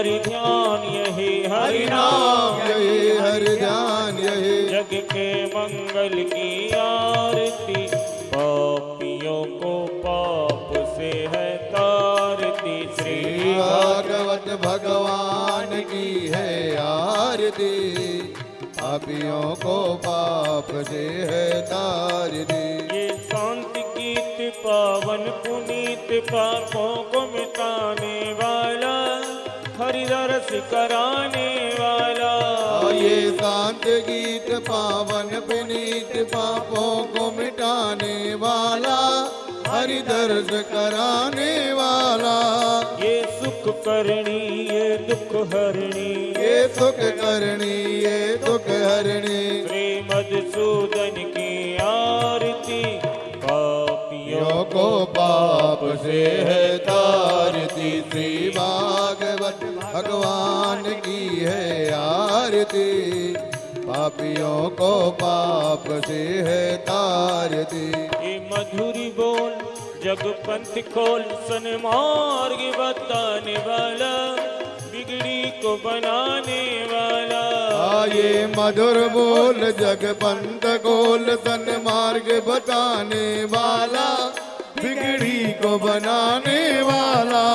हरि ध्यान यही हरि नाम यही हरि ध्यान यही जग के मंगल की आरती पापियों को पाप से है तारती श्री भागवत भगवान की है आरती पापियों को पाप से है तारती ये शांत गीत पावन पुनीत पापों को मिटाने वाला हरिदरस कराने वाला ये शांत गीत पावन पुनीत पापों को मिटाने वाला हरि दर्श कराने वाला ये सुख करणी ये दुख हरणी ये सुख करणी ये दुख हरणी श्री मधुसूदन की आरती पापियों को पाप से है तारती श्री भागवत भगवान की है आरती पापियों को पाप से है तारती ये मधुरी बोल जग पंथ खोल सन्मार्ग बताने वाला बिगड़ी को बनाने वाला ये मधुर बोल जग पंथ गोल सन्मार्ग बताने वाला बिगड़ी को बनाने वाला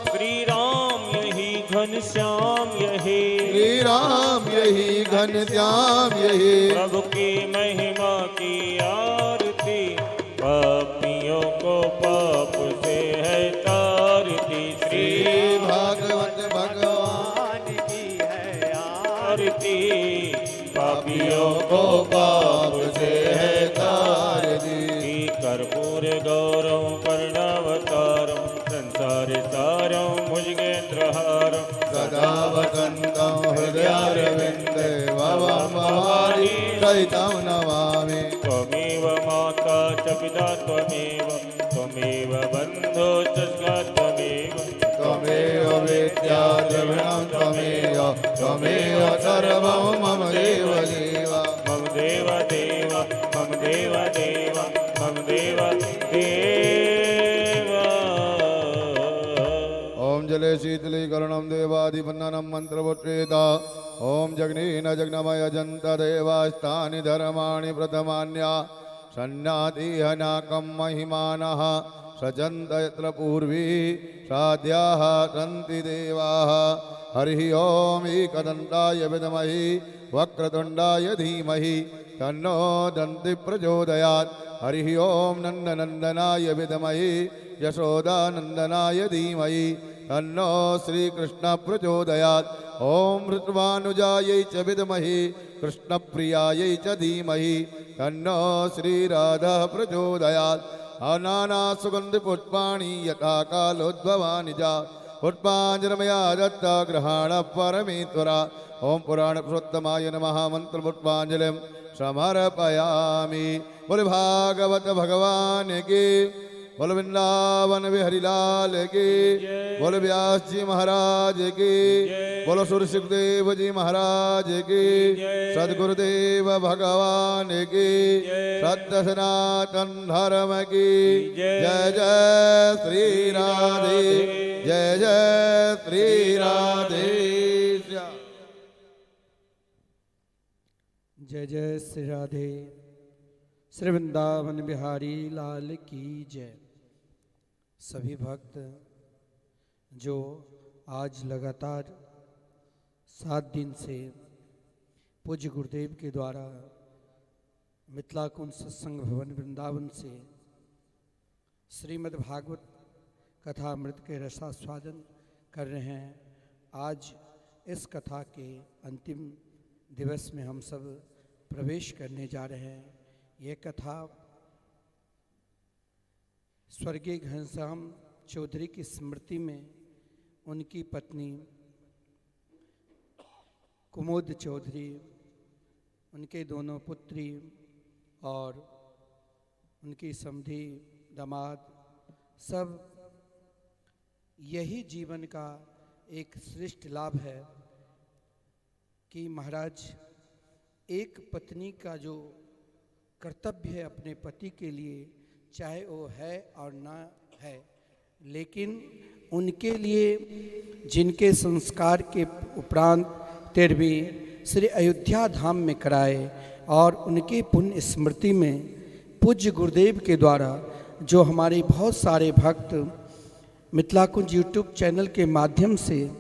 श्री राम यही घनश्याम यही श्री राम यही घनश्याम यही प्रभु की महिमा की आरती पापियों को पाप से है तारती श्री भागवत भगवान की है आरती पापियों को पाप से है तारती कर्पूर गौरव कर्णावतारम संसार सारम भुजगेन्द्रहारम सदा वसन्तं हृदयारविन्दे भवमहारी सहितं नमामि त्वमेव माता च पिता त्वमेव बन्धो च सखा त्वमेव त्वमेव विद्या द्रविणं त्वमेव सर्वं मम देव देव मम देव देव मम देव देव मम देव देव ओम जले शीतलीकरणं देवादिपन्ननं मन्त्रपुत्रेत ओम जग्नेन जग्नमय जन्त देवास्तानि धर्माणि प्रथमान्या सन्नातिहनाकं महिमानः सजन्त यत्र पूर्वी साध्याः सन्ति देवाः हरिः ओम एकदन्ताय विद्महे वक्रतुण्डाय धीमहि तन्नो दन्ति प्रचोदयात् हरिः ओम नन्दनन्दनाय विद्महे यशोदानन्दनाय धीमहि तन्नो श्रीकृष्ण प्रचोदयात् ओम ऋत्वानुजायै च विद्महे कृष्णप्रियायै च धीमहि तन्नो श्रीराधा प्रचोदयात् अनाना सुगन्धपुष्पाणि यथा कालोद्भवानि च पुष्पाञ्जलिमया दत्ता ग्रहाण परमेश्वरा ओम पुराण पुरुषोत्तमाय नमः मंत्रपुष्पाञ्जलिं समर्पयामि बोल भागवत भगवान की बोल वृंदावन बिहारी लाल की बोल व्यास जी महाराज की बोलो सुर सुखदेव जी महाराज की सदगुरुदेव भगवान की सत्य सनातन धर्म की जय जय श्री राधे जय जय श्री राधे जय जय श्री राधे श्री वृंदावन बिहारी लाल की जय। सभी भक्त जो आज लगातार 7 दिन से पूज्य गुरुदेव के द्वारा मिथिला कुंज सत्संग भवन वृंदावन से श्रीमद् भागवत कथामृत के रसास्वादन कर रहे हैं, आज इस कथा के अंतिम दिवस में हम सब प्रवेश करने जा रहे हैं। ये कथा स्वर्गीय घनश्याम चौधरी की स्मृति में उनकी पत्नी कुमोद चौधरी, उनके दोनों पुत्री और उनकी समधी दामाद सब यही जीवन का एक श्रेष्ठ लाभ है कि महाराज एक पत्नी का जो कर्तव्य है अपने पति के लिए, चाहे वो है और ना है, लेकिन उनके लिए जिनके संस्कार के उपरांत 13वीं श्री अयोध्या धाम में कराए और उनके पुण्य स्मृति में पूज्य गुरुदेव के द्वारा जो हमारे बहुत सारे भक्त मिथिला कुंज यूट्यूब चैनल के माध्यम से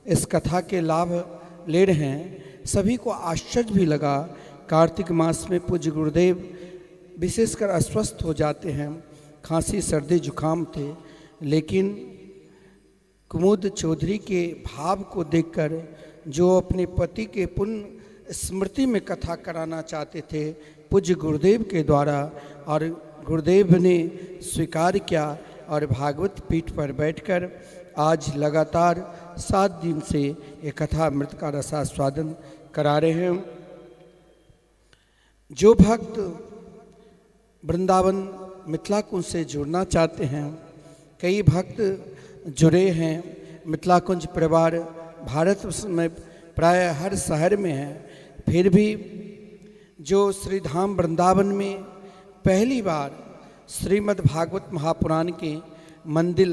इस कथा के लाभ ले रहे हैं, सभी को आश्चर्य भी लगा। कार्तिक मास में पूज्य गुरुदेव विशेषकर अस्वस्थ हो जाते हैं, खांसी सर्दी जुकाम थे, लेकिन कुमुद चौधरी के भाव को देखकर जो अपने पति के पुण्य स्मृति में कथा कराना चाहते थे पूज्य गुरुदेव के द्वारा, और गुरुदेव ने स्वीकार किया और भागवत पीठ पर बैठकर आज लगातार 7 दिन से ये कथा अमृत का रसास्वादन करा रहे हैं। जो भक्त वृंदावन मिथिला कुंज से जुड़ना चाहते हैं, कई भक्त जुड़े हैं। मिथिला कुंज परिवार भारत में प्राय हर शहर में है, फिर भी जो श्री धाम वृंदावन में पहली बार श्रीमद् भागवत महापुराण के मंदिर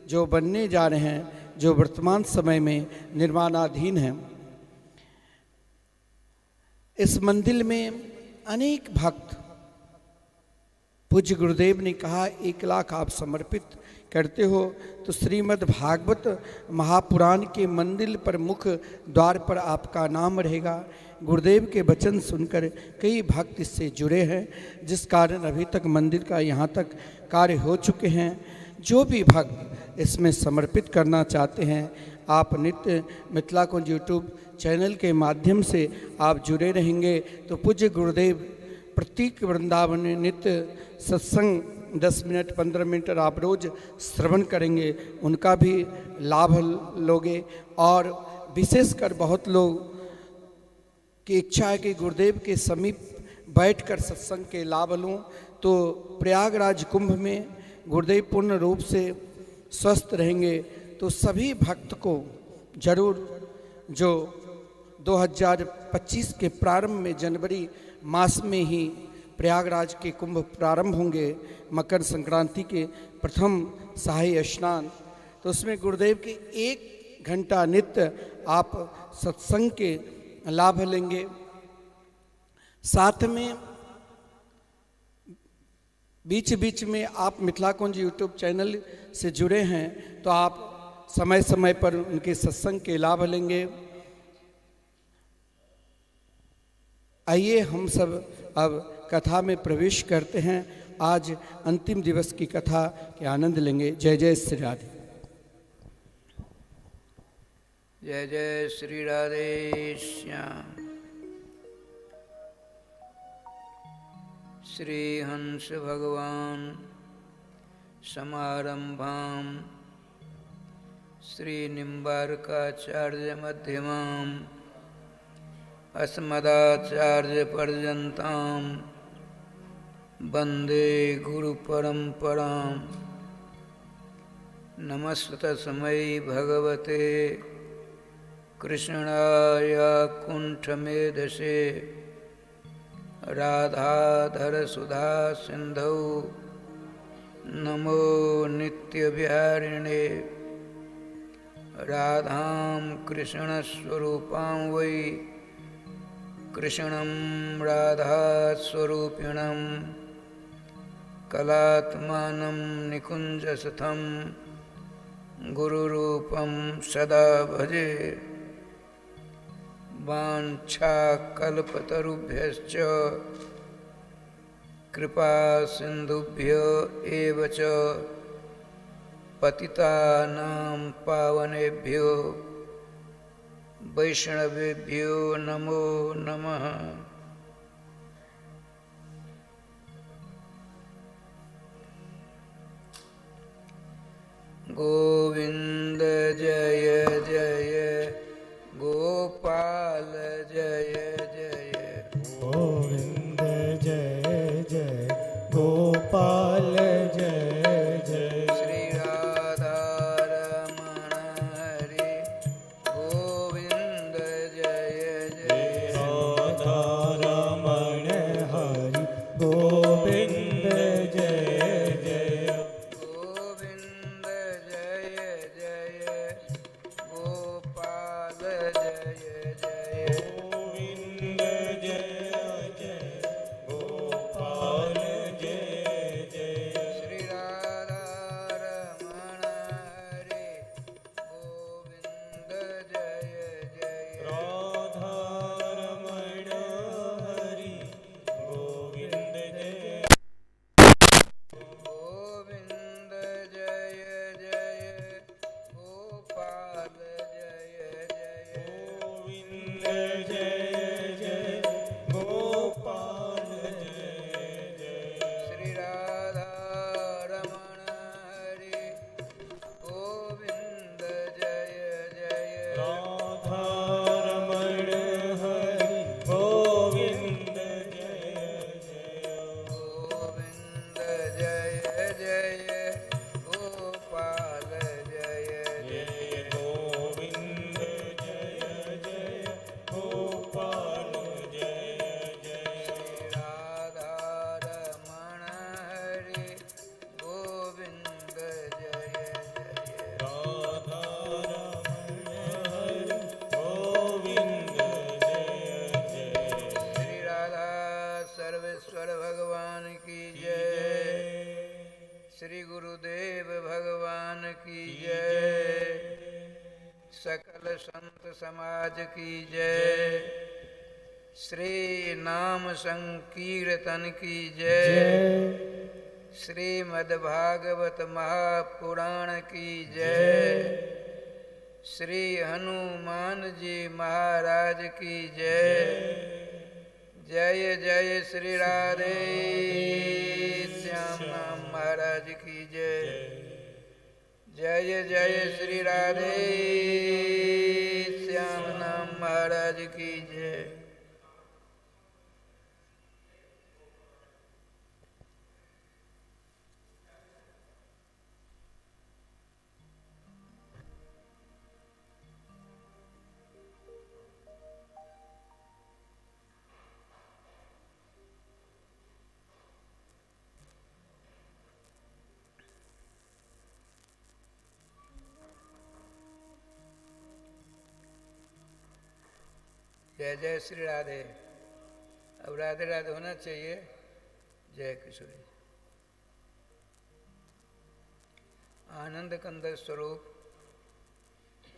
जो बनने जा रहे हैं, जो वर्तमान समय में निर्माणाधीन हैं, इस मंदिर में अनेक भक्त, पूज्य गुरुदेव ने कहा 1 लाख आप समर्पित करते हो तो श्रीमद् भागवत महापुराण के मंदिर पर मुख्य द्वार पर आपका नाम रहेगा। गुरुदेव के वचन सुनकर कई भक्त इससे जुड़े हैं, जिस कारण अभी तक मंदिर का यहाँ तक कार्य हो चुके हैं। जो भी भक्त इसमें समर्पित करना चाहते हैं, आप नित्य मिथिला कुंज यूट्यूब चैनल के माध्यम से आप जुड़े रहेंगे तो पूज्य गुरुदेव प्रत्येक वृंदावन में नित्य सत्संग 10 मिनट 15 मिनट आप रोज श्रवण करेंगे, उनका भी लाभ लोगे। और विशेषकर बहुत लोग की इच्छा है कि गुरुदेव के समीप बैठकर सत्संग के लाभ लूँ, तो प्रयागराज कुंभ में गुरुदेव पूर्ण रूप से स्वस्थ रहेंगे तो सभी भक्त को जरूर, जो 2025 के प्रारंभ में जनवरी मास में ही प्रयागराज के कुंभ प्रारंभ होंगे, मकर संक्रांति के प्रथम शाही स्नान, तो उसमें गुरुदेव के 1 घंटा नित्य आप सत्संग के लाभ लेंगे। साथ में बीच बीच में आप मिथिला कुंज यूट्यूब चैनल से जुड़े हैं तो आप समय समय पर उनके सत्संग के लाभ लेंगे। आइए हम सब अब कथा में प्रवेश करते हैं। आज अंतिम दिवस की कथा के आनंद लेंगे। जय जय श्री राधे। जय जय श्री राधे श्याम। श्री हंस भगवान समारंभां श्री निम्बार्काचार्य मध्यमां अस्मदाचार्य पर्यन्तां वन्दे गुरु परंपरां। नमस्तस्मै भगवते कृष्णाय कुंठमेधसे राधाधर सुधा सिंधौ नमो नित्यविहारिणे। राधां कृष्णस्वरूपां वै कृष्णं राधास्वरूपिणं कलात्मानं निकुञ्जसथं गुरुरूपं सदा भजे। वाञ्छाकल्पतरुभ्यश्च कृपा सिन्धुभ्य एव च पतितानां पावनेभ्यो वैष्णवेभ्यो नमो नमः। गोविंद जय जय गोपाल जय जय। गोविंद जय जय गोपाल जय जय। श्री राधा रमण हरि गोविंद जय जय। राधा रमण हरि गोविंद जय जय। गोविंद जय सकल संत समाज की जय। श्री नाम संकीर्तन की जय। श्रीमद्भागवत महापुराण की जय। श्री हनुमान जी महाराज की जय। जय जय श्री राधे श्याम नाम महाराज की जय। जय जय श्री राधे श्याम नाम महाराज की जय। जय जय श्री राधे। अब राधे राधे होना चाहिए। जय किशोर। आनंद कंद स्वरूप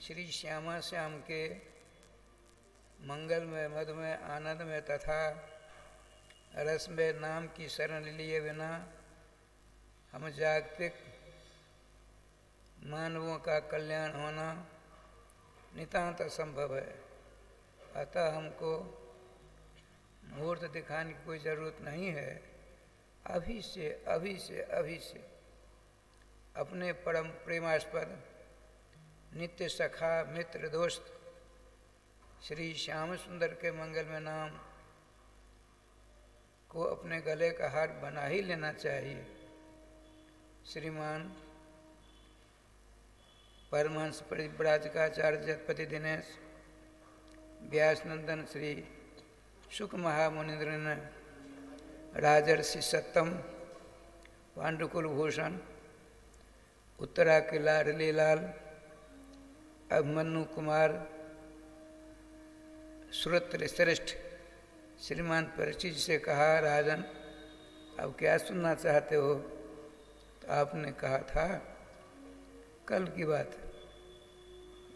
श्री श्यामा श्याम के मंगलमय मधुमय आनंदमय तथा रसमय नाम की शरण लिए बिना हम जागतिक मानवों का कल्याण होना नितांत असंभव है। अतः हमको मुहूर्त दिखाने की कोई ज़रूरत नहीं है। अभी से अपने परम प्रेमास्पद नित्य सखा मित्र दोस्त श्री श्याम सुंदर के मंगल में नाम को अपने गले का हार बना ही लेना चाहिए। श्रीमान परमहंस परिव्राजकाचार्य जगपति दिनेश व्यास नंदन श्री शुक महामुनिंद्र ने राजर्षि सत्तम पांडुकुल भूषण उत्तरा के लाडली लाल अभिमन्यु कुमार श्रोत्र श्रेष्ठ श्रीमान परीक्षित से कहा, राजन अब क्या सुनना चाहते हो? तो आपने कहा था कल की बात,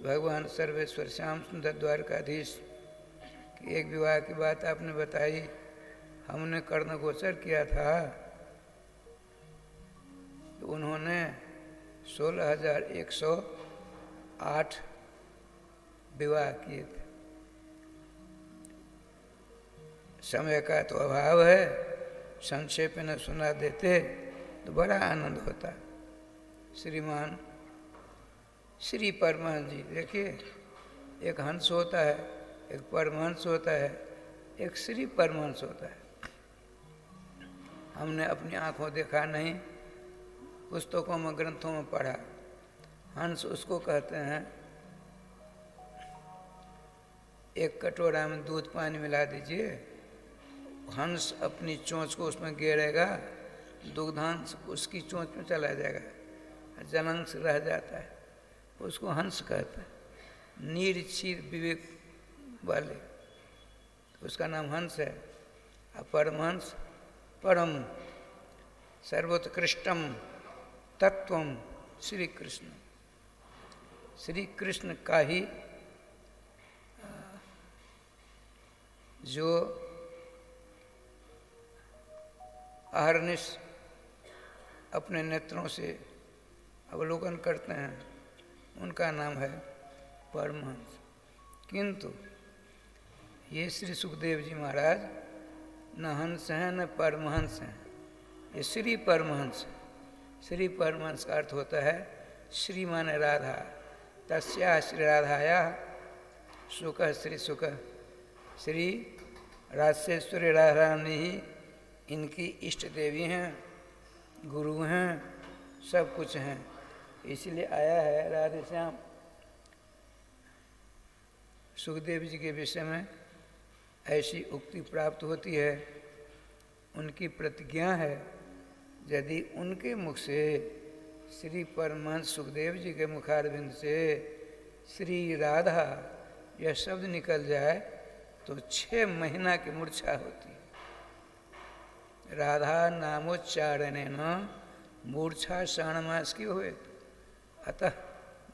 भगवान सर्वेश्वर श्याम सुंदर द्वारकाधीश की एक विवाह की बात आपने बताई, हमने कर्णगोचर किया था। तो उन्होंने 16,108 विवाह किए थे। समय का तो अभाव है, संक्षेप में सुना देते तो बड़ा आनंद होता। श्रीमान श्री परमहंस जी, देखिए एक हंस होता है, एक परमहंस होता है, एक श्री परमहंस होता है। हमने अपनी आंखों देखा नहीं, पुस्तकों में ग्रंथों में पढ़ा। हंस उसको कहते हैं एक कटोरा में दूध पानी मिला दीजिए, हंस अपनी चोंच को उसमें गेरेगा, दुग्धांश उसकी चोंच में चला जाएगा, जलांश रह जाता है, उसको हंस कहते हैं। नीर क्षीर विवेक वाले, उसका नाम हंस है। और परमहंस परम सर्वोत्कृष्टम तत्वम श्री कृष्ण, श्री कृष्ण का ही जो अहर्निश अपने नेत्रों से अवलोकन करते हैं, उनका नाम है परमहंस। किंतु ये श्री सुखदेव जी महाराज न हंस हैं न परमहंस हैं, ये श्री परमहंस। श्री परमहंस का अर्थ होता है श्री माने राधा, तस्या श्री राधाया सुख श्री सुख। श्री राजेश्वरी राधा रानी ही इनकी इष्ट देवी हैं, गुरु हैं, सब कुछ हैं। इसलिए आया है राधे श्याम। सुखदेव जी के विषय में ऐसी उक्ति प्राप्त होती है, उनकी प्रतिज्ञा है, यदि उनके मुख से श्री परमहंस सुखदेव जी के मुखारविंद से श्री राधा यह शब्द निकल जाए तो 6 महीना की मूर्छा होती है। राधा नामोच्चारणे न मूर्छा 6 मास की हुए। अतः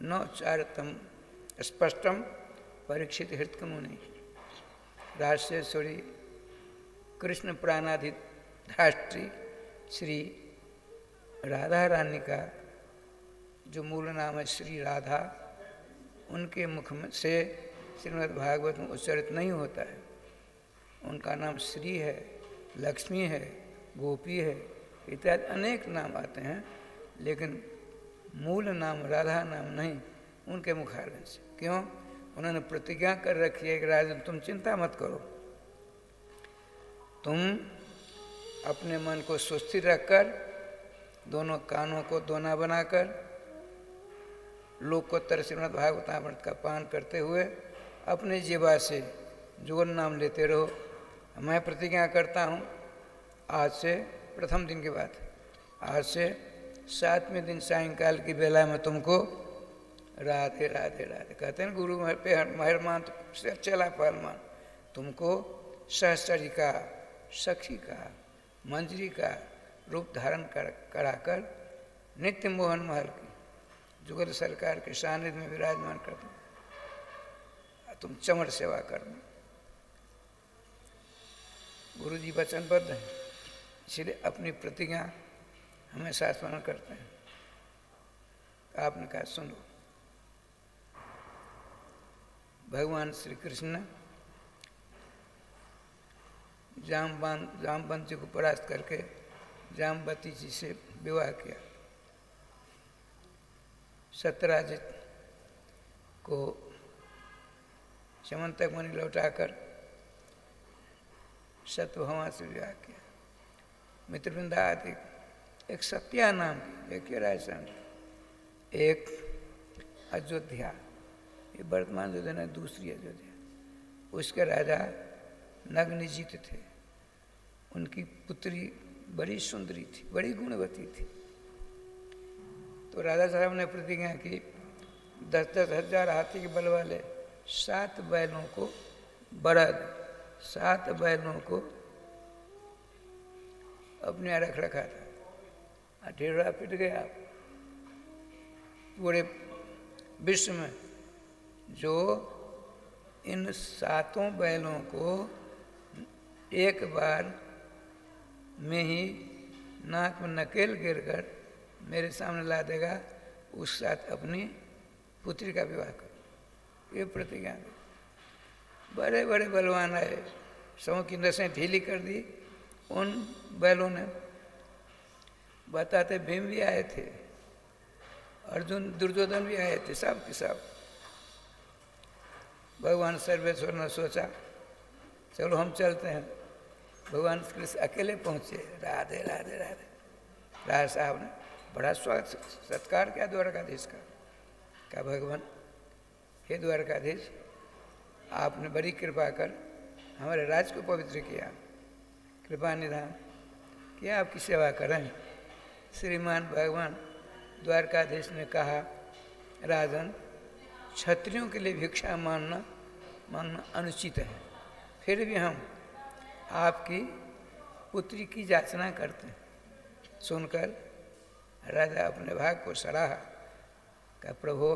नौचारतम स्पष्टम परीक्षित हृतमुनि। राजराजेश्वरी कृष्ण प्राणाधिष्ठात्री श्री राधा रानी का जो मूल नाम है श्री राधा, उनके मुख में से श्रीमद् भागवत में उच्चारित नहीं होता है। उनका नाम श्री है, लक्ष्मी है, गोपी है, इत्यादि अनेक नाम आते हैं, लेकिन मूल नाम राधा नाम नहीं उनके मुखारविंद से। क्यों? उन्होंने प्रतिज्ञा कर रखी है कि राजन तुम चिंता मत करो, तुम अपने मन को सुस्थिर रखकर, दोनों कानों को दोना बनाकर लोकोत्तर श्रीमद् भागवतामृत का पान करते हुए अपने जीवा से जो नाम लेते रहो। मैं प्रतिज्ञा करता हूँ, आज से प्रथम दिन की बात है, आज से 7वें दिन सायंकाल की बेला में तुमको राधे राधे राधे कहते हैं गुरु पे मेहरमान से चला पहलमान, तुमको सहचरिका, सखी का, मंजरी का रूप धारण कराकर नित्य मोहन महल की जुगल सरकार के सानिध्य में विराजमान कर दूँ, तुम चमर सेवा करना। गुरु जी वचनबद्ध हैं, इसलिए अपनी प्रतिज्ञा हमेशा स्मरण करते हैं। आपने कहा सुनो, भगवान श्री कृष्ण जामवंत जी को परास्त करके जामवती जी से विवाह किया। सत्यराजित को समंतक मुनि लौटाकर सत्यभामा से विवाह किया। मित्रवृंदा आदि एक सत्या नाम की, एक राजस्थान, एक अयोध्या, ये वर्तमान अयोध्या है, दूसरी अयोध्या। उसके राजा नग्नजीत थे, उनकी पुत्री बड़ी सुंदरी थी, बड़ी गुणवती थी। तो राजा साहब ने प्रतिज्ञा की 10-10 हजार हाथी के बल वाले 7 बैलों को बरद, 7 बैलों को अपने यहाँ रख रखा था। ढेरा पिट गया पूरे विश्व में। जो इन 7 बैलों को एक बार में ही नाक में नकेल गिरकर मेरे सामने ला देगा, उस साथ अपनी पुत्री का विवाह करो, ये प्रतिज्ञा दी। बड़े बड़े बलवान आए, सबों की नसें ढीली कर दी। उन बैलों ने बताते भीम भी आए थे, अर्जुन दुर्योधन भी आए थे, सब के सब। भगवान सर्वेश्वर ने सोचा चलो हम चलते हैं। भगवान कृष्ण अकेले पहुँचे। राधे राधे राधे। राजा साहब ने बड़ा स्वागत सत्कार किया द्वारकाधीश का। कहा भगवान, हे द्वारकाधीश, आपने बड़ी कृपा कर हमारे राज्य को पवित्र किया, कृपा निधान क्या आपकी सेवा करें। श्रीमान भगवान द्वारकाधीश ने कहा, राजन, क्षत्रियों के लिए भिक्षा मांगना अनुचित है, फिर भी हम आपकी पुत्री की याचना करते हैं। सुनकर राजा अपने भाग को सराहा। कहा, प्रभु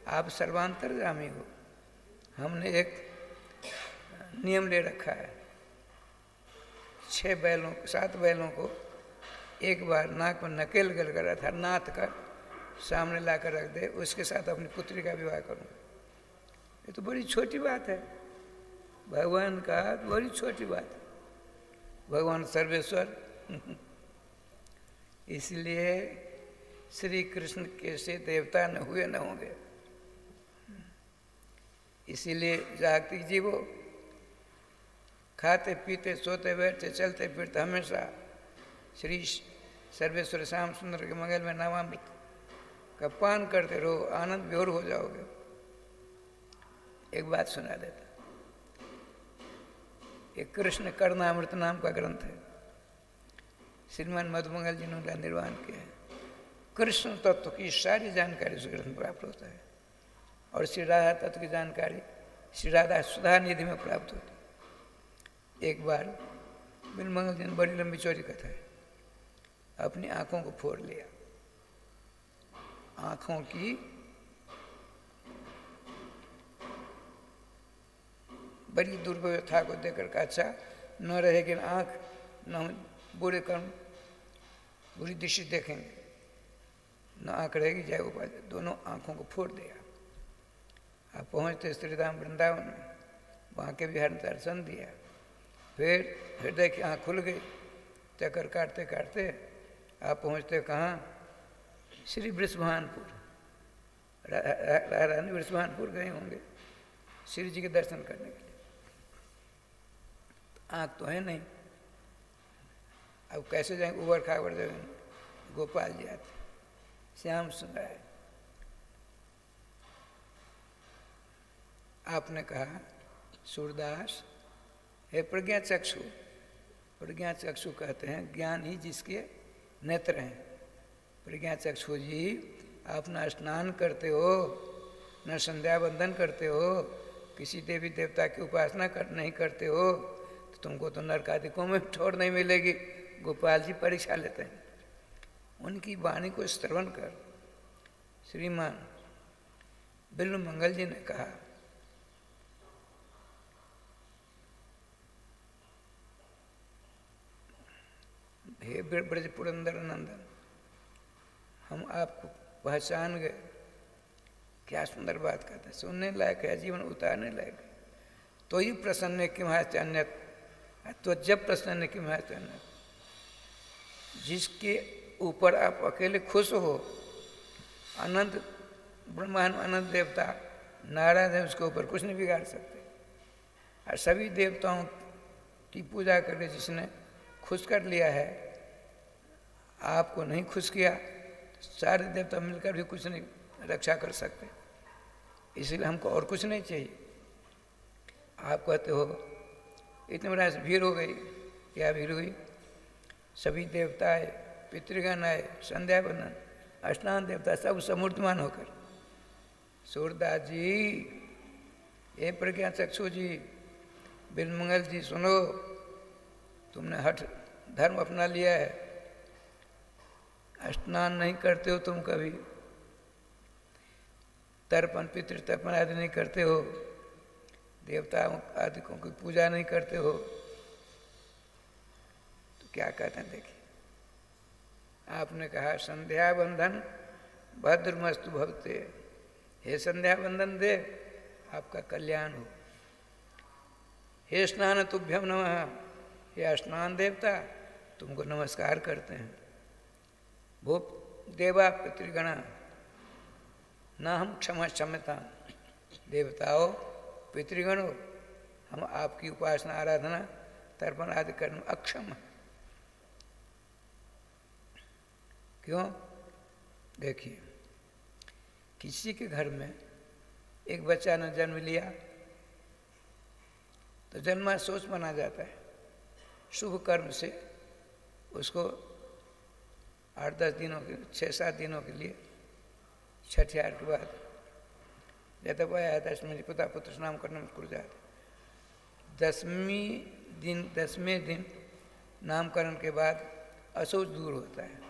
आप सर्वांतर्यामी हो, हमने एक नियम ले रखा है, 7 बैलों को एक बार नाक में नकेल गल कर था नाथ कर सामने ला कर रख दे, उसके साथ अपनी पुत्री का विवाह करूँगा। ये तो बड़ी छोटी बात है, भगवान का बड़ी छोटी बात है। भगवान सर्वेश्वर इसलिए श्री कृष्ण कैसे देवता न हुए न होंगे। इसीलिए जागतिक जीवो खाते पीते सोते बैठते चलते फिरते हमेशा श्री सर्वेश्वर श्याम सुंदर के मंगल में नामामृत का पान करते रहो, आनंद विभोर हो जाओगे। एक बात सुना देता। एक कृष्ण कर्णामृत नाम का ग्रंथ है, श्रीमान मधुमंगल जी ने उनका निर्माण किया है। कृष्ण तत्व की सारी जानकारी उस ग्रंथ में प्राप्त होता है, और श्री राधा तत्व की जानकारी श्री राधा सुधा निधि में प्राप्त होती है। एक बार बिलमंगल जी ने बड़ी लंबी चौड़ी कथा है, अपनी आंखों को फोड़ लिया, आंखों की बड़ी दुर्व्यवस्था को देखकर कहा अच्छा न रहेगी न आँख न हम बुरे कर्म बुरी दृष्टि देखेंगे, न आँख रहेगी जय गोपाल, दोनों आँखों को फोड़ दिया। आप पहुँचते श्रीधाम वृंदावन में, वहाँ के भी दर्शन दिया। फिर हृदय की आँख खुल गई, चक्कर काटते काटते आप पहुँचते कहाँ? श्री वृषभानपुर। रानी वृषभानपुर गए होंगे श्री जी के दर्शन करने के लिए। आँख तो है नहीं, अब कैसे जाएंगे? उबड़ खाबड़ जगह गोपाल जी आते, श्याम सुंदर है। आपने कहा सूरदास हे प्रज्ञा चक्षु, प्रज्ञा चक्षु कहते हैं ज्ञान ही जिसके नेत्र हैं। प्रज्ञा चक्षु जी आप न स्नान करते हो, न संध्या बंदन करते हो, किसी देवी देवता की उपासना नहीं करते हो, तो तुमको तो नरकादिकों में ठोर नहीं मिलेगी। गोपाल जी परीक्षा लेते हैं। उनकी वाणी को श्रवण कर श्रीमान बिल्व मंगल जी ने कहा हे ब्रज पुरंदर नंदन, हम आपको पहचान गए। क्या सुंदर बात कहते हैं, सुनने लायक है, जीवन उतारने लायक है। तो ही प्रसन्न किम हास्ति अन्यत्, तो जब प्रसन्न किम हास्ति अन्यत्, जिसके ऊपर आप अकेले खुश हो, अनंत ब्रह्मांड अनंत देवता नारायण है, उसके ऊपर कुछ नहीं बिगाड़ सकते। और सभी देवताओं की पूजा करके जिसने खुश कर लिया है, आपको नहीं खुश किया, सारे देवता मिलकर भी कुछ नहीं रक्षा कर सकते। इसलिए हमको और कुछ नहीं चाहिए। आप कहते हो इतने बड़ा भीड़ हो गई, क्या भीड़ हुई? सभी देवता आए, पितृगण आए, संध्या बंदन, स्नान देवता सब समूर्तमान होकर। सूरदास जी, ये प्रज्ञा चक्षु जी, बिलमंगल जी सुनो, तुमने हठ धर्म अपना लिया है, स्नान नहीं करते हो तुम कभी, तर्पण पितृ तर्पण आदि नहीं करते हो, देवताओं आदि की पूजा नहीं करते हो, तो क्या कहते हैं देखिए। आपने कहा संध्या बंधन भद्रमस्तु भवते, हे संध्या बंधन दे आपका कल्याण हो। हे स्नान तुभ्यम नमः, हे स्नान देवता तुमको नमस्कार करते हैं। भो देवा पितृगणा न हम क्षमा क्षमता, देवताओं पितृगणों हम आपकी उपासना आराधना तर्पण आदि करने में अक्षम है। क्यों? देखिए, किसी के घर में एक बच्चा ने जन्म लिया तो जन्माशोच मना जाता है। शुभ कर्म से उसको 8-10 दिनों के 6-7 दिनों के लिए छठियार के बाद जब आया 10वें पिता पुत्र स्नान करने में खुल जाते। 10वें दिन नामकरण के बाद अशौच दूर होता है।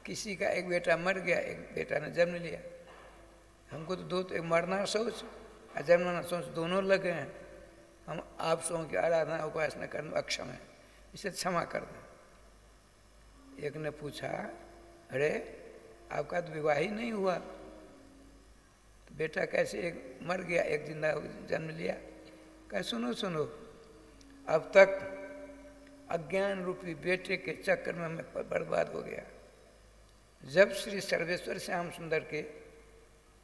किसी का एक बेटा मर गया, एक बेटा ने जन्म लिया, हमको तो दो, एक मरना शौच और जन्मना शौच दोनों लगे हैं। हम आप सौ की आराधना उपासना करने में अक्षम है, इसे क्षमा कर दें। एक ने पूछा, अरे आपका तो विवाह ही नहीं हुआ, तो बेटा कैसे एक मर गया एक जिंदा जन्म लिया? कह सुनो सुनो, अब तक अज्ञान रूपी बेटे के चक्कर में मैं बर्बाद हो गया। जब श्री सर्वेश्वर श्याम सुंदर के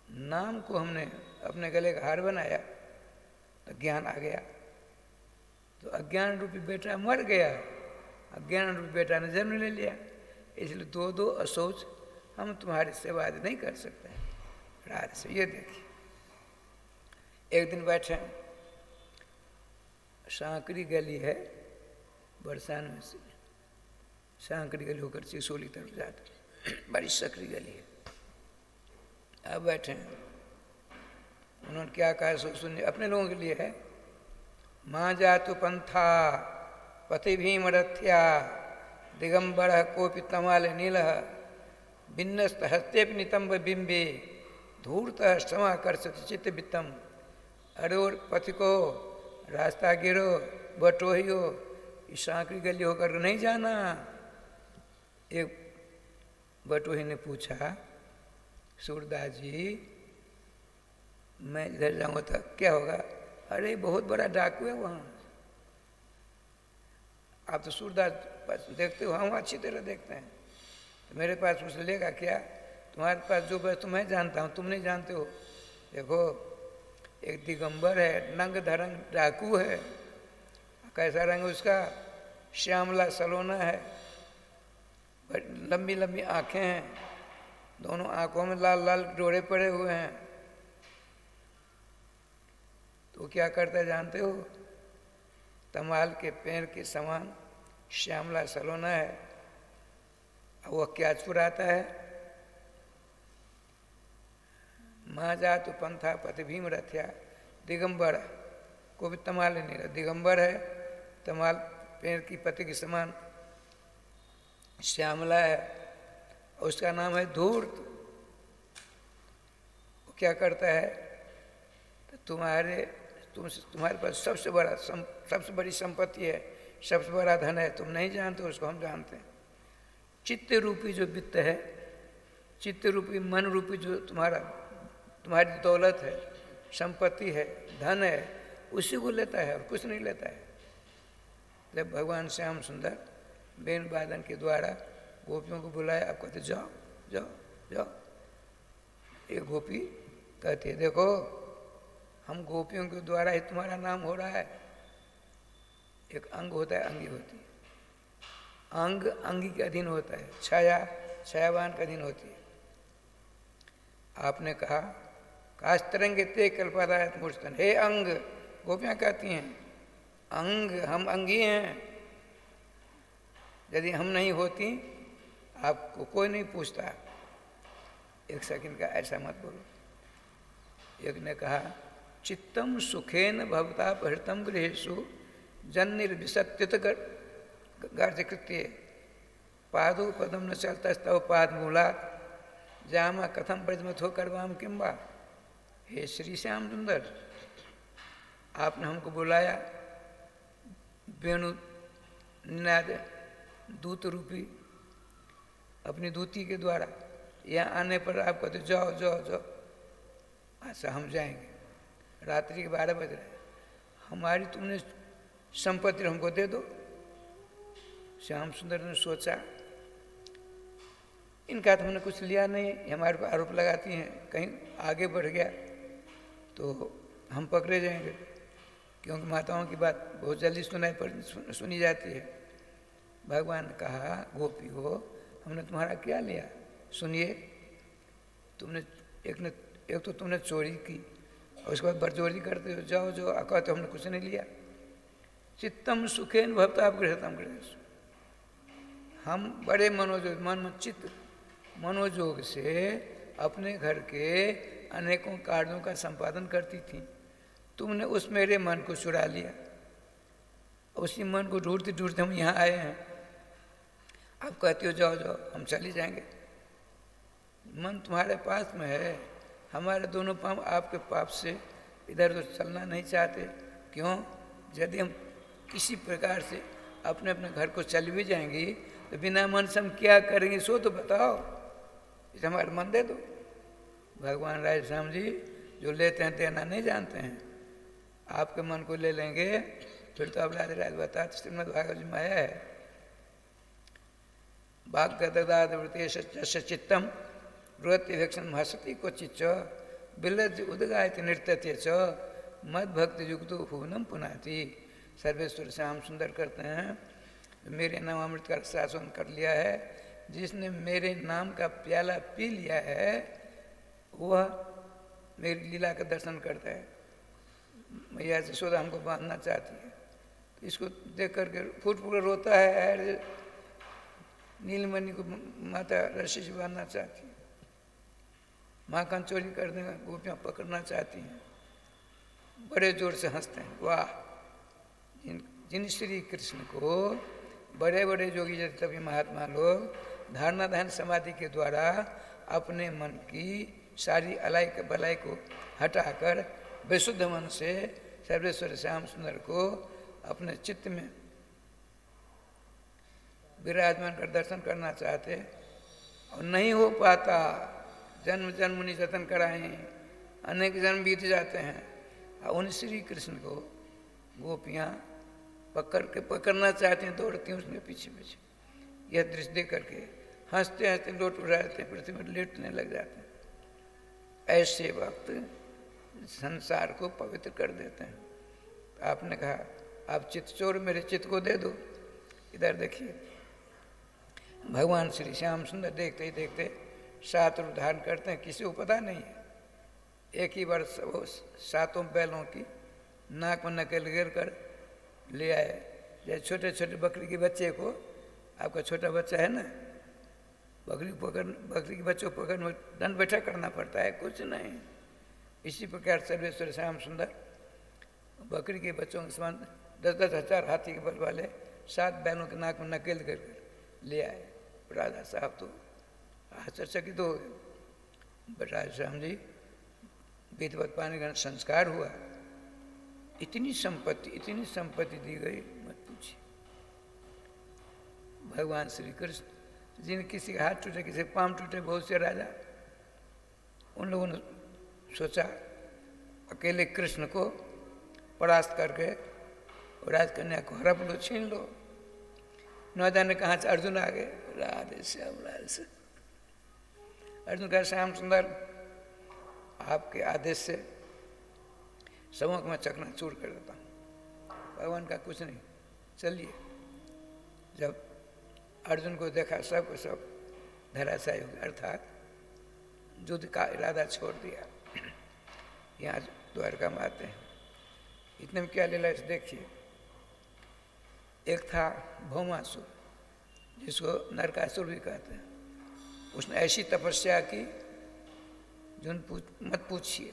नाम को हमने अपने गले का हार बनाया तो ज्ञान आ गया। तो अज्ञान रूपी बेटा मर गया, अज्ञान रूपी बेटा ने जन्म ले लिया, इसलिए दो अशौच हम तुम्हारी सेवा आदि नहीं कर सकते हैं। राधे से ये देखिए, एक दिन बैठे, सांकरी गली है बरसान में से, सांकरी गली होकर चिसोली तरफ जाते, बड़ी सकरी गली है। अब बैठे हैं, उन्होंने क्या कहा सुनिए, अपने लोगों के लिए है। माँ जातु पंथा पति भीम रथ्या दिगंबर कोपि तमाल नील बिन्नस्त हस्ते नितंब बिंबे धूर्तः समाकर्षति चित्त वित्तम। अरे और पथ को रास्ता गिरो बटोहियो, इस सांकड़ी गली होकर नहीं जाना। एक बटोही ने पूछा, सूरदास जी मैं इधर जाऊंगा तो क्या होगा? अरे बहुत बड़ा डाकू है वहाँ। आप तो सूरदास देखते हो, हम अच्छी तरह देखते हैं। तो मेरे पास कुछ लेगा क्या? तुम्हारे पास जो वस्तु मैं जानता हूँ तुम नहीं जानते हो। देखो एक दिगंबर है, नंग धरंग डाकू है। कैसा रंग उसका? श्यामला सलोना है, लंबी लंबी आंखें हैं, दोनों आंखों में लाल लाल डोरे पड़े हुए हैं। तो क्या करता है जानते हो? तमाल के पेड़ के समान श्यामला सलोना है। वह क्या चुराता है? माँ जातु पंथा पति भीम रथ्या। दिगंबर को भी तमाल नहीं रहा, दिगंबर है, तमाल पेड़ की पत्ती के समान श्यामला है, उसका नाम है धूर्त। वो क्या करता है? तो तुम्हारे पास सबसे बड़ी संपत्ति है, सबसे बड़ा धन है, तुम नहीं जानते, उसको हम जानते हैं। चित्त रूपी जो वित्त है, चित्त रूपी मन रूपी जो तुम्हारी दौलत है, संपत्ति है, धन है, उसी को लेता है और कुछ नहीं लेता है। जब भगवान श्याम सुंदर बेन वादन के द्वारा गोपियों को बुलाया, आप कहते जाओ जाओ जाओ। एक गोपी कहती है देखो हम गोपियों के द्वारा ही तुम्हारा नाम हो रहा है। एक अंग होता है, अंगी होती है। अंग अंगी के अधीन होता है, छाया छायावान के अधीन होती है। आपने कहा कास्तरंगे ते कल्पदायत मूर्तन, हे अंग। गोपियाँ कहती हैं अंग, हम अंगी हैं, यदि हम नहीं होती आपको कोई नहीं पूछता। एक सेकंड का ऐसा मत बोलो। एक ने कहा चित्तम सुखेन भवता पहृतम गृहेषु जन्निर्विसत्यत गार्जकृत्य पादो पदम न चलता स्तव पाद मूला जामा कथम ब्रजमथ हो करवाम किम्बा। हे श्री श्याम सुंदर, आपने हमको बुलाया वेणु निनाद दूत रूपी अपनी दूती के द्वारा। यहाँ आने पर आप कहते जाओ जाओ जाओ। अच्छा हम जाएंगे, रात्रि के 12 बज रहे, हमारी तुमने संपत्ति हमको दे दो। श्याम सुंदर ने सोचा इनका तो हमने कुछ लिया नहीं, हमारे पर आरोप लगाती हैं, कहीं आगे बढ़ गया तो हम पकड़े जाएंगे, क्योंकि माताओं की बात बहुत जल्दी सुनी जाती है। भगवान ने कहा गोपी हो हमने तुम्हारा क्या लिया? सुनिए, एक तो तुमने चोरी की और उसके बाद बरजोरी करते हो, जाओ जो कहते हमने कुछ नहीं लिया। चित्तम सुखेन भवता गृहतम गृहेषु, हम बड़े चित्त मनोयोग से अपने घर के अनेकों कार्यों का संपादन करती थी। तुमने उस मेरे मन को चुरा लिया, उसी मन को ढूंढते ढूंढते हम यहाँ आए हैं। आप कहते हो जाओ जाओ, हम चली जाएंगे। मन तुम्हारे पास में है, हमारे दोनों पाँव आपके पाप से इधर उधर चलना नहीं चाहते। क्यों? यदि हम किसी प्रकार से अपने अपने घर को चल भी जाएंगी तो बिना मन से हम क्या करेंगे सो तो बताओ, इसे हमारा मन दे दो। भगवान राय श्याम जी जो लेते हैं देना नहीं जानते हैं, आपके मन को ले लेंगे फिर तो अब राधे राधे बता। श्रीमद् भागवत जी में आया है वाग्गदावृत्ति चित्तम रुहत्यभक्षण महसती को चिच्च बिलज उदगायत नृत्य च मद भक्ति युक्तो भुवनम पुनाति। सर्वेश्वर श्याम सुंदर करते हैं मेरे नाम अमृत का शासन कर लिया है, जिसने मेरे नाम का प्याला पी लिया है वह मेरी लीला का दर्शन करता है। मैया यशोदा हमको बांधना चाहती है, तो इसको देख करके फूट फूट रोता है। नीलमणि को माता रस्सी से बांधना चाहती है, माखन चोरी कर देगा, गोपियाँ पकड़ना चाहती हैं, बड़े जोर से हंसते हैं। वाह, जिन श्री कृष्ण को बड़े बड़े योगी जैसे तभी महात्मा लोग धारणा ध्यान समाधि के द्वारा अपने मन की सारी अलाई बलाई को हटाकर विशुद्ध मन से सर्वेश्वर श्याम सुंदर को अपने चित्त में विराजमान कर दर्शन करना चाहते और नहीं हो पाता। जन्म जन्म मुनि जतन कराएं, अनेक जन्म बीत जाते हैं और उन श्री कृष्ण को गोपियाँ पकड़ना चाहती हैं, दौड़ती हैं उसमें पीछे पीछे। यह दृश्य देख करके हंसते हंसते लोट उड़ाते हैं, पृथ्वी में लेटने लग जाते हैं। ऐसे वक्त संसार को पवित्र कर देते हैं। तो आपने कहा आप चित्त चोर मेरे चित्त को दे दो। इधर देखिए भगवान श्री श्याम सुंदर देखते ही देखते 7 रूप धारण करते हैं, किसी को पता नहीं है। एक ही बार वो 7 बैलों की नाक में नकेल गिर कर ले आए। जैसे छोटे छोटे बकरी के बच्चे को, आपका छोटा बच्चा है ना, बकरी के बच्चों को पकड़ में दंड बैठा करना पड़ता है, कुछ नहीं। इसी प्रकार सर्वेश्वर श्याम सुंदर बकरी के बच्चों के समान 10-10 हजार हाथी के बल वाले 7 बैलों के नाक में नकेल कर ले आए। राजा साहब तो आश्चर्यचकित हो गए। राजा श्याम जी विधिवत पानी का संस्कार हुआ, इतनी संपत्ति दी गई मत पूछिए। भगवान श्री कृष्ण जिन किसी के हाथ टूटे, किसी पांव टूटे, बहुत से राजा, उन लोगों ने सोचा अकेले कृष्ण को परास्त करके राजकन्या को हड़प लो, छीन लो। न जाने कहाँ से अर्जुन आ गए, राधे श्याम राधे श्याम। अर्जुन कहा श्याम सुंदर आपके आदेश से सबों को मैं चकनाचूर कर देता हूँ। भगवान का कुछ नहीं, चलिए। जब अर्जुन को देखा सब को सब धराशायी हो गया, अर्थात युद्ध का इरादा छोड़ दिया। यहाँ द्वारका में आते हैं, इतने में क्या लीला देखिए। एक था भौमासुर, जिसको नरकासुर भी कहते हैं। उसने ऐसी तपस्या की जो मत पूछिए।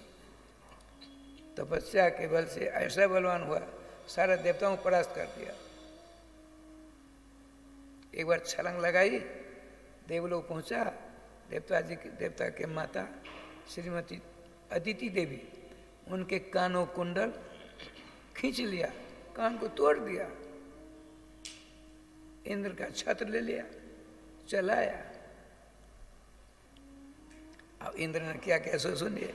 तपस्या के बल से ऐसा बलवान हुआ, सारे देवताओं को परास्त कर दिया। एक बार छलांग लगाई, देवलोक पहुंचा। देवता के माता श्रीमती अदिति देवी, उनके कानों कुंडल खींच लिया, कान को तोड़ दिया। इंद्र का छत्र ले लिया, चलाया। अब इंद्र ने क्या कैसे सुनिए,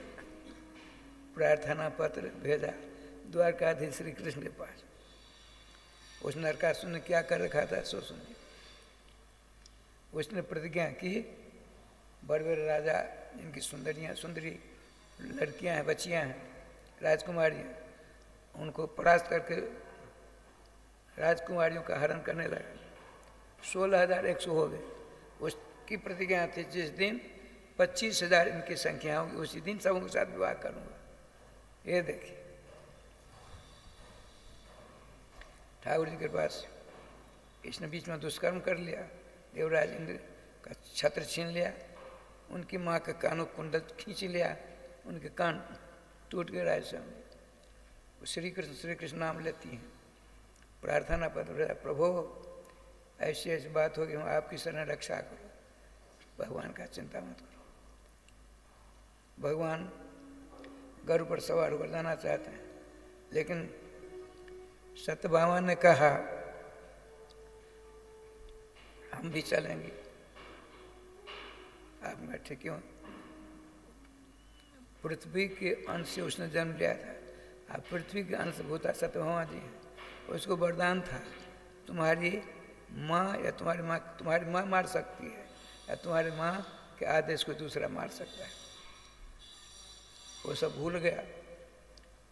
प्रार्थना पत्र भेजा द्वारकाधीश श्री कृष्ण के पास। उस नरकासुर ने क्या कर रखा था सो सुनिए। उसने प्रतिज्ञा की, बड़े बड़े राजा जिनकी सुंदरी लड़कियां हैं, बच्चियां हैं, राजकुमारियां, उनको परास्त करके राजकुमारियों का हरण करने लगा। 16,100 हो गए। उसकी प्रतिज्ञा थी जिस दिन 25,000 इनकी संख्या होगी उसी दिन सबों के साथ विवाह करूंगा। ये देखिए ठाकुर जी के पास इसने बीच में दुष्कर्म कर लिया। देवराज इंद्र का छत्र छीन लिया, उनकी माँ का कानों कुंडल खींच लिया, उनके कान टूट गए। राजस्वामी श्री कृष्ण नाम लेती हैं, प्रार्थना पत्र, प्रभु ऐसी ऐसी बात होगी, हम आपकी शरण रक्षा करो, भगवान का चिंता मत करो। भगवान गरुड़ पर सवार होकर जाना चाहते हैं, लेकिन सत्यभामा ने कहा हम भी चलेंगे। आप बैठे क्यों? पृथ्वी के अंश से उसने जन्म लिया था। आप पृथ्वी के अंश भूता सत्यभामा जी हैं। उसको वरदान था तुम्हारी माँ या तुम्हारी माँ मार सकती है, या तुम्हारी माँ के आदेश को दूसरा मार सकता है। वो सब भूल गया।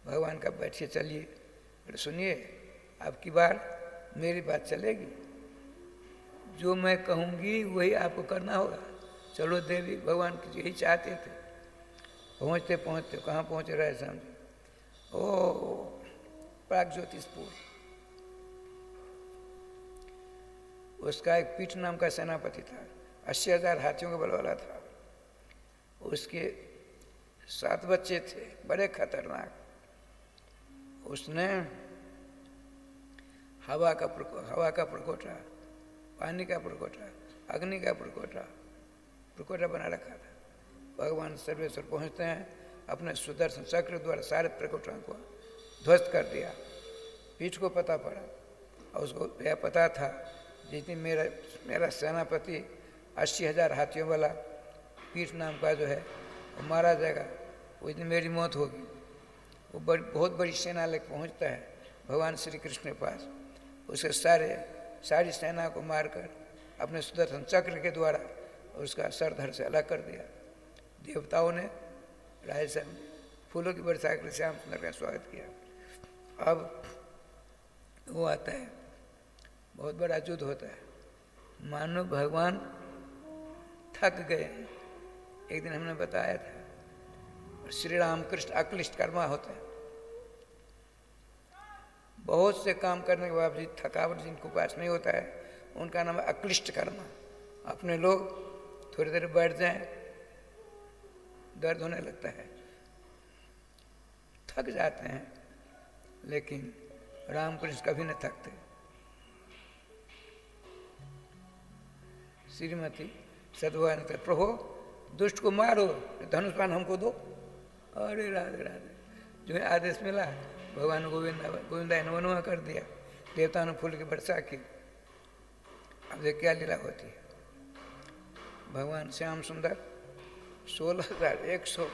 भगवान का बैठिए चलिए, अरे सुनिए, अब की बार मेरी बात चलेगी, जो मैं कहूँगी वही आपको करना होगा। चलो देवी, भगवान यही चाहते थे। पहुँचते पहुँचते कहाँ पहुँच रहे समझे? ओ प्राग ज्योतिषपुर। उसका एक पीठ नाम का सेनापति था, 80,000 हाथियों का बल वाला था। उसके 7 बच्चे थे, बड़े खतरनाक। उसने हवा का प्रकोटा, पानी का प्रकोटा, अग्नि का प्रकोटा बना रखा था। भगवान सर्वेश्वर पहुँचते हैं, अपने सुदर्शन चक्र द्वारा सारे प्रकोटों को ध्वस्त कर दिया। पीठ को पता पड़ा और उसको यह पता था जितनी मेरा सेनापति 80,000 हाथियों वाला पीठ नाम का जो है वो मारा जाएगा, उस दिन मेरी मौत होगी। वो बहुत बड़ी सेना लेकर पहुँचता है भगवान श्री कृष्ण के पास। उसके सारी सेना को मारकर अपने सुदर्शन चक्र के द्वारा उसका सर धड़ से अलग कर दिया। देवताओं ने राजस्थान में फूलों की वर्षा कर श्याम सुंदर का स्वागत किया। अब वो आता है, बहुत बड़ा युद्ध होता है, मानो भगवान थक गए। एक दिन हमने बताया था, श्री राम कृष्ण अक्लिष्ट कर्मा होते हैं। बहुत से काम करने के बावजूद थकावट जिनको पास नहीं होता है उनका नाम है अक्लिष्ट कर्मा। अपने लोग थोड़ी देर बैठ जाएं, दर्द होने लगता है, थक जाते हैं, लेकिन रामकृष्ण कभी नहीं थकते। श्रीमती सदभा ने कहा, प्रभु दुष्ट को मारो, धनुष बाण हमको दो। अरे राधे राधे, जो है आदेश मिला, भगवान गोविंदा ने वनवा कर दिया, देवताओं ने फूल की वर्षा की। अब देख क्या लीला होती है। भगवान श्याम सुंदर 16,100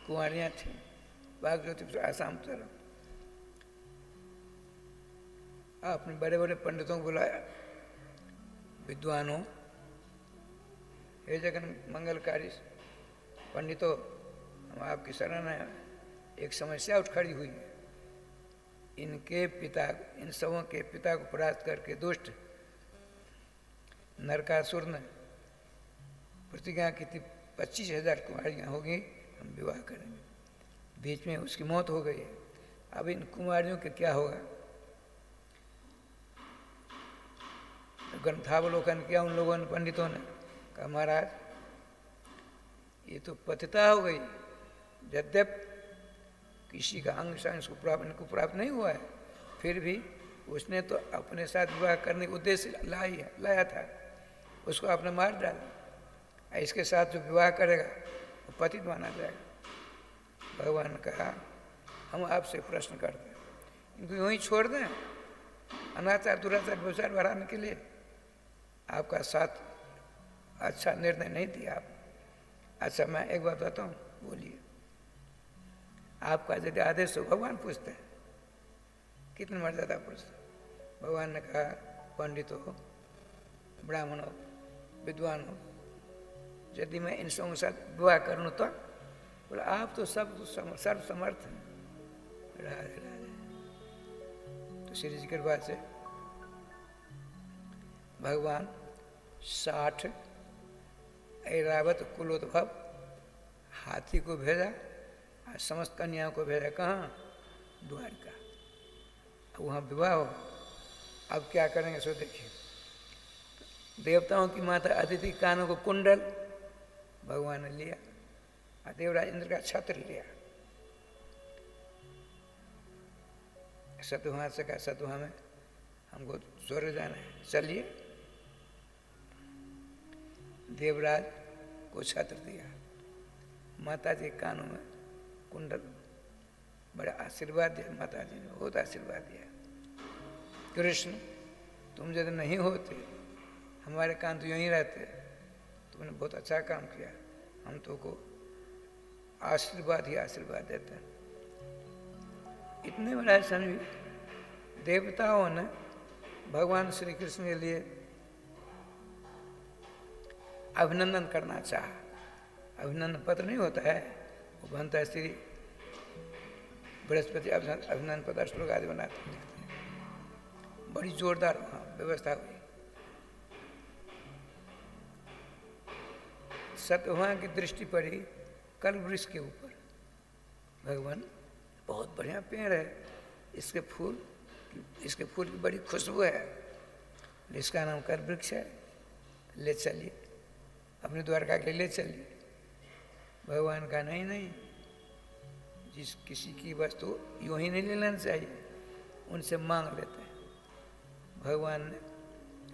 कुंवारियाँ थीं, बाघ ज्योति आसाम तरफ। आपने बड़े बड़े पंडितों को बुलाया, विद्वानों, हे जगन मंगलकारी पंडितों, हम आपकी शरण है। एक समस्या उठ खड़ी हुई है। इनके पिता, इन सबों के पिता को परास्त करके दुष्ट नरकासुर ने प्रतिज्ञा की थी 25,000 कुमारियाँ होगी, हम विवाह करेंगे। बीच में उसकी मौत हो गई है। अब इन कुमारियों के क्या होगा? ग्रंथावलोकन किया उन लोगों ने, पंडितों ने कहा, महाराज ये तो पतिता हो गई, यद्यप किसी का अंग इनको प्राप्त नहीं हुआ है, फिर भी उसने तो अपने साथ विवाह करने के उद्देश्य लाया था, उसको आपने मार डाला। इसके साथ जो विवाह करेगा वो पतित माना जाएगा। भगवान ने कहा, हम आपसे प्रश्न करते हैं, इनको यूँ ही छोड़ दें अनाचार दुराचार व्यवचार बढ़ाने के लिए? आपका साथ अच्छा निर्णय नहीं दिया आप। अच्छा, मैं एक बात बताऊँ, बोलिए। आपका यदि आदेश हो, भगवान पूछते हैं, कितनी मर्यादा पूछते हैं। भगवान ने कहा, पंडितों, ब्राह्मणों, विद्वानों, यदि मैं इन सबों के साथ विवाह करूँ तो? बोला, आप तो सब सर्वसमर्थ हैं। राधे राधे। तो श्री जी की कृपा से भगवान 60 ऐरावत कुलोद्भव हाथी को भेजा और समस्त कन्याओं को भेजा। कहाँ? द्वारिका। वहाँ विवाह हो। अब क्या करेंगे सो देखिए। देवताओं की माता अदिति कानों को कुंडल भगवान ने लिया और देवराज इंद्र का छत्र लिया। सतुहा से कहा, सतुहा में हमको स्वर्ग जाना है, चलिए। देवराज को छत्र दिया, माता जी कानों में कुंडल, बड़ा आशीर्वाद दिया। माता जी ने बहुत आशीर्वाद दिया। कृष्ण, तुम यदि नहीं होते, हमारे कान तो यहीं रहते, तुमने बहुत अच्छा काम किया, हम तो को आशीर्वाद ही आशीर्वाद देते हैं। इतने बड़ा समय देवताओं ने भगवान श्री कृष्ण के लिए अभिनंदन करना चाहा। अभिनंदन पत्र नहीं होता है, वो बनता है श्री बृहस्पति अभिनंदन पत्र श्लोक आदि बनाते हैं। बड़ी जोरदार वहाँ व्यवस्था हुई। सतवहाँ की दृष्टि पड़ी कल्प वृक्ष के ऊपर। भगवान, बहुत बढ़िया पेड़ है, इसके फूल की बड़ी खुशबू है, इसका नाम कल्प वृक्ष है, ले चलिए, अपने द्वारका के ले चलिए। भगवान का नहीं, जिस किसी की वस्तु यूँ ही नहीं ले लेना चाहिए, उनसे मांग लेते हैं। भगवान ने,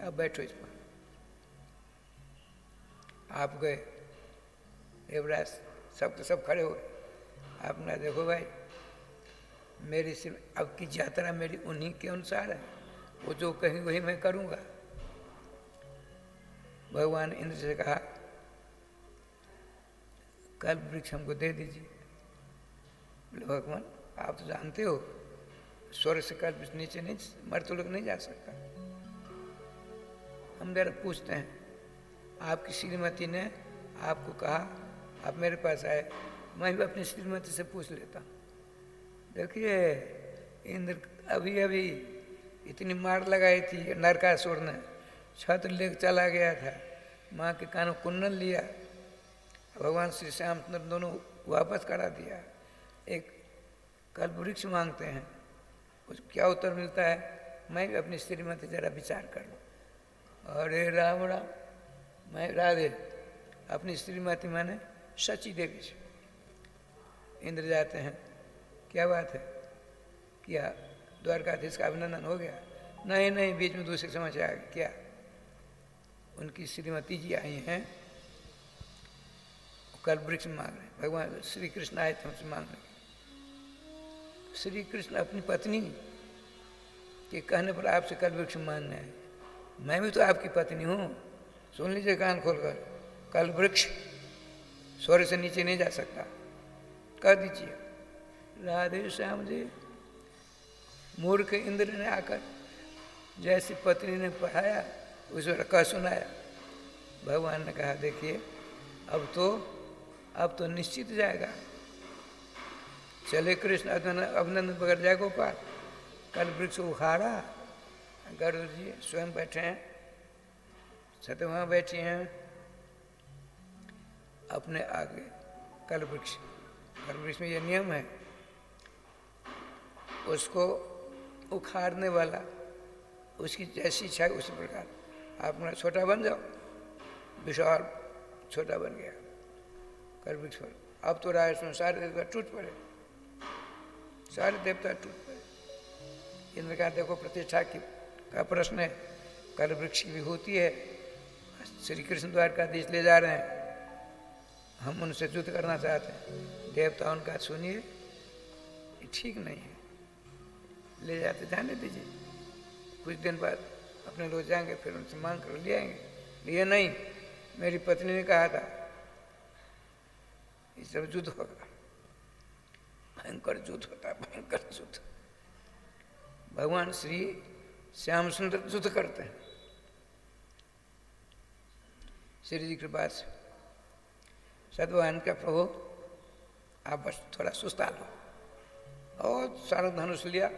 अब बैठो इस पर। आप गए, देवराज सब के सब खड़े हो गए। आपने देखो भाई, मेरी सिर्फ अब की यात्रा मेरी उन्हीं के अनुसार है, वो जो कहीं वही मैं करूँगा। भगवान इंद्र से कहा कल्प वृक्ष हमको दे दीजिए। बोले भगवान आप तो जानते हो स्वर्ग से कल्प नीचे नहीं मर्त्य लोग नहीं जा सकता। हम जरा पूछते हैं, आपकी श्रीमती ने आपको कहा आप मेरे पास आए, मैं भी अपनी श्रीमती से पूछ लेता हूँ। देखिए इंद्र अभी अभी इतनी मार लगाई थी, नरकासुर ने छत्र लेकर चला गया था, माँ के कानों कुंडल लिया, भगवान श्री श्यामचंद्र दोनों वापस करा दिया। एक कल्प वृक्ष मांगते हैं, कुछ क्या उत्तर मिलता है, मैं भी अपनी श्रीमती जरा विचार कर लूँ। अरे राम राम, मैं राधे अपनी श्रीमती माने सची देवी से इंद्र जाते हैं, क्या बात है, क्या द्वारकाधीश का अभिनंदन हो गया? नहीं नहीं, बीच में दूसरे समाचार आ गया। क्या? उनकी श्रीमती जी आई हैं, कल्प वृक्ष मांग रहे हैं। भगवान श्री कृष्ण आए थे हमसे मांगने। श्री कृष्ण अपनी पत्नी के कहने पर आपसे कल्प वृक्ष मांगने आए। मैं भी तो आपकी पत्नी हूँ, सुन लीजिए कान खोलकर, कल्प वृक्ष स्वर्ग से नीचे नहीं जा सकता, कह दीजिए। राधे श्याम जी, मूर्ख इंद्र ने आकर जैसी पत्नी ने पढ़ाया उस पर कह सुनाया। भगवान ने कहा देखिए अब तो निश्चित जाएगा, चले कृष्ण अभिनंदन पकड़ जाए गोपाल। कल्प वृक्ष उखाड़ा, गरुड़ जी स्वयं बैठे हैं, सत्यभामा बैठी हैं, अपने आगे कल्प वृक्ष में ये नियम है, उसको उखाड़ने वाला उसकी जैसी इच्छा है उसी प्रकार आप मेरा छोटा बन जाओ। विशाल छोटा बन गया कल्प वृक्ष पर। अब तो राय में सारे देवता टूट पड़े, सारे देवता टूट पड़े। इंद्र का देखो प्रतिष्ठा का प्रश्न है, कल्प वृक्ष की विभूति है, श्री कृष्ण द्वारकाधीश ले जा रहे हैं, हम उनसे युद्ध करना चाहते हैं। देवता उनका सुनिए, ये ठीक नहीं है, ले जाते जाने दीजिए, कुछ दिन बाद अपने लोग जाएंगे, फिर उनसे मांग कर ले आएंगे। लिए नहीं, मेरी पत्नी ने कहा था इस सब युद्ध होगा, भयंकर युद्ध होता है, भयंकर युद्ध। भगवान श्री श्याम सुंदर युद्ध करते हैं श्री जी कृपा से। सद्भगवान का प्रभु आप बस थोड़ा सुस्ता लो, और सारा धनुष लिया,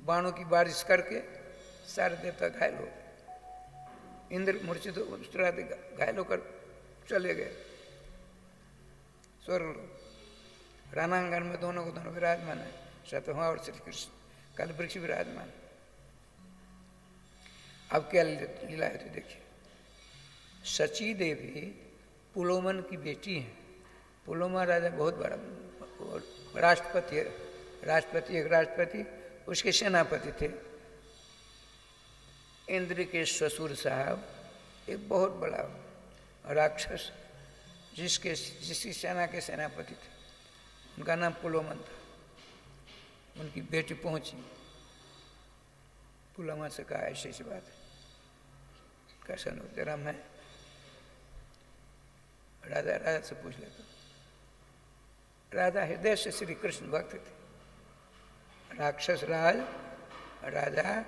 बाणों की बारिश करके सारे देवता घायल हो गए। इंद्र मूर्छित घायल होकर चले गए स्वर्ग लोक। रानांगन में दोनों को दोनों विराजमान है, सत्यभामा और श्री कृष्ण, कल्प वृक्ष विराजमान। अब क्या लीला है तो देखिए। सची देवी पुलोमन की बेटी है। पुलोमा राजा बहुत बड़ा राष्ट्रपति है, एक राष्ट्रपति उसके सेनापति थे। इंद्र के ससुर साहब एक बहुत बड़ा राक्षस जिसकी सेना के सेनापति थे, उनका नाम पुलोमन था। उनकी बेटी पहुंची, पुलोमा से कहा ऐसी ऐसी बात है, कैसा हो तेरा, मैं राजा से पूछ लेता। राजा हृदय से श्री कृष्ण भक्त थे, राक्षस राज राजा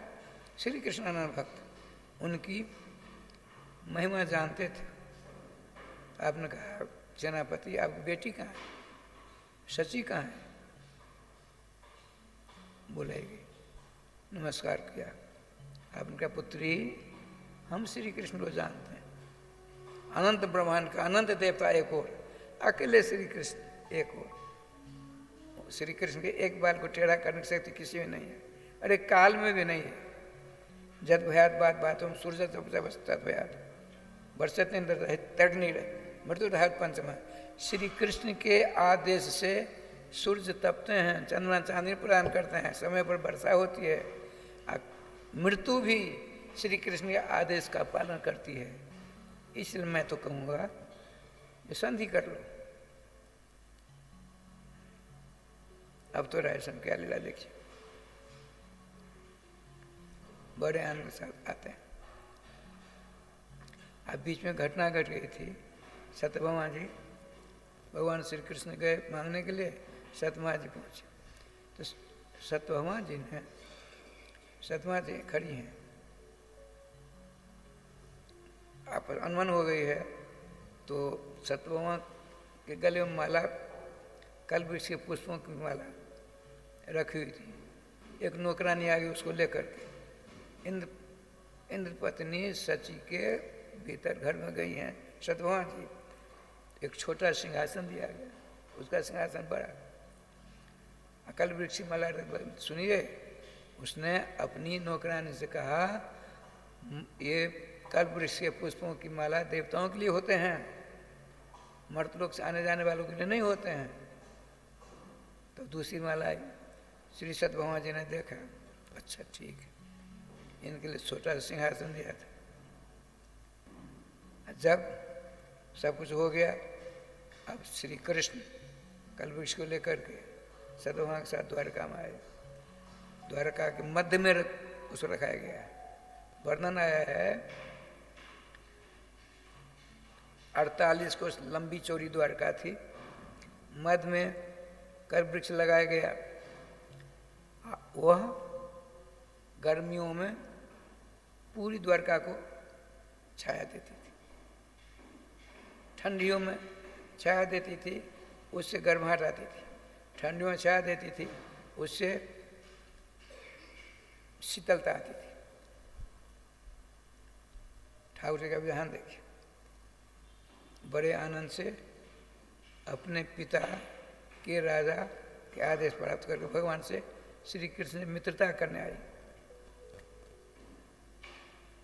श्री कृष्णानंद भक्त, उनकी महिमा जानते थे। आपने कहा सेनापति आपकी बेटी कहाँ है, सची कहाँ है? बोलेगी, नमस्कार किया। आपने कहा पुत्री हम श्री कृष्ण को जानते हैं, अनंत ब्रह्मांड का अनंत देवता एक और, अकेले श्री कृष्ण एक और। श्री कृष्ण के एक बाल को टेढ़ा करने की शक्ति किसी में नहीं है, अरे काल में भी नहीं है। जद भयात बात बात हम सूर्य भयात वर्षत तट नहीं रहे मृत्यु रहत पंचमा। श्री कृष्ण के आदेश से सूर्य तपते हैं, चंद्रमा चांदनी प्रदान करते हैं, समय पर वर्षा होती है, मृत्यु भी श्री कृष्ण के आदेश का पालन करती है। इसलिए मैं तो कहूँगा ये संधि कर लो। अब तो रायसन क्या लीला देखिए, बड़े आनंद के साथ आते हैं। अब बीच में घटना घट गई थी, सत्यभामा जी भगवान श्री कृष्ण गए मांगने के लिए, सत्यभामा जी पहुंचे तो सत्यभामा जी ने, सत्यभामा जी खड़ी हैं, आप अनमन हो गई है तो सत्यभामा के गले में माला, कल्पवृक्ष के पुष्पों की माला रखी हुई थी। एक नौकरानी आ गई उसको लेकर के, इंद्र पत्नी सची के भीतर घर में गई हैं सत्यभामा जी। एक छोटा सिंहासन दिया गया, उसका सिंहासन बड़ा, अकल वृक्ष माला सुनिए। उसने अपनी नौकरानी से कहा ये कल्प वृक्ष के पुष्पों की माला देवताओं के लिए होते हैं, मर्तलोक से आने जाने वालों के लिए नहीं होते हैं। तो दूसरी माला आई, श्री सत्यभामा जी ने देखा, अच्छा ठीक है, इनके लिए छोटा सिंहासन दिया था। जब सब कुछ हो गया, अब श्री कृष्ण कल्प वृक्ष को लेकर के सत्यभामा के साथ द्वारका में आए। द्वारका के मध्य में उसको रखाया गया है। वर्णन आया है 48 कोस लंबी चौड़ी द्वारका थी, मध्य में कल्प वृक्ष लगाया गया। वह गर्मियों में पूरी द्वारका को छाया देती थी, ठंडियों में छाया देती थी, उससे गर्माहट आती थी। ठंडियों में छाया देती थी, उससे शीतलता आती थी। ठाकुर जी का विधान देखिए, बड़े आनंद से अपने पिता के राजा के आदेश प्राप्त करके भगवान से श्री कृष्ण से मित्रता करने आई।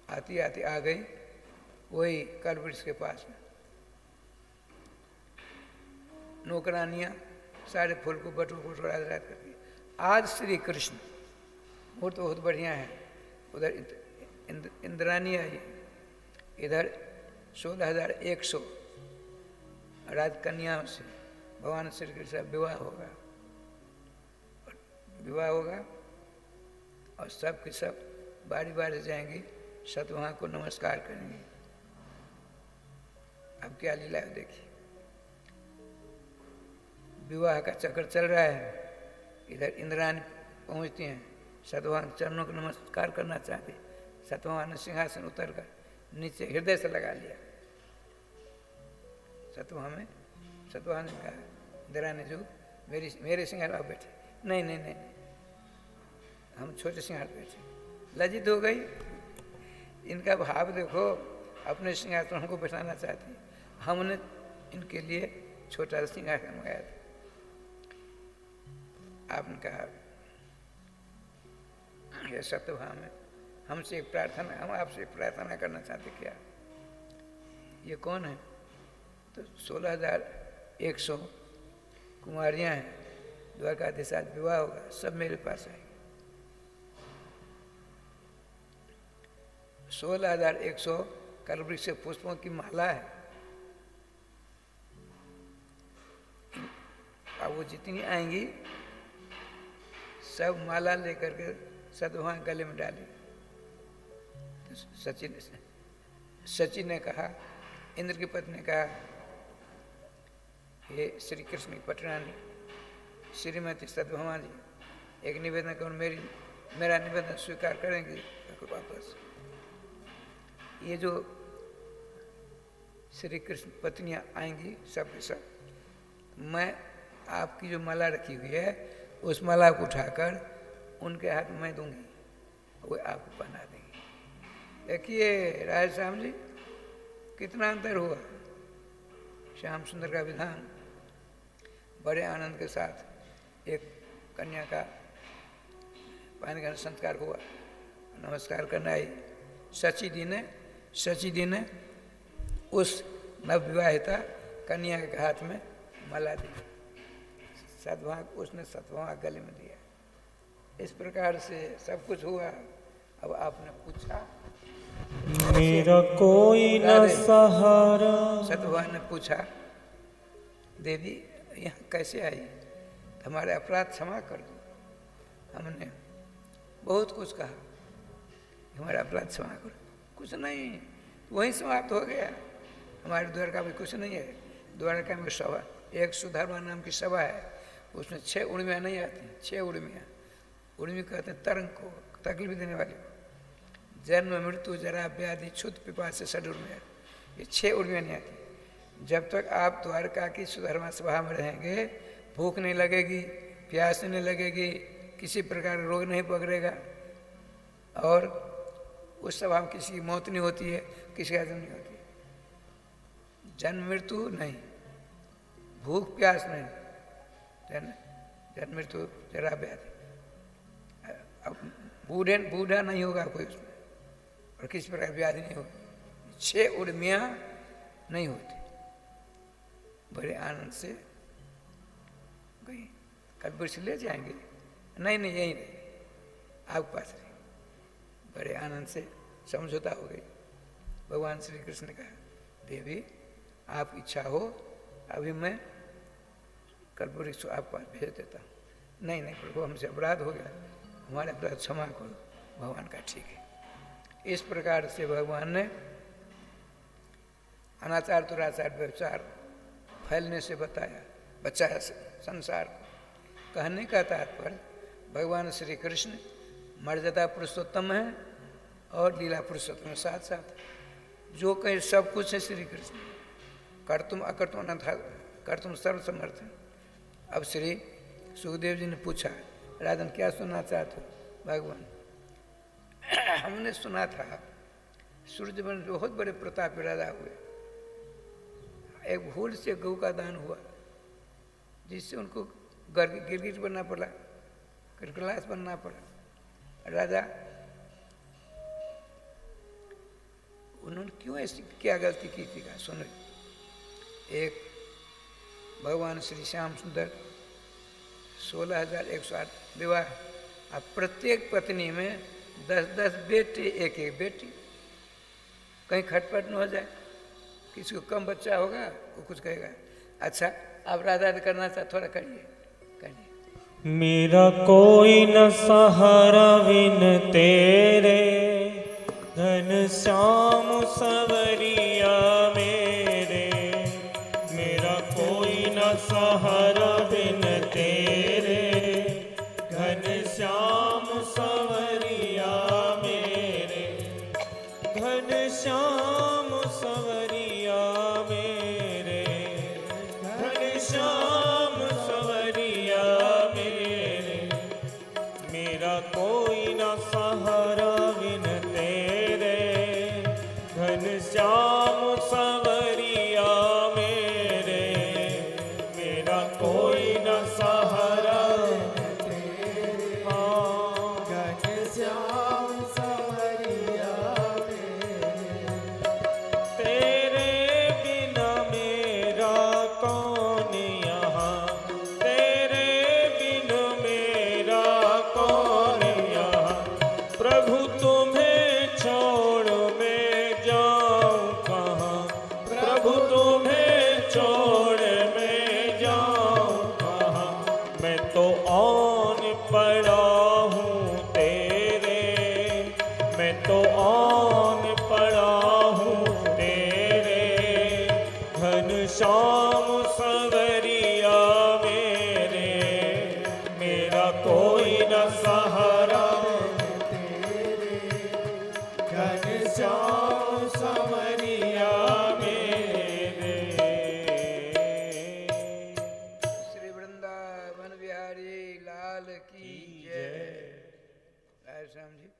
आती आती आ गई वही कल्प वृक्ष के पास में। नौकरानियाँ सारे फूल को बटोरा करती। आज श्री कृष्ण मुहूर्त बहुत बढ़िया है। उधर इंद्रानी आई, इधर 16,100 राजकन्या से भगवान श्री कृष्ण का विवाह होगा। विवाह होगा और सब के सब बारी बारी जाएंगी, सत्यभामा को नमस्कार करेंगे। अब क्या लीला है देखिए, विवाह का चक्कर चल रहा है। इधर इंद्राणी पहुंचती हैं, सत्यभामा चरणों को नमस्कार करना चाहती। सत्यभामा ने सिंहासन उतर कर नीचे हृदय से लगा लिया। सत्यभामा ने कहा, इंद्राणी जो मेरे सिंहासन पर बैठे। नहीं नहीं नहीं, हम छोटे सिंहासन बैठे। लज्जित हो गई। इनका भाव देखो, अपने सिंहासन हमको बैठाना चाहती। हमने इनके लिए छोटा सिंहासन मंगाया था। आपने कहा, ये सत्यभामा, हमसे एक प्रार्थना, हम आपसे एक प्रार्थना करना चाहते। क्या? ये कौन है? तो 16,100 कुमारियाँ हैं, द्वारकाधीश आज विवाह होगा, सब मेरे पास आएंगे। 16,100 कल्प वृक्ष से पुष्पों की माला है। अब वो जितनी आएंगी सब माला लेकर के सत्यभामा गले में डाली। तो सची ने कहा, इंद्र की पत्नी ने कहा, हे श्री कृष्ण की पटरानी श्रीमती सत्यभामा जी, एक निवेदन करो, मेरा निवेदन स्वीकार करेंगे वापस। ये जो श्री कृष्ण पत्नियां आएंगी सब के सब, मैं आपकी जो माला रखी हुई है उस माला को उठाकर उनके हाथ में दूंगी, वो आपको पहना देंगी। देखिए राय श्याम जी, कितना अंतर हुआ। श्याम सुंदर का विधान। बड़े आनंद के साथ एक कन्या का पानी का संस्कार हुआ, नमस्कार करना आई। सची दी ने उस नवविवाहिता कन्या के हाथ में माला दी। उसने सत्यभामा गले में दिया। इस प्रकार से सब कुछ हुआ। अब आपने पूछा, मेरा कोई न सहारा। सत्यभामा ने पूछा, देवी यहाँ कैसे आई, तो हमारे अपराध क्षमा कर दो। हमने बहुत कुछ कहा, हमारा अपराध क्षमा करो, कुछ नहीं, वहीं समाप्त हो गया। हमारे द्वारका में कुछ नहीं है। द्वारका में सभा, एक सुधर्मा नाम की सभा है, उसमें 6 उर्मियाँ नहीं आती, 6 उर्मियाँ। उर्मी कहते हैं तरंग को, तकलीफ देने वाले को। जन्म मृत्यु जरा व्याधि क्षुत पिपास से षड उर्मियाँ, ये 6 उर्मियाँ नहीं आती। जब तक आप द्वारका की सुधर्मा सभा में रहेंगे, भूख नहीं लगेगी, प्यास नहीं लगेगी, किसी प्रकार रोग नहीं पकड़ेगा, और उस सभा में किसी की मौत नहीं होती है, किसी का जन्म नहीं होती है। जन्म मृत्यु नहीं, भूख प्यास नहीं, जन्म मृत्यु जरा व्याधि। अब बूढ़ा नहीं होगा कोई उसमें, और किसी प्रकार व्याधि नहीं होगी। 6 उर्मियाँ नहीं होती। बड़े आनंद से गई। कल वृक्ष ले जाएंगे, नहीं नहीं यही नहीं, आपके पास रही। बड़े आनंद से समझौता हो गई। भगवान श्री कृष्ण ने कहा, देवी आप इच्छा हो, अभी मैं कल्पवृक्ष आपके पास भेज देता हूँ। नहीं नहीं प्रभु, हमसे अपराध हो गया, हमारे अपराध क्षमा करो। भगवान का ठीक है। इस प्रकार से भगवान ने अनाचार दुराचार व्यवचार फैलने से बचाया संसार को। कहने का तात्पर्य, भगवान श्री कृष्ण मर्यादा पुरुषोत्तम है और लीला पुरुषोत्तम साथ साथ। जो कहीं सब कुछ है श्री कृष्ण, कर्तुम अकर्तुम अनथा कर्तुम सर्वसमर्थ। अब श्री सुखदेव जी ने पूछा, राजन क्या सुनना चाहते हो भगवान? हमने सुना था सूर्यवंश बहुत बड़े प्रतापी राजा हुए, एक भूल से गौ का दान हुआ, जिससे उनको गिरगिट बनना पड़ा, क्लास बनना पड़ा। राजा उन्होंने क्यों ऐसी क्या गलती की थी का सुनो। एक भगवान श्री श्याम सुंदर 16,108 विवाह, अब प्रत्येक पत्नी में 10-10 बेटे, एक एक बेटी। कहीं खटपट न हो जाए, किसी को कम बच्चा होगा वो कुछ कहेगा। अच्छा आप राधा करना चाहते, थोड़ा करिए करिए। मेरा कोई न सहारा बिन तेरे, घन श्याम सवरिया मेरे। मेरा कोई न सहारा बिन तेरे, घन श्याम सवरिया मेरे। घन श्याम सवरिया मेरे, घन श्याम सवरिया मेरे। मेरा कोई न सहारा बिन तेरे, घन श्याम सवरिया मेरे। मेरा कोई न सहारा तेरे, हाँ घन श्याम सवरिया मेरे। तेरे बिना मेरा कौन यहाँ, तेरे बिन मेरा कौन यहाँ। प्रभु तुम्हें छोड़ मैं जाऊँ कहाँ, प्रभु तुम्हें छोड़ मैं जाऊँ कहाँ। मैं तो आन पड़ा हूँ तेरे, मैं तो आन पड़ा हूँ तेरे। घन श्याम सवरिया मेरे, मेरा कोई न सहारा तेरे। घन श्याम सवरिया मेरे। श्री वृंदावन बिहारी लाल की जय। राय श्याम जी,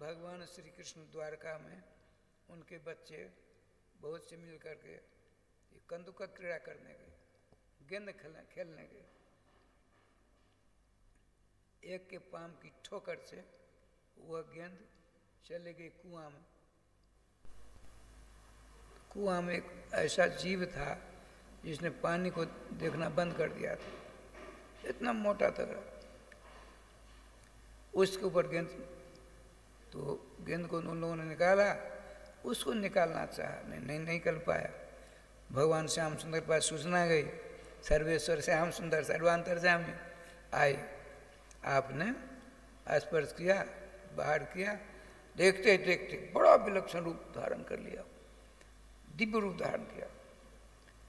भगवान श्री कृष्ण द्वारका में उनके बच्चे बहुत से मिल करके कंदुका क्रीड़ा करने गए, गेंद खेलने गए। एक के पाम की ठोकर से वह गेंद चले गई कुआं में। कुआं में एक ऐसा जीव था जिसने पानी को देखना बंद कर दिया था, इतना मोटा तगड़ा। उसके ऊपर गेंद, तो गेंद को उन लोगों ने निकाला, उसको निकालना चाहा, नहीं निकल पाया। भगवान श्याम सुंदर के पास सूचना गई, सर्वेश्वर श्याम सुंदर सर्वांतर्यामी आए, आपने स्पर्श किया, बाहर किया, देखते देखते बड़ा विलक्षण रूप धारण कर लिया, दिव्य रूप धारण किया।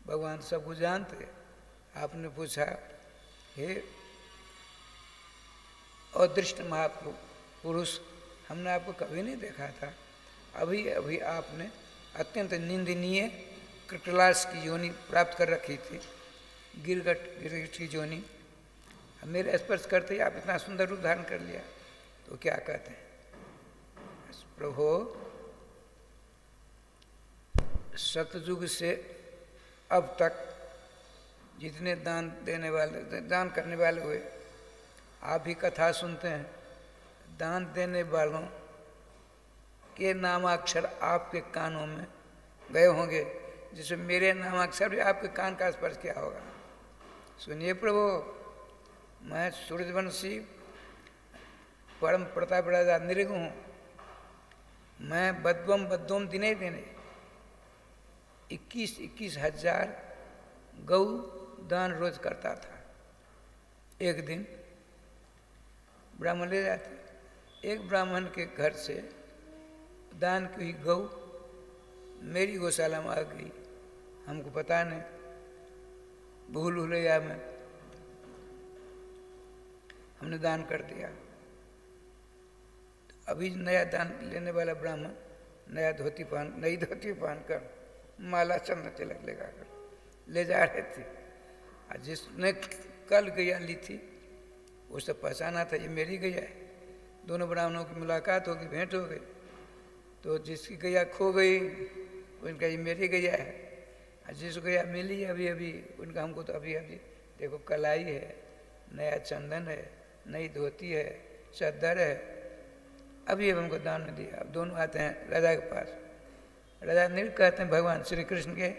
भगवान सब कुछ जानते। आपने पूछा, हे अदृष्ट महापुरुष, हमने आपको कभी नहीं देखा था, अभी अभी आपने अत्यंत निंदनीय कृतलाश की योनि प्राप्त कर रखी थी, गिरगिट की योनि। मेरे स्पर्श करते ही आप इतना सुंदर रूप धारण कर लिया। तो क्या कहते हैं, प्रभु सतयुग से अब तक जितने दान देने वाले, दान करने वाले हुए, आप भी कथा सुनते हैं, दान देने वालों के नामाक्षर आपके कानों में गए होंगे, जिसमें मेरे नामाक्षर भी आपके कान का स्पर्श किया होगा। सुनिए प्रभु, मैं सूर्यवंशी परम प्रताप राजा नृग हूँ। मैं बद्वम दिने दिने 21,000 गौ दान रोज करता था। एक दिन ब्राह्मण ले जाते, एक ब्राह्मण के घर से दान की हुई गौ मेरी गौशाला में आ गई, हमको पता नहीं, भूल भुलैया में हमने दान कर दिया। अभी नया दान लेने वाला ब्राह्मण नई धोती पहन कर माला चंद्र तिलक लगाकर ले जा रहे थे, और जिसने कल गैया ली थी उससे पहचाना था ये मेरी गैया है। दोनों ब्राह्मणों की मुलाकात हो गई, भेंट हो गई। तो जिसकी गैया खो गई उनका ये मेरी गैया है, और जिसको गैया मिली अभी अभी उनका हमको तो अभी अभी देखो कलाई है, नया चंदन है, नई धोती है, चद्दर है, अभी हमको दान में दिया। अब दोनों आते हैं राजा के पास। राजा नृग कहते हैं भगवान श्री कृष्ण के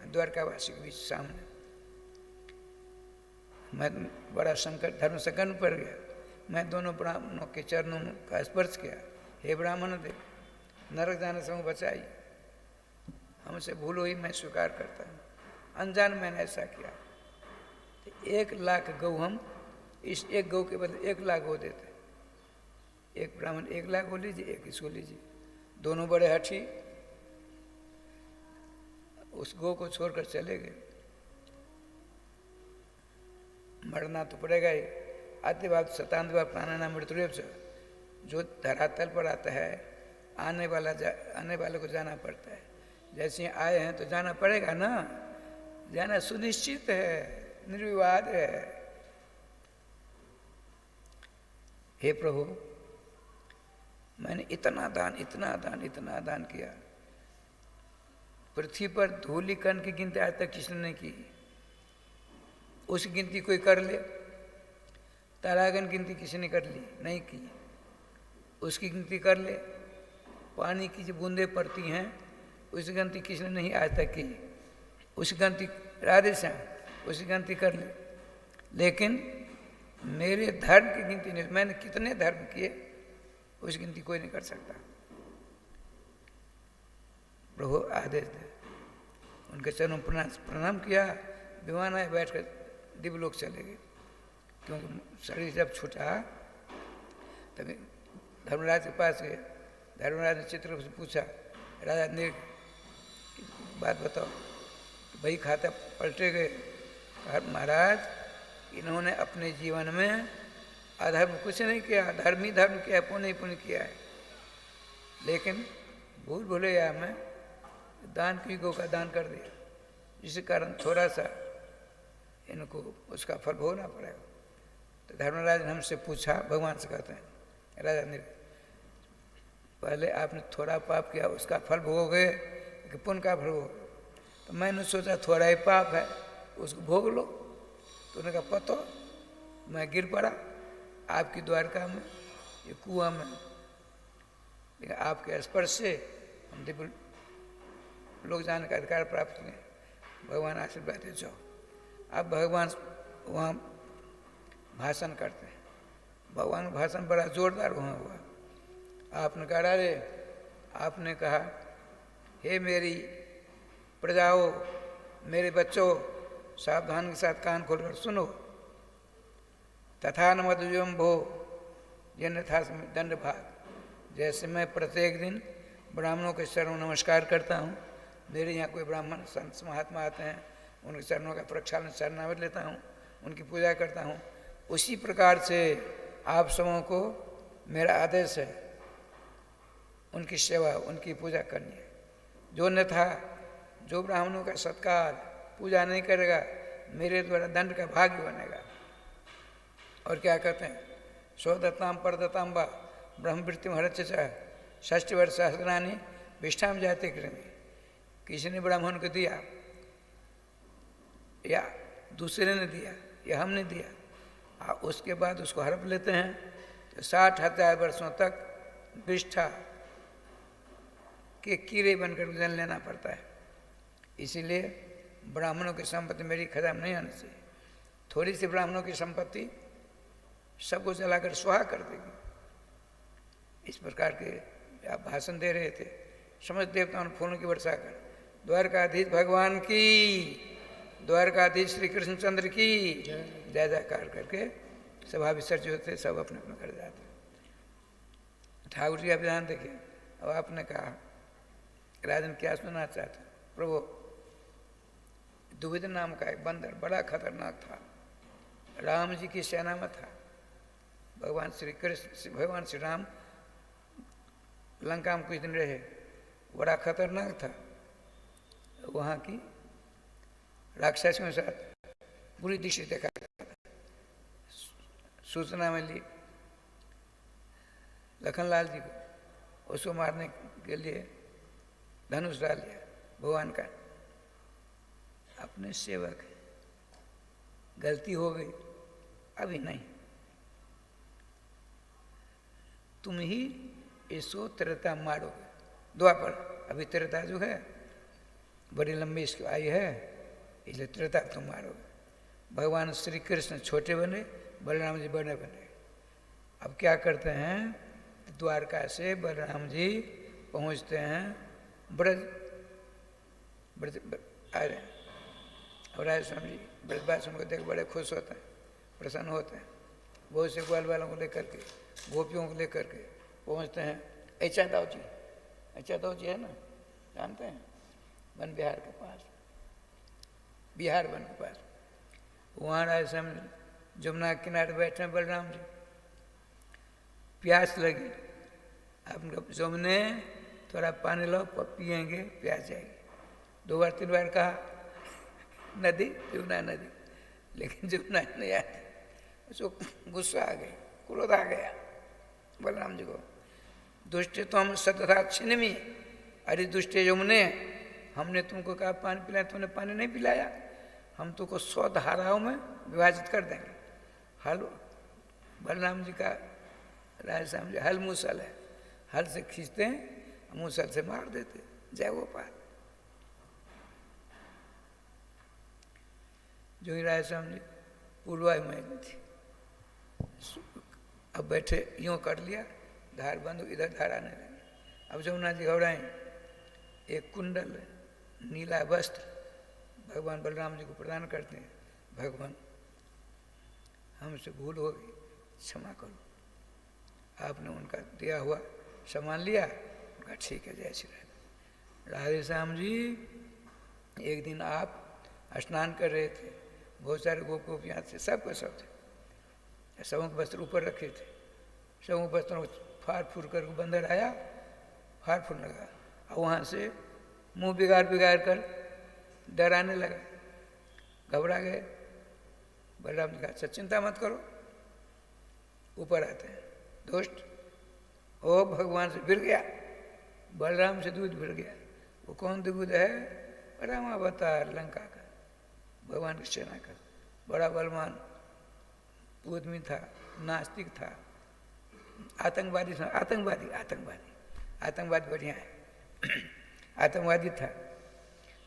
द्वारकावासी के बीच सामने। मैं बड़ा संकट, धर्म संकट में पड़ गया। मैं दोनों ब्राह्मणों के चरणों का स्पर्श किया, हे ब्राह्मण देव, नरक जाने से बचाई, हमसे भूल हुई, मैं स्वीकार करता हूँ, अनजान मैंने ऐसा किया। 1 लाख गौ हम इस एक गौ के बदले 1 लाख गौ देते। एक ब्राह्मण 1 लाख गौ लीजिए, एक इसको लीजिए। दोनों बड़े हठी उस गौ को छोड़कर चले गए। मरना तो पड़ेगा ही। आते बात शतांत बार प्राणाना मृत्यु, जो धरातल पर आता है आने वाले को जाना पड़ता है। जैसे ही आए हैं तो जाना पड़ेगा ना, जाना सुनिश्चित है, निर्विवाद है। हे प्रभु, मैंने इतना दान किया, पृथ्वी पर धूलि कण की गिनती आज तक किसने नहीं की। उसकी गिनती कोई कर ले, तारागण गिनती किसी ने कर ली नहीं की, उसकी गिनती कर ले। पानी की जो बूंदें पड़ती हैं उसकी गिनती किसने नहीं आज तक की, उसकी गिनती राधे श्याम, उसकी गिनती कर ले। लेकिन मेरे धर्म की गिनती नहीं, मैंने कितने धर्म किए उसकी गिनती कोई नहीं कर सकता। प्रभु आदेश दे। उनके चरणों प्रणाम किया, विमान आए, बैठ कर दिव्य लोक चले गए। क्योंकि शरीर जब छूटा तभी धर्मराज के पास गए। धर्मराज ने चित्रगुप्त से पूछा, राजा नृग बात बताओ। भाई खाता पलटे गए। कहा महाराज, इन्होंने अपने जीवन में अधर्म कुछ नहीं किया, धर्म ही धर्म किया, पुण्य ही पुण्य किया है। लेकिन भूल भुलैया में दान की गौ का दान कर दिया, जिसके कारण थोड़ा सा इनको उसका फल भोगना पड़ेगा। तो धर्मराज ने हमसे पूछा, भगवान से कहते हैं राजा नृग, पहले आपने थोड़ा पाप किया उसका फल भोगोगे कि पुण्य का फल भोगोगे? तो मैंने सोचा थोड़ा ही पाप है उसको भोग लो। तो उन्होंने कहा पतो, मैं गिर पड़ा आपकी द्वारका में, ये कुआं में, लेकिन आपके स्पर्श से हम दिव्य लोग जाने का अधिकार प्राप्त हुए। भगवान आशीर्वाद दे जाओ। अब भगवान वहाँ भाषण करते हैं। भगवान का भाषण बड़ा जोरदार वहाँ हुआ। आपने कहा, राजे आपने कहा, हे मेरी प्रजाओं, मेरे बच्चों सावधान के साथ कान खोलकर सुनो। तथा न मधुजम भो यथा दंड भाग, जैसे मैं प्रत्येक दिन ब्राह्मणों के चरणों नमस्कार करता हूँ, मेरे यहाँ कोई ब्राह्मण संत महात्मा आते हैं, उनके चरणों का प्रक्षालन शरणागत लेता हूँ, उनकी पूजा करता हूँ, उसी प्रकार से आप सबों को मेरा आदेश है उनकी सेवा, उनकी पूजा करनी है। जो अन्यथा जो ब्राह्मणों का सत्कार पूजा नहीं करेगा, मेरे द्वारा दंड का भागी बनेगा। और क्या कहते हैं, स्वदत्ताम परदत्ताम व ब्रह्मवृत्ति हरच षष्ठ वर्ष सहस्रानी विष्ठाम जाते कृमि। किसी ने ब्राह्मण को दिया या दूसरे ने दिया या हमने दिया, उसके बाद उसको हड़प लेते हैं तो 60,000 वर्षों तक विष्ठा के कीड़े बनकर जन्म लेना पड़ता है। इसीलिए ब्राह्मणों की संपत्ति मेरी खजाना नहीं आनी चाहिए। थोड़ी सी ब्राह्मणों की संपत्ति सबको जलाकर सुहा कर देगी। इस प्रकार के आप भाषण दे रहे थे, समस्त देवताओं ने फूलों की वर्षा कर, द्वारकाधीश भगवान की, द्वारकाधीश श्री कृष्णचंद्र की जय जयकार करके सभा विसर्जित होते, सब अपने अपने घर जाते। ठाकुर जी आप ध्यान देखिए। अब आपने कहा राजन क्या सुनना चाहते? प्रभु, दुविध नाम का एक बंदर बड़ा खतरनाक था, राम जी की सेना में था। भगवान श्री कृष्ण, भगवान श्री राम लंका में कुछ दिन रहे, बड़ा खतरनाक था। वहाँ की राक्षसियों के साथ बुरी दृष्टि देखा, सूचना में ली लखनलाल जी को, उसको मारने के लिए धनुष डाल लिया भगवान का। अपने सेवक है, गलती हो गई, अभी नहीं, तुम ही इसको त्रेता मारोगे। द्वापर, अभी त्रेता जो है बड़ी लंबी इसकी आयु है, इसलिए त्रेता तुम मारोगे। भगवान श्री कृष्ण छोटे बने, बलराम जी बड़े बने। अब क्या करते हैं, द्वारका से बलराम जी पहुंचते हैं ब्रज, आ रहे हैं। और राज स्वामी जी ब्रजवासियों को देख बड़े खुश होते हैं, प्रसन्न होते हैं। बहुत से ग्वाल वालों को लेकर के, गोपियों को लेकर के पहुंचते हैं ऐचादाव जी। ऐचादाव जी है ना, जानते हैं, वन बिहार के पास, बिहार वन के पास। वहाँ राज स्वामी जमुना के किनारे बैठे हैं बलराम जी, प्यास लगी। आप जमुने थोड़ा पानी लो, पियेंगे, प्यास जाएगी। 2 बार 3 बार कहा, नदी, जमुना नदी, लेकिन जमुना नहीं आती। उसको गुस्सा आ गया, क्रोध आ गया बलराम जी को। दुष्ट तो हम सतथा छिन्नमी, अरे दुष्ट यमुने, हमने तुमको कहा पानी पिलाया, तुमने पानी नहीं पिलाया, हम तुमको 100 धाराओं में विभाजित कर देंगे। हल, बलराम जी का राजश्याम जी हल मूसल है, हल से खींचते हैं, मूसल से मार देते। जय गोपाल। जो ही राजश्याम जी पूर्वाय में थी, अब बैठे यूँ कर लिया, धार बंद, इधर धार आने लगे। अब जमुना जी घबराएं, एक कुंडल नीला वस्त्र भगवान बलराम जी को प्रदान करते हैं। भगवान, हमसे भूल हो गई, क्षमा करो। आपने उनका दिया हुआ सामान लिया, उनका ठीक है, जय श्री राम। राधे श्याम जी, एक दिन आप स्नान कर रहे थे, बहुत सारे गोपियाँ थे, सबके सब थे, सबों के वस्त्र ऊपर रखे थे, सबों के वस्त्रों को फाड़ फूड़ कर बंदर आया, फाड़ फूड़ लगा, और वहाँ से मुंह बिगाड़ बिगाड़ कर डराने लगा। घबरा गए। बलराम जी कहा, अच्छा चिंता मत करो, ऊपर आते हैं। दोस्त, ओ भगवान से भिड़ गया, बलराम से दूध भिड़ गया। वो कौन दूध है? रामावतार लंका का, भगवान की सेना का बड़ा बलवान आदमी था, नास्तिक था, आतंकवादी था। आतंकवादी आतंकवादी आतंकवादी बढ़िया है। आतंकवादी था,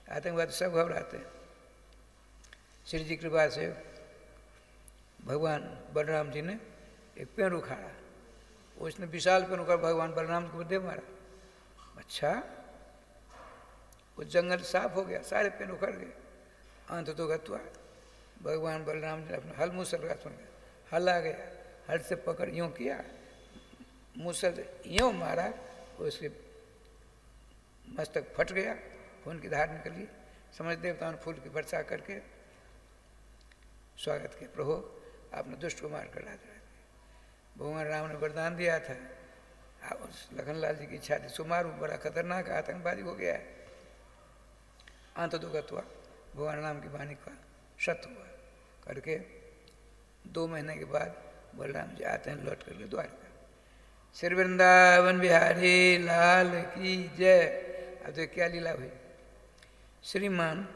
आतंकवादी सब घबराते हैं। श्री जी कृपा से भगवान बलराम जी ने एक पेड़ उखाड़ा, उसने विशाल पेड़ उखाड़ भगवान बलराम को दे मारा। अच्छा, वो जंगल साफ हो गया, सारे पेड़ उखड़ गए। अंत तो गत्वा भगवान बलराम जी ने अपना हल मूसल का सुन गया, हल आ गया, हल से पकड़ यूँ किया, मूसल से यूँ मारा, उसके मस्तक फट गया, खून की धार निकली। समझ देवताओं ने फूल की वर्षा करके स्वागत किया, प्रभु आपने दुष्ट को मार कर राज दिया। भगवान राम ने वरदान दिया था, उस लखनलाल जी की इच्छा थी, सुमारू बड़ा खतरनाक आतंकवादी हो गया है। अंत दुगत हुआ, भगवान राम की वाणी का सत्य हुआ करके 2 महीने के बाद बलराम जी आते हैं लौट करके द्वारका। श्री वृंदावन बिहारी लाल की जय। अब तो क्या लीला हुई, श्रीमान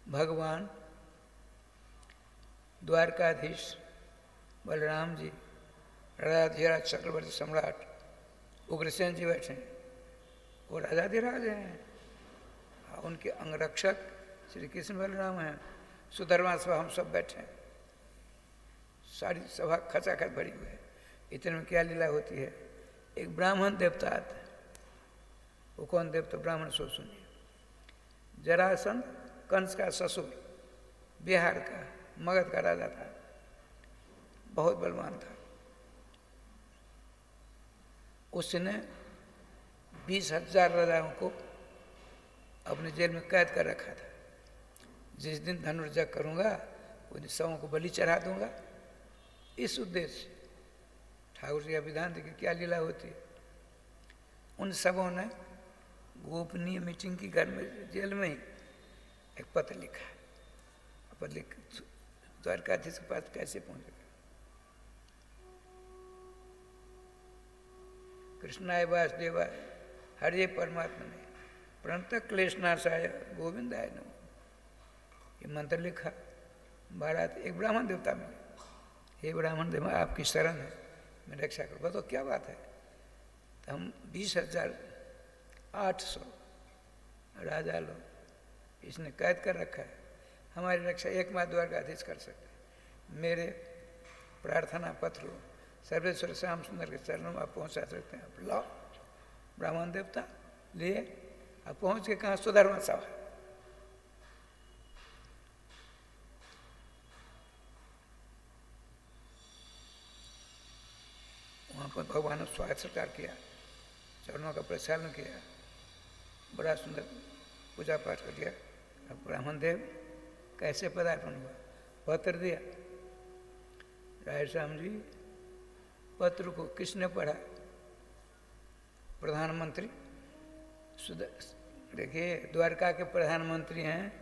भगवान द्वारकाधीश बलराम जी, राजाधिराज चक्रवर्ती सम्राट उग्रसेन जी बैठे हैं, वो राजाधिराज हैं, उनके अंगरक्षक श्री कृष्ण बलराम हैं, सुधर्मा सभा हम सब बैठे हैं, सारी सभा खचाखच भरी हुई है। इतने में क्या लीला होती है, एक ब्राह्मण देवता आता है। वो कौन देवता, ब्राह्मण सो सुनिए। जरासंध कंस का ससुर, बिहार का, मगध का राजा था, बहुत बलवान था। उसने 20,000 राजाओं को अपने जेल में कैद कर रखा था। जिस दिन धनुर्जग करूंगा उन सबों को बलि चढ़ा दूंगा। इस उद्देश्य से ठाकुर जी का विधान देखिए क्या लीला होती है। उन सबों ने गोपनीय मीटिंग की घर में, जेल में ही एक पत्र लिखा। पत्र लिख द्वारकाधीश के पास कैसे पहुंचेगा। कृष्णाय वासुदेवाय हरे परमात्मा ने प्रणत क्लेशनाशाय गोविंदाय नमः, ये मंत्र लिखा। बारात एक ब्राह्मण देवता में, हे ब्राह्मण देवता आपकी शरण है, मैं रक्षा करूँ। बताओ क्या बात है। तो हम 20,800 राजा लोग इसने कैद कर रखा है, हमारी रक्षा एकमात्र द्वारकाधीश कर सकते हैं। मेरे प्रार्थना पत्र सर्वेश्वर श्याम सुंदर के चरणों में आप पहुँचा सकते हैं। आप लाओ। ब्राह्मण देवता लिए अब पहुँच के कहाँ, सुधर्मा सभा। वहाँ पर भगवान ने स्वागत सत्कार किया, चरणों का प्रक्षालन किया, बड़ा सुंदर पूजा पाठ कर दिया। अब ब्राह्मण देव कैसे पदार्पण हुआ, पत्र दिया। राय श्याम जी पत्र को किसने पढ़ा, प्रधानमंत्री। देखिए द्वारका के प्रधानमंत्री हैं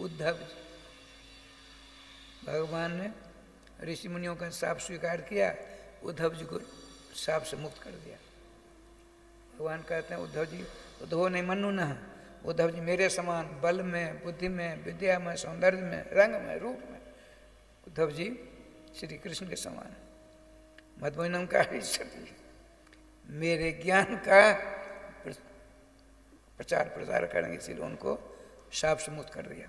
उद्धव जी। भगवान ने ऋषि मुनियों का शाप स्वीकार किया, उद्धव जी को शाप से मुक्त कर दिया। भगवान कहते हैं उद्धव जी, उद्धव नहीं मनु न, उद्धव जी मेरे समान बल में, बुद्धि में, विद्या में, सौंदर्य में, रंग में, रूप में उद्धव जी श्री कृष्ण के समान है। मध्वनम का मेरे ज्ञान का प्रचार प्रसार करेंगे, इसलिए उनको शाप से मुक्त कर दिया।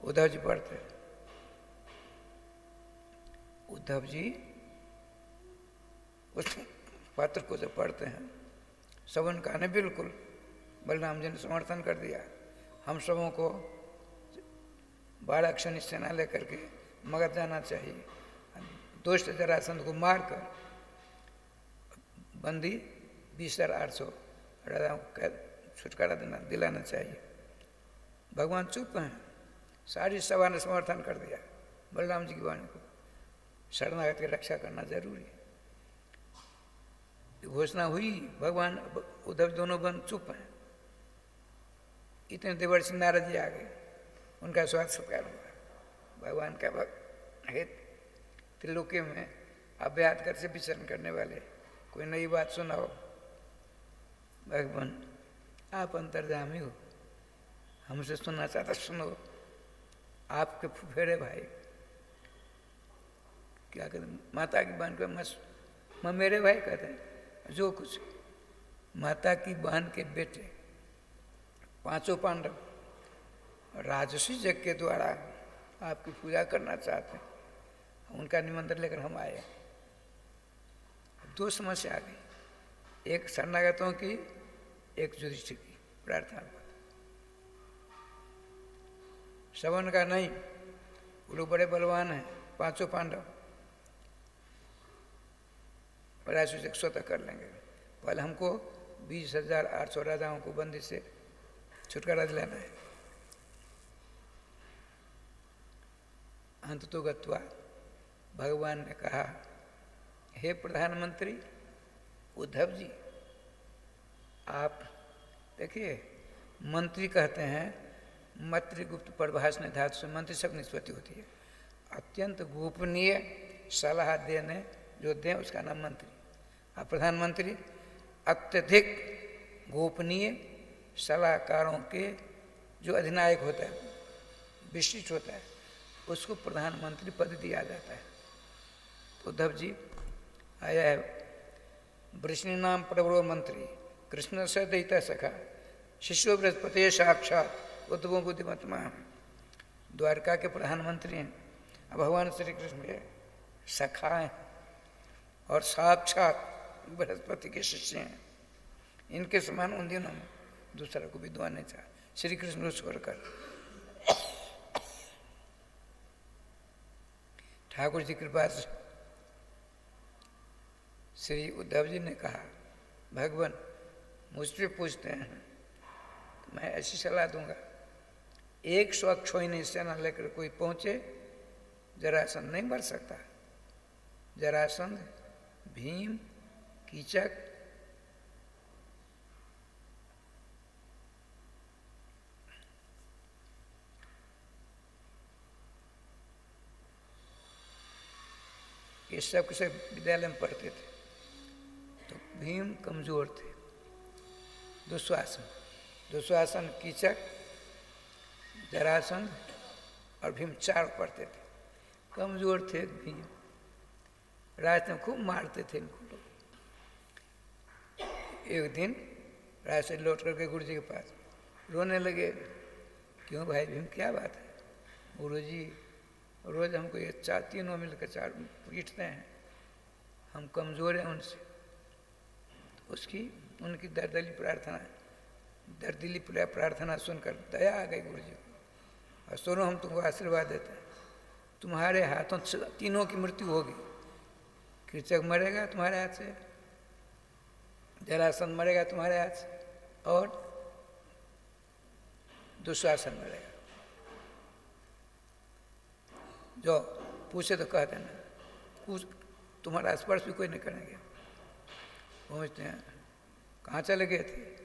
उद्धव जी पढ़ते, उद्धव जी उस पत्र को जब पढ़ते हैं, सबन का ने बिल्कुल बलराम जी ने समर्थन कर दिया। हम सबों को 12 अक्षनी सेना लेकर के मगध जाना चाहिए, दुष्ट जरासंध को मारकर बंदी 20,800 राजाओं को छुटकारा दिलाना चाहिए। भगवान चुप हैं, सारी सभा ने समर्थन कर दिया बलराम जी की वाणी को। शरणागत की रक्षा करना जरूरी है। घोषणा हुई, भगवान उद्धव दोनों बन चुप हैं। इतने देवर्षि नारद जी आ गए, उनका स्वागत सत्कार हुआ। भगवान का हित त्रिलोकी में अभ्यात कर से विचरण करने वाले, कोई नई बात सुनाओ। भगवान आप अंतर्यामी हो, हमसे सुनना चाहता सुनो। आपके फुफेरे भाई क्या कहते, माता की बहन को मैं मेरे भाई कहते हैं। जो कुछ माता की बहन के बेटे 5 पांडव राजसी यज्ञ के द्वारा आपकी पूजा करना चाहते हैं, उनका निमंत्रण लेकर हम आए। अब 2 समस्या आ गई, एक शरणागतों की एक युधिष्ठिर की प्रार्थना पर। श्रवण का नहीं, वो लोग बड़े बलवान हैं, पांचों पांडव, राज्य स्वतः कर लेंगे। पहले हमको 20,800 राजाओं को बंदी से छुटकारा दिलाना है। अंत तो गत्वा भगवान ने कहा, हे प्रधानमंत्री उद्धव जी, आप देखिए, मंत्री कहते हैं, मातृगुप्त प्रभाषण धातु से मंत्री सब निष्पत्ति होती है। अत्यंत गोपनीय सलाह देने जो दें उसका नाम मंत्री। आप प्रधानमंत्री अत्यधिक गोपनीय सलाहकारों के जो अधिनायक होता है, विशिष्ट होता है, उसको प्रधानमंत्री पद दिया जाता है। तो उद्धव जी आया है, वृष्णि नाम प्रबलो मंत्री कृष्ण से दयिता सखा शिशु बृहस्पति साक्षात उद्धव बुद्धिमत्मा। द्वारका के प्रधानमंत्री हैं, भगवान श्री कृष्ण के सखा हैं और साक्षात बृहस्पति के शिष्य हैं। इनके समान उन दिनों में दूसरा को विद्वान नहीं था, श्री कृष्ण को छोड़कर। ठाकुर जी कृपा से श्री उद्धव जी ने कहा, भगवान मुझसे पूछते हैं, मैं ऐसी सलाह दूंगा, 100 अक्षोहिणी सेना लेकर कोई पहुंचे, जरासंध नहीं मर सकता। जरासंध, भीम, कीचक, ये सब से विद्यालय में पढ़ते थे। तो भीम कमजोर थे, दुश्वासन, कीचक, जरासंध और भीम 4 पढ़ते थे। कमजोर थे भीम, रास्ते में खूब मारते थे इनको लोग। एक दिन रास्ते लौट करके गुरु जी के पास रोने लगे, क्यों भाई भीम क्या बात है? गुरु जी रोज हमको ये तीनों मिलकर 4 पीटते हैं, हम कमज़ोर हैं उनसे। उसकी उनकी दर्दिली प्रार्थना सुनकर दया आ गई गुरु जी को। और सुनो, हम तुमको आशीर्वाद देते हैं, तुम्हारे हाथों से तीनों की मृत्यु होगी। कीचक मरेगा तुम्हारे हाथ से, जरासंध मरेगा तुम्हारे हाथ से, और दुशासन मरेगा। जो पूछे तो कह देना, कुछ तुम्हारा स्पर्श भी कोई नहीं करेंगे। पहुँचते हैं, कहाँ चले गए थे?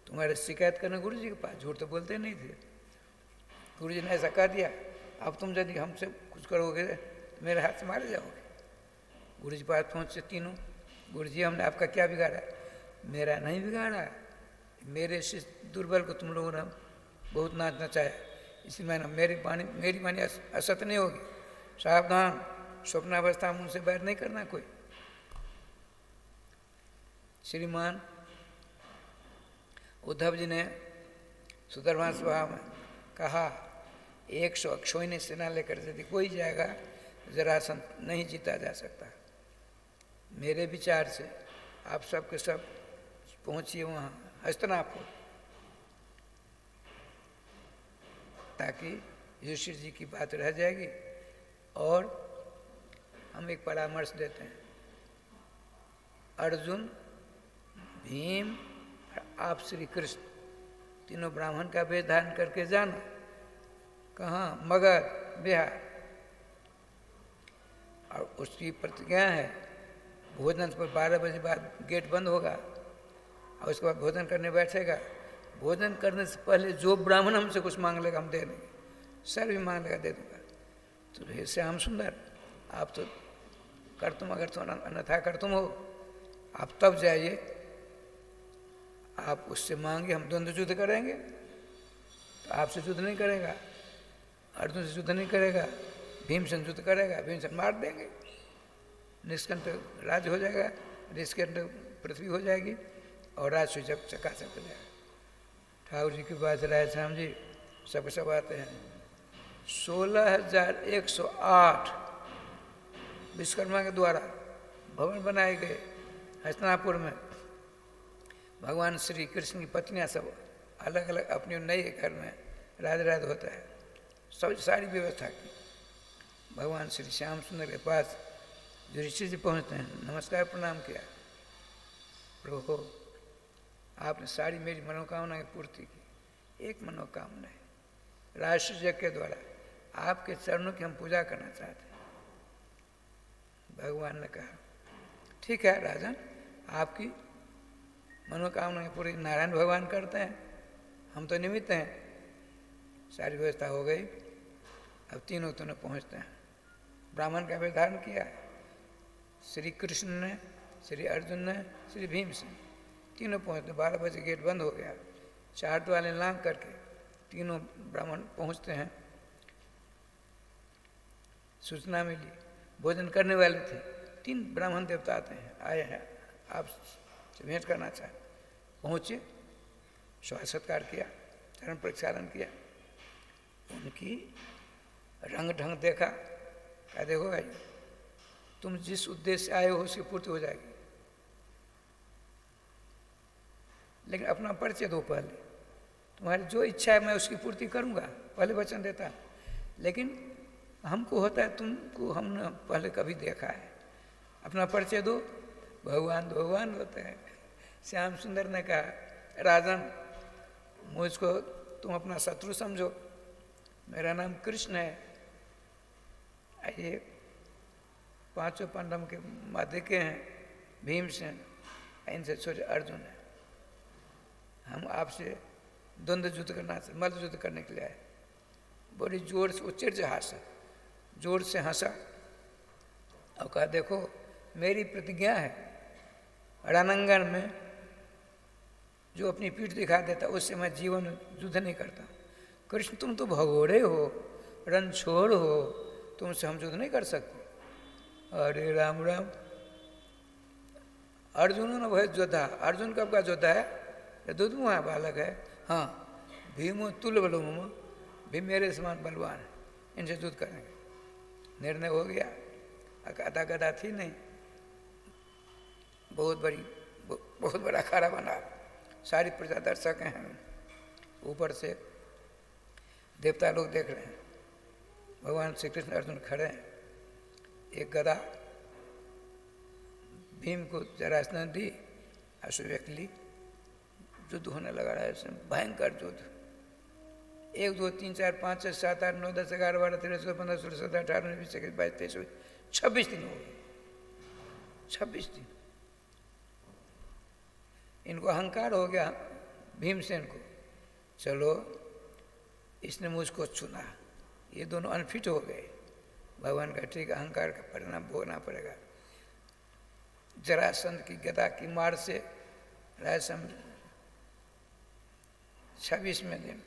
तुम्हारे शिकायत करने गुरु जी के पास, झूठ तो बोलते नहीं थे। गुरु जी ने ऐसा कह दिया, अब तुम यदि हमसे कुछ करोगे तो मेरे हाथ से मारे जाओगे। गुरु जी के पास पहुँचे तीनों, गुरु जी हमने आपका क्या बिगाड़ा? मेरा नहीं बिगाड़ा, मेरे से दुर्बल को तुम लोगों ने बहुत नाच नचाया, इसलिए मैंने मेरी वाणी असत नहीं होगी। सावधान, स्वप्नावस्था में उनसे बैर नहीं करना कोई। श्रीमान उद्धव जी ने सुदर्शन सभा में कहा, 100 अक्षोहिणी सेना लेकर यदि कोई जाएगा, जरासंध नहीं जीता जा सकता। मेरे विचार से आप सब के सब पहुँचिए वहाँ हस्तिनापुर, ताकि युधिष्ठिर जी की बात रह जाएगी। और हम एक परामर्श देते हैं, अर्जुन, भीम और आप श्री कृष्ण तीनों ब्राह्मण का वेश धारण करके जाना। कहाँ? मगध, बिहार। और उसकी प्रतिज्ञा है, भोजन पर 12 बजे बाद गेट बंद होगा, और उसके बाद भोजन करने बैठेगा। भोजन करने से पहले जो ब्राह्मण हमसे कुछ मांग लेगा हम दे देंगे, सर भी मांग लेगा दे दूंगा। तो हे श्याम सुंदर, आप तो कर तुम, अगर तुम अन्यथा कर तुम हो, आप तब जाइए, आप उससे मांगे, हम द्वंद्व युद्ध करेंगे। तो आपसे युद्ध नहीं करेगा, अर्जुन से युद्ध नहीं करेगा, भीमसेन युद्ध करेगा, भीमसेन मार देंगे, निष्कंठ राज्य हो जाएगा, निष्कंठ पृथ्वी हो जाएगी, और राज जब चकाचक हो जाएगा। ठाकुर जी की बात राय श्याम जी सब सब आते हैं। 16,108 विश्वकर्मा के द्वारा भवन बनाए गए हस्तिनापुर में। भगवान श्री कृष्ण की पत्नियां सब अलग अलग अपने नए घर में राज राज होता है, सब सारी व्यवस्था की। भगवान श्री श्याम सुंदर के पास युधिष्ठिर जी पहुँचते हैं, नमस्कार प्रणाम किया। प्रभु आपने सारी मेरी मनोकामना की पूर्ति की, एक मनोकामना है, राष्ट्र यज्ञ के द्वारा आपके चरणों की हम पूजा करना चाहते हैं। भगवान ने कहा ठीक है राजन, आपकी मनोकामना की पूरी नारायण भगवान करते हैं, हम तो निमित्त हैं। सारी व्यवस्था हो गई। अब तीनों पहुँचते हैं। ब्राह्मण का विधान किया, श्री कृष्ण ने, श्री अर्जुन ने, श्री भीम से तीनों पहुँचते। 12 बजे गेट बंद हो गया, 4 द्वारे लांग करके तीनों ब्राह्मण पहुँचते हैं। सूचना मिली, भोजन करने वाले थे, 3 ब्राह्मण देवता आते हैं, आए हैं आप से भेंट करना चाहे। पहुँचे, स्वागत सत्कार किया, चरण प्रक्षालन किया, उनकी रंग ढंग देखा, क्या देखो भाई तुम जिस उद्देश्य से आए हो उसकी पूर्ति हो जाएगी, लेकिन अपना परिचय दो पहले, तुम्हारी जो इच्छा है मैं उसकी पूर्ति करूंगा, पहले वचन देता। लेकिन हमको होता है तुमको हमने पहले कभी देखा है, अपना परिचय दो। भगवान होते हैं। श्याम सुंदर ने कहा राजन मुझको तुम अपना शत्रु समझो, मेरा नाम कृष्ण है, ये 5 पांडव के मध्य के हैं, भीमसेन, इनसे छोटे अर्जुन है। हम आपसे द्वंद्व युद्ध करना, मल्ल युद्ध करने के लिए आए। बड़ी जोर से उच्चर्ज हंसा, जोर से हंसा और कहा देखो मेरी प्रतिज्ञा है, रणांगण में जो अपनी पीठ दिखा देता उससे मैं जीवन युद्ध नहीं करता। कृष्ण तुम तो भगोड़े हो, रणछोड़ हो, तुमसे हम युद्ध नहीं कर सकते। अरे राम राम, अर्जुन न भय योद्धा, अर्जुन कब का योद्धा है, ये दुधमुहा बालक है। हाँ भीमो तुल्य बलवान, भीम मेरे समान बलवान है, इनसे युद्ध करेंगे। निर्णय हो गया। अकादा गदा थी नहीं, बहुत बड़ा अखाड़ा बना, सारी प्रजा दर्शक हैं, ऊपर से देवता लोग देख रहे हैं। भगवान श्री कृष्ण अर्जुन खड़े हैं, एक गदा भीम को जरासंध दी, अश्वव्यक्त ली, युद्ध होने लगा रहा है, भयंकर युद्ध। 1 2 3 4 5 6 7 8 9 10 11 12 13 14 15 16 17 18 19 20 21 22 23 26 दिन हो गए। 26 दिन इनको अहंकार हो गया भीमसेन को, चलो इसने मुझको चुना, ये दोनों अनफिट हो गए। भगवान का ठीक अहंकार का परिणाम भोगना पड़ेगा। जरासंध की गदा की मार से राजसम 26वें दिन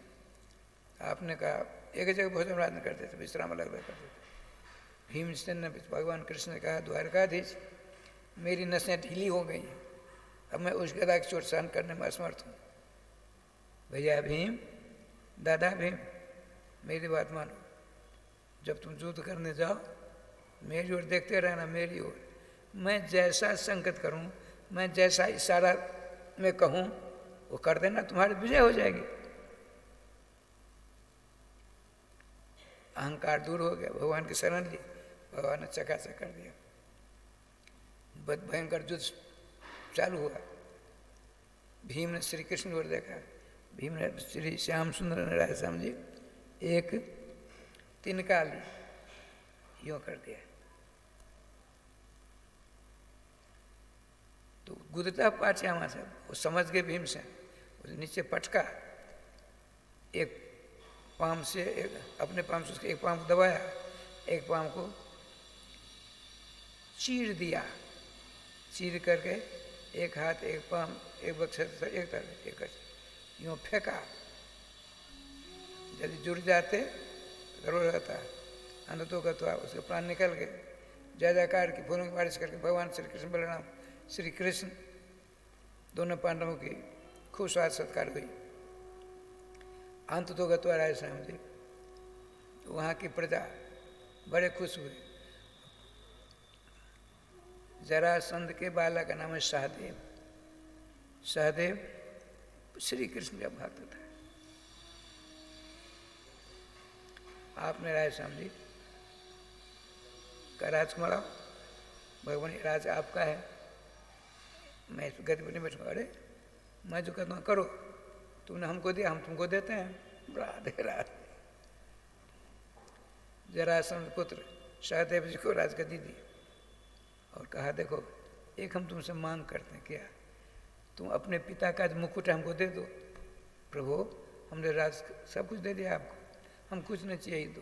आपने कहा एक जगह भोजन राजन करते थे, विश्राम अलग अलग करते थे। भीमसेन ने, भगवान कृष्ण ने कहा द्वारकाधीश मेरी नसें ढीली हो गई हैं, अब मैं उस गदा की चोट सहन करने में असमर्थ हूँ। भैया भीम, दादा भीम, मेरी बात मानो, जब तुम युद्ध करने जाओ मेरी ओर देखते रहना, मेरी ओर। मैं जैसा संकेत करूं, मैं जैसा इशारा में कहूं वो कर देना, तुम्हारी विजय हो जाएगी। अहंकार दूर हो गया, भगवान की शरण ली, भगवान ने चकाचक कर दिया। भयंकर युद्ध चालू हुआ। भीम ने श्री कृष्ण को देखा, भीम ने श्री श्याम सुंदर ने राय श्याम जी एक तिनका ली, यूँ कर दिया तो गुदता पाछामा से वो समझ गए भीम से, उसे नीचे पटका, एक पाम से अपने पाम से उसके एक पाम को दबाया, एक पाम को चीर दिया, चीर करके एक हाथ एक पाम एक बक्से एक तरफ एक यूँ फेंका। यदि जुड़ जाते जरूर रहता, अंधत्व का तो उसके प्राण निकल गए। जय जयकार की फूलों की बारिश करके भगवान श्री कृष्ण बलराम श्री कृष्ण दोनों पांडवों की खूब स्वागत सत्कार हुई। अंत तो गत्वा राय श्याम जी, वहाँ की प्रजा बड़े खुश हुए। जरासंध के बालक का नाम है सहदेव, सहदेव श्री कृष्ण का भक्त था। आपने राय समझी का राजकुमार भगवान ये राज आपका है, मैं इस गति पर नहीं बैठूंगा। अरे मैं जो कहता हूँ करो, तुमने हमको दिया, हम तुमको देते हैं। राधे राधे। जरासंध पुत्र सहदेव जी को राजगद्दी दी और कहा देखो एक हम तुमसे मांग करते हैं, क्या तुम अपने पिता का मुकुट हमको दे दो। प्रभु हमने राज सब कुछ दे दिया आपको, हम कुछ नहीं चाहिए दो।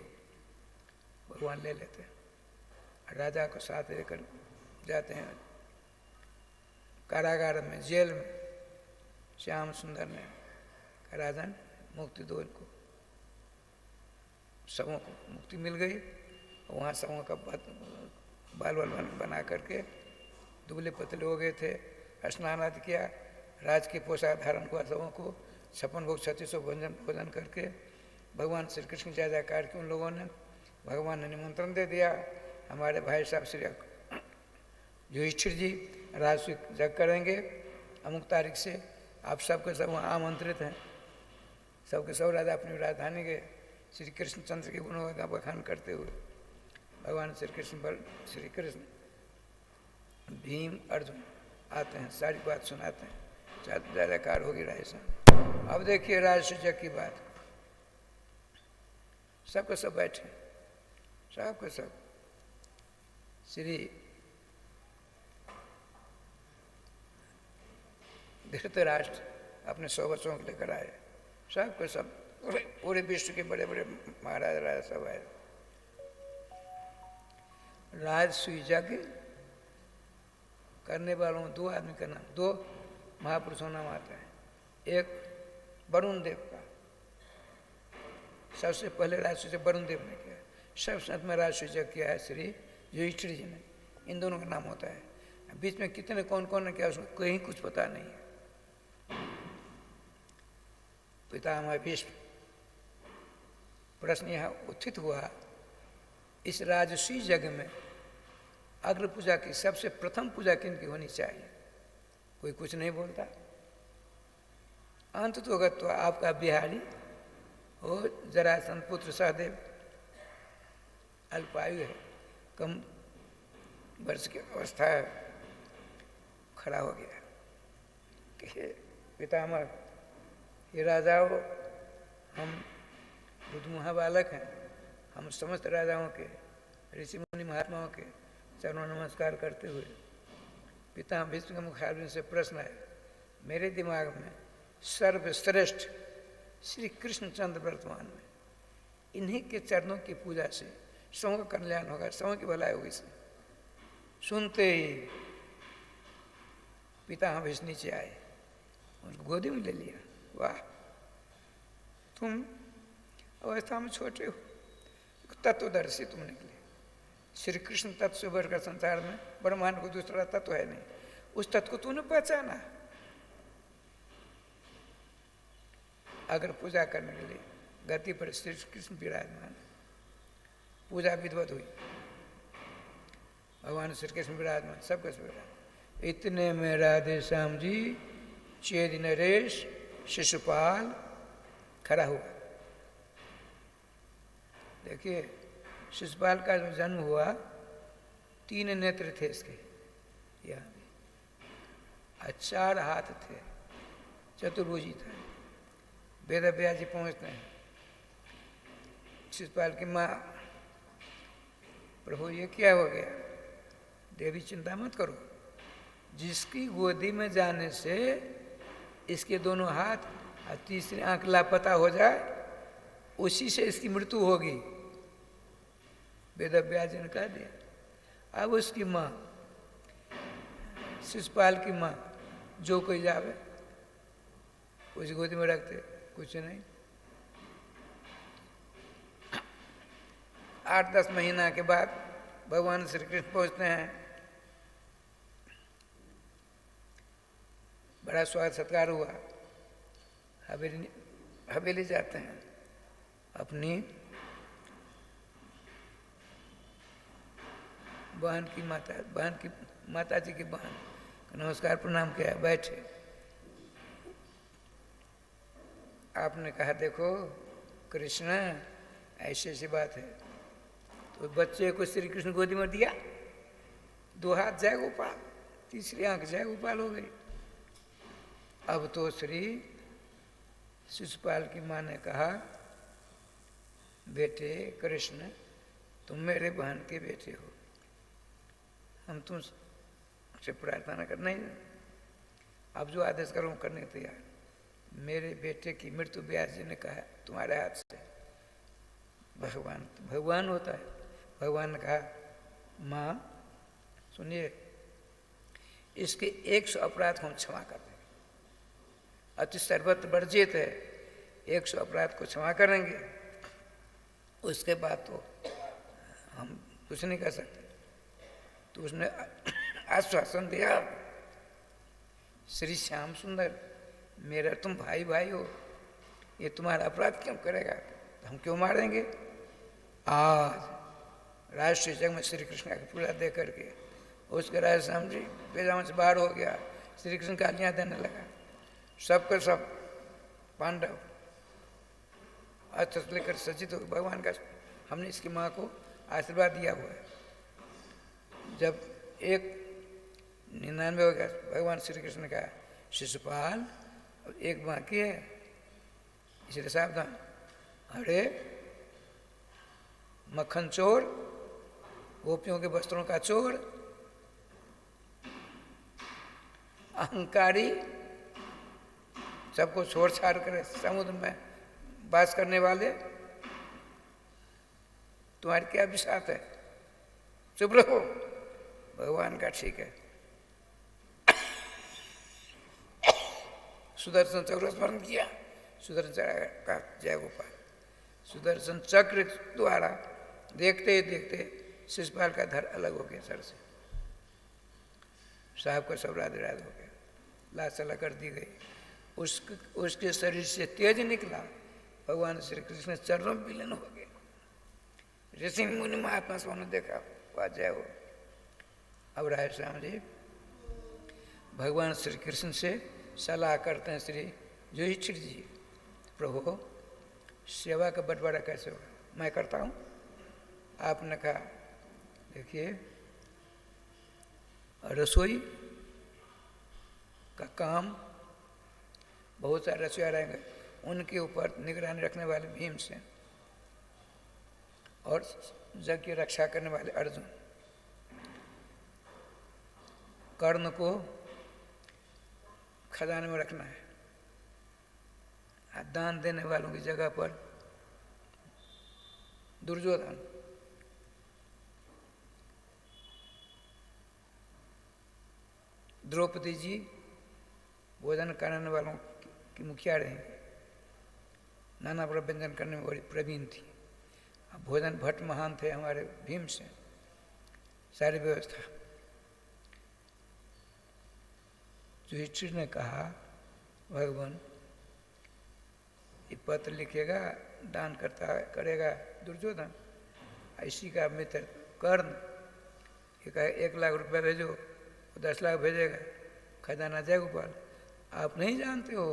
भगवान ले लेते हैं, राजा को साथ लेकर जाते हैं कारागार में, जेल में। श्याम सुंदर ने कहा राजन मुक्ति दो इनको। सबों को मुक्ति मिल गई। वहाँ सबों का बाल बना करके दुबले पतले हो गए थे, स्नान आदि किया, राज की पोशाक धारण हुआ सबों को, 56 भोग 3600 भोजन करके भगवान श्री कृष्ण जय जयकार के उन लोगों ने। भगवान ने निमंत्रण दे दिया, हमारे भाई साहब श्री युधिष्ठिर जी राजस्व जग करेंगे अमुक तारीख से, आप सबके सब वहाँ आमंत्रित हैं। सबके सब राजा अपनी राजधानी गए श्री कृष्णचंद्र के गुणों का बखान करते हुए। भगवान श्री कृष्ण भीम अर्जुन आते हैं, सारी बात सुनाते हैं, जय जयकार होगी रायसा। अब देखिए राजसूचक की बात, सबके सब बैठे, सबके सब श्री धृतराष्ट्र अपने 100 बच्चों को लेकर आए, सबके सब पूरे विश्व के बड़े बड़े महाराज राजा सब आए। राजसूय यज्ञ करने वालों 2 आदमी का नाम, 2 महापुरुषों नाम आता है। एक वरुण देव का, सबसे पहले राजसूय वरुण देव ने किया, सबसे अंत में राजसूय यज्ञ किया है श्री युधिष्ठिर जी ने। इन दोनों का नाम होता है। बीच में कितने कौन कौन ने किया उसको कहीं कुछ पता नहीं है। पितामह भीष्म। प्रश्न यहाँ उत्थित हुआ, इस राजसूय यज्ञ में अग्र पूजा की सबसे प्रथम पूजा किन की होनी चाहिए? कोई कुछ नहीं बोलता। अंत तो अगर तो आपका बिहारी हो, जरासंध पुत्र सहदेव अल्पायु है, कम वर्ष की अवस्था है, खड़ा हो गया कि पितामह ये राजाओं, हम बुद्धमुहा बालक हैं, हम समस्त राजाओं के, ऋषि मुनि महात्माओं के चरणों नमस्कार करते हुए पितामह भीष्म के मुखारबिंद से प्रश्न है। मेरे दिमाग में सर्वश्रेष्ठ श्री कृष्णचंद्र वर्तमान में, इन्हीं के चरणों की पूजा से सबों का कल्याण होगा, सबों की भलाई होगी। सुनते ही पितामह भीष्म नीचे आए, उनको गोदी में ले लिया। वाह, तुम अवस्था में छोटे हो, तत्वदर्शी तुम निकले। श्री कृष्ण तत्व से बढ़कर संसार में ब्रह्मांड को दूसरा तत्व है नहीं, उस तत्व को तूने पहचाना। अगर पूजा करने के लिए गति पर श्री कृष्ण विराजमान, पूजा विधिवत हुई, भगवान श्री कृष्ण विराजमान, सब कुछ विराजमान। इतने में राधे श्याम जी चेद नरेश शिशुपाल खड़ा हुआ। देखिए शिशुपाल का जो जन्म हुआ, 3 नेत्र थे इसके यहाँ भी, 4 हाथ थे, चतुर्भुजी था। वेद व्यास जी पहुँचते हैं, शिशुपाल की माँ, प्रभु ये क्या हो गया? देवी चिंता मत करो, जिसकी गोदी में जाने से इसके दोनों हाथ और तीसरी आंख लापता हो जाए, उसी से इसकी मृत्यु होगी। वेद व्यास जी ने कह दिया। अब उसकी माँ, शिशुपाल की माँ, जो कोई जावे उस गोदी में रखते, कुछ नहीं। 8-10 महीना के बाद भगवान श्री कृष्ण पहुँचते हैं। बड़ा स्वागत सत्कार हुआ। हवेली जाते हैं, अपनी बहन की माता जी की बहन नमस्कार प्रणाम किया, बैठे। आपने कहा देखो कृष्ण ऐसी ऐसी बात है, तो बच्चे को श्री कृष्ण गोदी में दिया, 2 हाथ जय गोपाल, तीसरी आंख जय गोपाल हो गई। अब तो श्री शिशुपाल की माँ ने कहा बेटे कृष्ण तुम मेरे बहन के बेटे हो, हम तुमसे प्रार्थना कर नहीं, अब जो आदेश करो करने को तैयार। मेरे बेटे की मृत्यु व्यास जी ने कहा तुम्हारे हाथ से। भगवान होता है। भगवान ने कहा माँ सुनिए, इसके 100 अपराध हम क्षमा कर देंगे, अति सर्वत्र वर्जित है, 100 अपराध को क्षमा करेंगे, उसके बाद तो हम कुछ नहीं कर सकते। तो उसने आश्वासन दिया श्री श्याम सुंदर मेरा तुम भाई भाई हो, ये तुम्हारा अपराध क्यों करेगा, तो हम क्यों मारेंगे। आज राष्ट्रीय जग में श्री कृष्ण की पूजा दे करके उसके राजा श्याम जी पैजामा से बाहर हो गया, श्री कृष्ण गालियाँ देने लगा, सबके सब पांडव अस्त्र लेकर सज्जित हो भगवान का। हमने इसकी माँ को आशीर्वाद दिया हुआ है। जब 99 हो गया, भगवान श्री कृष्ण ने कहा शिशुपाल एक बाकी है, इसलिए सावधान। अरे मक्खन चोर, गोपियों के वस्त्रों का चोर, अहंकारी, सबको छोड़ छाड़ कर समुद्र में वास करने वाले, तुम्हारी क्या विषात है, चुप रहो। भगवान का ठीक है। सुदर्शन चक्र स्मरण किया, सुदर्शन चक्र का जय गोपाल। सुदर्शन चक्र द्वारा देखते ही देखते शिशुपाल का धड़ अलग हो गया सर से, साहब का सब राधे राधे हो गया, लाश अलग कर दी गई। उसके शरीर से तेज निकला, भगवान श्री कृष्ण चरणों में विलीन हो गए। ऋषि मुनि महात्मा से उन्होंने देखा, वाह जय हो। अब राय श्याम जी भगवान श्री कृष्ण से सलाह करते हैं श्री युधिष्ठिर जी, प्रभु सेवा का बंटवारा कैसे होगा, मैं करता हूँ। आपने कहा देखिए रसोई का काम बहुत सारे रसोईया रहेंगे, उनके ऊपर निगरानी रखने वाले भीमसेन और जग की रक्षा करने वाले अर्जुन, कर्ण को खजाने में रखना है, दान देने वालों की जगह पर दुर्योधन, द्रौपदी जी भोजन कराने वालों की मुखिया रहेंगे, नाना प्रकार व्यंजन करने में बड़ी प्रवीण थी। अब भोजन भट्ट महान थे हमारे भीमसेन, सारी व्यवस्था। युधिष्ठिर ने कहा भगवान ये पत्र लिखेगा, दान करेगा दुर्योधन, इसी का मित्र कर्ण, ये कहे 1 लाख रुपए भेजो, 10 लाख भेजेगा, खजाना जय गोपाल। आप नहीं जानते हो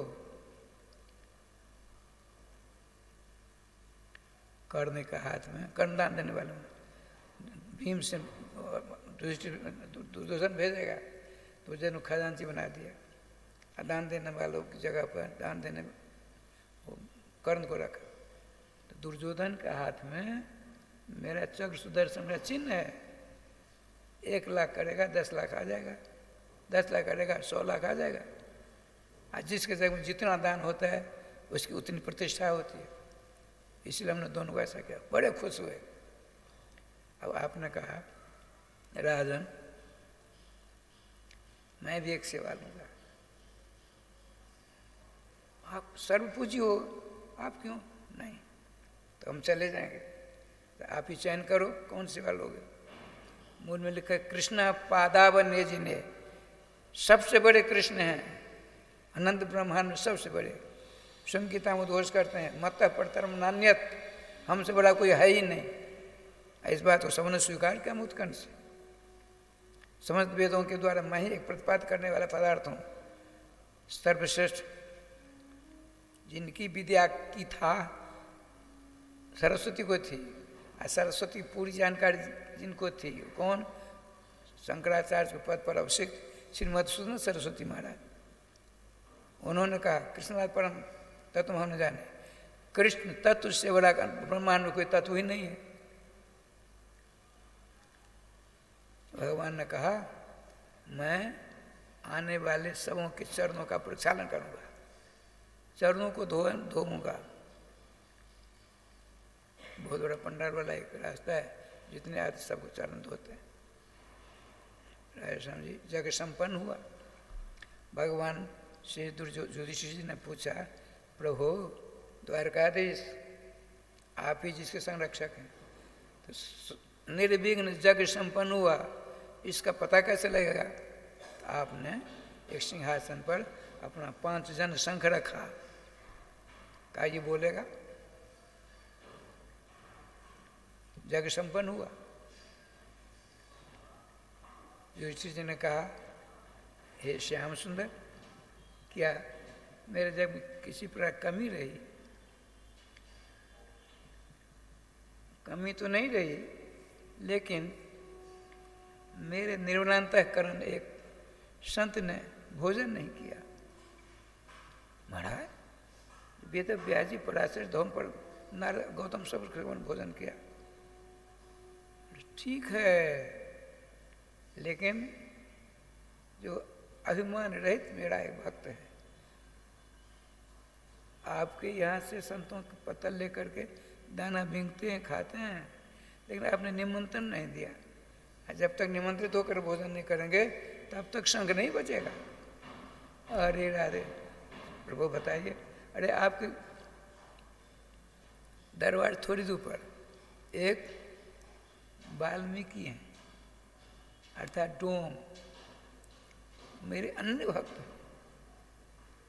कर्ण के हाथ में, कर्ण दान देने वाले में भीम से दुर्योधन भेजेगा, तो जन खजांची बना दिया, दान देने वालों की जगह पर दान देने कर्ण को रखा। तो दुर्योधन के हाथ में मेरा चक्र सुदर्शन का चिन्ह है, 1 लाख करेगा 10 लाख आ जाएगा, 10 लाख करेगा 100 लाख आ जाएगा। आज जिसके जगह में जितना दान होता है उसकी उतनी प्रतिष्ठा होती है, इसलिए हमने दोनों को ऐसा किया, बड़े खुश हुए। अब आपने कहा राजन मैं भी एक सेवा लूंगा, आप सर्वपूजी हो, आप क्यों नहीं, तो हम चले जाएंगे, तो आप ही चयन करो कौन सेवा लोगे। मूल में लिखा है कृष्ण पादाव नेजिने, सबसे बड़े कृष्ण हैं, अनंत ब्रह्मांड में सबसे बड़े। स्वयं गीता में उद्घोष करते हैं मत परतरम नान्यत, हमसे बड़ा कोई है ही नहीं। इस बात को सबने स्वीकार किया उत्कंठ से। समस्त वेदों के द्वारा मैं ही एक प्रतिपाद करने वाला पदार्थ हूँ, सर्वश्रेष्ठ जिनकी विद्या की था सरस्वती को थी, और सरस्वती की पूरी जानकारी जिनको थी, कौन? शंकराचार्य के पद पर अभिषेक श्री मधुसूदन सरस्वती महाराज। उन्होंने कहा कृष्णनाथ परम तत्व हम जाने, कृष्ण तत्व से बड़ा ब्रह्मांड में कोई तत्व ही नहीं है। भगवान ने कहा मैं आने वाले सबों के चरणों का प्रक्षालन करूंगा, चरणों को धोऊंगा। बहुत बड़ा पंडाल वाला एक रास्ता है, जितने आदमी सबको चरण धोते हैं। राधेश्याम जी जग संपन्न हुआ। भगवान श्री युधिष्ठिर जी ने पूछा, प्रभु द्वारकाधीश आप ही जिसके संरक्षक हैं, तो निर्विघ्न जग संपन्न हुआ, इसका पता कैसे लगेगा? तो आपने एक सिंहासन पर अपना 5 जन शंख रखा, क्या ये बोलेगा? जग संपन्न हुआ। युधिष्ठिर जी ने कहा, हे श्याम सुंदर, क्या मेरे जग में किसी प्रकार कमी रही? कमी तो नहीं रही, लेकिन मेरे निर्मलांतःकरण एक संत ने भोजन नहीं किया। महाराज वेद व्यास जी पराशर धौम पर नारद गौतम सब भोजन किया, ठीक है, लेकिन जो अभिमान रहित मेरा एक भक्त है, आपके यहाँ से संतों के पत्तल लेकर के दाना भींगते हैं, खाते हैं, लेकिन आपने निमंत्रण नहीं दिया। जब तक निमंत्रित होकर भोजन नहीं करेंगे तब तक संग नहीं बचेगा। अरे राधे प्रभु बताइए, अरे आपके दरबार थोड़ी दूर पर एक वाल्मीकि हैं, अर्थात डोम, मेरे अन्य भक्त।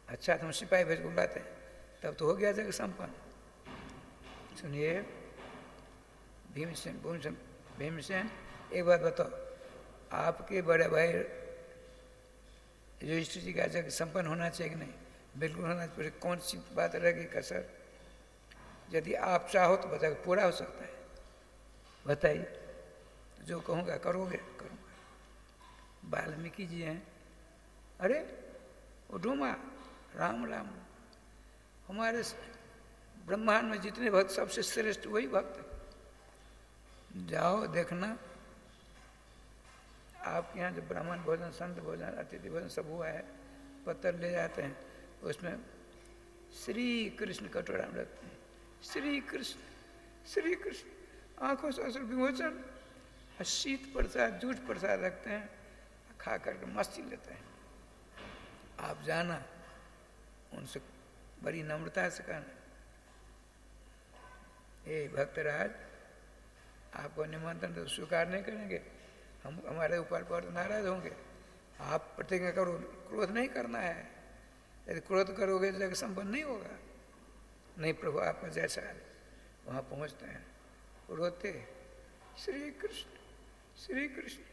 अच्छा तुम सिपाही भेज बुलाते हैं, तब तो हो गया जग संपन्न। सुनिए भीमसेन एक बात बताओ, आपके बड़े भाई युधिष्ठिर जी का जग संपन्न होना चाहिए कि नहीं? बिल्कुल होना चाहिए। कौन सी बात रहेगी कसर? यदि आप चाहो तो बताइए, पूरा हो सकता है, बताइए। जो कहूँगा करोगे? करूँगा। वाल्मीकि जी हैं, अरे वो डोमा, राम राम, हमारे ब्रह्मांड में जितने भक्त सबसे श्रेष्ठ वही भक्त है। जाओ देखना, आपके यहाँ जो ब्राह्मण भोजन, संत भोजन, अतिथि भोजन सब हुआ है, पत्थर ले जाते हैं, उसमें श्री कृष्ण कटोरा में रखते हैं, श्री कृष्ण आंखों से असल विमोचन, शीत प्रसाद, जूठ प्रसाद रखते हैं, खा करके मस्ती लेते हैं। आप जाना, उनसे बड़ी नम्रता से कहना, हे भक्तराज, आपको निमंत्रण तो स्वीकार नहीं करेंगे, हम हमारे ऊपर बहुत नाराज होंगे। आप प्रतिज्ञा करो, क्रोध नहीं करना है, यदि क्रोध करोगे तो जग संपन्न नहीं होगा। नहीं प्रभु आपका जैसा है। वहाँ पहुँचते हैं, रोते, श्री कृष्ण।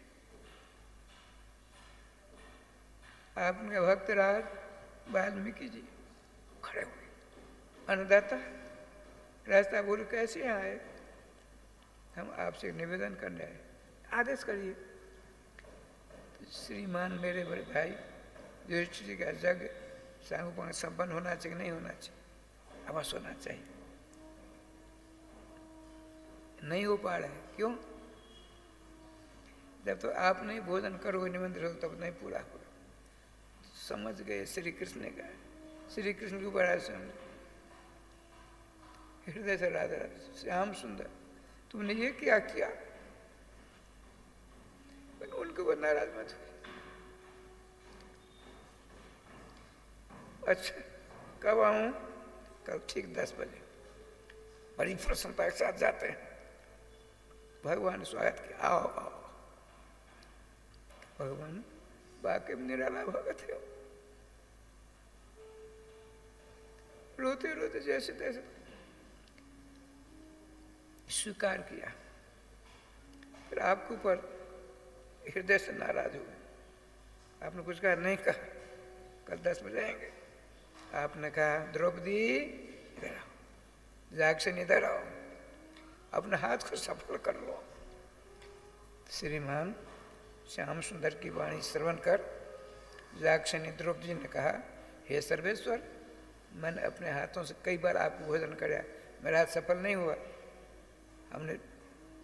आपने भक्तराज वाल्मीकि जी खड़े हुए, अन्नदाता रास्ता बोलो कैसे आए? हम आपसे निवेदन करने आए, आदेश करिए। तो श्रीमान मेरे बड़े भाई युधिष्ठिर जी का जग सांगोपांग संपन्न होना चाहिए, नहीं होना चाहिए? अवश्य होना चाहिए। नहीं हो पा रहा है, क्यों? जब तो आप नहीं भोजन करोगे, निमंत्रण हो, तब नहीं पूरा होगा। समझ गए श्री कृष्ण ने कहा, श्री कृष्ण के ऊपर आए, हृदय से राधा राधा, श्याम सुंदर तुमने ये क्या किया? उनके ऊपर नाराज मत हुई। अच्छा कब आऊं? कल ठीक 10 बजे। बड़ी प्रसन्नता के साथ जाते हैं, भगवान ने स्वागत किया, आओ आओ। भगवान वाकई में निराला भगत है, रोते रोते जैसे तैसे स्वीकार किया। फिर आपके ऊपर हृदय से नाराज हुए, आपने कुछ कहा? नहीं कहा। कल 10 बजे आएंगे, आपने कहा द्रौपदी इधर आओ, जागसेन इधर आओ, अपने हाथ को सफल कर लो। श्रीमान श्याम सुंदर की वाणी श्रवण कर जागसेनी द्रौपदी ने कहा, हे सर्वेश्वर, मैंने अपने हाथों से कई बार आपको भोजन कराया, मेरा हाथ सफल नहीं हुआ। हमने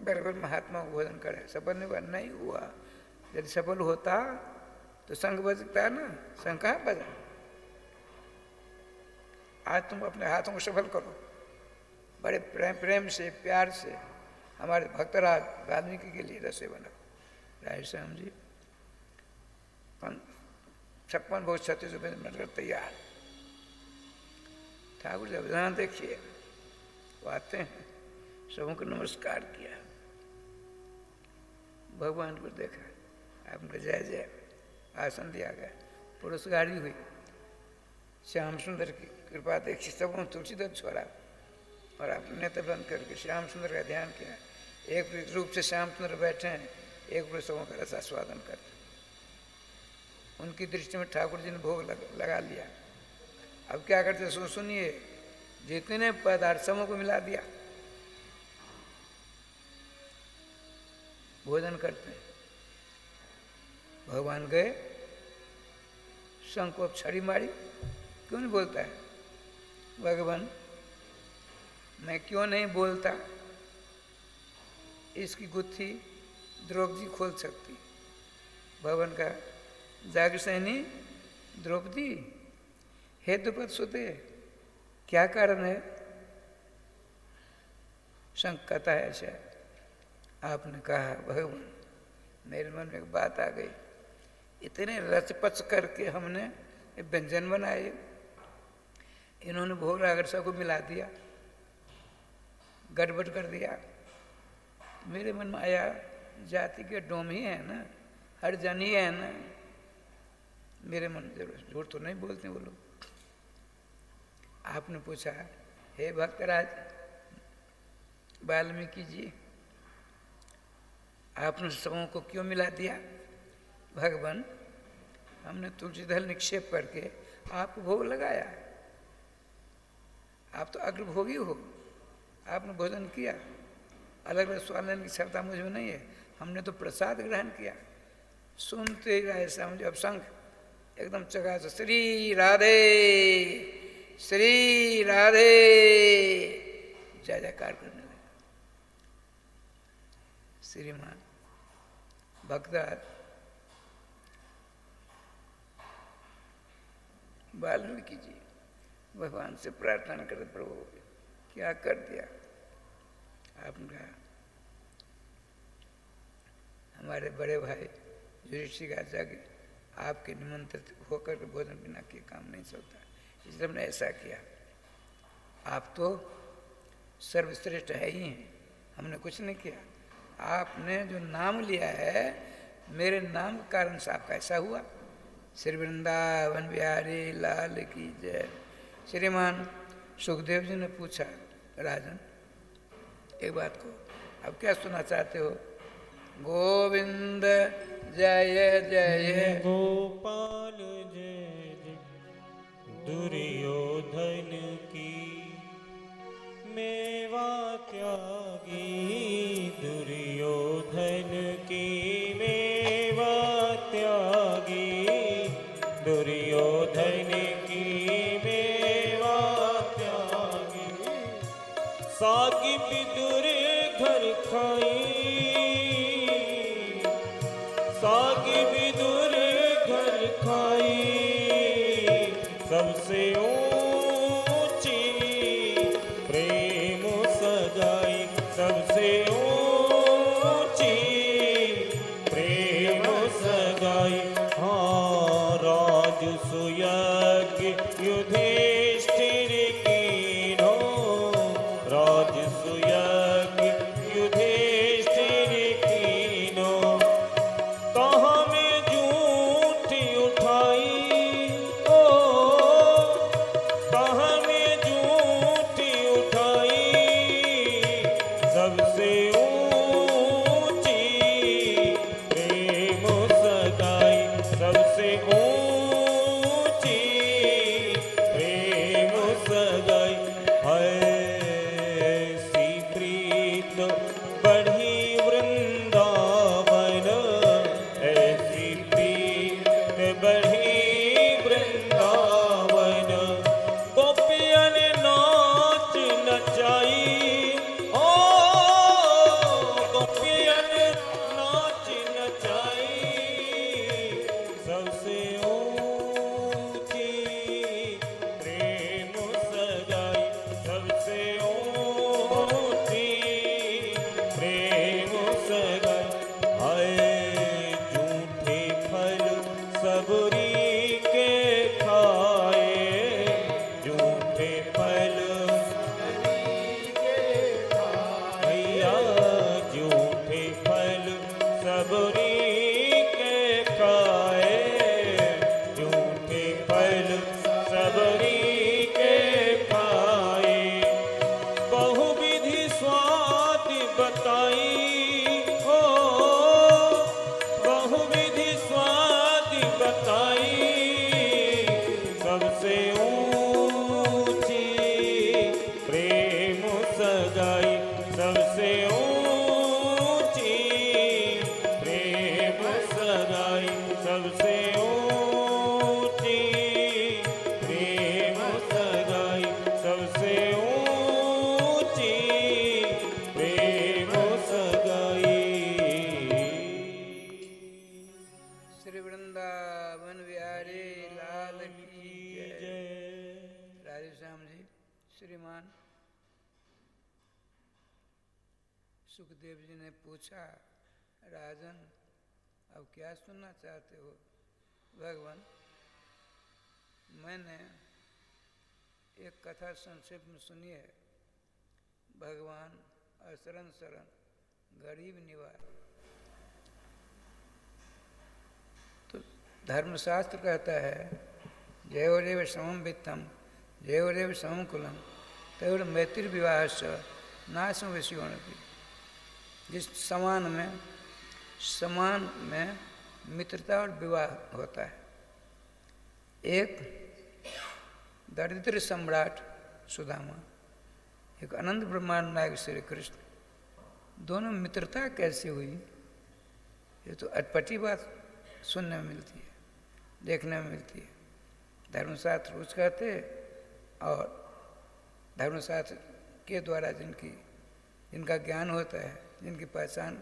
बराबर महात्मा को भोजन कराया, सफल नहीं हुआ, नहीं हुआ। यदि सफल होता तो संघ बजता ना, संघ कहाँ बजा। आज तुम अपने हाथों को सफल करो, बड़े प्रेम से प्यार से हमारे भक्तराज वाल्मीकि के लिए रसोई बनाओ। राय श्याम जी 56 बहुत 36 रुपये बनकर तैयार। ठाकुर जब जहाँ देखिए वो आते हैं, सबों को नमस्कार किया, भगवान को देखा, आपने जय जय आसन दिया गया, पुरुष गाड़ी हुई, श्याम सुंदर की कृपा देखी, सबों तुलसीदास छोड़ा और आपने नेत्र बंद करके श्याम सुंदर का ध्यान किया। एक रूप से श्याम सुंदर बैठे हैं, एक रूप सबों का रसास्वादन करते। उनकी दृष्टि में ठाकुर जी ने भोग लगा लिया। अब क्या करते सुनिए, जितने पदार्थ सबों को मिला दिया, भोजन करते हैं। भगवान गए, शंख को छड़ी मारी, क्यों नहीं बोलता है भगवान, मैं क्यों नहीं बोलता, इसकी गुत्थी द्रौपदी खोल सकती। भगवान का जागसेनी द्रौपदी, हे द्रुपद सुते, क्या कारण है। शंख कहता है अच्छा। आपने कहा भगवान, मेरे मन में एक बात आ गई, इतने रचपच करके हमने व्यंजन बनाए, इन्होंने भोग अगर सबको मिला दिया, गड़बड़ कर दिया। मेरे मन में आया, जाति के डोम ही है ना, हर जन ही है ना, मेरे मन में झूठ तो नहीं बोलते वो लोग। आपने पूछा, हे भक्तराज वाल्मीकि जी, आपने सबों को क्यों मिला दिया। भगवान, हमने तुलसी दल निक्षेप करके आपको भोग लगाया, आप तो अग्रभोगी हो, आपने भोजन किया, अलग अलग स्वाद लेने की क्षमता मुझ में नहीं है, हमने तो प्रसाद ग्रहण किया। सुनते ही रहे समझो, अब संघ एकदम चका से श्री राधे श्री राधे जय जयकार करने लगे। श्रीमान भक्तराज वाल्मीकि जी भगवान से प्रार्थना करते, प्रभु क्या कर दिया। आपने कहा, हमारे बड़े भाई युधिष्ठिर का जग आपके निमंत्रित होकर के भोजन बिना किए काम नहीं चलता, इसलिए हमने ऐसा किया। आप तो सर्वश्रेष्ठ है ही हैं, हमने कुछ नहीं किया। आपने जो नाम लिया है, मेरे नाम के कारण से आपका ऐसा हुआ। श्री वृंदावन बिहारी लाल की जय। श्रीमान सुखदेव जी ने पूछा, राजन एक बात को अब क्या सुनना चाहते हो। गोविंद जय जय गोपाल जय जय, दुर्योधन की मेवा त्यागी, दुर्योधन की मेवा त्यागी, दुर्योधन की मेवा त्यागी, सागी विदुर घर खाई, सागी विदुर घर खाई, सबसे ऊंची प्रेम सगाई, सबसे ऊंची प्रेम सगाई। हाँ राजसुयज्ञ युधिष्ठिर कीन्हो, राजसुयज्ञ युधिष्ठिर कीन्हो, कहाँ में झूठी उठाई, ओ कहाँ में झूठी उठाई, सबसे ऊंची प्रेम सगाई, सबसे ऊंची प्रेम झूठे फल भैया झूठे फल सबरी के खाए, झूठे फल सबरी के खाए। बहुविधि स्वाद बताई हो, बहुविधि स्वाद बताई, सबसे ऊंची प्रेम सगाई, सबसे ऊंची प्रेम सगाई, सबसे ऊंची प्रेम सगाई, सबसे ऊंची प्रेम सगाई। श्री वृंदावन बिहारी लाल की जय। राधे श्याम जी। श्रीमान सुखदेव जी ने पूछा, राजन अब क्या सुनना चाहते हो? भगवान, मैंने एक कथा संक्षेप में सुनी है। भगवान असरण शरण गरीब निवार। तो धर्मशास्त्र कहता है, जयोरेव समम वित्तम जयोरेव समम कुलम तयोर मैत्री विवाह नाशम विषयों की। जिस समान में मित्रता और विवाह होता है। एक दरिद्र सम्राट सुदामा, एक अनंत ब्रह्मांड नायक श्री कृष्ण, दोनों मित्रता कैसे हुई? ये तो अटपटी बात सुनने में मिलती है, देखने में मिलती है। धर्मशास्त्र कुछ कहते और धर्मशास्त्र के द्वारा जिनका ज्ञान होता है, जिनकी पहचान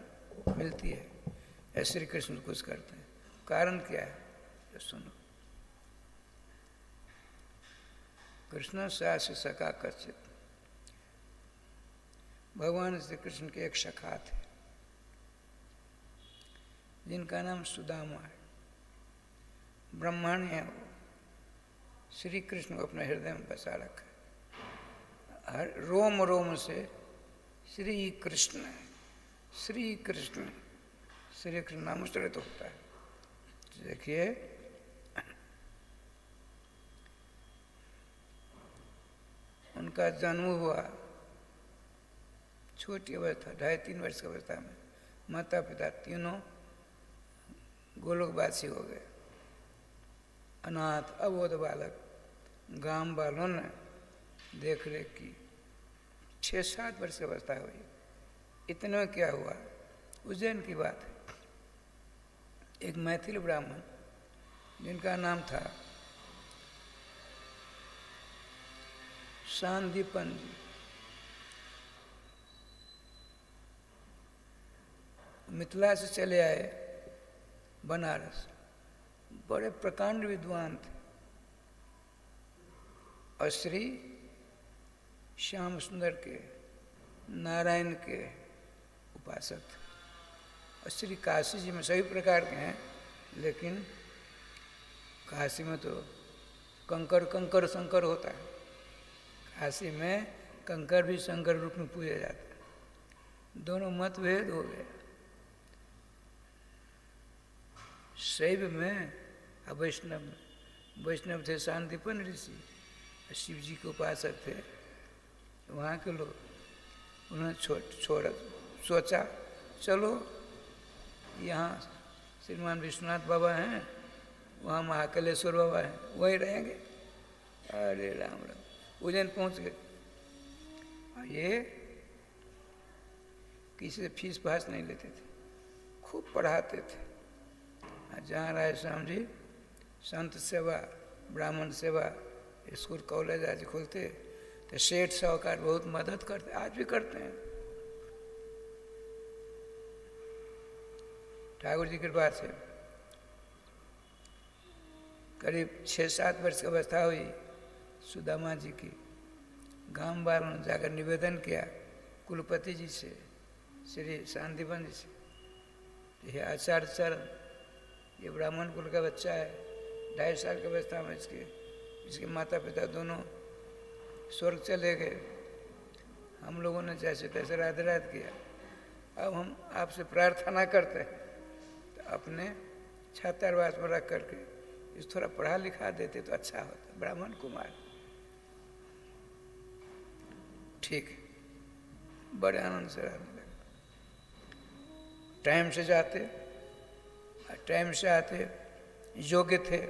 मिलती है, ऐसे श्री कृष्ण कुछ करते हैं। कारण क्या है? तो सुनो। कृष्ण सास सखा कचित। भगवान श्री कृष्ण के एक सखा थे जिनका नाम सुदामा है। ब्रह्मण है वो। श्री कृष्ण को अपने हृदय में बसा रखा है। हर रोम रोम से श्री कृष्ण है, श्री कृष्ण, श्री कृष्ण नाम उच्चारित होता है। देखिए, उनका जन्म हुआ छोटी अवस्था, 2.5-3 वर्ष की अवस्था में। माता पिता तीनों गोलोकवासी हो गए। अनाथ अबोध बालक गांव वालों ने देख रेख की। 6-7 वर्ष की अवस्था हुई। इतने में क्या हुआ? उज्जैन की बात है। एक मैथिल ब्राह्मण जिनका नाम था शांतिपन जी, मिथिला से चले आए बनारस। बड़े प्रकांड विद्वान थे और श्री श्याम सुंदर के, नारायण के उपासक थे। और श्री काशी जी में सभी प्रकार के हैं, लेकिन काशी में तो कंकर शंकर होता है। काशी में कंकर भी शंकर रूप में पूजा जाता है। दोनों मतभेद हो गए। शैव में और वैष्णव में। वैष्णव थे शांतिपन ऋषि, शिव जी के उपासक थे। वहाँ के लोग, उन्होंने छोड़ा, सोचा चलो यहाँ श्रीमान विश्वनाथ बाबा हैं, वहाँ महाकालेश्वर बाबा हैं, वहीं रहेंगे। अरे राम राम, उज्जैन पहुँच गए। और ये किसी से फीस फास नहीं लेते थे, खूब पढ़ाते थे। जहाँ राय श्याम जी संत सेवा, ब्राह्मण सेवा, स्कूल कॉलेज आज खोलते तो सेठ साहूकार बहुत मदद करते, आज भी करते हैं। ठाकुर जी की कृपा से करीब 6-7 वर्ष की अवस्था हुई सुदामा जी की। गांव वालों ने जाकर निवेदन किया कुलपति जी से, श्री शांतिपन जी से, ये आचार्य चरण, ये ब्राह्मण कुल का बच्चा है, 2.5 साल की अवस्था में इसके माता पिता दोनों स्वर्ग चले गए। हम लोगों ने जैसे तैसे राधे राधे किया। अब हम आपसे प्रार्थना करते हैं तो अपने छात्रावास में रख करके इस थोड़ा पढ़ा लिखा देते तो अच्छा होता। ब्राह्मण कुमार, ठीक है, बड़े आनंद से रहने लगे। टाइम से जाते, टाइम से आते, योग्य थे।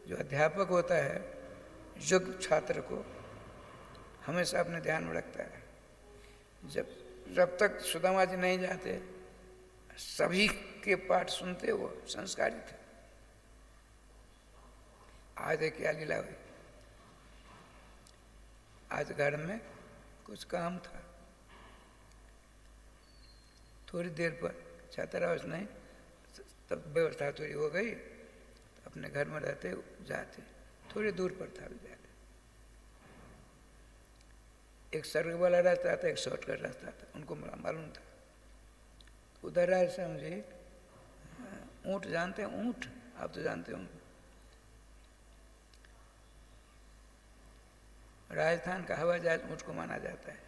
जो अध्यापक होता है योग्य छात्र को हमेशा अपने ध्यान में रखता है। जब तक सुदामा जी नहीं जाते सभी के पाठ सुनते, वो संस्कारी थे। आज क्या लीला हुई, आज घर में कुछ काम था, थोड़ी देर पर छात्रावास नहीं, तब व्यवस्था थोड़ी हो गई, तो अपने घर में रहते जाते। थोड़ी दूर पर था विद्यालय, एक सड़क वाला रास्ता था, एक शॉर्टकट रास्ता था, उनको मालूम था। उधर राय समझे, ऊँट जानते हैं, ऊँट आप तो जानते होंगे, राजस्थान का हवाई जहाज ऊँट को माना जाता है।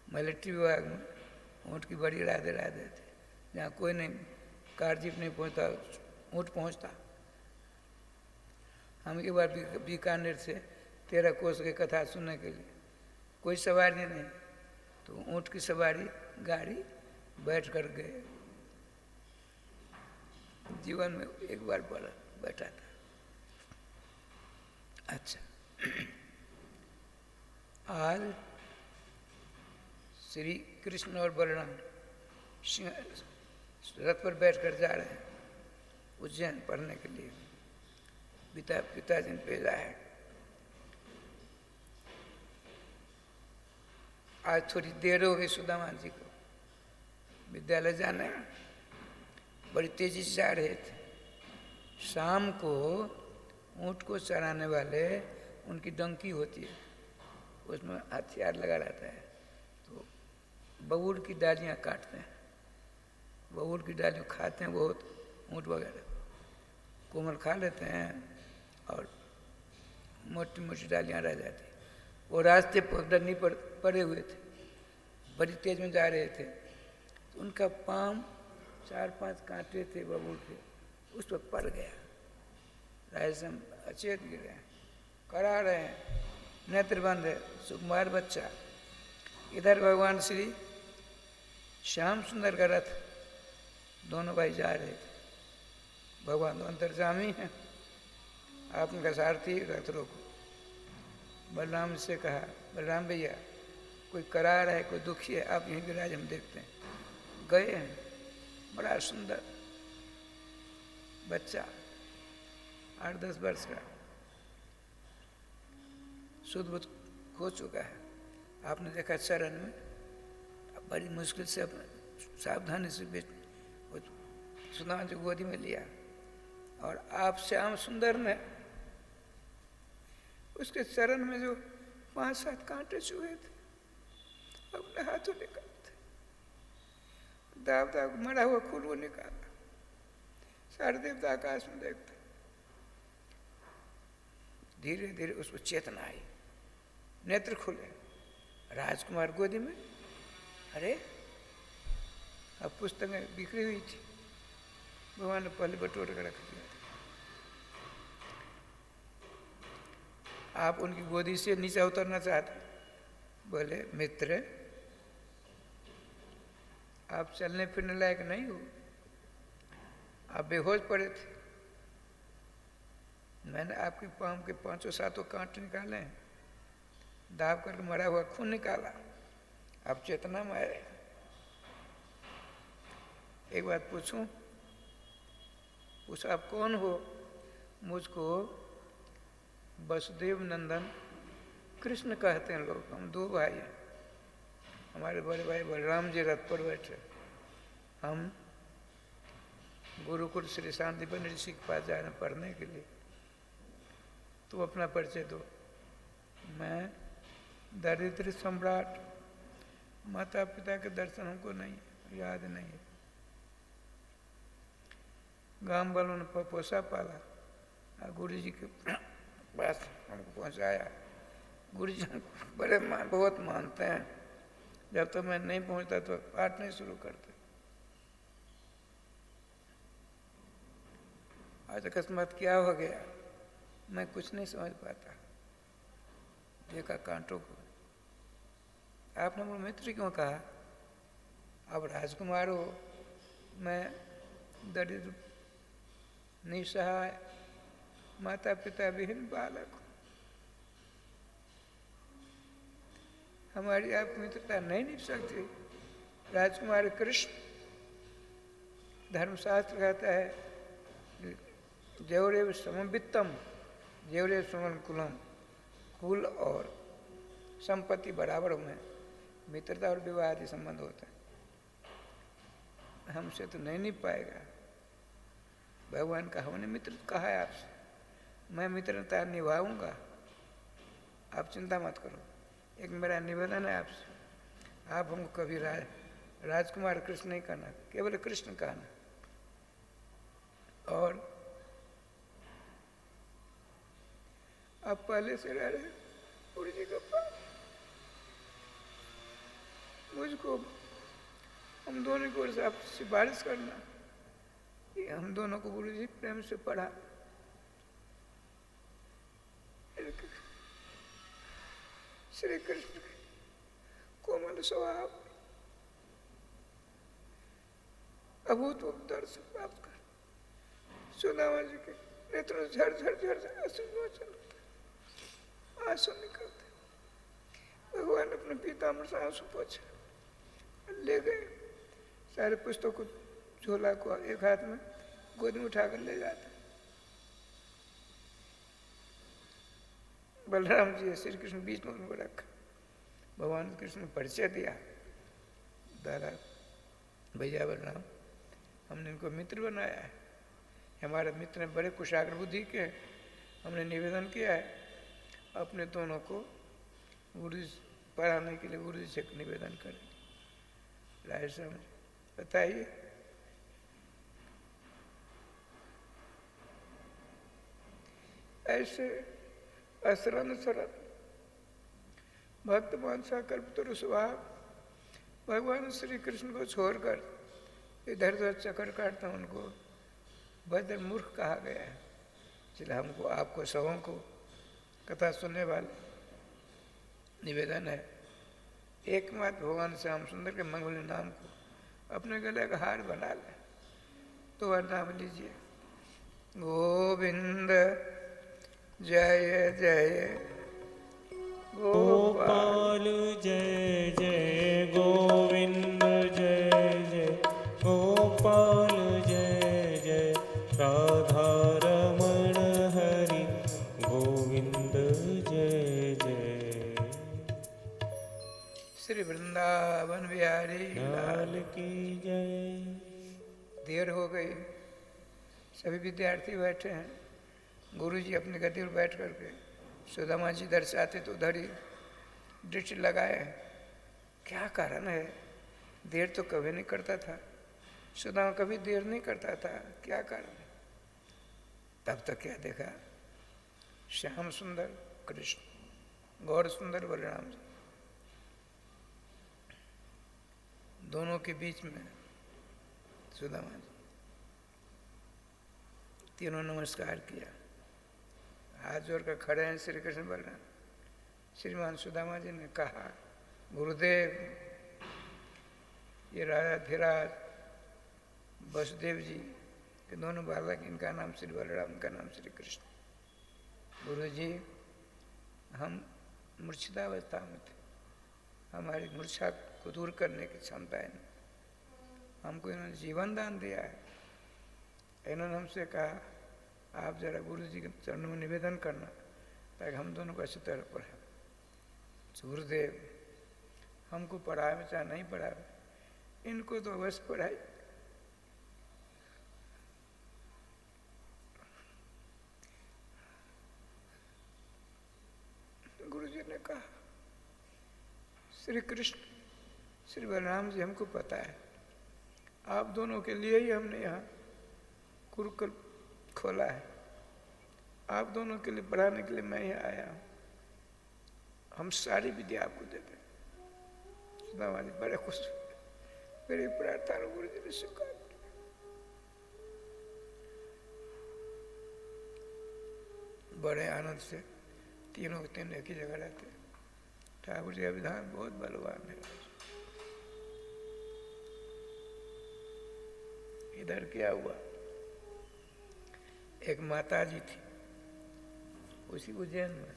मिलिट्री विभाग में ऊँट की बड़ी राधे राधे थे। जहाँ कोई नहीं, कार जीप नहीं पहुँचता, ऊँट पहुँचता। हम एक बार बीकानेर से 13 कोस की कथा सुनने के लिए, कोई सवारी नहीं, तो ऊँट की सवारी गाड़ी बैठ कर गए। जीवन में एक बार बैठा था। अच्छा, आज श्री कृष्ण और बलराम सिंह रथ पर बैठकर जा रहे हैं उज्जैन पढ़ने के लिए। पिताजी ने भेजा है। आज थोड़ी देर हो गई सुदामा जी को विद्यालय जाने में, बड़ी तेजी से जा रहे थे। शाम को ऊँट को चराने वाले, उनकी डंकी होती है, उसमें हथियार लगा रहता है, तो बबूल की डालियाँ काटते हैं, बबूल की डालियाँ खाते हैं बहुत, ऊँट वगैरह कोमल खा लेते हैं और मोटी मोटी डालियाँ रह जाती। वो रास्ते पगडंडी पर पड़े हुए थे, बड़ी तेज में जा रहे थे, तो उनका पाँव 4-5 कांटे थे बबूल के, उस पर पड़ गया। राजसम अचेत गिरे, करा रहे हैं, नेत्र बंद है, सुकुमार बच्चा। इधर भगवान श्री श्याम सुंदर का रथ, दोनों भाई जा रहे थे। भगवान तो अंतर्जामी हैं, आप उनका सारथी रथ रोको। बलराम से कहा, बलराम भैया कोई करार है, कोई दुखी है, आप यहीं विराज, हम देखते हैं। गए हैं, बड़ा सुंदर बच्चा 8-10 वर्ष का, शुद्ध बुद्ध हो चुका है। आपने देखा चरण में, बड़ी मुश्किल से सावधानी से सुदामा जी गोदी में लिया, और आप श्याम सुंदर ने उसके चरण में जो 5-7 कांटे चुहे थे अपने हाथों निकाले थे, दाव दाव मरा हुआ खून वो निकाला। सारे देवता आकाश में देखते, धीरे धीरे उसको चेतना आई, नेत्र खुले, राजकुमार गोदी में। अरे अब पुस्तकें बिखरी हुई थी, भगवान ने पहले बटोर कर रख दिया। आप उनकी गोदी से नीचे उतरना चाहते, बोले मित्र आप चलने फिरने लायक नहीं हो, आप बेहोश पड़े थे, मैंने आपके पाँव के 5-7 कांटे निकाले हैं, दाब करके मरा हुआ खून निकाला, आप चेतना में आए। एक बात पूछूं, पूछा आप कौन हो? मुझको वसुदेव नंदन कृष्ण कहते हैं लोग, हम 2 भाई हैं, हमारे बड़े भाई बलराम जी रथ पर बैठे, हम गुरुकुल श्री शांतिवन ऋषि के पास जा रहे हैं पढ़ने के लिए, तो अपना परिचय दो। मैं दरिद्र सम्राट, माता पिता के दर्शन हमको नहीं, याद नहीं है, गांव वालों ने पोसा पाला, गुरु जी के पास हमको पहुंचाया। गुरु जी बड़े बहुत मानते हैं, जब तक मैं नहीं पहुंचता तो पाठ नहीं शुरू करते। आज अकस्मात क्या हो गया, मैं कुछ नहीं समझ पाता। देखा कांटों को। आपने मुझे मित्र क्यों कहा? अब राजकुमार हो, मैं दरिद्र निसहाय माता पिता विहीन बालक हूं, हमारी आप मित्रता नहीं निभ सकती। राजकुमार कृष्ण, धर्मशास्त्र कहता है जौरेव समवित्तम जौरेव समन कुलम, कुल और संपत्ति बराबर में मित्रता और विवाह आदि संबंध होता है। हमसे तो नहीं निभ पाएगा। भगवान का हमने मित्र कहा है आपसे, मैं मित्रता निभाऊंगा, आप चिंता मत करो। एक मेरा निवेदन है आपसे, आप हमको कभी राजकुमार कृष्ण नहीं कहना, केवल कृष्ण कहना। और आप पहले से रह रहे गुरु जी के पास, मुझको हम दोनों की ओर से आप सिफारिश करना कि हम दोनों को गुरु जी प्रेम से पढ़ा। श्री कृष्ण के कोमल स्वभाव, अभूतपूर्व दर्शन प्राप्त कर, सुदामा जी के नेत्रों झर झर झर झर आंसू निकलते। भगवान अपने पीताम्बर से आंसू पोंछे, ले गए। सारे पुस्तकों को, झोला को एक हाथ में गोद में उठाकर ले जाते। बलराम जी श्री कृष्ण बीच में उनको रखा। भगवान कृष्ण ने परिचय दिया, दादा भैया बलराम, हमने इनको मित्र बनाया है, हमारे मित्र हैं बड़े कुशाग्र बुद्धि के। हमने निवेदन किया है अपने दोनों को गुरु पढ़ाने के लिए गुरु जी से निवेदन करें। राय समझ बताइए। ऐसे असरन सरन भक्त मानसा कल्पतरु स्वभाव भगवान श्री कृष्ण को छोड़कर इधर उधर चक्कर काटता उनको भद्र मूर्ख कहा गया है। इसलिए हमको आपको सबों को कथा सुनने वाले निवेदन है, एकमात्र भगवान श्याम सुंदर के मंगल नाम को अपने गले का हार बना ले। तो वह नाम लीजिए, गोविंद जय जय गोपाल जय जय गोविंद जय जय गोपाल जय जय राधा रमण हरि गोविंद जय जय। श्री वृंदावन बिहारी लाल की जय। देर हो गई, सभी विद्यार्थी बैठे हैं। गुरुजी अपनी गद्दी पर बैठ करके सुदामा जी इधर से आते तो उधर ही दृष्टि लगाए। क्या कारण है? देर तो कभी नहीं करता था, सुदामा कभी देर नहीं करता था, क्या कारण है? तब तक क्या देखा, श्याम सुंदर कृष्ण, गौर सुंदर बलराम जी, दोनों के बीच में सुदामा जी। तीनों नमस्कार किया, हाथ जोड़कर खड़े हैं श्री कृष्ण बलराम। श्रीमान सुदामा जी ने कहा, गुरुदेव, ये राजा धीराज वसुदेव जी के दोनों बालक, इनका नाम श्री बलराम, इनका नाम श्री कृष्ण। गुरु जी, हम मूर्छितावस्था में थे, हमारी मूर्छा को दूर करने की क्षमता है, हमको इन्होंने जीवन दान दिया है। इन्होंने हमसे कहा, आप जरा गुरु जी के चरणों में निवेदन करना ताकि हम दोनों को अच्छी तरह पढ़ाए। गुरुदेव, हमको पढ़ाए चाहे नहीं पढ़ाए, इनको तो अवश्य पढ़ाई। गुरु जी ने कहा, श्री कृष्ण, श्री बलराम जी, हमको पता है आप दोनों के लिए ही हमने यहाँ गुरुकुल खोला है। आप दोनों के लिए पढ़ाने के लिए मैं यहाँ आया हूँ, हम सारी विद्या आपको देते हैं। सुदामा जी बड़े खुश हुए, मेरी प्रार्थना गुरु जी ने स्वीकार। बड़े आनंद से तीनों के तीन एक ही जगह रहते। ठाकुर जी का विधान बहुत बलवान है। इधर क्या हुआ, एक माता जी थी उसी उज्जैन में,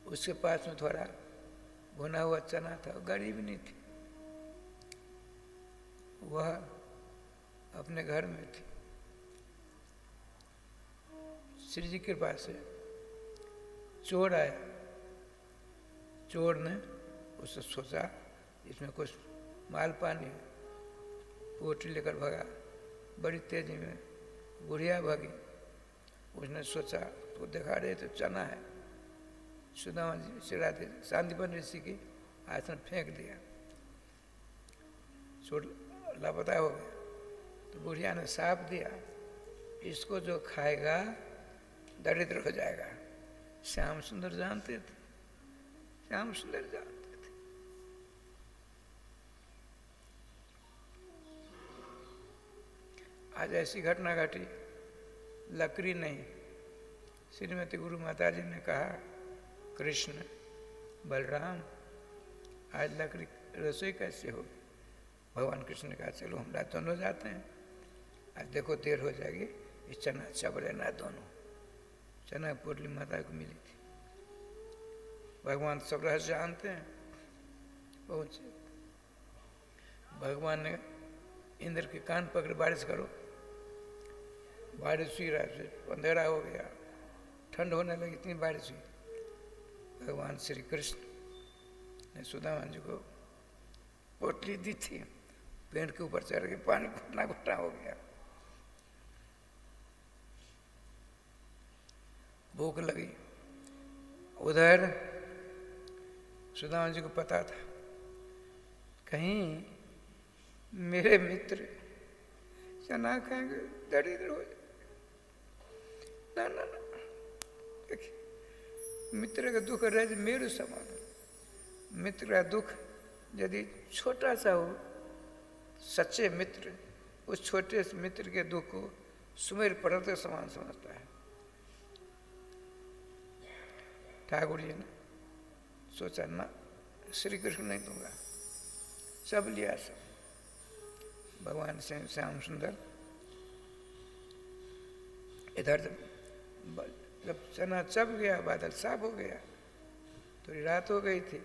उसके पास में थोड़ा भुना हुआ चना था, गरीब नहीं थी, वह अपने घर में थी। श्री जी के पास से चोर आया, चोर ने उससे सोचा इसमें कुछ माल पानी है, पोटली लेकर भागा, बड़ी तेजी में बुढ़िया भागी। उसने सोचा तो दिखा रहे तो चना है, सुदामा जी चिढ़ाते शांतिपन ऋषि की आसन फेंक दिया, चोर लापता हो गया। तो बुढ़िया ने साफ दिया, इसको जो खाएगा दरिद्र हो जाएगा। श्याम सुंदर जानते थे, श्याम सुंदर जानते थे। आज ऐसी घटना घटी, लकड़ी नहीं। श्रीमती गुरु माता जी ने कहा, कृष्ण बलराम आज लकड़ी रसोई कैसे होगी? भगवान कृष्ण ने कहा चलो हम रात दोनों जाते हैं, आज देखो देर हो जाएगी, ये चना चब लेना दोनों। चना पोटली माता को मिली थी। भगवान सब रहस्य जानते हैं। पहुंचे, भगवान ने इंद्र के कान पकड़ बारिश करो, बारिश हुई, रात से अंधेरा हो गया, ठंड होने लगी, इतनी बारिश हुई। भगवान श्री कृष्ण ने सुदामा जी को पोटली दी थी, पेड़ के ऊपर चढ़ के पानी घुटना घुटना हो गया। भूख लगी। उधर सुदामा जी को पता था कहीं मेरे मित्र चना खाएंगे दरिद्र हो जाए। ना ना ना, देखिए मित्र का दुख रह मेरे समान। मित्र का दुख यदि छोटा सा हो, सच्चे मित्र उस छोटे से मित्र के दुख को सुमेर पर्वत के समान समझता है। ठाकुर जी ने सोचा ना, श्री कृष्ण नहीं दूंगा, सब लिया सब। भगवान से श्याम सुंदर इधर जब चना चप गया, बादल साफ हो गया, थोड़ी रात हो गई थी,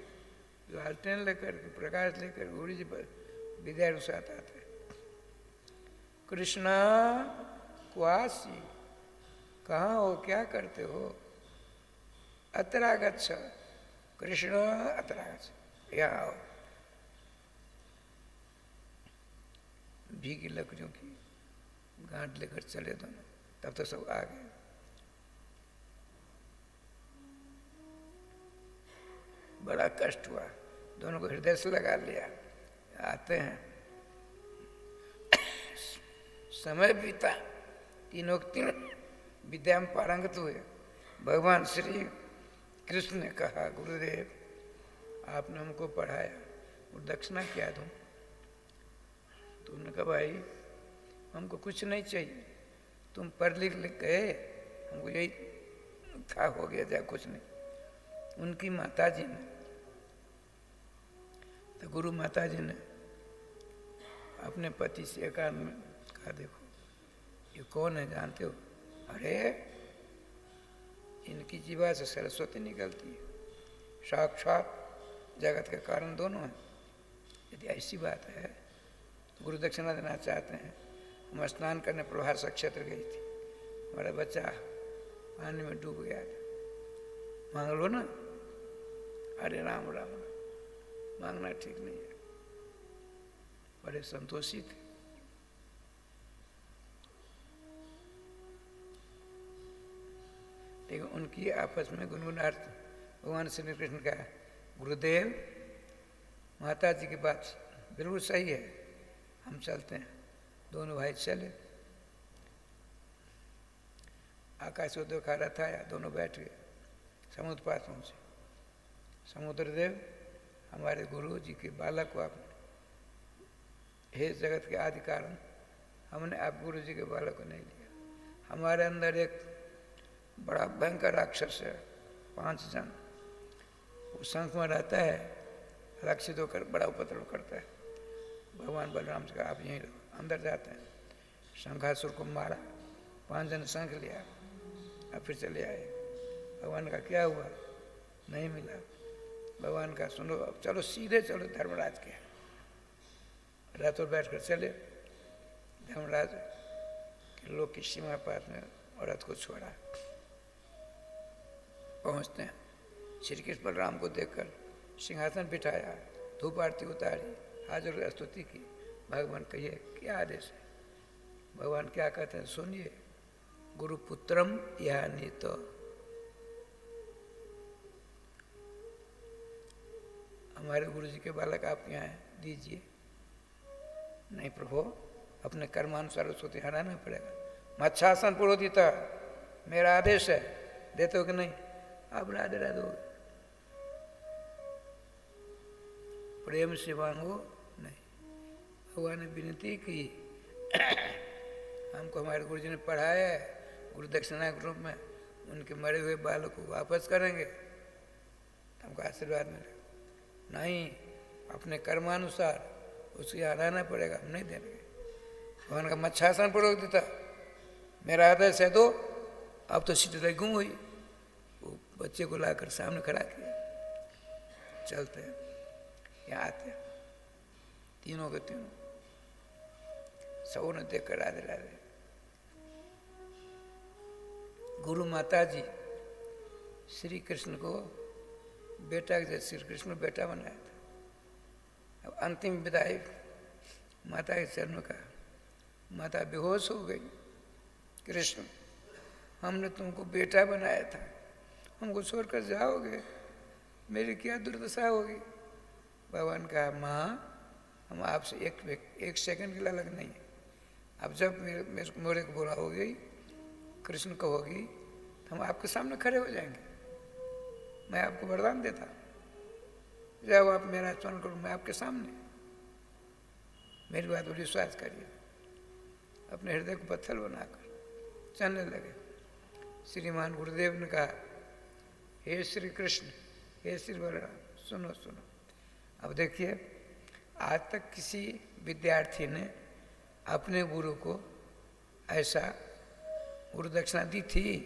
लालटेन लेकर के प्रकाश लेकर गुरु जी पर विद्यार्थी साथ आते, कृष्णा क्वासी, कहाँ हो, क्या करते हो? अतरागच्छ, कृष्ण अतरागच्छ, यहाँ आओ। भीगी लकड़ियों की गांठ लेकर चले दोनों, तब तो सब आ गए। बड़ा कष्ट हुआ, दोनों को हृदय से लगा लिया। आते हैं, समय बीता, तीनों विद्या में पारंगत हुए। भगवान श्री कृष्ण ने कहा, गुरुदेव आपने हमको पढ़ाया, और दक्षिणा क्या दूं? तो उन्होंने कहा, भाई हमको कुछ नहीं चाहिए, तुम पढ़ लिख गए, हमको यही था, हो गया जाए, कुछ नहीं। उनकी माता जी ने, तो गुरु माता जी ने अपने पति से एकांत में कहा, देखो ये कौन है जानते हो? अरे इनकी जीवा से सरस्वती निकलती है, साक्षात जगत के कारण दोनों हैं। यदि ऐसी बात है तो गुरु दक्षिणा देना चाहते हैं। हम स्नान करने प्रभास क्षेत्र गई थी, हमारा बच्चा पानी में डूब गया था, मांग लो ना। अरे राम राम, मांगना ठीक नहीं है। बड़े संतोषी थे। लेकिन उनकी आपस में गुनगुनाहट भगवान श्री कृष्ण का, गुरुदेव माता जी की बात बिल्कुल सही है, हम चलते हैं। दोनों भाई चले, आकाश को देखा रहा था, या दोनों बैठ गए, समुद्र पास पहुँचे। समुद्रदेव, हमारे गुरु जी के बालक को आपने, हे जगत के आदि कारण, हमने आप गुरु जी के बालक को नहीं लिया। हमारे अंदर एक बड़ा भयंकर राक्षस है, 5 जन, वो शंख में रहता है, लक्षित होकर बड़ा उपद्रव करता है। भगवान बलराम से कहा आप यहीं रहो। अंदर जाते हैं, शंखासुर को मारा, 5 जन शंख लिया, अब फिर चले आए। भगवान का क्या हुआ, नहीं मिला। भगवान का सुनो, अब चलो सीधे चलो धर्मराज के रथ पर बैठ कर चले। धर्मराज के लोग की सीमा पास में और रथ को छोड़ा। पहुँचते हैं, श्री कृष्ण बलराम को देखकर सिंहासन बिठाया, धूप आरती उतारी, हाजिर स्तुति की। भगवान कहिए क्या आदेश है। भगवान क्या कहते हैं सुनिए, गुरुपुत्रम यह नीत, हमारे गुरु जी के बालक आप यहाँ हैं, दीजिए। नहीं प्रभु, अपने कर्मानुसार उसको तो हराना पड़ेगा। मच्छासन पुरोहिता, मेरा आदेश है, देते हो कि नहीं? आप राधे राधे हो, प्रेम से मांगो नहीं। भगवान ने विनती की, हमको हमारे गुरु जी ने पढ़ाया है, गुरु दक्षिणा के रूप में उनके मरे हुए बालक को वापस करेंगे तो हमको आशीर्वाद मिलेगा। नहीं, अपने कर्मानुसार उसको हराना पड़ेगा, हम नहीं देंगे। भगवान का मच्छासन पूर्वक देता, मेरा आदेश है दो। अब तो सीट गुम हुई, वो बच्चे को लाकर सामने खड़ा किया। चलते हैं, यहाँ आते हैं, तीनों के तीनों सबों ने देख कर राधे राधे। गुरु माता जी श्री कृष्ण को बेटा के जैसे श्री कृष्ण बेटा बनाया था। अब अंतिम विदाई माता के चरणों का, माता बेहोश हो गई। कृष्ण, हमने तुमको बेटा बनाया था, हमको छोड़कर जाओगे, मेरी क्या दुर्दशा होगी। भगवान कहा, माँ हम आपसे एक सेकंड के लिए अलग नहीं है। अब जब मेरे को बोला होगी, कृष्ण कहोगी, तो हम आपके सामने खड़े हो जाएंगे। मैं आपको वरदान देता, जब आप मेरा स्मरण करो मैं आपके सामने। मेरी बात पर विश्वास करिए। अपने हृदय को पत्थर बनाकर चलने लगे। श्रीमान गुरुदेव ने कहा, हे श्री कृष्ण, हे श्री बलराम, सुनो सुनो। अब देखिए, आज तक किसी विद्यार्थी ने अपने गुरु को ऐसा गुरु दक्षिणा दी थी?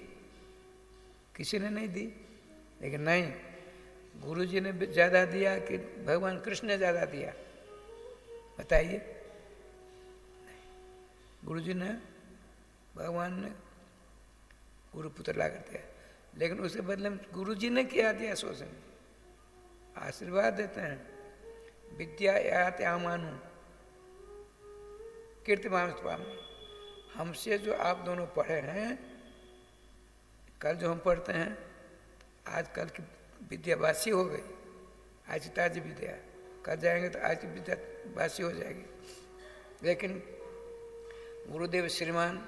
किसी ने नहीं दी। लेकिन नहीं, गुरु जी ने ज़्यादा दिया कि भगवान कृष्ण ने ज़्यादा दिया? बताइए। गुरु जी ने, भगवान ने गुरुपुत्र ला कर दिया, लेकिन उसके बदले में गुरु जी ने क्या दिया सोचें। आशीर्वाद देते हैं, विद्या यात आमानु कीर्तिमान स्वामी। हमसे जो आप दोनों पढ़े हैं, कल जो हम पढ़ते हैं, आज कल की विद्या बासी हो गई, आज की ताजी विद्या, कल जाएंगे तो आज की विद्या बासी हो जाएगी। लेकिन गुरुदेव श्रीमान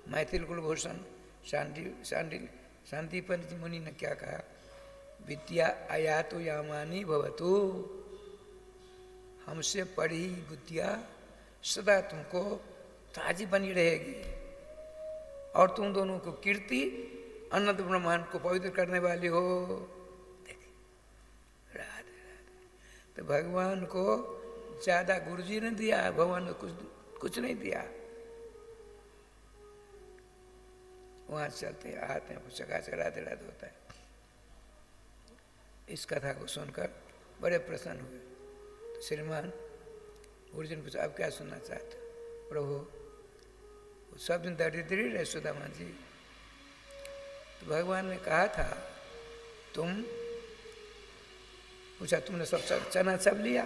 मैथिल कुलभूषण शांतिपन जी मुनि ने क्या कहा, विद्या आयातु यामानी भवतु, हमसे पढ़ी विद्या सदा तुमको ताजी बनी रहेगी और तुम दोनों को कीर्ति अनंत ब्रह्मांड को पवित्र करने वाली हो। देखिए, राधे राधे। तो भगवान को ज्यादा गुरु जी ने दिया, भगवान ने कुछ नहीं दिया। वहां चलते आते हैं, चकाचक राधे राधे होता है। इस कथा को सुनकर बड़े प्रसन्न हुए। तो श्रीमान गुरु जी ने पूछा, आप क्या सुनना चाहते? प्रभु, वो सब दिन दरिद्र ही रहे सुदामा जी। तो भगवान ने कहा था, तुम पूछा, तुमने सब चना सब लिया,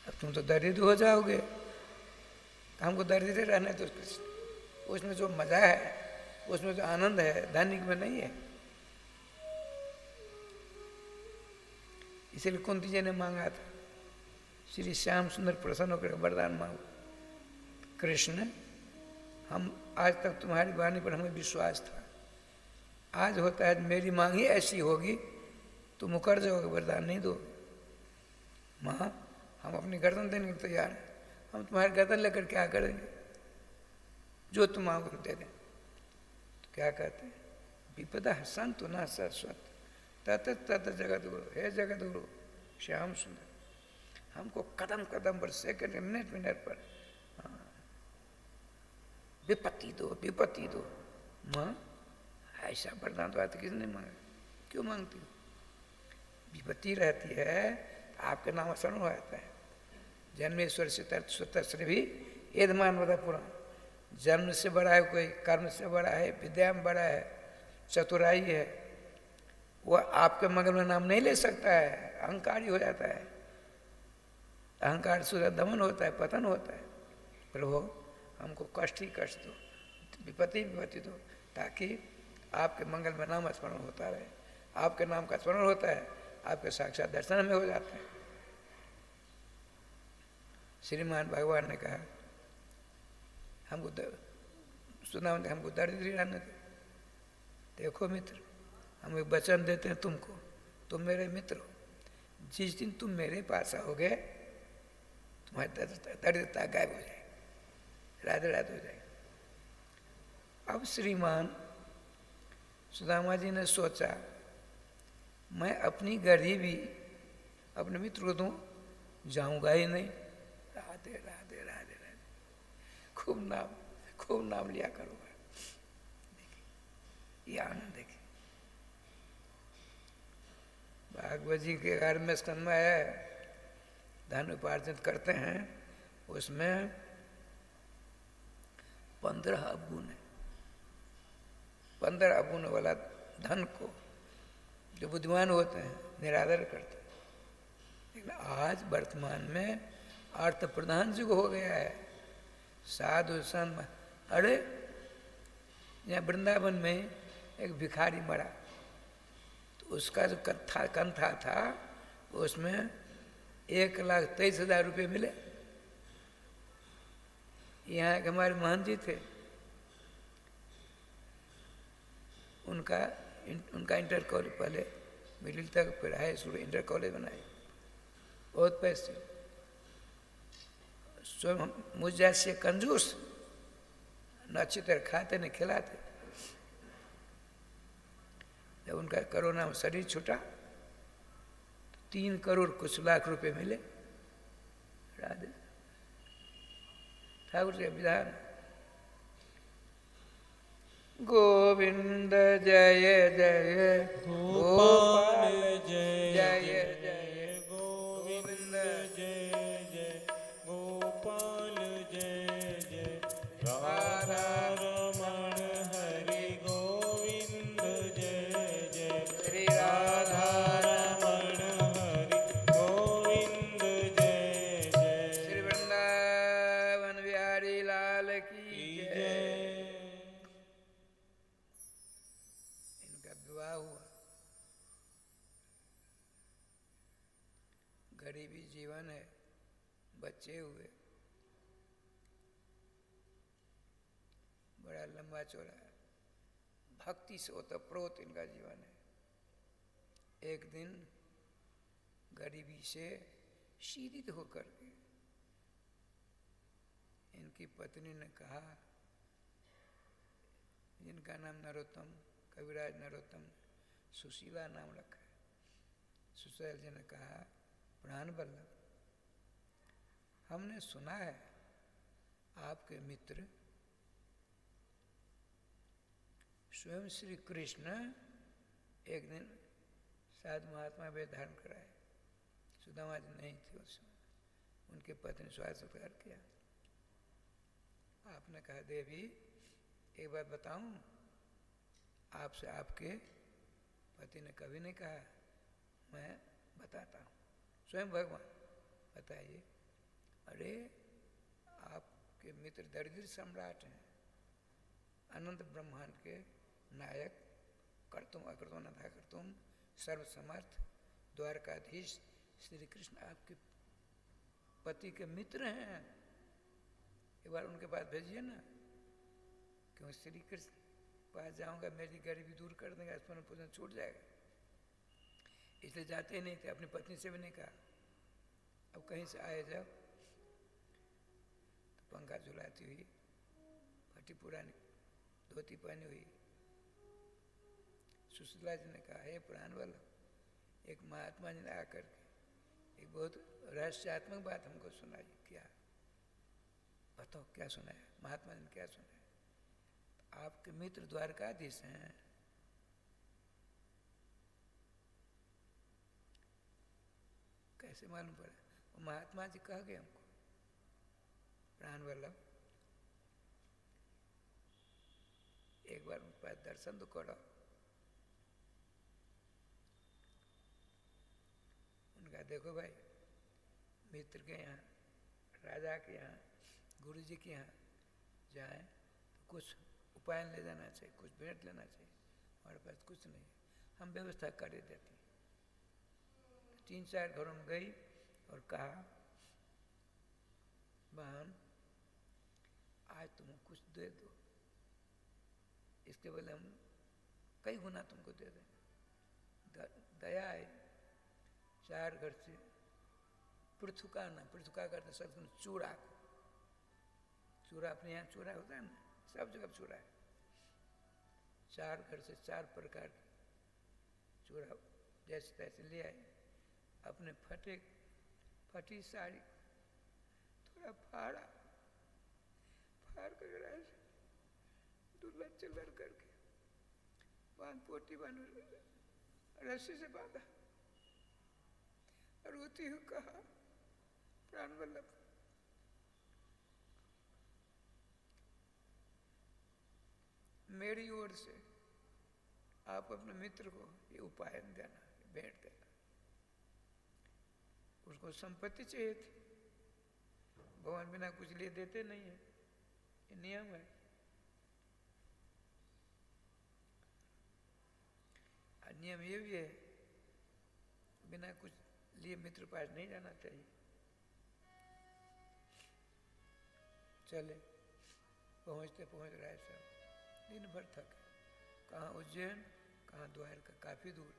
अब तुम तो दरिद्र हो जाओगे। हमको दरिद्र रहना है, तो उसमें जो मजा है, उसमें जो आनंद है, धनिक में नहीं है। इसलिए कुंती जी ने मांगा था, श्री श्याम सुंदर प्रसन्न होकर वरदान मांगो। कृष्ण, हम आज तक तुम्हारी वाणी पर हमें विश्वास था, आज होता है मेरी मांग ही ऐसी होगी तो मुकर जाओगे, वरदान नहीं दोगे। माँ, हम अपनी गर्दन देने के तैयार हैं, हम तुम्हारी गर्दन लेकर क्या करेंगे, जो तुम मांगो दे दें। तो क्या कहते हैं, विपदा संतु न सरस्वत तत तत जगत गुरु। हे जगत गुरु श्याम सुंदर, हमको कदम कदम पर, सेकंड मिनट मिनट पर विपत्ति दो, विपत्ति दो। माँ, ऐसा वरदान तो आज किसने मांगा, क्यों मांगती हो? विपत्ति रहती है आपके नाम स्मरण हो जाता है। जन्मेश्वर से स्वतः भी यदमान बता पुराण। जन्म से बड़ा है कोई, कर्म से बड़ा है, विद्या में बड़ा है, चतुराई है, वह आपके मगल में नाम नहीं ले सकता है, अहंकारी हो जाता है। अहंकार से दमन होता है, पतन होता है। प्रभु, हमको कष्ट ही कष्ट दो, विपत्ति विपत्ति दो, ताकि आपके मंगल में नाम स्मरण होता रहे। आपके नाम का स्मरण होता है, आपके साक्षात दर्शन में हो जाता है। श्रीमान भगवान ने कहा, हमको सुना, हमको दरिद्री रहने दो। देखो मित्र, हम एक वचन देते हैं तुमको, तुम मेरे मित्र हो। जिस दिन तुम मेरे पास आओगे, तुम्हारी दरिद्रता गायब हो जाएगी, राधे राधे हो जाएगी। अब श्रीमान सुदामा जी ने सोचा, मैं अपनी गरीबी अपने मित्र को दूं, जाऊंगा ही नहीं। राधे राधे राधे राधे, खूब नाम लिया करूँगा। देखिए ये आनंद, देखिए भागवत जी के 11वें स्कंद में है, धन उपार्जन करते हैं, उसमें 15 अवगुण है। 15 अवगुण वाला धन को जो बुद्धिमान होते हैं निरादर करते हैं। लेकिन आज वर्तमान में अर्थ प्रधान युग हो गया है। साधु संत, अरे यहाँ वृंदावन में एक भिखारी मरा, तो उसका जो कंथा था उसमें 1,23,000 रुपये मिले। यहाँ एक हमारे महंत जी थे, उनका इंटर कॉलेज, पहले मिडिल तक, फिर हाई स्कूल, इंटर कॉलेज बनाए, बहुत पैसे। स्वयं मुझ जैसे कंजूस, न अच्छी तरह खाते न खिलाते। जब उनका कोरोना में शरीर छूटा, 3 करोड़ कुछ लाख रुपए मिले। राधे ठाकुर जी विधान, गोविंद जय जय गोपाल जय जय जय गोविंद जय जय गोपाल जय जय राधा रमण हरि गोविंद जय जय श्री राधा रमण हरि गोविंद जय जय श्री वृंदावन बिहारी लाल की जय। इनका विवाह हुआ, गरीबी जीवन है, बच्चे हुए, बड़ा लंबा चौड़ा है, भक्ति से ओतप्रोत इनका जीवन है। एक दिन गरीबी से शीदित होकर के इनकी पत्नी ने कहा, जिनका नाम नरोत्तम, कविराज नरोत्तम, सुशीला नाम रखा है। सुशीला जी ने कहा, प्राण वल्लभ, हमने सुना है आपके मित्र स्वयं श्री कृष्ण एक दिन साधु महात्मा वेद धारण कराए। सुदामा जी नहीं थे उस समय, उनके पत्नी स्वागत सत्कार किया। आपने कहा, देवी एक बात बताऊं, आपसे आपके पति ने कभी नहीं कहा, मैं बताता हूँ। स्वयं भगवान, बताइए। अरे आपके मित्र दरिद्र सम्राट हैं, अनंत ब्रह्मांड के नायक, कर्तुम अकर्तुम अनथा कर्तुम सर्वसमर्थ द्वारकाधीश श्री कृष्ण आपके पति के मित्र हैं, एक बार उनके पास भेजिए ना, क्यों श्री कृष्ण पास जाऊंगा मेरी गरीबी दूर कर देंगे, स्मरण पूजन छूट जाएगा, इसलिए जाते ही नहीं थे। अपनी पत्नी से भी नहीं कहा। अब कहीं से आए जब तो पंखा झुलाती हुई, फटी पुरानी धोती पहनी हुई सुशीला जी ने कहा, हे प्राण वाला, एक महात्मा जी ने आकर के एक बहुत रहस्यात्मक बात हमको सुनाई। क्या? बताओ क्या सुनाया? महात्मा जी ने क्या सुनाया? आपके मित्र द्वारकाधीश हैं। कैसे मालूम पड़ा? वो महात्मा जी कह गए हमको, प्राण वल्लभ एक बार उनके पास दर्शन तो करो। उनका देखो भाई, मित्र के यहाँ, राजा के यहाँ, गुरु जी के यहाँ जाए तो कुछ उपाय ले जाना चाहिए, कुछ भेंट लेना चाहिए। हमारे पास कुछ नहीं है, हम व्यवस्था कर देती। 3-4 घरों में गई और कहा, बहन आज तुम कुछ दे दो, इसके बदले हम कई गुना तुमको दे देंगे। दया है। 4 घर से पृथुका ना, पृथुका करते सब चूड़ा को, चूड़ा अपने यहाँ चूड़ा होता है ना, सब जगह चूड़ा है। 4 घर से 4 प्रकार की चूड़ा जैसे तैसे ले आए। अपने फटी साड़ी थोड़ा फाड़ कर ऐसे दुल्हन चिल्लर करके पोटी बांध रस्सी से बांधा, रोती हुई कहा, प्राण वल्लभ मेरी ओर से आप अपने मित्र को ये उपाय देना, भेंट देना। उसको संपत्ति चाहिए थी, भगवान बिना कुछ लिए देते नहीं है, ये नियम है। और नियम ये भी है, बिना कुछ लिए मित्र पास नहीं जाना चाहिए। चले, पहुंचते पहुंच रहे सब, दिन भर थके। कहाँ उज्जैन, कहाँ द्वारका, काफी दूर।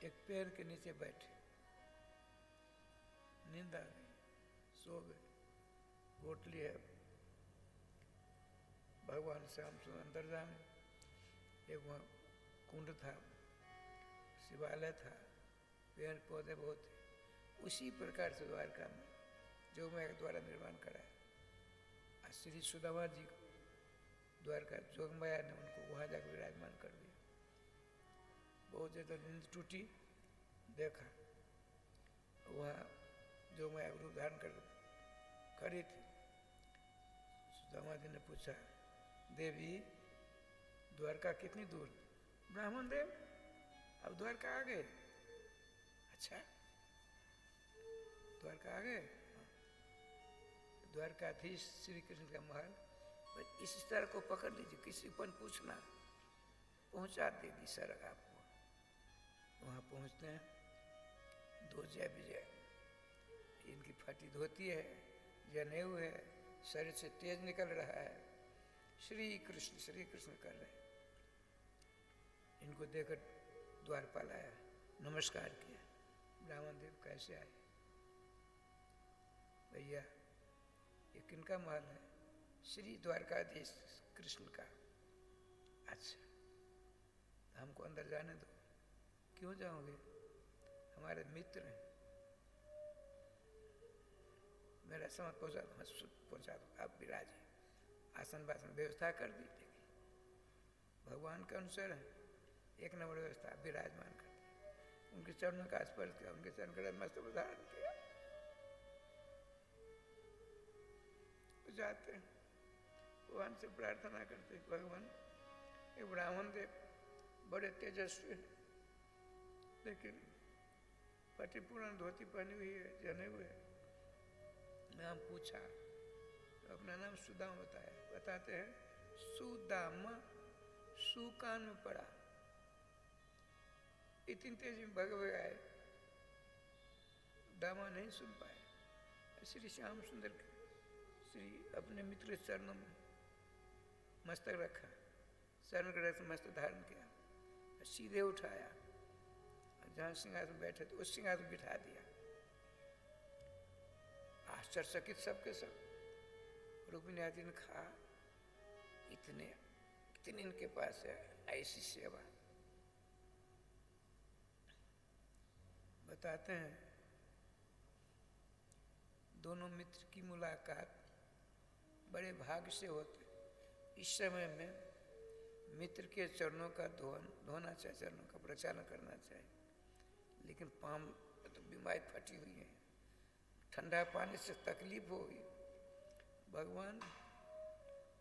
एक पेड़ के नीचे बैठे, नींद आ गई, सो गए। होटली है, भगवान श्याम सुंदर अंतर्जामी। एक वहाँ कुंड था, शिवालय था, पेड़ पौधे बहुत थे। उसी प्रकार से द्वारका में जो मैं द्वारा निर्माण कराया। श्री सुदामा जी को द्वारका जोगमाया ने उनको वहाँ जाकर विराजमान कर दिया। बहुत ज़्यादा नींद टूटी, देखा वहाँ जोगमाया रूप धारण कर खड़ी थी। सुदामा जी ने पूछा, देवी द्वारका कितनी दूर? ब्राह्मण देव अब द्वारका आ गए। अच्छा, द्वारका आ गए। द्वारकाधीश श्री कृष्ण का महल, बस इस तरह को पकड़ लीजिए, किसी पर पूछना, पहुंचा देगी सड़क आपको। वहाँ पहुँचते हैं, 2 जय विजय, इनकी फटी धोती है, जनेऊ है, शरीर से तेज निकल रहा है, श्री कृष्ण कर रहे हैं। इनको देखकर द्वारपाल आया, नमस्कार किया। ब्राह्मण देव कैसे आए? भैया ये किनका महल है? श्री द्वारकाधीश कृष्ण का। अच्छा, हमको अंदर जाने दो। क्यों जाओगे? हमारे मित्र हैं। मेरा समझ पहुँचा दो, पहुँचा दो, आप विराजिए। आसन बासन व्यवस्था कर दी। देखिए भगवान के अनुसार है, 1 नंबर व्यवस्था, विराजमान कर दी। उनके चरणों का स्पर्श किया, उनके चरण का मस्तक धारण किया। जाते हैं, भगवान से प्रार्थना करते, भगवान ये ब्राह्मण देव बड़े तेजस्वी हैं, लेकिन फटी पुरानी धोती पहनी हुई है, जने हुए। नाम पूछा तो अपना नाम सुदामा बताया। बताते हैं सुदामा, सु कान में पड़ा, इतनी तेजी में भग आए। दामा नहीं सुन पाए। श्री श्याम सुंदर श्री अपने मित्र के चरणों में मस्तक रखा, चरण कड़े से मस्तक धारण किया, सीधे उठाया, जहाँ सिंहासन बैठे थे उस सिंहासन बिठा दिया। आश्चर्यचकित सबके सब। रुक्मिणी आदि ने कहा इतनी इनके पास है ऐसी सेवा। बताते हैं दोनों मित्र की मुलाकात बड़े भाग्य से होते। इस समय में मित्र के चरणों का धोना चाहिए, चरणों का प्रचालन करना चाहिए, लेकिन पाम तो बीमारी फटी हुई है, ठंडा पानी से तकलीफ होगी। भगवान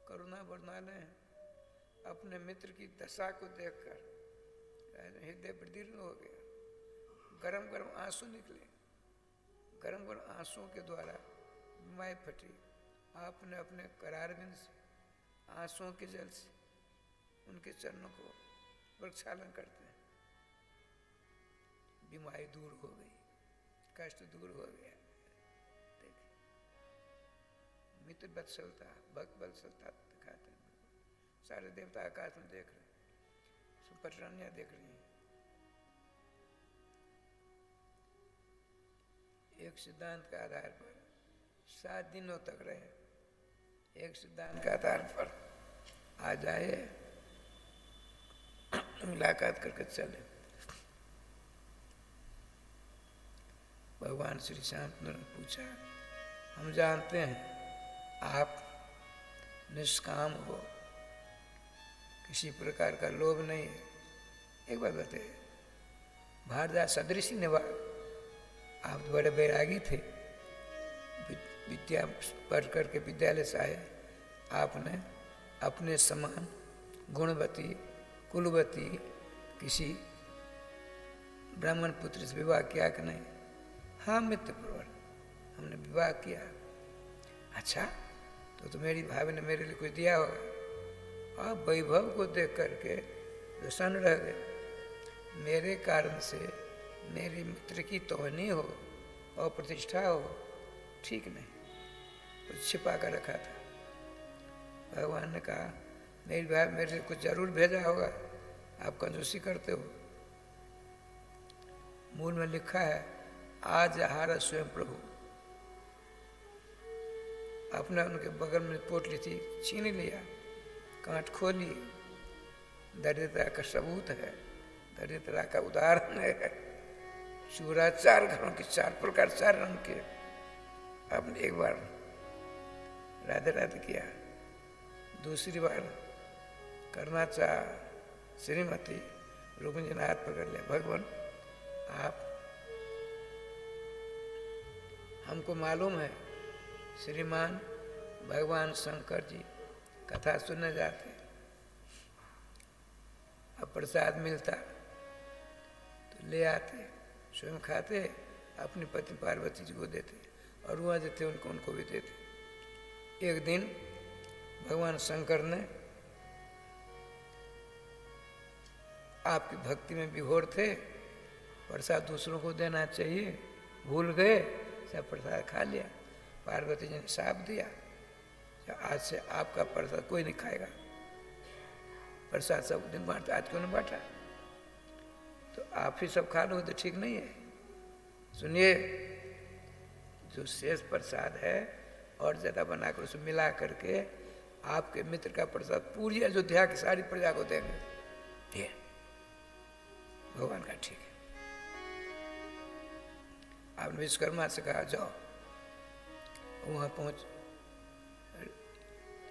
करुणा बरसाने हैं। अपने मित्र की दशा को देखकर हृदय विदीर्ण हो गया। गरम गरम आंसू निकले, गरम गरम आंसुओं के द्वारा बीमारी फटी। आपने अपने करारविंद से आंसुओं के जल से उनके चरणों को प्रक्षालन करते हैं। बीमारी दूर हो गई, कष्ट दूर हो गया। देखिए मित्र वत्सलता, भक्त वत्सलता दिखाते हैं। सारे देवता आकाश में देख रहे हैं, पटरानियां देख रही हैं। एक सिद्धांत के आधार पर 7 दिनों तक रहे, एक सिद्धांत के आधार पर आ जाए, मुलाकात करके चले। भगवान श्री श्यामचंद्र ने पूछा, हम जानते हैं आप निष्काम हो, किसी प्रकार का लोभ नहीं है। एक बात बताइए, भारद्वाज सदृशी निवास, आप तो बड़े बैरागी थे, विद्या पढ़ करके विद्यालय से आए, आपने अपने समान गुणवती कुलवती किसी ब्राह्मण पुत्र से विवाह किया कि नहीं? हाँ मित्र प्रवर, हमने विवाह किया। अच्छा, तो मेरी भाभी ने मेरे लिए कुछ दिया होगा। आप वैभव को देख करके प्रसन्न रह गए। मेरे कारण से मेरे मित्र की तोहनी हो और प्रतिष्ठा हो, ठीक नहीं, कुछ छिपा कर रखा था। भगवान ने कहा मेरी भाई मेरे लिए कुछ जरूर भेजा होगा, आप कंजूसी करते हो। मूल में लिखा है आज आहार स्वयं प्रभु। अपने उनके बगल में पोटली थी, छीन लिया, कांट खोली। दरिद्रता का सबूत है, दरिद्रता का उदाहरण है। चूरा 4 घरों की 4 प्रकार 4 रंग के। आपने एक बार राधे राधे किया, दूसरी बार करना चाह श्रीमती रुक्मिणी जी ने हाथ पकड़ लिया, भगवान आप, हमको मालूम है श्रीमान भगवान शंकर जी कथा सुनने जाते, अब प्रसाद मिलता तो ले आते, स्वयं खाते, अपनी पत्नी पार्वती जी को देते, और वहाँ जो थे उनको भी देते। एक दिन भगवान शंकर ने आपकी भक्ति में विभोर थे, प्रसाद दूसरों को देना चाहिए, भूल गए, सब प्रसाद खा लिया। पार्वती जी ने साप दिया, आज से आपका प्रसाद कोई नहीं खाएगा, प्रसाद सब दिन बांटता, आज क्यों नहीं बांटा? तो आप ही सब खा लो तो ठीक नहीं है। सुनिए, जो शेष प्रसाद है और ज़्यादा बनाकर उसमें मिला करके आपके मित्र का प्रसाद पूरी अयोध्या की सारी प्रजा को देंगे। ये भगवान का ठीक है। आपने विश्वकर्मा से कहा जाओ, वहाँ पहुँच।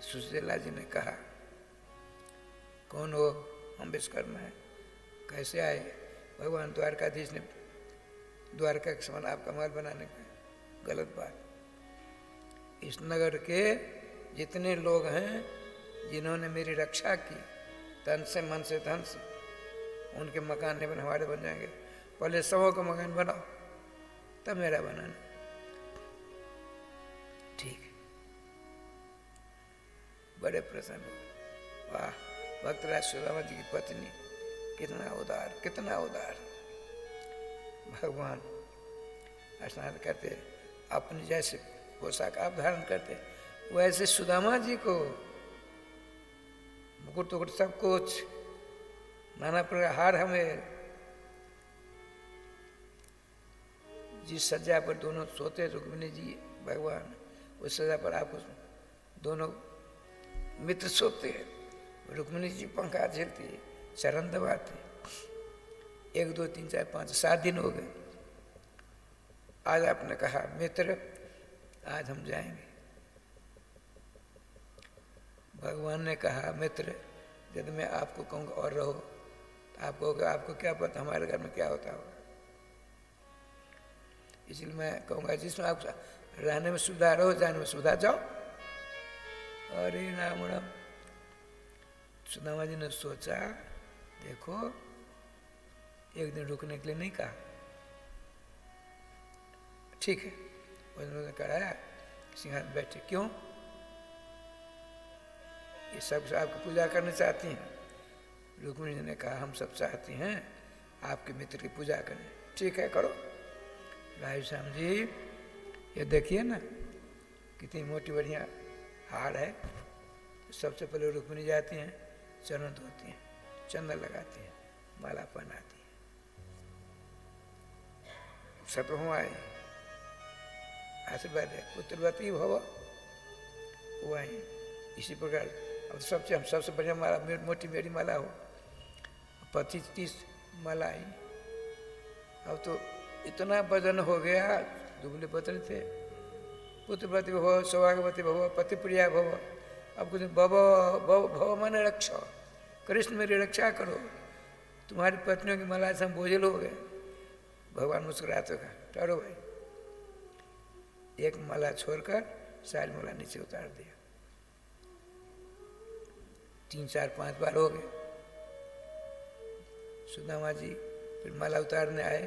सुशीला जी ने कहा कौन हो? हम विश्वकर्मा हैं। कैसे आए? भगवान द्वारकाधीश ने द्वारका के समान आपका महल बनाने का। गलत बात। इस नगर के जितने लोग हैं जिन्होंने मेरी रक्षा की तन से मन से धन से, उनके मकान नहीं बने, हमारे बन जाएंगे। पहले सबों का मकान बनाओ तब मेरा बनाना। ठीक है, बड़े प्रसन्न हो। वाह, भक्तराज सुदामा जी की पत्नी कितना उदार, कितना उदार। भगवान स्नान करते, अपने जैसे पोशाक आप धारण करते, वैसे सुदामा जी को मुकुट तुकुट सब कुछ, नाना प्रकार हार हमें, जिस सज्जा पर दोनों सोते रुक्मिणी जी भगवान, उस सज्जा पर आपको दोनों मित्र सोते हैं। रुक्मिणी जी पंखा झेलती है, चरण दबाते। 1 2 3 4 5 7 दिन हो गए। आज आपने कहा मित्र आज हम जाएंगे। भगवान ने कहा मित्र यदि मैं आपको कहूँगा और रहो तो आप कहोगे आपको क्या पता हमारे घर में क्या होता होगा, इसलिए मैं कहूँगा जिसमें आप रहने में सुविधा रहो, जाने में सुविधा जाओ। अरे राम राम। सुदामा जी ने सोचा देखो एक दिन रुकने के लिए नहीं कहा, ठीक है। उन्होंने कराया, सिंहासन बैठे। क्यों? ये सब आपकी पूजा करना चाहती हैं। रुक्मिणी जी ने कहा हम सब चाहती हैं आपके मित्र की पूजा करें। ठीक है करो। राय श्याम जी ये देखिए ना कितनी मोटी बढ़िया हार है। सबसे पहले रुक्मिणी जाती हैं, चरण धोती हैं, चंदन लगाती हैं, माला पहनाती हैं। सब हुआ है आशीर्वाद है, पुत्रवती भव हुआ है। इसी प्रकार अब सबसे हम सबसे बढ़िया माला मोटी मेरी माला हो, 25-30 माला आई। अब तो इतना वजन हो गया, दुबले पतले थे। पुत्रवती भव, सौभाग्यवती भव, पति प्रिया भव। अब कुछ भव भव भव माने रक्षा, कृष्ण मेरी रक्षा करो, तुम्हारी पत्नियों की माला से हम बोझल हो गए। भगवान मुस्कुराते कहा ठहरो भाई, एक माला छोड़कर सारी माला नीचे उतार दिया। 3 4 5 बार हो गए। सुदामा जी फिर माला उतारने आए।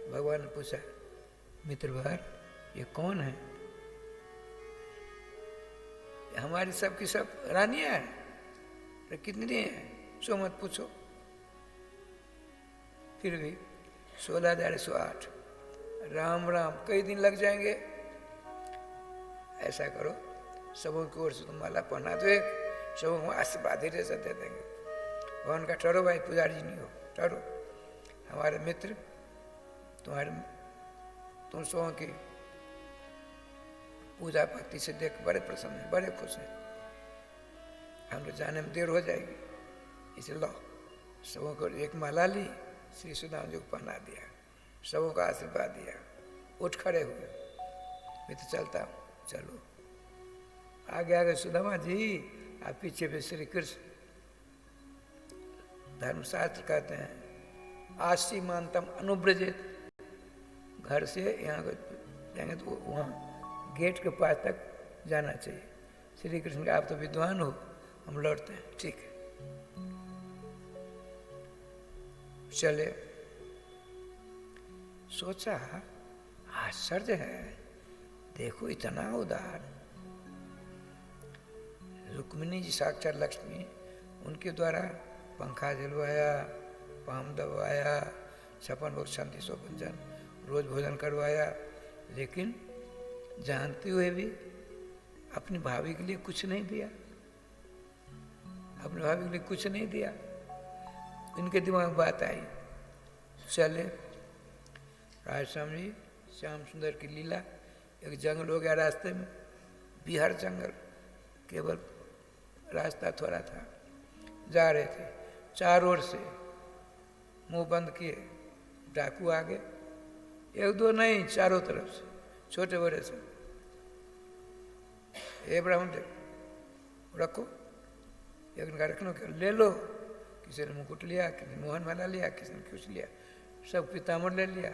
भगवान ने पूछा मित्र भर ये कौन है? हमारी सब की सब रानियां हैं, कितनी हैं सो मत पूछो। फिर भी 16,108 राम राम कई दिन लग जाएंगे। ऐसा करो सबों की ओर से तुम माला पहना दो, एक सबों को आशीर्वाद ही जैसा दे देंगे। भगवान का ठहरो भाई, पुजारी जी नहीं हो, ठहरो। हमारे मित्र तुम सबों की पूजा भक्ति से देख बड़े प्रसन्न हैं, बड़े खुश हैं। हम लोग जाने में देर हो जाएगी, इसलिए लो सबों को एक माला ली, श्री सुदामा जी को पहना दिया, सबों का आशीर्वाद दिया, उठ खड़े हुए। मैं तो चलता हूँ, चलो। आगे आगे सुदामा जी, आप पीछे भी श्री कृष्ण। धर्मशास्त्र कहते हैं आशी मानतम अनुब्रजित। घर से यहाँ जाएंगे तो वहाँ गेट के पास तक जाना चाहिए। श्री कृष्ण के आप तो विद्वान हो, हम लौटते हैं। ठीक है, चले। सोचा आश्चर्य है, देखो इतना उदार। रुक्मिणी जी साक्षात लक्ष्मी, उनके द्वारा पंखा जलवाया, पाम दबाया, 56 भोग शांति सोपंजन, रोज भोजन करवाया, लेकिन जानते हुए भी अपनी भाभी के लिए कुछ नहीं दिया। अपनी भाभी के लिए कुछ नहीं दिया। इनके दिमाग में बात आई। चले राजश्याम जी, श्याम सुंदर की लीला। एक जंगल हो गया रास्ते में, बिहार जंगल, केवल रास्ता थोड़ा था। जा रहे थे, चारों ओर से मुंह बंद किए डाकू आ गए। 1 2 नहीं, चारों तरफ से, छोटे बड़े से। ए ब्राह्मण देव रखो, एक का रखना ले लो। किसी ने मुकुट लिया, किसी ने मोहन माला लिया, किसी ने कुछ लिया, सब पीताम्बर ले लिया,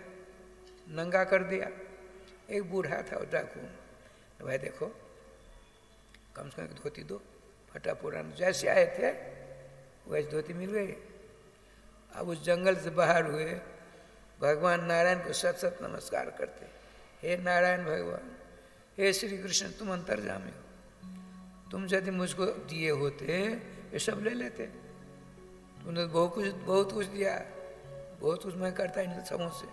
नंगा कर दिया। एक बूढ़ा था वो डाकू, तो भाई देखो कम से कम धोती दो, फटा पुराना जैसे आए थे वैसे धोती मिल गई। अब उस जंगल से बाहर हुए, भगवान नारायण को सत सत नमस्कार करते। हे नारायण भगवान, हे श्री कृष्ण, तुम अंतर्जामी हो, तुम यदि मुझको दिए होते ये सब ले लेते। तुमने बहुत कुछ दिया, बहुत कुछ मैं करता इन सबों से।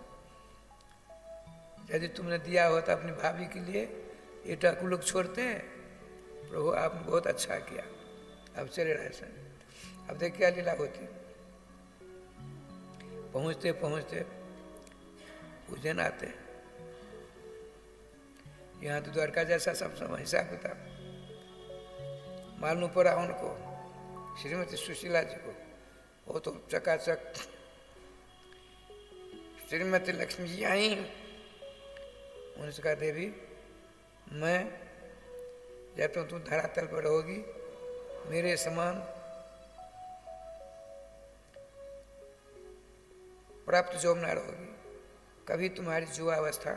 यदि तुमने दिया होता अपनी भाभी के लिए, ये डाकू लोग छोड़ते हैं? प्रभु आपने बहुत अच्छा किया, अब चले रहे सन। अब देख क्या लीला होती। पहुँचते पहुँचते उज्जैन आते हैं। यहाँ तो द्वारका जैसा सब समय हिसाब किताब मालूम पड़ा उनको, श्रीमती सुशीला जी को। वो तो चकाचक श्रीमती लक्ष्मी जी आई। उन्होंने कहा देवी मैं जब तक तुम धरातल पर रहोगी मेरे समान प्राप्त जॉब न रहोगी, कभी तुम्हारी युवावस्था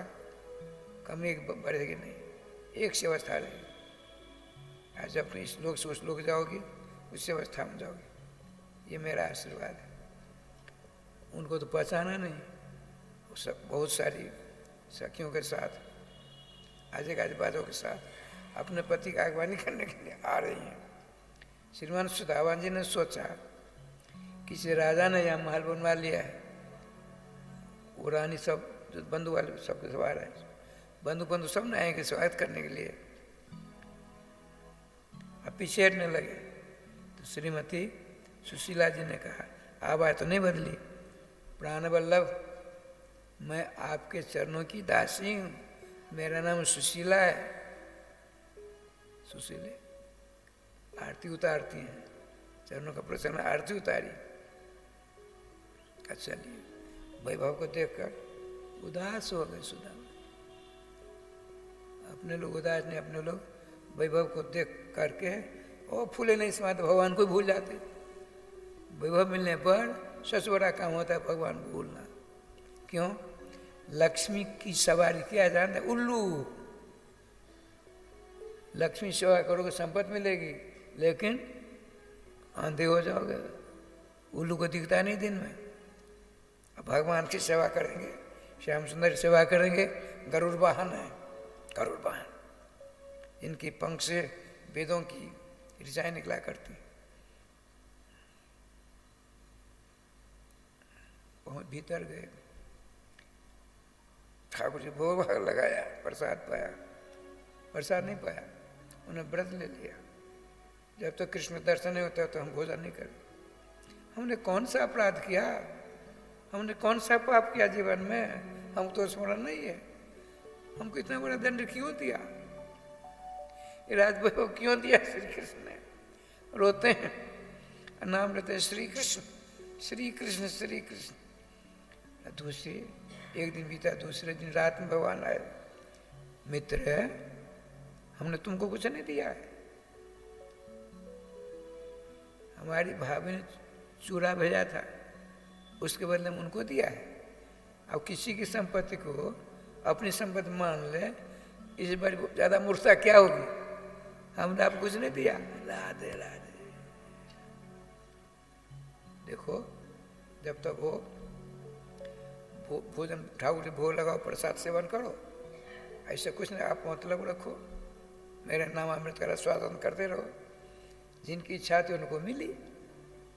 कमी बढ़ेगी नहीं, एक सी अवस्था रहेगी। आज जब तुम इस लोक से उस लोक जाओगी उसी अवस्था में जाओगी, ये मेरा आशीर्वाद है। उनको तो पहचाना नहीं, वो सब बहुत सारी सखियों के साथ आजे गाजे बाजों के साथ अपने पति का अगवानी करने के लिए आ रही हैं। श्रीमान सुदावन जी ने सोचा किसी राजा ने यहाँ महल बनवा लिया है, वो रानी सब जो बंधु वाले सबके सब आ रहे हैं, बंधु सब न आएंगे स्वागत करने के लिए। अब पीछे हटने लगे तो श्रीमती सुशीला जी ने कहा आवाज तो नहीं बदली, प्राण वल्लभ मैं आपके चरणों की दासी हूँ, मेरा नाम सुशीला है। सुशीले आरती उतारती हैं, चरणों का प्रसन्न आरती उतारी। अच्छा लिए वैभव को देखकर उदास हो गए सुदामा। अपने लोग उदास नहीं, अपने लोग वैभव को देख करके ओ फूले नहीं समाते, भगवान को भूल जाते। वैभव मिलने पर सबसे बड़ा काम होता है भगवान को भूलना। क्यों? लक्ष्मी की सवारी क्या जानते? उल्लू। लक्ष्मी सेवा करोगे संपत्ति मिलेगी, लेकिन आंधे हो जाओगे। उल्लू को दिखता नहीं दिन में। अब भगवान की सेवा करेंगे, श्याम सुंदर की सेवा करेंगे, गरुड़ वाहन है, गरुड़ वाहन, इनकी पंख से वेदों की ऋचाएं निकला करती। बहुत भीतर गए, ठाकुर जी भोग भाग लगाया, प्रसाद पाया, प्रसाद नहीं पाया, उन्हें व्रत ले लिया। जब तक कृष्ण दर्शन नहीं होता तो हम भोजन नहीं करें। हमने कौन सा अपराध किया, हमने कौन सा पाप किया जीवन में, हम तो स्मरण नहीं है। हमको इतना बड़ा दंड क्यों दिया, ये राजवैभव क्यों दिया श्री कृष्ण ने? रोते हैं, नाम लेते हैं श्री कृष्ण श्री कृष्ण श्री कृष्ण। दूसरी एक दिन बीता, दूसरे दिन रात में भगवान आए, मित्र हमने तुमको कुछ नहीं दिया है, हमारी भाभी ने चूरा भेजा था, उसके बदले में उनको दिया है। अब किसी की संपत्ति को अपनी संपत्ति मान ले, इस बार ज्यादा मूर्खता क्या होगी? हमने आपको कुछ नहीं दिया। राधे राधे। देखो जब तक हो भोजन ठाकुर जी भोग लगाओ, प्रसाद सेवन करो, ऐसे कुछ नहीं, आप मतलब रखो, मेरे नाम अमृत का स्वादन करते रहो। जिनकी इच्छा थी उनको मिली,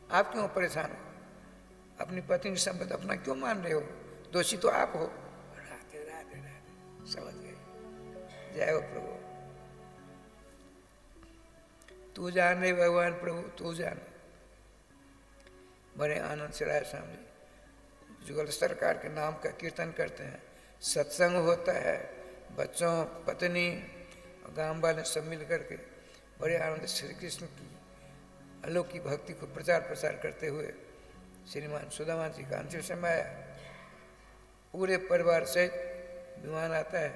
आप क्यों परेशान हो? अपनी पत्नी की संपत्ति अपना क्यों मान रहे हो? दोषी तो आप हो। राधे राधे राधे, समझ गए। जय हो प्रभु। तू जाने भगवान प्रभु, तू जाने। बड़े आनंद से राय स्वामी जुगल सरकार के नाम का कीर्तन करते हैं, सत्संग होता है, बच्चों पत्नी गांव वाले सब मिल करके बड़े आनंद श्री कृष्ण की अलौकिक भक्ति को प्रचार प्रसार करते हुए श्रीमान सुदामा जी का अंतिम समय आया। पूरे परिवार से विमान आता है,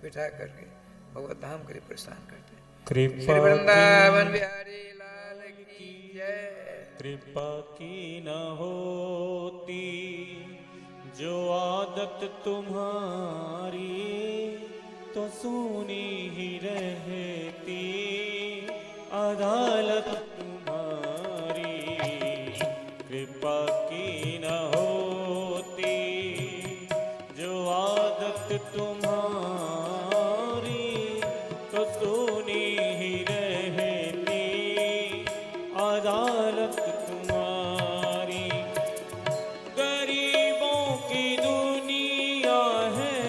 बिठा करके भगवत धाम के लिए प्रस्थान करते हैं। श्री वृंदावन बिहारी लाल की जय। कृपा की न होती जो आदत तुम्हारी, तो सुनी ही रहती अदालत तुम्हारी। कृपा की न होती जो आदत तुम्हारी, तो सुनी ही रहती अदालत तुम्हारी। गरीबों की दुनिया है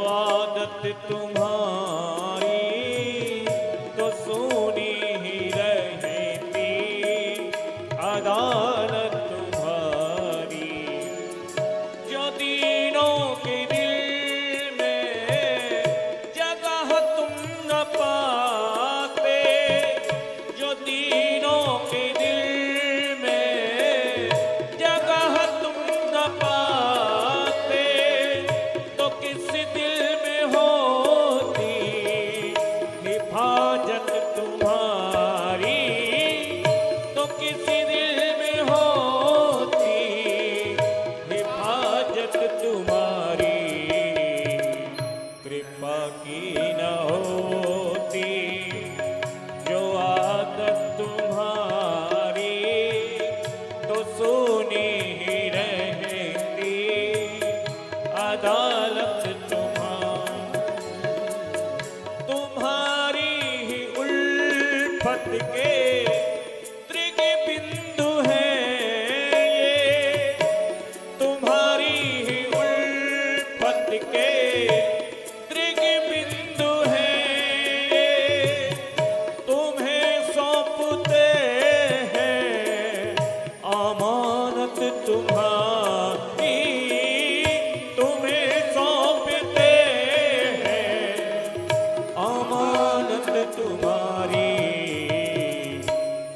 आदत तुम्हारी तो सुनी ही रहती अदालत तुम्हारी। जो दीनों के दिल में जगह तुम न पाते, जो दीनों के दिल में जगह तुम न पाते, तो किस दिल में होती हिफाजत तुम्हारी, तो किस दिल में होती हिफाजत तुम्हारी। कृपा की न होती जो आदत तुम्हारी, तो सुनी ही रहती अदालत तुम्हारी। तुम्हारी ही उल्फत के त्रिग बिंदु हैं ये, तुम्हारी ही उल्फत के त्रिग बिंदु हैं ये। तुम्हें सौंपते हैं अमानत तुम्हारी, तुम्हें सौंपते हैं अमानत तुम्हारी।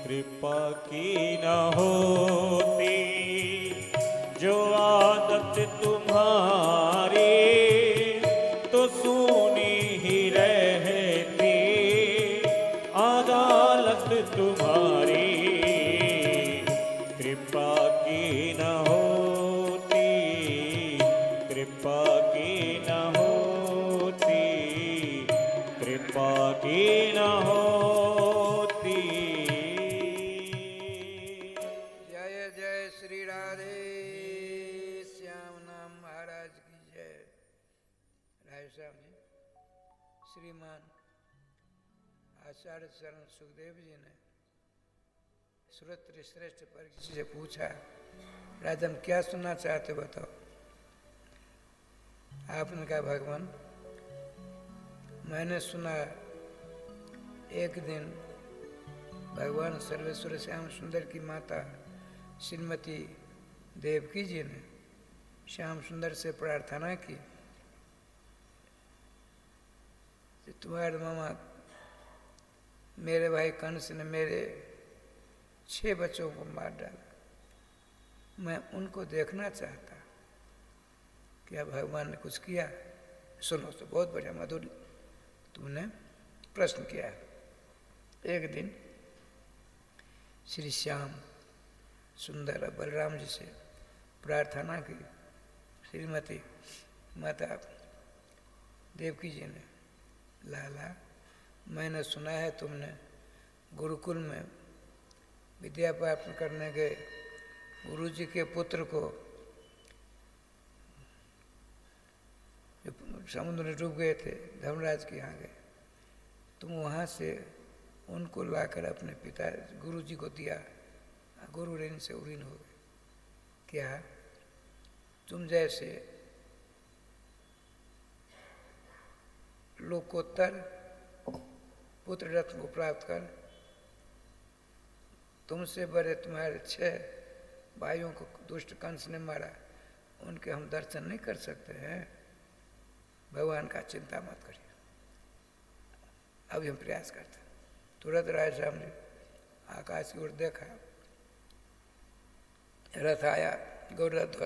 कृपा की न होती जो आदत तुम्हारी, तो सुनी ही रहती अदालत तुम्हारी। कृपा की न होती, कृपा की न होती, कृपा की न होती। जय जय श्री राधे श्याम नाम महाराज की जय। राय साहब जी, श्रीमान आचार्य चरण सुखदेव जी ने श्रोत्र श्रेष्ठ परीक्षित से पूछा, राजन क्या सुनना चाहते बताओ। आपने कहा भगवान मैंने सुना एक दिन भगवान सर्वेश्वर श्याम सुंदर की माता श्रीमती देवकी जी ने श्याम सुंदर से प्रार्थना की कि तुम्हारे मामा मेरे भाई कंस ने मेरे 6 बच्चों को मार डाला, मैं उनको देखना चाहता। क्या भगवान ने कुछ किया? सुनो तो बहुत बढ़िया मधुर तुमने प्रश्न किया। एक दिन श्री श्याम सुंदर और बलराम जी से प्रार्थना की। श्रीमती माता देवकी जी ने, लाला मैंने सुना है तुमने गुरुकुल में विद्या प्राप्त करने गए गुरु जी के पुत्र को समुद्र में डूब गए थे, धर्मराज के यहाँ गए, तुम वहाँ से उनको लाकर अपने पिता गुरु जी को दिया, गुरु ऋण से उऋण हो गए। क्या तुम जैसे लोकोत्तर पुत्र रत्न को प्राप्त कर तुमसे बड़े तुम्हारे 6 भाइयों को दुष्ट कंस ने मारा, उनके हम दर्शन नहीं कर सकते हैं। भगवान का चिंता मत करिए, अभी हम प्रयास करते हैं। तुरंत राय साहब ने आकाश की ओर देखा, रथ आया, गौरथ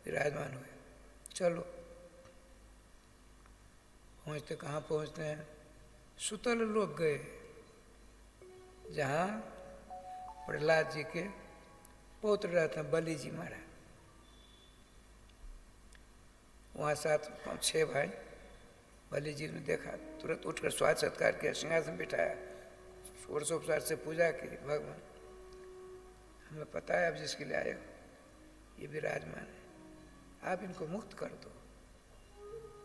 विराजमान हुए। चलो पहुँचते कहाँ पहुँचते हैं? सुतल लोग गए, जहाँ प्रहलाद जी के पौत्र रहते बलि जी महाराज। वहाँ 7-6 भाई, बलि जी ने देखा, तुरंत उठकर स्वागत सत्कार किया, सिंहासन बिठाया, षोडशोपचार से पूजा की। भगवान हमें पता है आप जिसके लिए आए हो ये विराजमान है, आप इनको मुक्त कर दो।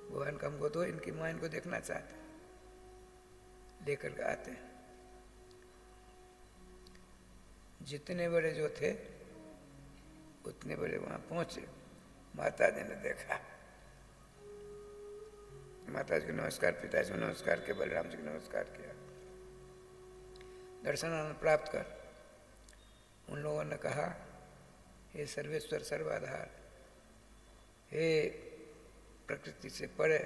भगवान का हमको दो, इनकी माँ इनको देखना चाहते हैं। लेकर आते हैं। जितने बड़े जो थे उतने बड़े वहाँ पहुँचे। माता जी ने देखा माता जी को नमस्कार, पिताजी को नमस्कार किया, बलराम जी को नमस्कार किया। दर्शन आनंद प्राप्त कर उन लोगों ने कहा, हे सर्वेश्वर सर्वाधार, हे प्रकृति से परे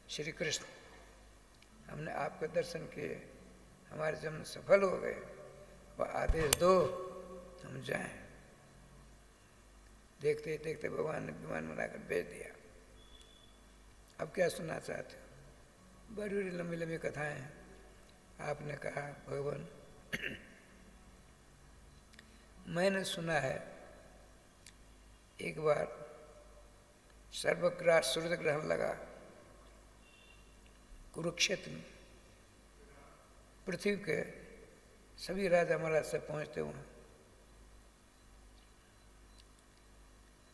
श्री कृष्ण, हमने आपके दर्शन किए, हमारे जन्म सफल हो गए, वह आदेश दो हम जाएं। देखते ही देखते भगवान ने विमान बनाकर भेज दिया। अब क्या सुनना चाहते हो? बड़ी बड़ी लंबी लंबी कथाएं हैं। आपने कहा, भगवान मैंने सुना है एक बार सर्वग्रास सूर्य ग्रहण लगा कुरुक्षेत्र में, पृथ्वी के सभी राजा महाराज से पहुंचते हुए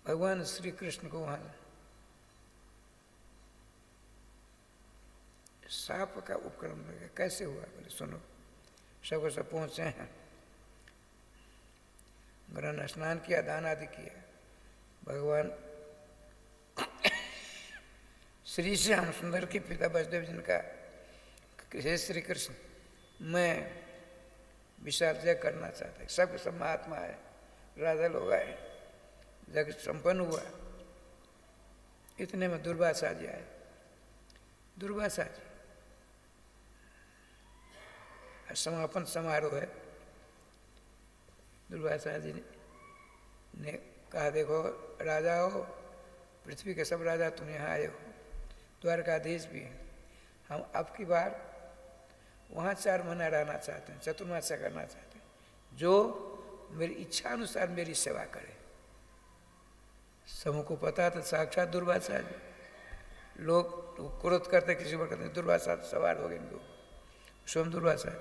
भगवान श्री कृष्ण को वहां साप का उपक्रम लगा। कैसे हुआ? बोले सुनो। सबको सब पहुंचे हैं, ग्रहण स्नान किया, दान आदि किया। भगवान श्री श्याम सुंदर के पिता वसुदेव जी ने कहा, हे श्री कृष्ण, मैं विशाल जय करना चाहता है। सब महात्मा है, राजा लोग आए, जगत संपन्न हुआ। इतने में दुर्वासा जी आए। दुर्वासा जी, समापन समारोह है। दुर्वासा जी ने कहा, देखो राजा हो, पृथ्वी के सब राजा तुम यहाँ आए हो, द्वारकाधीश भी हैं, हम अब की बार वहाँ 4 महीना रहना चाहते हैं, चतुर्मासा करना चाहते हैं, जो मेरी इच्छा अनुसार मेरी सेवा करे। सबको पता था साक्षात दुर्वासा जी। लोग क्रोध करते, किसी पर कहते दुर्वासा सवार हो गए इनको, स्वयं दुर्वासा।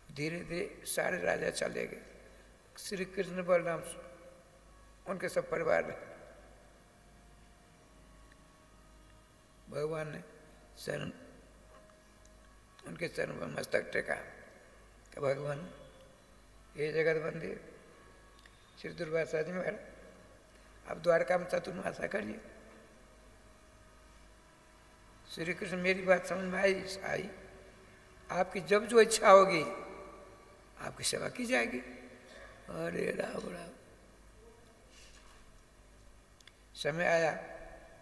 धीरे धीरे सारे राजा चले गए, श्री कृष्ण बलराम उनके सब परिवार रहे। भगवान ने चरण, उनके चरण पर मस्तक टेका कि भगवान, ये जगत बंदी श्री दुर्वासा जी महाराज, अब द्वारका में चतुर्मासा करिए। श्री कृष्ण, मेरी बात समझ में आई, आपकी जब जो इच्छा होगी आपकी सेवा की जाएगी। अरे राम राम, समय आया,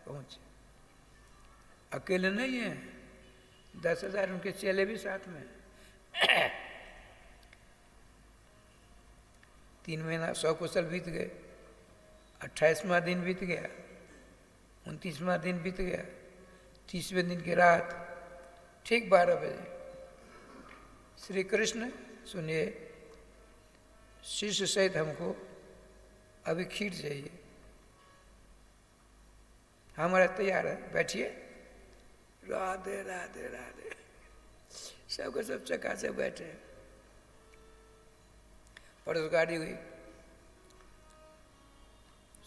पहुंचे। अकेले नहीं है, 10,000 उनके चेले भी साथ में। 3 महीना 100 कुशल बीत गए। 28वां दिन बीत गया, 29वां दिन बीत गया, 30वें दिन की रात ठीक 12 बजे श्री कृष्ण, सुनिए, शिष्य सहित हमको अभी खीर चाहिए, हमारा तैयार है, बैठिए। राधे राधे राधे, सबको सब चकाचक बैठे। परस गाड़ी हुई,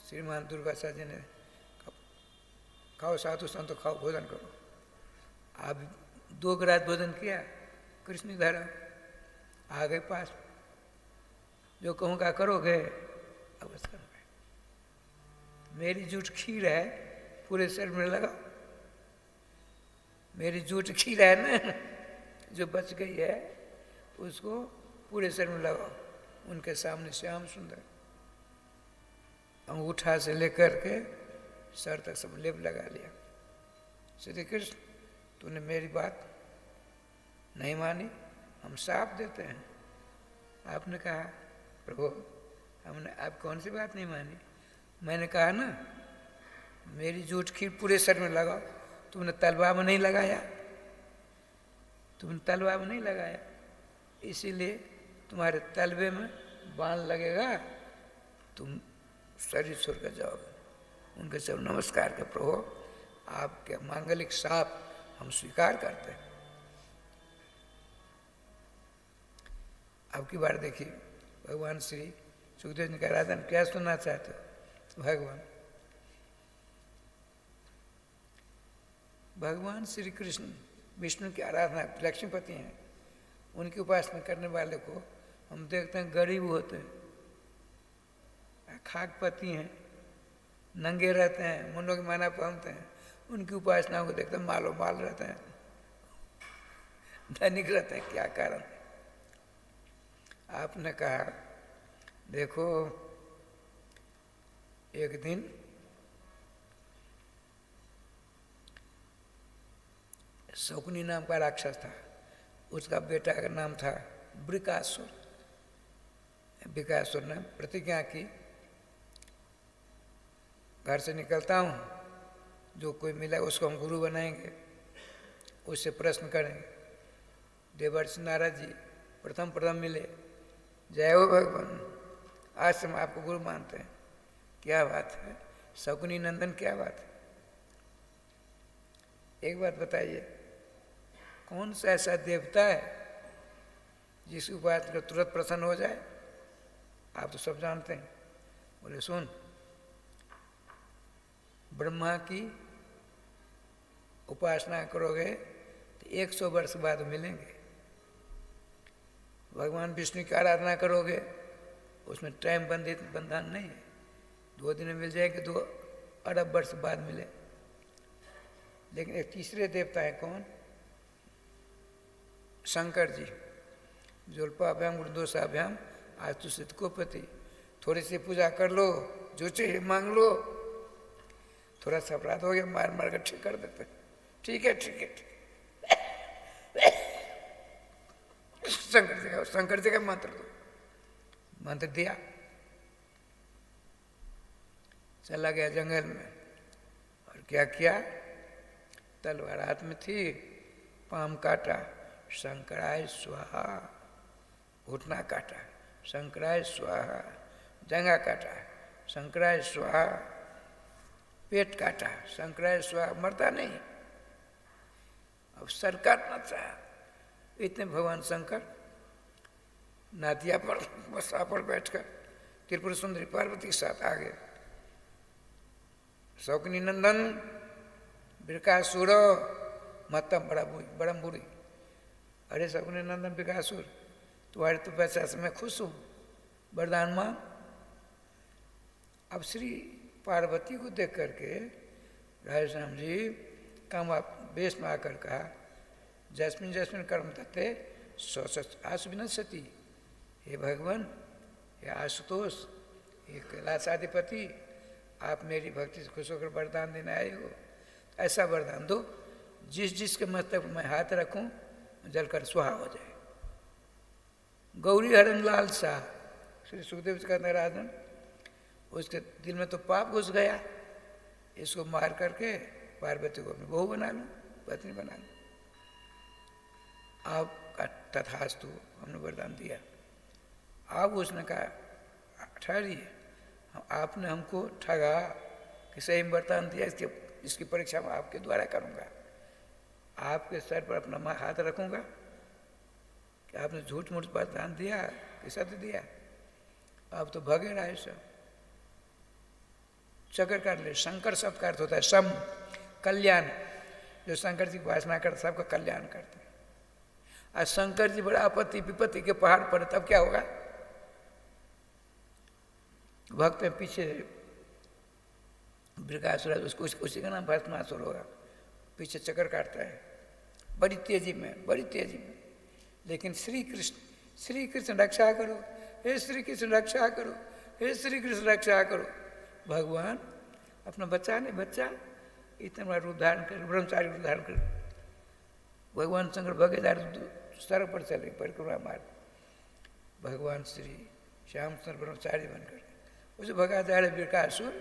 श्रीमान दुर्वासा जी ने, खाओ साधु संतो, खाओ, भोजन करो। आप 2 गिलास भोजन किया, कृष्ण धरा, आ गए पास। जो कहूँगा करोगे, अवश्य करोगे। मेरी जूठ खीर है, पूरे शरीर में लगाओ। मेरी जूठ खीर है ना, जो बच गई है, उसको पूरे शरीर में लगाओ। उनके सामने श्याम सुंदर अंगूठा से लेकर के सर तक सब लेप लगा लिया। श्री कृष्ण, तूने मेरी बात नहीं मानी, हम साफ देते हैं। आपने कहा, प्रभु हमने आप कौन सी बात नहीं मानी? मैंने कहा ना, मेरी जूठ खीर पूरे सर में लगाओ। तुमने तलवा में नहीं लगाया, तुमने तलवा में नहीं लगाया, इसीलिए तुम्हारे तलवे में बाण लगेगा, तुम शरीर छोड़ कर जाओगे। उनके सब नमस्कार के, प्रभु आपके मांगलिक साप हम स्वीकार करते हैं। अब की बार देखिए, भगवान श्री सुखदेव जी का राधन क्या सुनना चाहते हो? भगवान श्री कृष्ण विष्णु की आराधना लक्ष्मीपति हैं। उनकी उपासना करने वाले को हम देखते हैं गरीब होते हैं, खाकपति हैं, नंगे रहते हैं, मुंडों की माला पहनते हैं, उनकी उपासना को देखते मालो माल रहते हैं, धनिक रहते हैं। क्या कारण? आपने कहा देखो एक दिन शकुनी नाम का राक्षस था, उसका बेटा का नाम था वृकासुर। वृकासुर ने प्रतिज्ञा की, घर से निकलता हूँ, जो कोई मिला उसको हम गुरु बनाएंगे, उससे प्रश्न करेंगे। देवर्षि नारद जी प्रथम मिले, जय हो भगवान, आज से हम आपको गुरु मानते हैं। क्या बात है शकुनी नंदन, क्या बात है। एक बात बताइए, कौन सा ऐसा देवता है जिसकी बात को तुरंत प्रसन्न हो जाए? आप तो सब जानते हैं। बोले सुन, ब्रह्मा की उपासना करोगे तो 100 वर्ष बाद मिलेंगे। भगवान विष्णु की आराधना करोगे, उसमें टाइम बंधन नहीं है, 2 दिन में मिल जाएंगे, 2 अरब वर्ष बाद मिले। लेकिन एक तीसरे देवता है, कौन? शंकर जी। जुल्पाभ्याम गुरुदोषाभ्याम आज तो सिद्धकोपति, थोड़ी सी पूजा कर लो, जो चाहिए मांग लो। थोड़ा सा अपराध हो गया, मार मार कर ठीक कर देते। ठीक है ठीक है ठीक है। शंकर जी का मंत्र दो। मंत्र दिया, चला गया जंगल में, और क्या किया? तलवार हाथ में थी, पाम काटा, शंकराय स्वाहा। घुटना काटा, शंकराय स्वाहा। जंगा काटा, शंकराय स्वाहा। पेट काटा, शंकराय स्वाहा। मरता नहीं, अब सर काटना चाहा। इतने भगवान शंकर नादिया पर बसा पर बैठकर त्रिपुर सुंदरी पार्वती के साथ आ गए। शौकनी नंदन वृकासुर मतम बड़ा बुरी। अरे शकुनी नंदन वृकासुर, तुम्हारे तो पैसा से मैं खुश हूँ, वरदान मांग। अब श्री पार्वती को देख करके राधेश्याम जी काम वेश में आकर कहा, जस्मिन जस्मिन कर्म तत्ते आशुविन सती। हे भगवान, हे आशुतोष, हे कैलाशाधिपति, आप मेरी भक्ति से खुश होकर वरदान देने आए हो। ऐसा वरदान दो जिसके मस्तक में हाथ रखूं जलकर सुहा हो जाए। गौरी हरण लाल शाह, श्री सुखदेव जी का राजन, उसके दिल में तो पाप घुस गया, इसको मार करके पार्वती को अपनी बहू बना लूं, पत्नी बना लूं। आपका तथास्तु, हमने वरदान दिया। अब उसने कहा ठहरिए, आपने हमको ठगा कि सही वरदान दिया, इसकी परीक्षा मैं आपके द्वारा करूंगा। आपके सर पर अपना हाथ रखूंगा कि आपने झूठ मूठ वरदान दिया कि सत्य दिया। अब तो भगे रहा है सब, चक्कर काट ले। शंकर शब्द का अर्थ होता है सम, कल्याण। जो शंकर जी की उपासना करते सबका कल्याण करते हैं। आज शंकर जी बड़ा आपत्ति विपत्ति के पहाड़ पर, तब क्या होगा? भक्त में पीछे वृकासुर, उसको उसी का नाम भस्मासुर होगा, पीछे चक्कर काटता है बड़ी तेजी में, बड़ी तेजी में। लेकिन श्री कृष्ण रक्षा करो, हे श्री कृष्ण रक्षा करो, हे श्री कृष्ण रक्षा करो। भगवान अपना बच्चा नहीं, बच्चा इतना बड़ा रूप धारण कर, ब्रह्मचारी रूप धारण कर। भगवान शंकर भगेदार सर पर चले परिक्रमा मार्ग, भगवान श्री श्याम सुंदर ब्रह्मचारी बनकर उसे भगा जा रहे वृकासुर।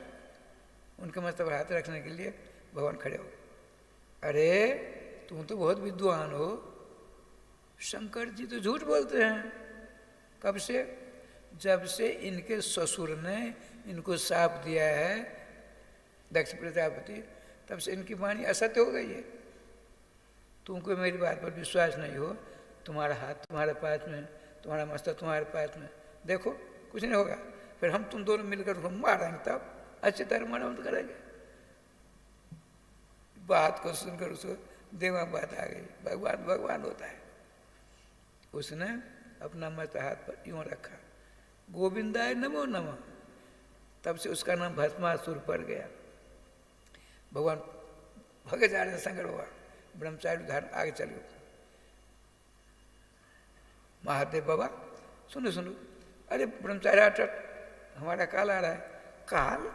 उनके मस्तक पर हाथ रखने के लिए भगवान खड़े हो। अरे तुम तो बहुत विद्वान हो, शंकर जी तो झूठ बोलते हैं। कब से? जब से इनके ससुर ने इनको शाप दिया है दक्ष प्रजापति, तब से इनकी वाणी असत्य हो गई है। तुमको मेरी बात पर विश्वास नहीं हो, तुम्हारा हाथ तुम्हारे पास में, तुम्हारा मस्तक तुम्हारे पास में, देखो कुछ नहीं होगा। फिर हम तुम दोनों मिलकर उसको मारेंगे, तब अच्छी तरह मरम्मत करेंगे। बात को सुनकर उसको दिमाग बात आ गई, भगवान भगवान होता है। उसने अपना मस्त हाथ पर यूं रखा, गोविंदाय नमो नमः। तब से उसका नाम भस्मासुर पड़ गया। भगवान भगे जा रहे शंकर भगवान, ब्रह्मचारी धारण आगे चले गए। महादेव बाबा सुनो सुनो, अरे ब्रह्मचारी अटट, हमारा काल आ रहा है। काल?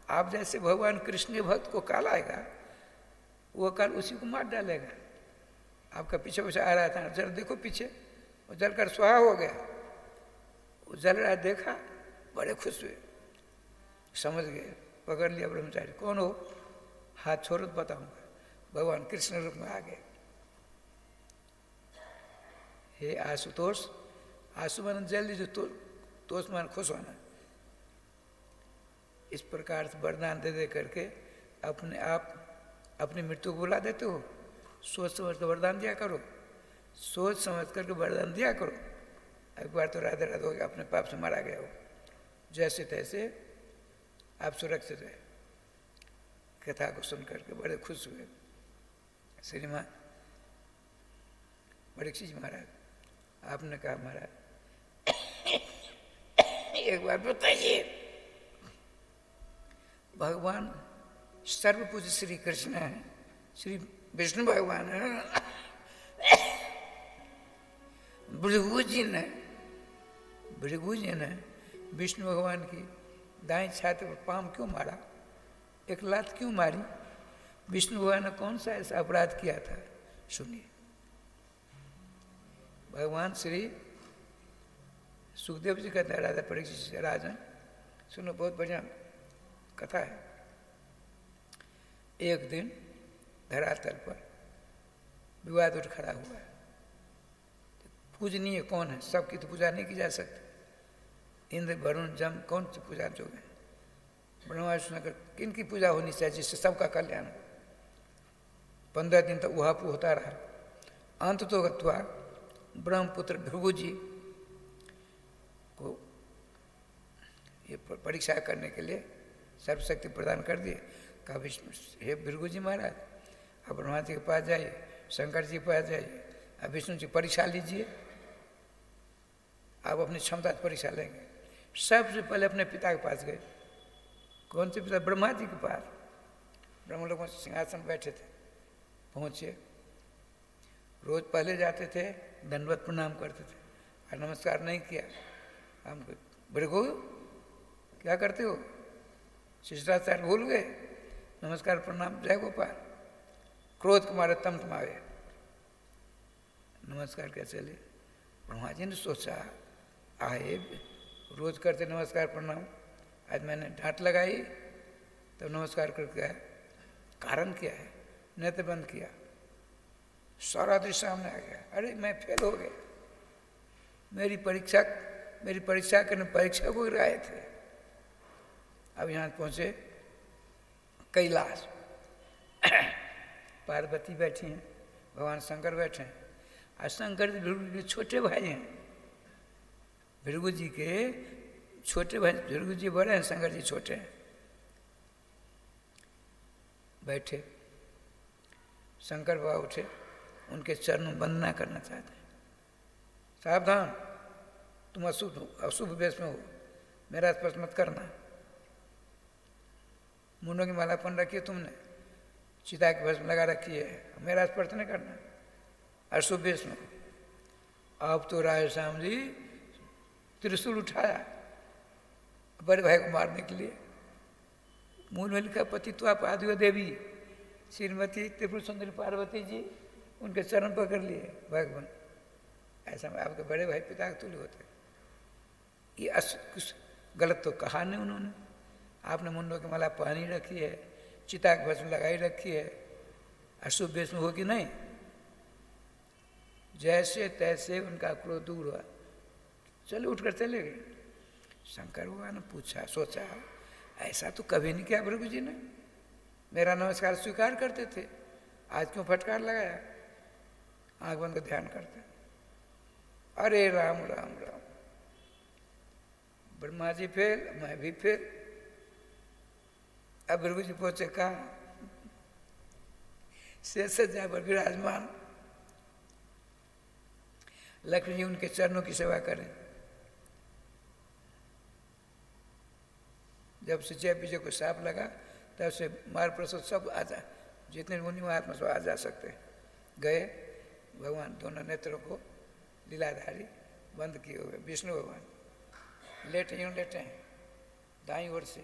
आप जैसे भगवान कृष्ण भक्त को काल आएगा, वो काल उसी को मार डालेगा। आपका पीछे पीछे आ रहा था, जरा देखो पीछे, वो जलकर स्वाहा हो गया। वो जल रहा देखा, बड़े खुश हुए, समझ गए, पकड़ लिया ब्रह्मचारी। कौन हो? हाथ छोड़ो तो बताऊंगा। भगवान कृष्ण रूप में आ गए। हे आशुतोष, आंसू मन जल्दी जो तोष मन खुश होना। इस प्रकार से वरदान दे दे करके अपने आप अपनी मृत्यु को बुला देते हो। सोच समझ कर वरदान दिया करो, सोच समझ करके वरदान दिया करो। एक बार तो राधे राधे हो गया, अपने पाप से मारा गया हो, जैसे तैसे आप सुरक्षित रहे। कथा को सुन करके बड़े खुश हुए श्रीमान परीक्षित जी महाराज। आपने कहा महाराज एक बार बताइए, भगवान सर्वपूज्य श्री कृष्ण है, श्री विष्णु भगवान है, भृगु जी ने विष्णु भगवान की दाएं छाती पर पाम क्यों मारा, एक लात क्यों मारी? विष्णु भगवान ने कौन सा ऐसा अपराध किया था? सुनिए। भगवान श्री सुखदेव जी कहते हैं राजा परीक्षित से, राजन सुनो, बहुत बढ़िया कथा है। एक दिन धरातल पर विवाद उठ खड़ा हुआ है। पूजनीय कौन है? सबकी तो पूजा नहीं की जा सकती। इंद्र वरुण जम कौन सी पूजा जोग है? ब्रह्मा विष्णु किन की पूजा होनी चाहिए जिससे सबका कल्याण हो? 15 दिन तक उहापू होता रहा। अंत तो गत्वा ब्रह्मपुत्र भृगु जी को ये परीक्षा करने के लिए सर्वशक्ति प्रदान कर दिए। कहा विष्णु, हे भृगु जी महाराज, अब ब्रह्मा जी के पास जाइए, शंकर जी के पास जाइए, अब विष्णु जी परीक्षा लीजिए, आप अपनी क्षमता से परीक्षा लेंगे। सबसे पहले अपने पिता के पास गए। कौन से पिता? ब्रह्मा जी के पास। ब्रह्मा लोग सिंहासन बैठे थे, पहुँचे। रोज पहले जाते थे, दंडवत प्रणाम करते थे, और नमस्कार नहीं किया। हम भृगु क्या करते हो? शिष्टाचार भूल गए? नमस्कार प्रणाम, जय गोपाल। क्रोध के मारे तमतमाए, नमस्कार कैसे ले? ब्रह्मा जी ने सोचा, आए रोज करते नमस्कार प्रणाम, आज मैंने डांट लगाई तो नमस्कार करके आया। कारण क्या है? नेत्र बंद किया, सारा दृश्य सामने आ गया। अरे मैं फेल हो गया, मेरी परीक्षा करने परीक्षा को गिराए थे। अब यहाँ पहुँचे कैलाश, पार्वती बैठी हैं, भगवान शंकर बैठे हैं, और शंकर जी भृगु के छोटे भाई हैं। भृगु जी के छोटे भाई, भृगु जी बड़े हैं, शंकर जी छोटे हैं। बैठे, शंकर बाबा उठे, उनके चरणों वंदना करना चाहते हैं। सावधान, तुम अशुभ वेश में हो, मेरा स्पर्श मत करना। मुंडों की माला पहन रखी है तुमने, चिता की भस्म लगा रखी है, मेरा स्पर्श नहीं करना, अशुभ वेश में। अब तो राय श्याम जी त्रिशूल उठाया बड़े भाई को मारने के लिए। मूल में लिखा, पति तो आप आदिव देवी श्रीमती त्रिपुर सुंदरी पार्वती जी, उनके चरण पकड़ लिए भगवान। ऐसा में आपके बड़े भाई पिता के तुल्य होते। ये कुछ गलत तो कहा नहीं उन्होंने। आपने मुंडों की माला पहनी रखी है, चिता की भस्म लगाई रखी है, अशुभ वेश में हो कि नहीं? जैसे तैसे उनका क्रोध दूर हुआ, चले उठकर चले गए। शंकर भगवान ने पूछा, सोचा, ऐसा तो कभी नहीं किया भृगु जी ने, मेरा नमस्कार स्वीकार करते थे, आज क्यों फटकार लगाया? आंख बंद कर ध्यान करते। अरे राम राम राम, ब्रह्मा जी फेल, मैं भी फेल। अब भृगु जी पहुंचे कहाँ? शेष सज्जा पर विराजमान, लक्ष्मी जी उनके चरणों की सेवा करें। जब से जय विजय को साफ लगा, तब से मार प्रसव सब आता जितने मुनि महात्मा सब आ जा सकते हैं। गए, भगवान दोनों नेत्रों को लीलाधारी बंद किए हुए विष्णु भगवान लेटे यूँ लेटे हैं। दाईं ओर से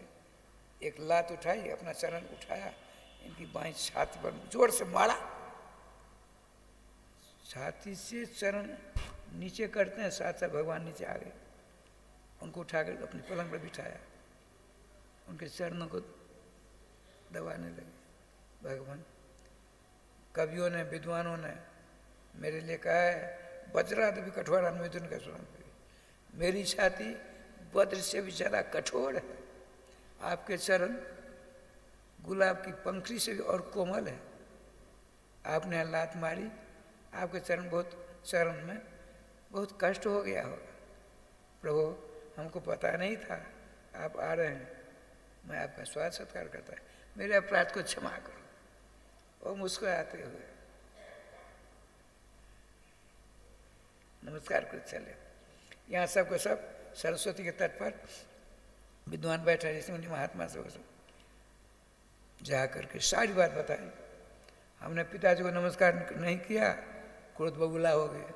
एक लात उठाई, अपना चरण उठाया, इनकी बाईं छाती पर जोर से मारा। छाती से चरण नीचे करते हैं, साथ साथ भगवान नीचे आ गए। उनको उठाकर अपनी पलंग पर बिठाया, उनके चरणों को दबाने लगे। भगवान, कवियों ने, विद्वानों ने मेरे लिए कहा है, वज्राद भी कठोर मिथुन का स्वयं, मेरी छाती वज्र से भी ज़्यादा कठोर है। आपके चरण गुलाब की पंखड़ी से भी और कोमल है। आपने लात मारी, आपके चरण में बहुत कष्ट हो गया होगा। प्रभु, हमको पता नहीं था आप आ रहे हैं, मैं आपका स्वागत सत्कार करता है, मेरे अपराध को क्षमा करो। और मुस्कुराते हुए नमस्कार कर चले। यहाँ सबको सब सरस्वती के तट पर विद्वान बैठा, जैसे उन्हीं महात्मा से वो सब जा करके सारी बात बताई। हमने पिताजी को नमस्कार नहीं किया, क्रोध बबूला हो गए।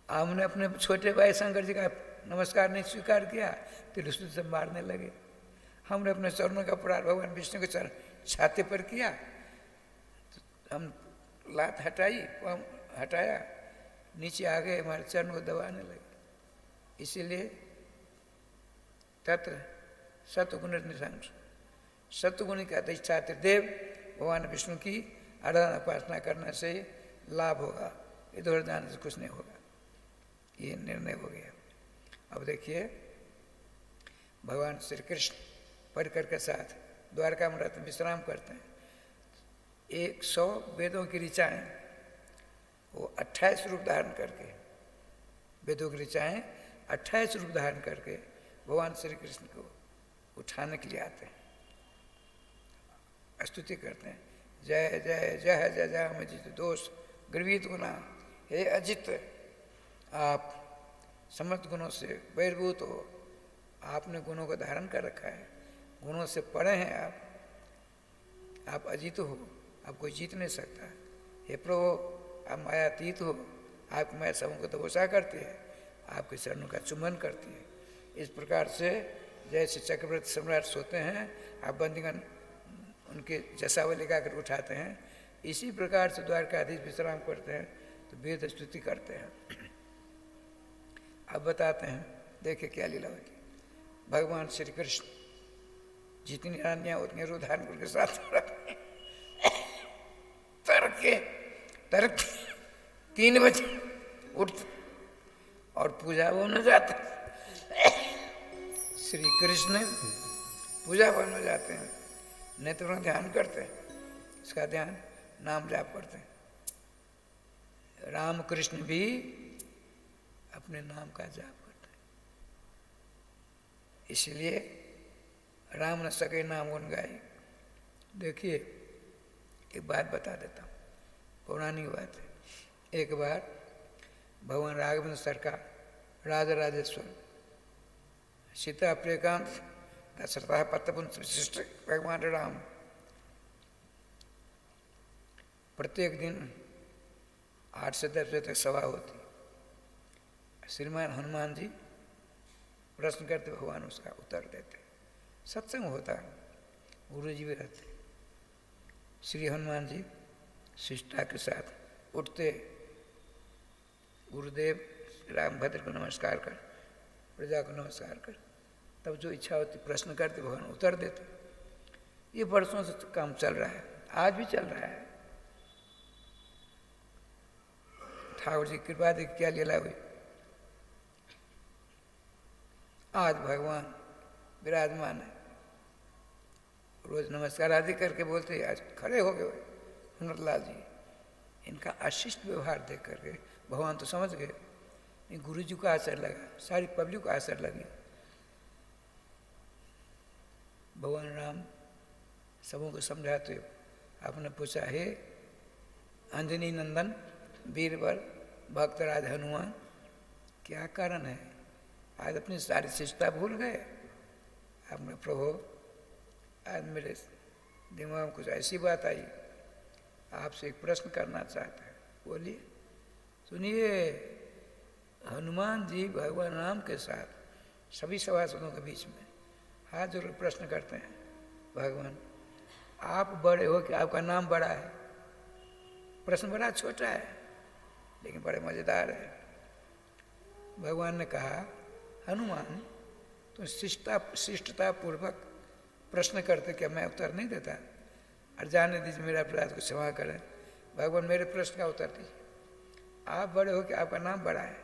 हमने अपने छोटे भाई शंकर जी का नमस्कार नहीं स्वीकार किया, तिरस्कृत से मारने लगे। हमने अपने चरणों का अपराध भगवान विष्णु के चरण छाते पर किया, तो हम लात हटाया, नीचे आ गए, हमारे चरण को दबाने लगे। इसीलिए तत्र सतगुण निशंस, सतगुण का अधिष्ठात्र देव भगवान विष्णु की आराधना उपासना करने से लाभ होगा, इधर जाने से कुछ नहीं होगा। ये निर्णय हो गया। अब देखिए, भगवान श्री कृष्ण परिकर के साथ द्वारका में रहते विश्राम करते हैं। 100 वेदों की ऋचाएँ वो 28 रूप धारण करके, वेदों की ऋचाएँ 28 रूप धारण करके भगवान श्री कृष्ण को उठाने के लिए आते हैं, स्तुति करते हैं। जय जय जय जय जय में जित दोष गर्वित गुना, हे अजित, आप समस्त गुणों से बहिर्भूत हो, आपने गुणों को धारण कर रखा है, गुणों से परे हैं आप अजीत हो, आप कोई जीत नहीं सकता। हे प्रभु, आप मायातीत हो, आपकी माया सबों को तबोसा करती है, आपके चरणों का चुम्बन करती है। इस प्रकार से जैसे चक्रवर्ती सम्राट सोते हैं, आप बंदीगण उनके जसावली गाकर उठाते हैं, इसी प्रकार से द्वारकाधीश विश्राम करते हैं, तो वेद स्तुति करते हैं। अब बताते हैं, देखिए क्या लीला होगी। भगवान श्री कृष्ण जितनी रानियाँ उतनी रूप धारण करके साथ तड़के 3 बजे उठते और पूजा भवन में जाते हैं। श्री कृष्ण पूजा भवन में जाते हैं, नेत्रों का ध्यान करते हैं, इसका ध्यान नाम जाप करते हैं। राम कृष्ण भी अपने नाम का जाप करते हैं, इसलिए राम न सके नाम गुण गाए। देखिए, एक बात बता देता हूँ, पौराणिक बात है। एक बार भगवान राघवेंद्र सरकार, राजा राजेश्वर, सीता प्रियकांत, दशरथा पत्रपुंज विशिष्ट भगवान राम प्रत्येक दिन 8 से 10 बजे तक सभा होती। श्रीमान हनुमान जी प्रश्न करते, भगवान उसका उत्तर देते, सत्संग होता, गुरु जी भी रहते। श्री हनुमान जी शिष्टा के साथ उठते, गुरुदेव रामभद्र को नमस्कार कर, प्रजा को नमस्कार कर, तब जो इच्छा होती प्रश्न करते, भगवान उत्तर देते। ये वर्षों से काम चल रहा है, आज भी चल रहा है। ठाकुर जी की कृपा देखिए क्या लीला हुई। आज भगवान विराजमान है, रोज नमस्कार आदि करके बोलते, आज खड़े हो गए हुनरलाल जी। इनका अशिष्ट व्यवहार देख करके भगवान तो समझ गए, गुरु जी को असर लगा, सारी पब्लिक को असर लगी। भगवान राम सबों को समझाते हो, आपने पूछा, हे अंजनी नंदन वीरवर भक्तराज हनुमान, क्या कारण है, आज अपनी सारी शिष्टता भूल गए? आपने, प्रभु आज मेरे दिमाग में कुछ ऐसी बात आई आपसे एक प्रश्न करना चाहता है। बोलिए। सुनिए, हनुमान जी भगवान राम के साथ सभी सभासदों के बीच में हाथ जोड़ प्रश्न करते हैं, भगवान आप बड़े हो कि आपका नाम बड़ा है? प्रश्न बड़ा छोटा है लेकिन बड़े मजेदार है। भगवान ने कहा, हनुमान तुम शिष्टता पूर्वक प्रश्न करते, क्या मैं उत्तर नहीं देता? और जाने दीजिए, मेरा अपराध को क्षमा करें। भगवान मेरे प्रश्न का उत्तर दीजिए, आप बड़े हो कि आपका नाम बड़ा है?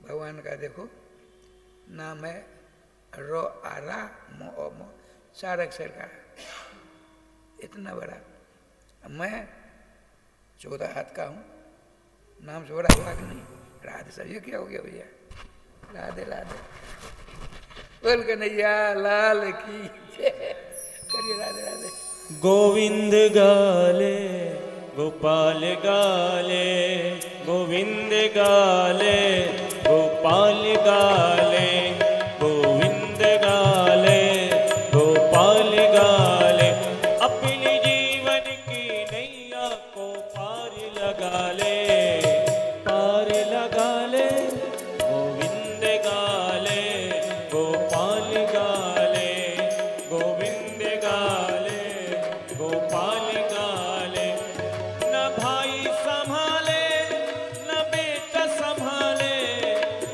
भगवान का देखो, नाम है रो आरा मो ओ मो, 4 अक्षर का है, इतना बड़ा। मैं 14 हाथ का हूँ, नाम से बड़ा हुआ कि नहीं? राधे सर, ये क्या हो गया भैया? राधे राधे बोल के नैया लाल की करिए राधे राधे। गोविंद गाले गोपाल गाले, गोविंद गाले गोपाल गाले, गोविंद गाले गोपाल गाले, अपने जीवन की नैया को पार लगा ले, पार लगा ले। गोविंद गाले गोपाल गाले, गोविंद गाले गोपाल गाले, न भाई संभाले न बेटा संभाले,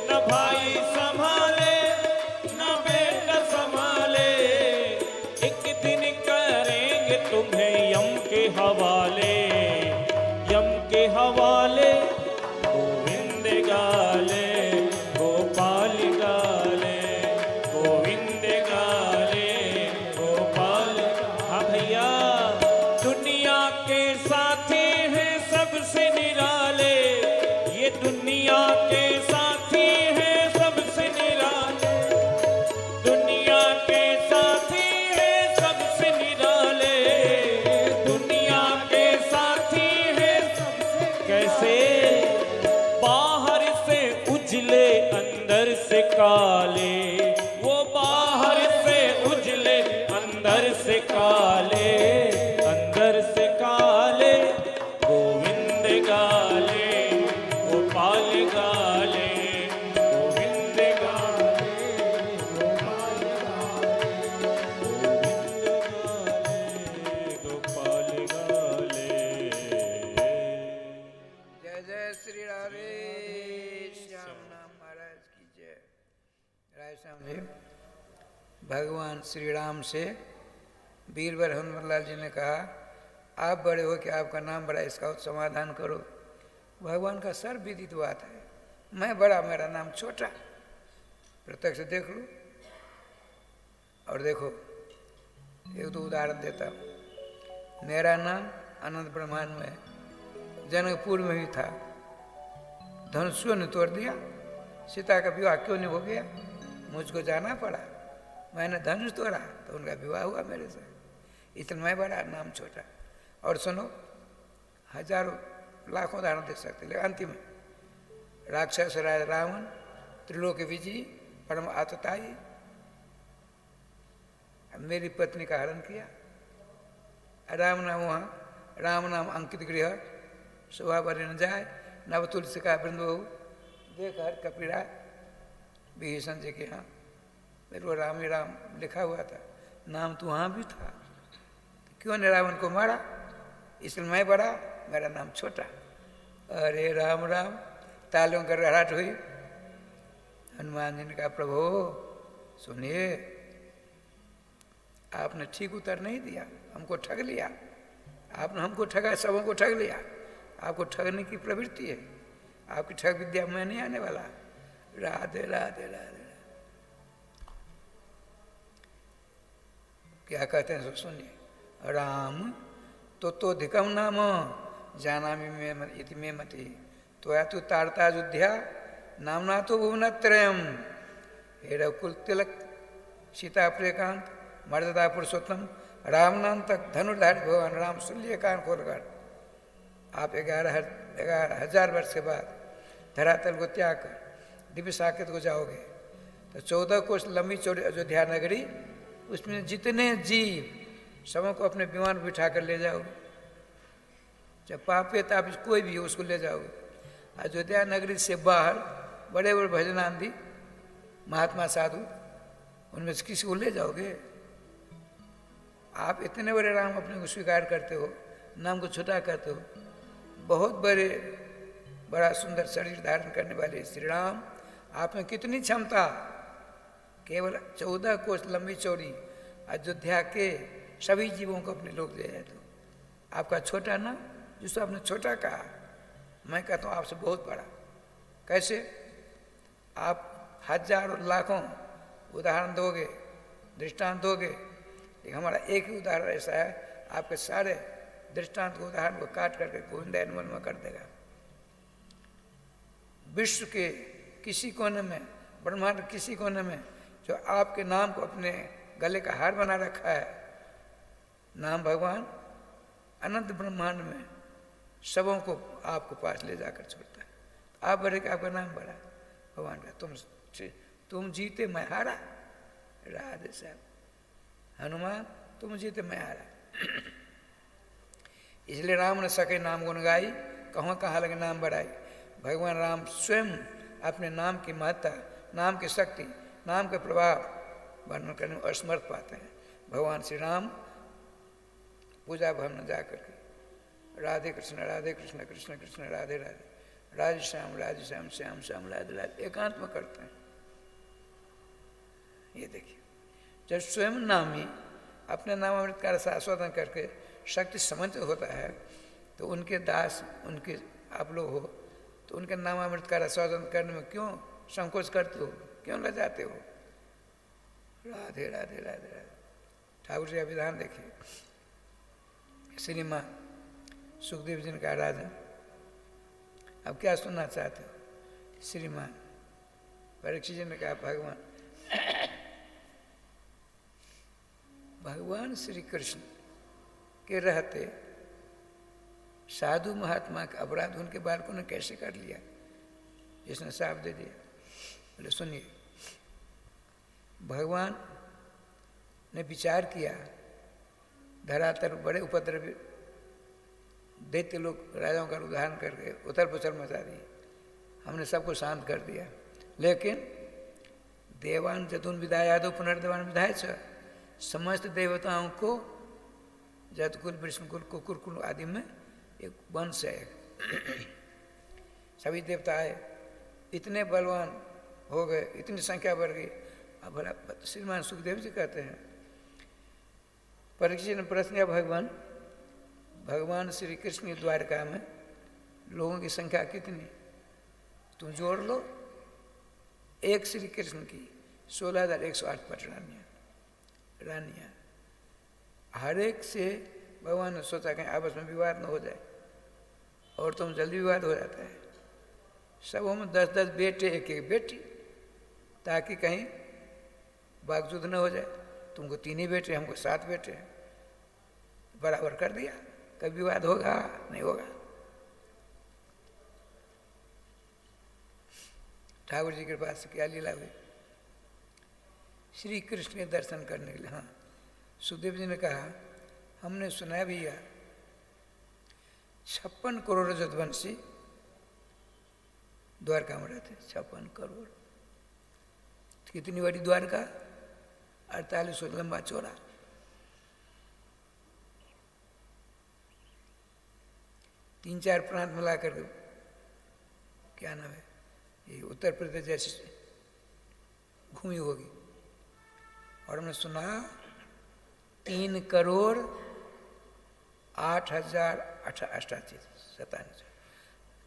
न भाई संभाले न बेटा संभाले, एक दिन करेंगे तुम्हें यम के हवाले, यम के हवाले। गोविंद गाले गोपाल गाले, गोविंद गाले गोपाल। हाँ भैया, दुनिया के साथी हैं सबसे निराले, ये दुनिया के साथी हैं सबसे निराले, दुनिया के साथी हैं सबसे निराले, दुनिया के साथी हैं सबसे। कैसे? बाहर से उजले अंदर से काले, वो बाहर से उजले अंदर से काले, अंदर से काले। गोविंद गाले गोपाल गाले, गोविंद गाले गोपाल गाले, गोविंद गाले गोपाल गाले। जय जय श्री राधे श्याम नाम महाराज की जय। राय श्याम जी, भगवान श्री राम से बीरबल हनुमतलाल जी ने कहा, आप बड़े हो कि आपका नाम बड़ा, इसका समाधान करो। भगवान का सर्वविदित बात है, मैं बड़ा मेरा नाम छोटा। प्रत्यक्ष देख लो। और देखो, एक दो उदाहरण देता हूँ। मेरा नाम अनंत ब्रह्मांड में है, जनकपुर में भी था, धनुषों ने तोड़ दिया, सीता का विवाह क्यों नहीं हो गया? मुझको जाना पड़ा, मैंने धनुष तोड़ा तो उनका विवाह हुआ मेरे से, इसलिए मैं बड़ा नाम छोटा। और सुनो, हजारों लाखों उदाहरण देख सकते, लेकिन अंतिम राक्षस राज रावण, त्रिलोक विजयी, परम आतताई, मेरी पत्नी का हरण किया। राम नाम वहाँ, राम नाम अंकित गृह, शोभा बरी न जाए, नव तुलसी का वृंद बहु, देख हर कपीरा विभीषण जी के यहाँ मेरे को राम ही राम लिखा हुआ था, नाम तो वहाँ भी था, क्यों ने रावण को मारा? इसलिए मैं बड़ा, मेरा नाम छोटा। अरे राम राम, तालियों की गड़गड़ाहट हुई। हनुमान जी ने कहा, प्रभु सुनिए, आपने ठीक उत्तर नहीं दिया, हमको ठग लिया, आपने हमको ठगा, सबों को ठग लिया। आपको ठगने की प्रवृत्ति है, आपकी ठग विद्या में नहीं आने वाला। राधे राधे राधे। क्या कहते हैं सुनिए, राम तो धिकम नाम जानामि में मति, तो या तो तारता अयोध्या नामना तो भुवनत्रयम्, हे रघुकुल तिलक सीता प्रियकांत मर्यादा पुरुषोत्तम, राम नाम तक धनुर्धारी भगवान राम सुनिए कान खोलकर। आप 11,000 वर्ष के बाद धरातल को त्याग कर दिव्य साकेत को जाओगे तो 14 कोस लंबी चौड़ी अयोध्या नगरी, उसमें जितने जीव सबों को अपने विमान पर बिठा कर ले जाओगे। चाहे पापी तापी कोई भी हो उसको ले जाओगे। अयोध्या नगरी से बाहर बड़े बड़े भजनांधी महात्मा साधु, उनमें से किसी को ले जाओगे? आप इतने बड़े राम अपने को स्वीकार करते हो, नाम को छोटा करते हो। बहुत बड़ा सुंदर शरीर धारण करने वाले श्री राम, आप में कितनी क्षमता! केवल 14 कोस लंबी चौड़ी अयोध्या के सभी जीवों को अपने लोग ले जाए तो आपका छोटा ना, जिसको आपने छोटा कहा, मैं कहता हूँ आपसे बहुत बड़ा। कैसे? आप हजारों लाखों उदाहरण दोगे, दृष्टांत दोगे, लेकिन हमारा एक ही उदाहरण ऐसा है, आपके सारे दृष्टांत को उदाहरण को काट करके गोविंद में कर देगा। विश्व के किसी कोने में, ब्रह्मांड के किसी कोने में जो आपके नाम को अपने गले का हार बना रखा है, नाम भगवान अनंत ब्रह्मांड में सबों को आपको पास ले जाकर छोड़ता है। आप बड़े कि आपका नाम बड़ा, भगवान का तुम जीते मैं हारा। राधे साहब, हनुमान तुम जीते मैं हारा। इसलिए राम ने सके नाम गुण गाई, कहाँ कहाँ लगे नाम बढ़ाई। भगवान राम स्वयं अपने नाम की महत्ता, नाम की शक्ति, नाम के प्रभाव वर्णन करने में असमर्थ पाते हैं। भगवान श्री राम पूजा भवन में जाकर के राधे कृष्ण कृष्ण कृष्ण राधे राधे, राधे श्याम श्याम श्याम राधे राधे एकांत में करते हैं। ये देखिए, जब स्वयं नामी अपने नाम अमृत का आस्वादन करके शक्ति समझ होता है, तो उनके दास, उनके आप लोग हो, तो उनके नाम अमृत का आस्वादन करने में क्यों संकोच करते हो, क्यों लजाते हो? राधे राधे राधे राधे। ठाकुर जी का विधान देखिए। श्रीमान सुखदेव जी ने कहा, राजा अब क्या सुनना चाहते हो? श्रीमान परीक्षित जी ने कहा, भगवान भगवान श्री कृष्ण के रहते साधु महात्मा का अपराध उनके बालकों ने कैसे कर लिया, जिसने साफ दे दिया। बोले सुनिए, भगवान ने विचार किया, धरातल बड़े उपद्रवी दैत्य लोग राजाओं का उदाहरण करके उथल पुथल मचा दी, हमने सबको शांत कर दिया। लेकिन देवान जतुन विदाय यादव पुनर्देवान विधाय छ, समस्त देवताओं को जतकुल विष्णुकुल कुकुरकुल आदि में एक वंश है, सभी देवता आए, इतने बलवान हो गए, इतनी संख्या बढ़ गई। अब भला श्रीमान सुखदेव जी कहते हैं, परीक्षित ने प्रश्न किया, भगवान श्री कृष्ण की द्वारका में लोगों की संख्या कितनी? तुम जोड़ लो, एक श्री कृष्ण की 16,108 रानियाँ, हर एक से भगवान ने सोचा कहीं आपस में विवाद न हो जाए, और तुम जल्दी विवाद हो जाता है। सबों में 10-10 बेटे, एक एक बेटी, ताकि कहीं बागजुद न हो जाए। तुमको 3 ही बेटे, हमको 7 बेटे, बराबर कर दिया, कभी विवाद होगा नहीं होगा। ठाकुर जी के पास क्या लीला हुई? श्री कृष्ण के दर्शन करने के लिए। हाँ, सुखदेव जी ने कहा, हमने सुना भैया 56 करोड़ जदवंशी द्वारका में रहते। 56 करोड़, कितनी बड़ी द्वारका? 48 लंबा चौड़ा। तीन चार प्रांत मिला कर क्या नाम है, ये उत्तर प्रदेश जैसी घूमी होगी। और हमने सुना 3,08,087,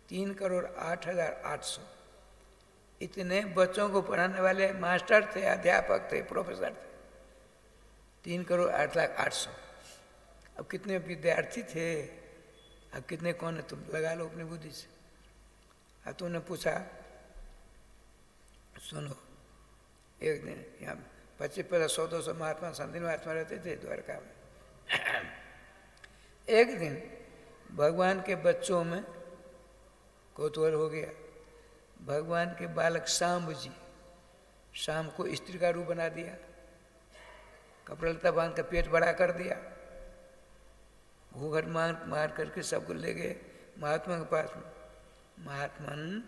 3,08,800 इतने बच्चों को पढ़ाने वाले मास्टर थे, अध्यापक थे, प्रोफेसर थे। 3,08,800। अब कितने विद्यार्थी थे, अब कितने कौन है, तुम लगा लो अपनी बुद्धि से। अब तुमने पूछा, सुनो, एक दिन यहाँ 25-100-200 महात्मा संधि महात्मा रहते थे द्वारका में। एक दिन भगवान के बच्चों में कौतूहल हो गया। भगवान के बालक शाम जी, शाम को स्त्री का रूप बना दिया, कपड़ा लता बांध कर पेट बड़ा कर दिया, घूंघट मार मार करके सबको ले गए महात्मा के पास में। महात्मन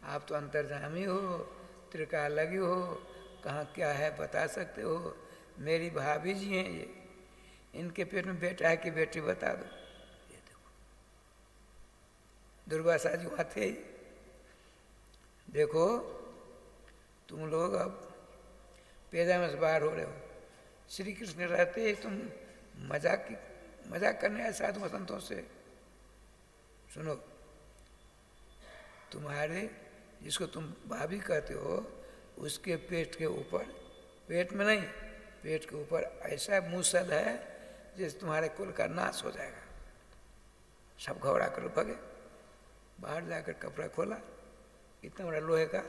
आप तो अंतर्जामी हो, त्रिकालज्ञ हो, कहाँ क्या है बता सकते हो। मेरी भाभी जी हैं ये, इनके पेट में बेटा है कि बेटी बता दो। ये देखो दुर्वासा जी वहाँ थे। देखो तुम लोग अब पैजामे से बाहर हो रहे हो। श्री कृष्ण रहते ही तुम मजाक करने आए साधु संतों से। सुनो, तुम्हारे जिसको तुम भाभी कहते हो उसके पेट के ऊपर, पेट में नहीं, पेट के ऊपर ऐसा मूसल है जिससे तुम्हारे कुल का नाश हो जाएगा। सब घबरा कर भगे। बाहर जाकर कपड़ा खोला, इतना बड़ा लोहे का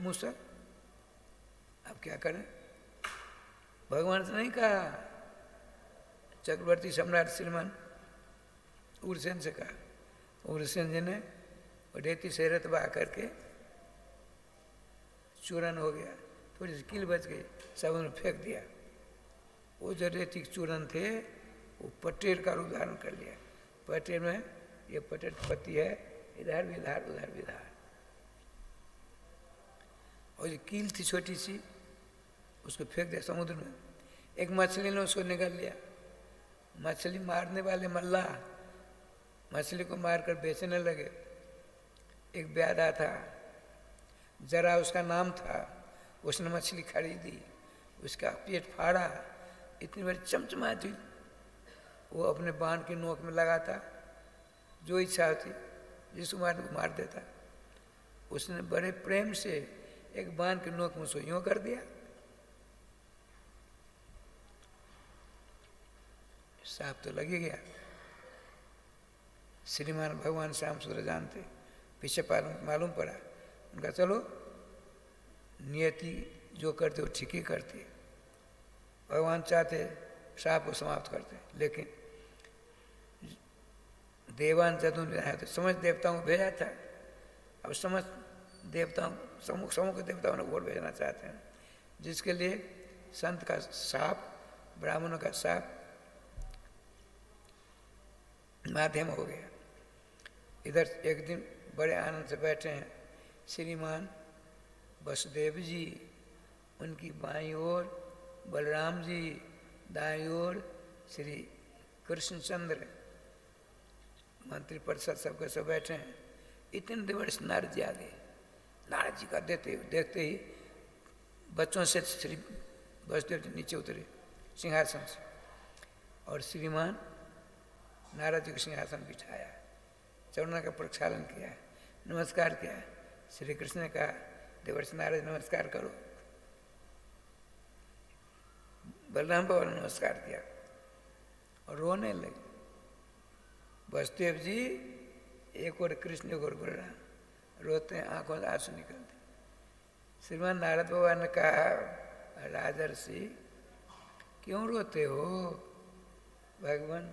मूसल। अब क्या करें? भगवान से नहीं कहा, चक्रवर्ती सम्राट श्रीमान उग्रसेन से कहा। उग्रसेन जी ने रेती से रेत बहा करके चूरन हो गया, थोड़ी सी कील बच गई, सब उन्होंने फेंक दिया। वो जो रेती के चूरन थे वो पटेर का रूप धारण कर लिया। पटेर में ये पटेर पत्ती है, इधर भी धार उधर भी धार। और जो कील थी छोटी सी उसको फेंक दिया समुद्र में। एक मछली ने उसको निगल लिया। मछली मारने वाले मल्लाह मछली को मारकर बेचने लगे। एक ब्यादा था, जरा उसका नाम था, उसने मछली खरीदी, उसका पेट फाड़ा, इतनी बड़ी चमचमा थी, वो अपने बाण की नोक में लगाता, जो इच्छा होती जिसको मार देता। उसने बड़े प्रेम से एक बाण की नोक में उसको यूँ कर दिया। सांप तो लग ही गया। श्रीमान भगवान श्याम सुंदर जानते, पीछे मालूम पड़ा। उनका चलो नियति जो करते वो ठीक ही करती है। भगवान चाहते सांप को समाप्त करते, लेकिन देवान जदुन है तो समझ देवताओं को भेजा था। अब समझ देवताओं समूह के देवताओं ने वोट भेजना चाहते हैं, जिसके लिए संत का साप, ब्राह्मणों का साप माध्यम हो गया। इधर एक दिन बड़े आनंद से बैठे हैं श्रीमान वसुदेव जी, उनकी बाईं ओर बलराम जी, दाईं ओर श्री कृष्णचंद्र, मंत्री परिषद सबके सब बैठे हैं। इतने दिवस नारद जी आ गए। नारद जी का देखते ही बच्चों से श्री वसुदेव जी नीचे उतरे सिंहासन से, और श्रीमान नारद जी को सिंहासन बिठाया, चरणों का प्रक्षालन किया, नमस्कार किया। श्री कृष्ण ने कहा, देवर्षि नारद नमस्कार करो। बलराम बाबा ने नमस्कार किया और रोने लगे। वसुदेव जी एक और कृष्ण एक और बलराम रोते हैं, आंखों से आंसू निकलते। श्रीमान नारद बाबा ने कहा, राजर्षि क्यों रोते हो? भगवान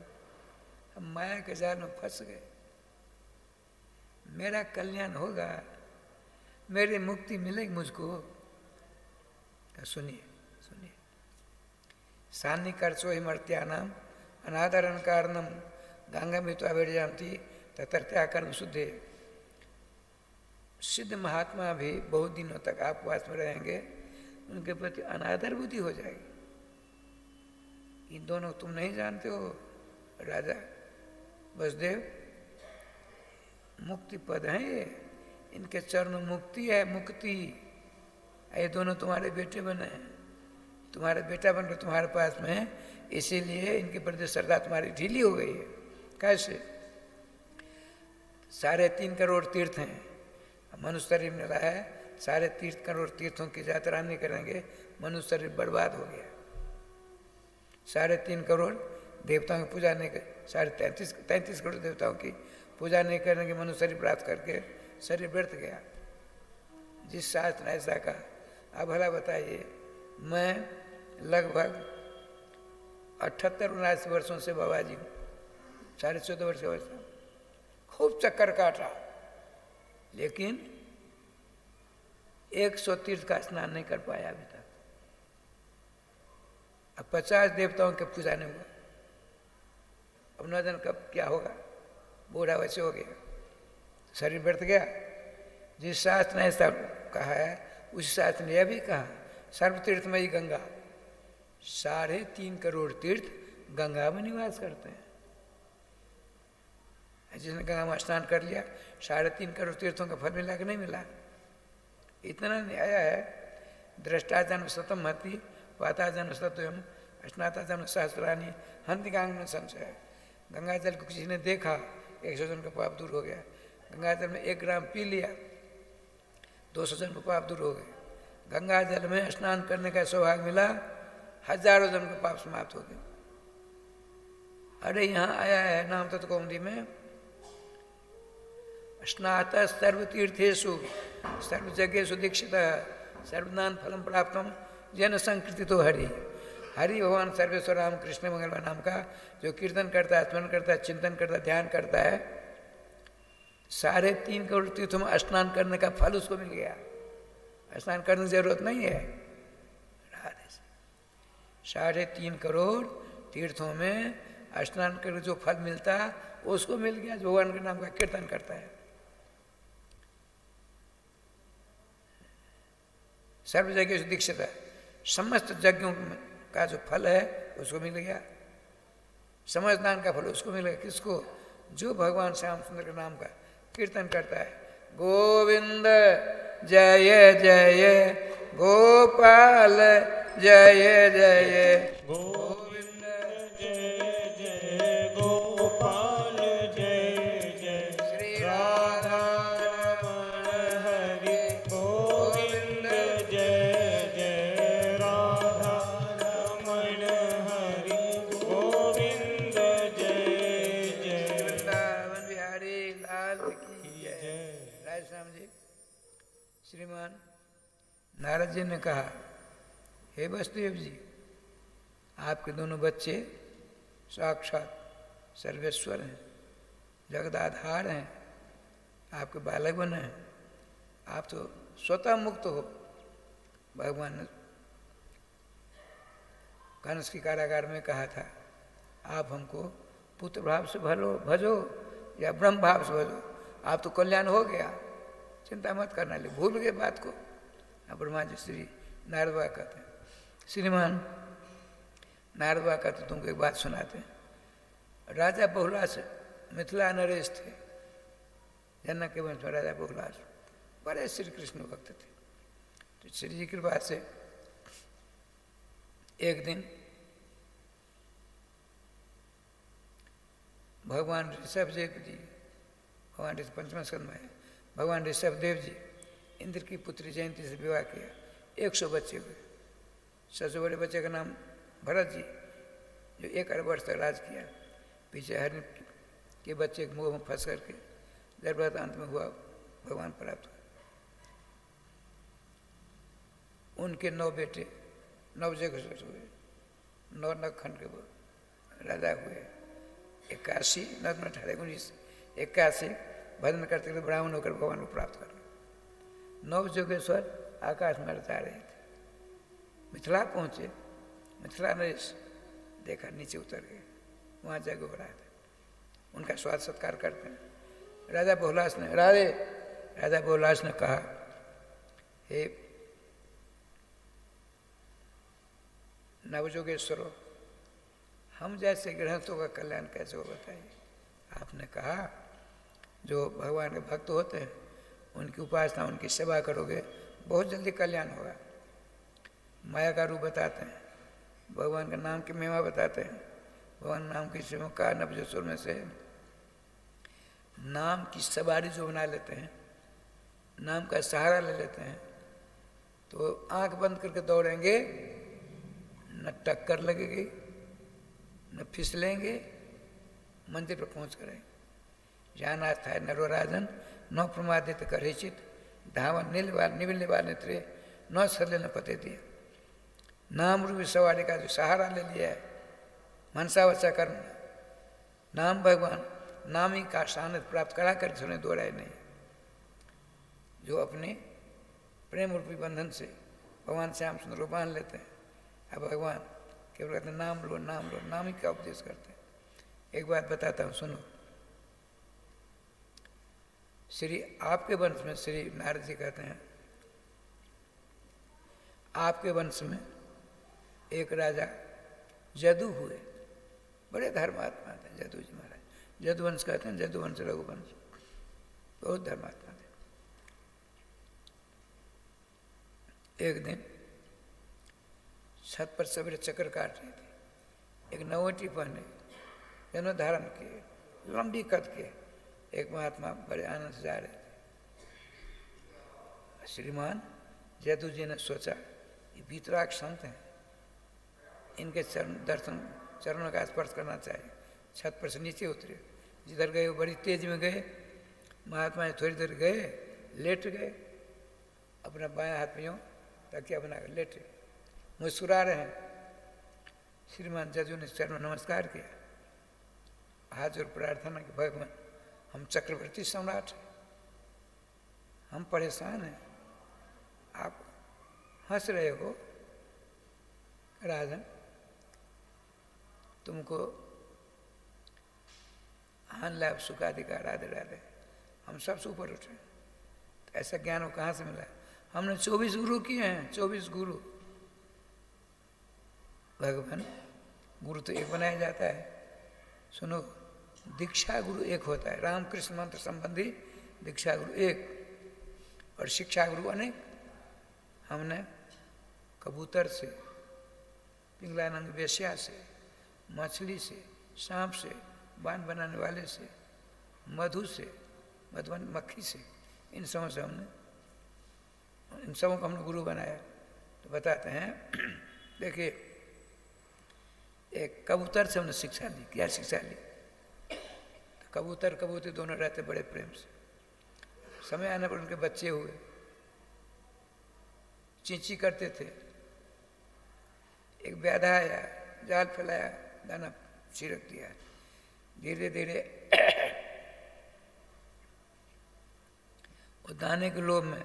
हम माया के जाल में फंस गए, मेरा कल्याण होगा, मेरी मुक्ति मिलेगी मुझको। सुनिए सुनिए, सानी कर्चो ही मर्त्यानाम अनादरण कारणम गंगा में तो आवेड़ जानती तथर्त्या कर्म शुद्धे। सिद्ध महात्मा भी बहुत दिनों तक आप वास में रहेंगे, उनके प्रति अनादर बुद्धि हो जाएगी। इन दोनों तुम नहीं जानते हो राजा वसुदेव, मुक्ति पद है ये, इनके चरण मुक्ति है, मुक्ति। ये दोनों तुम्हारे बेटे बने हैं, तुम्हारे बेटा बनकर तुम्हारे पास में है, इसीलिए इनके प्रति श्रद्धा तुम्हारी ढीली हो गई है। कैसे? 3.5 करोड़ तीर्थ हैं, मनुष्य शरीर मिला है, 3.5 करोड़ तीर्थों की यात्रा नहीं करेंगे, मनुष्य शरीर बर्बाद हो गया। 3.5 करोड़ देवताओं की पूजा नहीं कर, 33 करोड़ देवताओं की पूजा नहीं करेंगे, मनुष्य शरीर प्राप्त करके शरीर व्यर्थ गया। जिस शास्त्र ने ऐसा कहा। अब भला बताइए, मैं लगभग 78-79 वर्षों से बाबा जी हूँ, 14.5 वर्ष का, खूब चक्कर काटा, लेकिन 100 तीर्थ का स्नान नहीं कर पाया अभी तक। अब 50 देवताओं की पूजा नहीं हुआ। अब न जाने कब क्या होगा, बूढ़ा वैसे हो गया, शरीर व्यर्थ गया। जिस शास्त्र ने ऐसा कहा है उस शास्त्र ने यह भी कहा सर्वतीर्थमयी गंगा, 3.5 करोड़ तीर्थ गंगा में निवास करते हैं। जिसने गंगा में स्नान कर लिया 3.5 करोड़ तीर्थों का फल मिला कि नहीं मिला? इतना नहीं आया है। दृष्टा जन्म शतम हति, पाता जन्म शतम, स्नाता जन्म सहस्रानी, हंति गांग में संशय। गंगा जल को किसी ने देखा 100 जन का पाप दूर हो गया। गंगा जल में 1 ग्राम पी लिया 200 जन का पाप दूर हो गए। गंगा जल में स्नान करने का सौभाग्य मिला, हजारों जन का पाप समाप्त हो गए। अरे यहाँ आया है नाम तत्व कौमुदी में, स्नात सर्वतीर्थेषु सर्वयज्ञेषु दीक्षित सर्वदान फलम प्राप्तम जन संकृति तो हरि। हरि भगवान सर्वेश्वर राम कृष्ण मंगल नाम का जो कीर्तन करता है, स्मरण करता है, चिंतन करता है, ध्यान करता है, 3.5 करोड़ तीर्थों में स्नान करने का फल उसको मिल गया। स्नान करने की जरूरत नहीं है। 3.5 करोड़ तीर्थों में स्नान करके जो फल मिलता उसको मिल गया जो भगवान के नाम का कीर्तन करता है। सर्व यज्ञ से दीक्षित है, समस्त यज्ञों का जो फल है उसको मिल गया। समस्त दान का फल उसको मिल गया। किसको? जो भगवान श्याम सुंदर के नाम का कीर्तन करता है। गोविंद जय जय गोपाल जय जय, गोविंद जय जय गोपाल जय जय, श्री राधा रमण हरि गोविंद जय जय, राधा रमण हरि गोविंद जय जय। वृंदावन बिहारी लाल की जय। राज श्याम जी, श्रीमान नारद जी ने कहा, हे वसुदेव जी, आपके दोनों बच्चे साक्षात सर्वेश्वर हैं, जगदाधार हैं, आपके बालक बने हैं, आप तो स्वतः मुक्त हो। भगवान ने कंस की कारागार में कहा था, आप हमको पुत्र भाव से भजो या ब्रह्म भाव से भजो, आप तो कल्याण हो गया, चिंता मत करना। ले भूल गए बात को। अब ब्रह्मा जी श्री नारद बाबा कहते हैं, श्रीमान नारद बाबा कहते तुमको एक बात सुनाते हैं। राजा बहुलास मिथिला नरेश थे, जनक के वंश में राजा बहुलास बड़े श्री कृष्ण भक्त थे। तो श्री जी की कृपा से एक दिन भगवान ऋषभ जी, भगवान ऋषभ पंचम स्कंद में है, भगवान ऋषभ देव जी इंद्र की पुत्री जयंती से विवाह किया। 100 बच्चे हुए। सबसे बड़े बच्चे का नाम भरत जी, जो 1 अरब वर्ष तक राज किया। पीछे हरि के बच्चे मुँह में फंस करके गर्भवत अंत में हुआ, भगवान प्राप्त हुआ। उनके 9 बेटे 9 जगह हुए, 9 नखंड के राजा हुए। 81 9 18 19 81 भजन करते करते ब्राह्मण होकर भगवान को प्राप्त कर। 9 जोगेश्वर आकाश में रचा रहे थे। मिथिला पहुँचे, मिथिला नरेश देखा, नीचे उतर गए, वहाँ जग हो रहा था। उनका स्वागत सत्कार करते हैं। राजा बहुलास ने कहा, हे नवजोगेश्वरों, हम जैसे गृहस्थों का कल्याण कैसे हो बताइए। आपने कहा जो भगवान के भक्त होते हैं उनकी उपासना, उनकी सेवा करोगे बहुत जल्दी कल्याण होगा। माया का रूप बताते हैं, भगवान का नाम की महिमा बताते हैं। भगवान नाम की सेवा का नवजोगेश्वर में से नाम की सवारी जो बना लेते हैं, नाम का सहारा ले लेते हैं, तो आंख बंद करके दौड़ेंगे, न टक्कर लगेगी, न फिसलेंगे, मंदिर पर पहुँच करेंगे। जान आस्था है नरोराजन, न प्रमादित करेचित, धावन निविल नेत्रे, न सरले न पते दिए। नाम रूपी सवारी का जो सहारा ले लिया है, मनसा वचा कर्म, नाम भगवान, नाम ही का सानिध्य प्राप्त करा कर उन्हें दोहराए नहीं। जो अपने प्रेम रूपी बंधन से भगवान श्याम सुंदर को बांध लेते हैं। अब भगवान केवल कहते हैं नाम लो, नाम लो, नाम ही का उपदेश करते हैं। एक बात बताता हूँ, सुनो। श्री आपके वंश में श्री नारद जी कहते हैं, आपके वंश में एक राजा जदु हुए, बड़े धर्मात्मा थे जदु जी महाराज। जदुवंश कहते हैं, जदुवंश रघुवंश, बहुत धर्मात्मा थे। एक दिन छत पर सवेरे चक्कर काट रहे थे, एक नवटी पहने, जन्म धारण किए, लंबी कद के एक महात्मा बड़े आनंद से जा रहे थे। श्रीमान जदू जी ने सोचा, ये वीतराग संत हैं, इनके चरणों का स्पर्श करना चाहिए। छत पर से नीचे उतरे, जिधर गए वो बड़ी तेज में गए। महात्मा जी थोड़ी देर गए, लेट गए, अपना बायां हाथ में यूं तकिया बनाकर लेटे, मुस्कुरा रहे हैं। श्रीमान जदू ने चरण नमस्कार किया, हाथ जोड़ प्रार्थना की, भगवान हम चक्रवर्ती सम्राट हैं, हम परेशान हैं, आप हंस रहे हो राजन, तुमको हान लाभ सुखाधिकार राधे राधे, हम सबसे ऊपर उठे। तो ऐसा ज्ञान वो कहाँ से मिला? हमने 24 गुरु किए हैं, 24 गुरु। भगवान गुरु तो एक बनाया जाता है। सुनो, दीक्षा गुरु एक होता है, रामकृष्ण मंत्र संबंधी दीक्षा गुरु एक, और शिक्षा गुरु अनेक। हमने कबूतर से, पिंगलानंद वेश्या से, मछली से, सांप से, बाण बनाने वाले से, मधु से, मधुबन मक्खी से, इन सबों से हमने, इन सबों को हमने गुरु बनाया। तो बताते हैं, देखिए, एक कबूतर से हमने शिक्षा ली। क्या शिक्षा ली? तो कबूतर कबूतर दोनों रहते बड़े प्रेम से। समय आने पर उनके बच्चे हुए, चींची करते थे। एक व्याधा आया, जाल फैलाया, दाना छिड़क दिया। धीरे धीरे वो दाने के लोभ में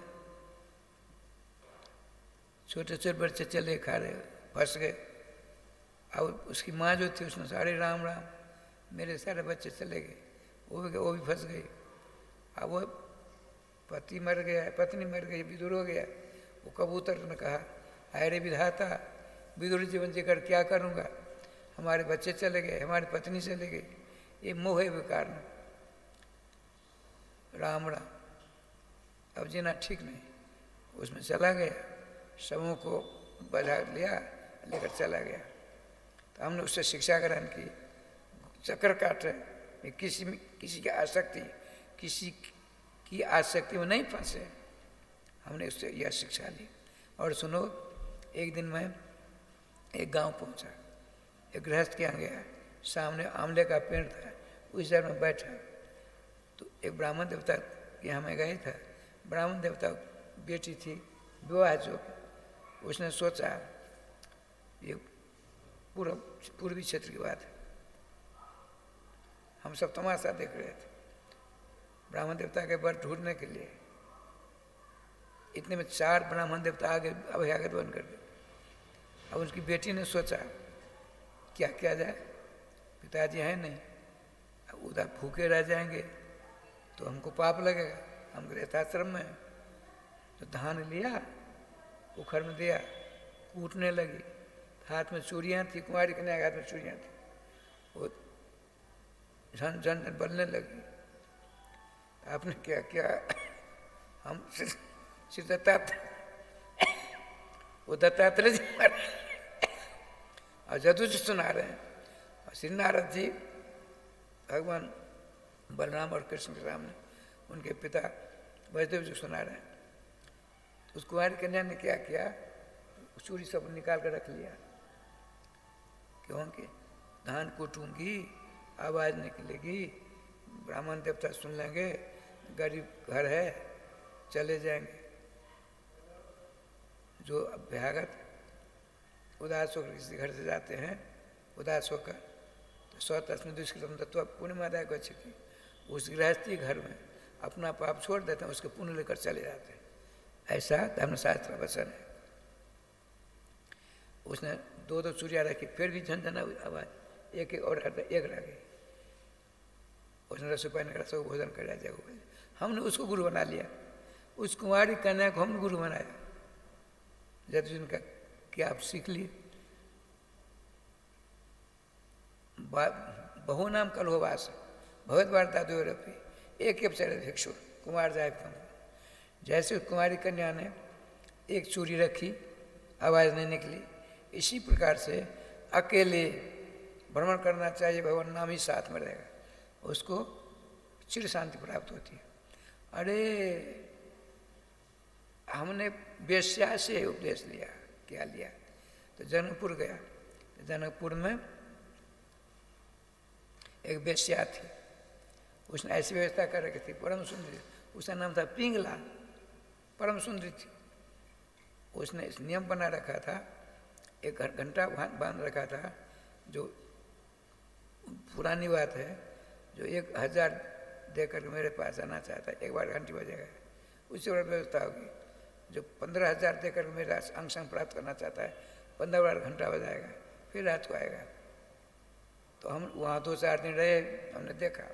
छोटे छोटे बच्चे चले खा रहे, फंस गए। अब उसकी माँ जो थी उसने सारे राम राम, मेरे सारे बच्चे चले गए, वो भी फंस गई। अब वो पति मर गया, पत्नी मर गई, विदुर हो गया। वो कबूतर ने कहा, अरे विधाता, विदुर जीवन जीकर क्या करूँगा, हमारे बच्चे चले गए, हमारी पत्नी चले गई, ये मोह है विकार में, राम राम, अब जीना ठीक नहीं। उसमें चला गया, सबों को बजा लिया, लेकर चला गया। तो हमने उससे शिक्षा ग्रहण की, चक्कर काट रहे, किसी की आसक्ति, किसी की आसक्ति में नहीं फंसे। हमने उससे यह शिक्षा ली। और सुनो, एक दिन मैं एक गांव पहुंचा, एक गृहस्थ के यहाँ गया, सामने आंवले का पेड़ था, उस जगह में बैठा। तो एक ब्राह्मण देवता के यहाँ मैं गया था। ब्राह्मण देवता बेटी थी, विवाह जो, उसने सोचा, ये पूर्वी क्षेत्र की बात है, हम सब तमाशा देख रहे थे ब्राह्मण देवता के वर ढूंढने के लिए। इतने में 4 ब्राह्मण देवता आगे अभ्यागत बन कर गए। अब उसकी बेटी ने सोचा क्या किया जाए, पिताजी हैं नहीं, अब उधर भूखे रह जाएंगे तो हमको पाप लगेगा, हम गृहस्थाश्रम में हैं। तो धान लिया, उखड़ में दिया, कूटने लगी। हाथ में चूड़ियाँ थी, कुंवारी कन्या के हाथ में चूड़ियाँ थी, वो झन झन झन बलने लगी। आपने क्या किया, हम श्री दत्तात्रेय, वो दत्तात्रेय जी और जदू जी सुना रहे हैं, और श्री नारद जी भगवान बलराम और कृष्ण के सामने उनके पिता वैष्णव जी सुना रहे हैं। उस कुंवारी कन्या ने क्या किया, चूड़ी सब निकाल कर रख लिया, क्योंकि धान कूटूंगी, आवाज़ निकलेगी, ब्राह्मण देवता सुन लेंगे, गरीब घर है, चले जाएंगे। जो अभ्यागत उदास होकर किसी घर से जाते हैं, उदास होकर, तो स्वतस्मिन् दुष्कृतं दत्त्वा पुण्यमादाय गच्छति, उस गृहस्थी घर में अपना पाप छोड़ देते हैं, उसके पुण्य लेकर चले जाते हैं। ऐसा धर्मशास्त्र वचन है। उसने 2-2 चूड़ियाँ रखी, फिर भी झंझना आवाज़, एक और एक रह गई। उसने रसोई पानी करा, सब भोजन कर जाए। हमने उसको गुरु बना लिया, उस कुंवारी कन्या को हमने गुरु बनाया। जदुजी ने कहा कि आप सीख लिए। बहु नाम कलहोवास भगवत वार्ता द्वयोरपि एक भिक्षु कुमार जाए। जैसे कुमारी कन्या ने एक चूड़ी रखी, आवाज़ नहीं निकली, इसी प्रकार से अकेले भ्रमण करना चाहिए, भगवान नाम ही साथ में रहेगा, उसको चिर शांति प्राप्त होती है। अरे हमने वेश्या से उपदेश लिया, क्या लिया? तो जनकपुर गया, तो जनकपुर में एक वेश्या थी, उसने ऐसी व्यवस्था कर रखी थी, परम सुंदरी, उसका नाम था पिंगला, परम सुंदरी थी। उसने इस नियम बना रखा था, एक घंटा बांध रखा था, जो पुरानी बात है, जो 1000 देकर मेरे पास आना चाहता है, एक बार घंटी बजेगा, उससे बड़ी व्यवस्था होगी। जो 15,000 देकर मेरा अंग संग प्राप्त करना चाहता है, 15 बार घंटा बजाएगा, फिर रात को आएगा। तो हम वहाँ 2-4 दिन रहे, हमने देखा।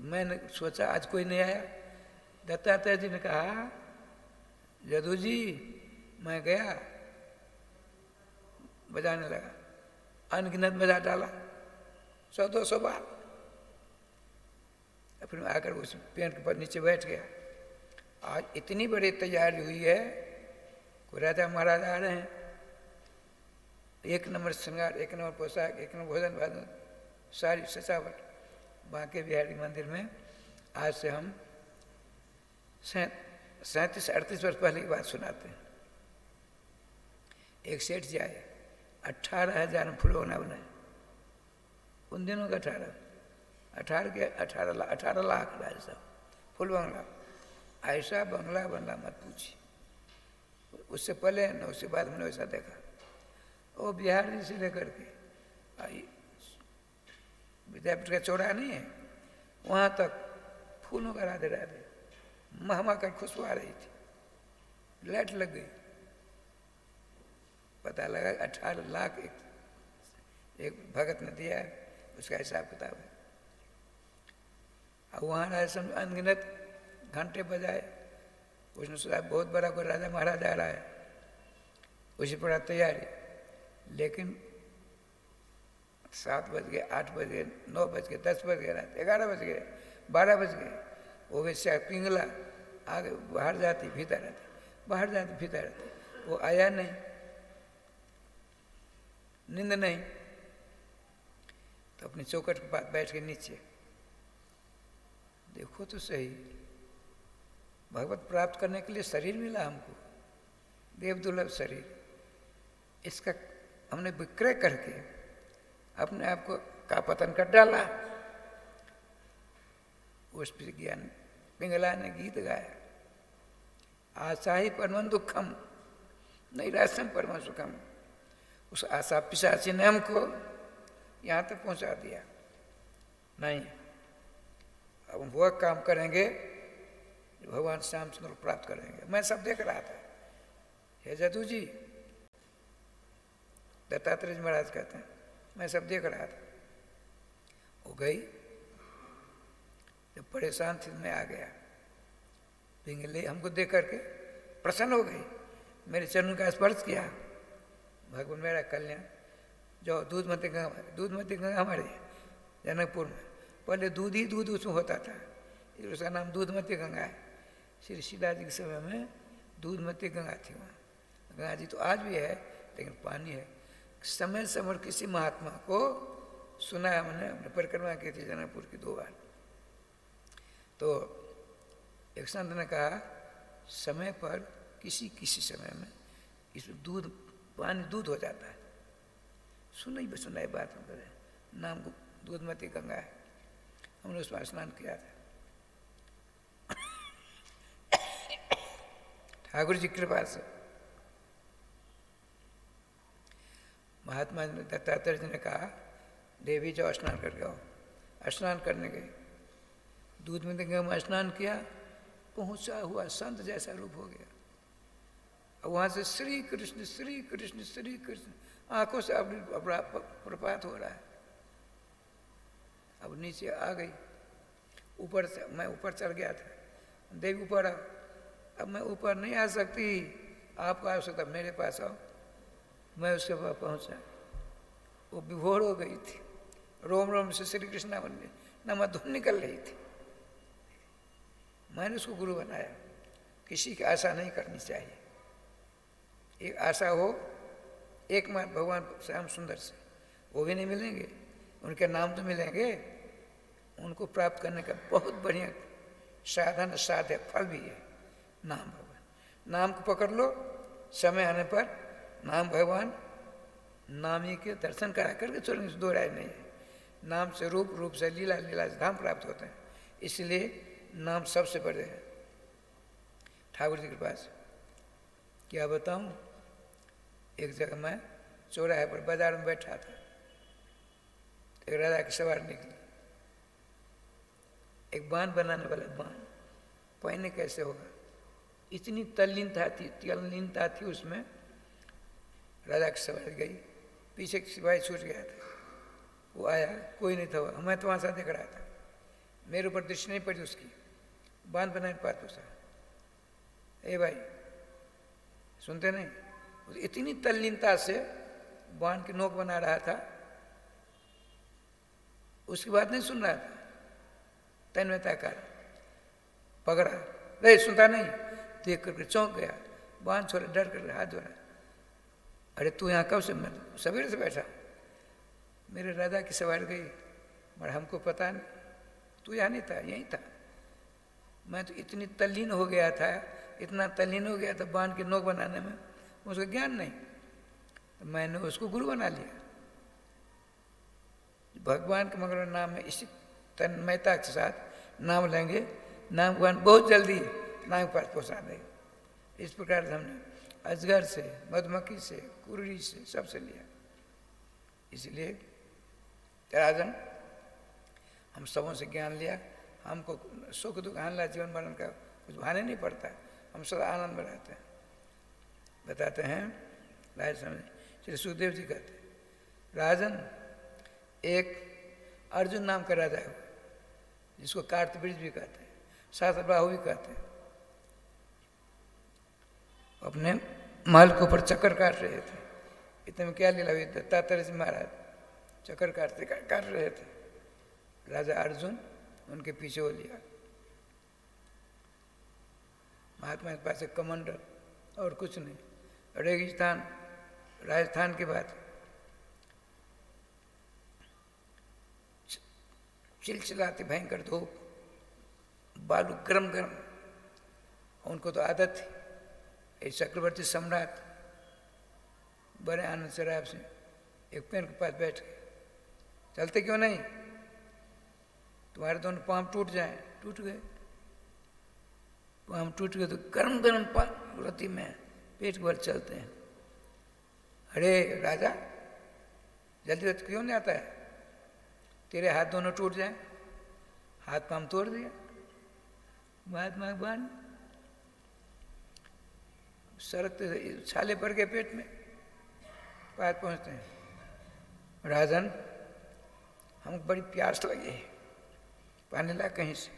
मैंने सोचा आज कोई नहीं आया। दत्तात्रेय जी ने कहा, जदू जी, मैं गया, बजाने लगा, अनगिनत बजा डाला, 100-200 बार। फिर आकर उस पेड़ के पर नीचे बैठ गया। आज इतनी बड़ी तैयारी हुई है, कोई राजा महाराज आ रहे हैं, 1 नंबर श्रृंगार, 1 नंबर पोशाक, 1 नंबर भोजन भाजन, सारी सजावट। बांके बिहारी मंदिर में आज से हम 37-38 वर्ष पहले की बात सुनाते हैं। एक सेठ जी आए, 18,000 में फूल बंगला बनाए, उन दिनों का 18 लाख राजा साहब फुल बंगला। ऐसा बंगला बनना मत पूछिए, उससे पहले न उसके बाद हमने वैसा देखा। वो बिहार जी से लेकर के विद्यापीठ का चौराहा नहीं है, वहाँ तक फूलों का राधे राधे महमा कर खुशबू आ रही थी। लाइट लग गई, पता लगा 18 लाख एक भगत ने दिया है, उसका हिसाब किताब है। अब वहाँ राजा अनगिनत घंटे बजाए, उसने सोचा बहुत बड़ा कोई राजा महाराज आ रहा है, उसी पर तैयारी। लेकिन 7 बज गए, 8 बज गए, 9 बज गए, 10 बज गए, रात 11 बज गए, 12 बज गए। वो वैसे पिंगला आगे बाहर जाती भीतर आती, बाहर जाती भीतर आती, वो आया नहीं, नींद नहीं। तो अपनी चौखट के पास बैठ के नीचे देखो तो सही, भगवत प्राप्त करने के लिए शरीर मिला हमको, देव दुर्लभ शरीर, इसका हमने विक्रय करके अपने आप को का पतन कर डाला। उस पर ज्ञान पिंगला ने गीत गाया, आशा ही परम दुखम नैराश्यम परम सुखम। उस आशा पिशाची ने हमको यहाँ तक पहुँचा दिया। नहीं, अब हम वह काम करेंगे जो भगवान श्यामचंद्र को प्राप्त करेंगे। मैं सब देख रहा था। हे जदू जी, दत्तात्रेय जी महाराज कहते हैं, मैं सब देख रहा था। वो गई, जब परेशान थी मैं आ गया, पिंगले हमको देख करके प्रसन्न हो गई, मेरे चरणों का स्पर्श किया। भगवान मेरा कल्याण, जो दूधमती गंगा हमारे जनकपुर में पहले दूध ही दूध उसमें होता था, उसका नाम दूधमती गंगा है। श्री सीता जी के समय में दूधमती गंगा थी वहाँ। गंगा जी तो आज भी है, लेकिन पानी है। समय समय किसी महात्मा को सुना है, हमने अपने परिक्रमा की थी जनकपुर की 2 बार। तो एक संत ने कहा, समय पर किसी समय में इसमें दूध पानी दूध हो जाता है। सुनाई बात हम करें, नाम दूधमती गंगा है, हमने उसमें स्नान किया था। ठाकुर जी कृपा से महात्मा दत्तात्रेय जी ने कहा, देवी जाओ स्नान करके आओ। स्नान करने गए, दूधमती गंगा में स्नान किया, पहुंचा हुआ संत जैसा रूप हो गया। अब वहां से श्री कृष्ण श्री कृष्ण श्री कृष्ण आंखों से अपना प्रपात हो रहा है। अब नीचे आ गई, ऊपर से मैं ऊपर चढ़ गया था, देवी ऊपर आओ। अब मैं ऊपर नहीं आ सकती, आपको आ सकता मेरे पास आओ। मैं उसके पास पहुंचा, वो विभोर हो गई थी, रोम रोम से श्री कृष्ण नामधुन निकल रही थी। मैंने उसको गुरु बनाया। किसी की आशा नहीं करनी चाहिए। एक आशा हो एकमात्र भगवान श्याम सुंदर से, वो भी नहीं मिलेंगे, उनके नाम तो मिलेंगे। उनको प्राप्त करने का बहुत बढ़िया साधन साध्य फल भी है नाम भगवान। नाम को पकड़ लो, समय आने पर नाम भगवान नामी के दर्शन करा करके छोड़ने से दो राय नहीं है। नाम से रूप, रूप से लीला, लीला से धाम प्राप्त होते हैं। इसलिए नाम सबसे बड़े है। ठाकुर जी के पास क्या बताऊं, एक जगह मैं चौराहे पर बाजार में बैठा था, एक राजा की सवार निकली, एक बांध बनाने वाला बांध पहने कैसे होगा, इतनी तल्लीनता थी उसमें। राजा की सवारी गई, पीछे की सिपाही छूट गया था, वो आया, कोई नहीं था, मैं तो वहाँ से देख रहा था, मेरे ऊपर दृष्टि नहीं पड़ी उसकी। बांध बनाने के बाद पूछा, ए भाई सुनते नहीं? इतनी तल्लीनता से बांध की नोक बना रहा था, उसकी बात नहीं सुन रहा था। तन्मयता कर पकड़ा, नहीं सुनता नहीं, देख करके चौंक गया, बांध छोड़े, डर कर हाथ जोड़ा। अरे तू यहाँ कब से? मैं सवेरे से बैठा, मेरे राजा की सवारी गई, मगर हमको पता नहीं, तू यहाँ नहीं था, यहीं था। मैं तो इतनी तल्लीन हो गया था, इतना तल्लीन हो गया था बांध की नोक बनाने में, उसका ज्ञान नहीं, तो मैंने उसको गुरु बना लिया। भगवान के मगर नाम में इसी तन्मयता के साथ नाम लेंगे, नाम भगवान बहुत जल्दी नाम के पास पहुँचा देंगे। इस प्रकार से हमने अजगर से, मधुमक्खी से, कुर्री से, सबसे लिया। इसलिए राजन, हम सबों से ज्ञान लिया, हमको सुख दुख हानला जीवन मरण का कुछ भाने नहीं पड़ता, हम सदा आनंद में रहते हैं। बताते हैं राज समझ, श्री सुखदेव जी कहते हैं, राजन एक अर्जुन नाम का राजा है, जिसको कार्तवीर्य भी कहते हैं, सहस्त्रबाहु भी कहते हैं। अपने महल के ऊपर चक्कर काट रहे थे, इतने में क्या लीला हुई, दत्तात्रेय जी महाराज चक्कर काट रहे थे, राजा अर्जुन उनके पीछे हो लिया। महात्मा के पास एक कमंडल और कुछ नहीं, रेगिस्तान राजस्थान की बात, चिलचिलाती भयंकर धूप, बालू गरम गरम, उनको तो आदत थी। एक चक्रवर्ती सम्राट बड़े आनंद से राय से एक पेड़ के पास बैठ गए, चलते क्यों नहीं, तुम्हारे दोनों पाँव टूट जाए। टूट गए, पाँव टूट गए तो गरम गरम रति में पेट भर चलते हैं। अरे राजा, जल्दी क्यों नहीं आता है, तेरे हाथ दोनों टूट जाए। हाथ पाँव तोड़ दिया, महात्मा भगवान सरकते छाले पड़ गए पेट में, पास पहुंचते हैं, राजन हमको बड़ी प्यास लगी है, पानी ला कहीं से।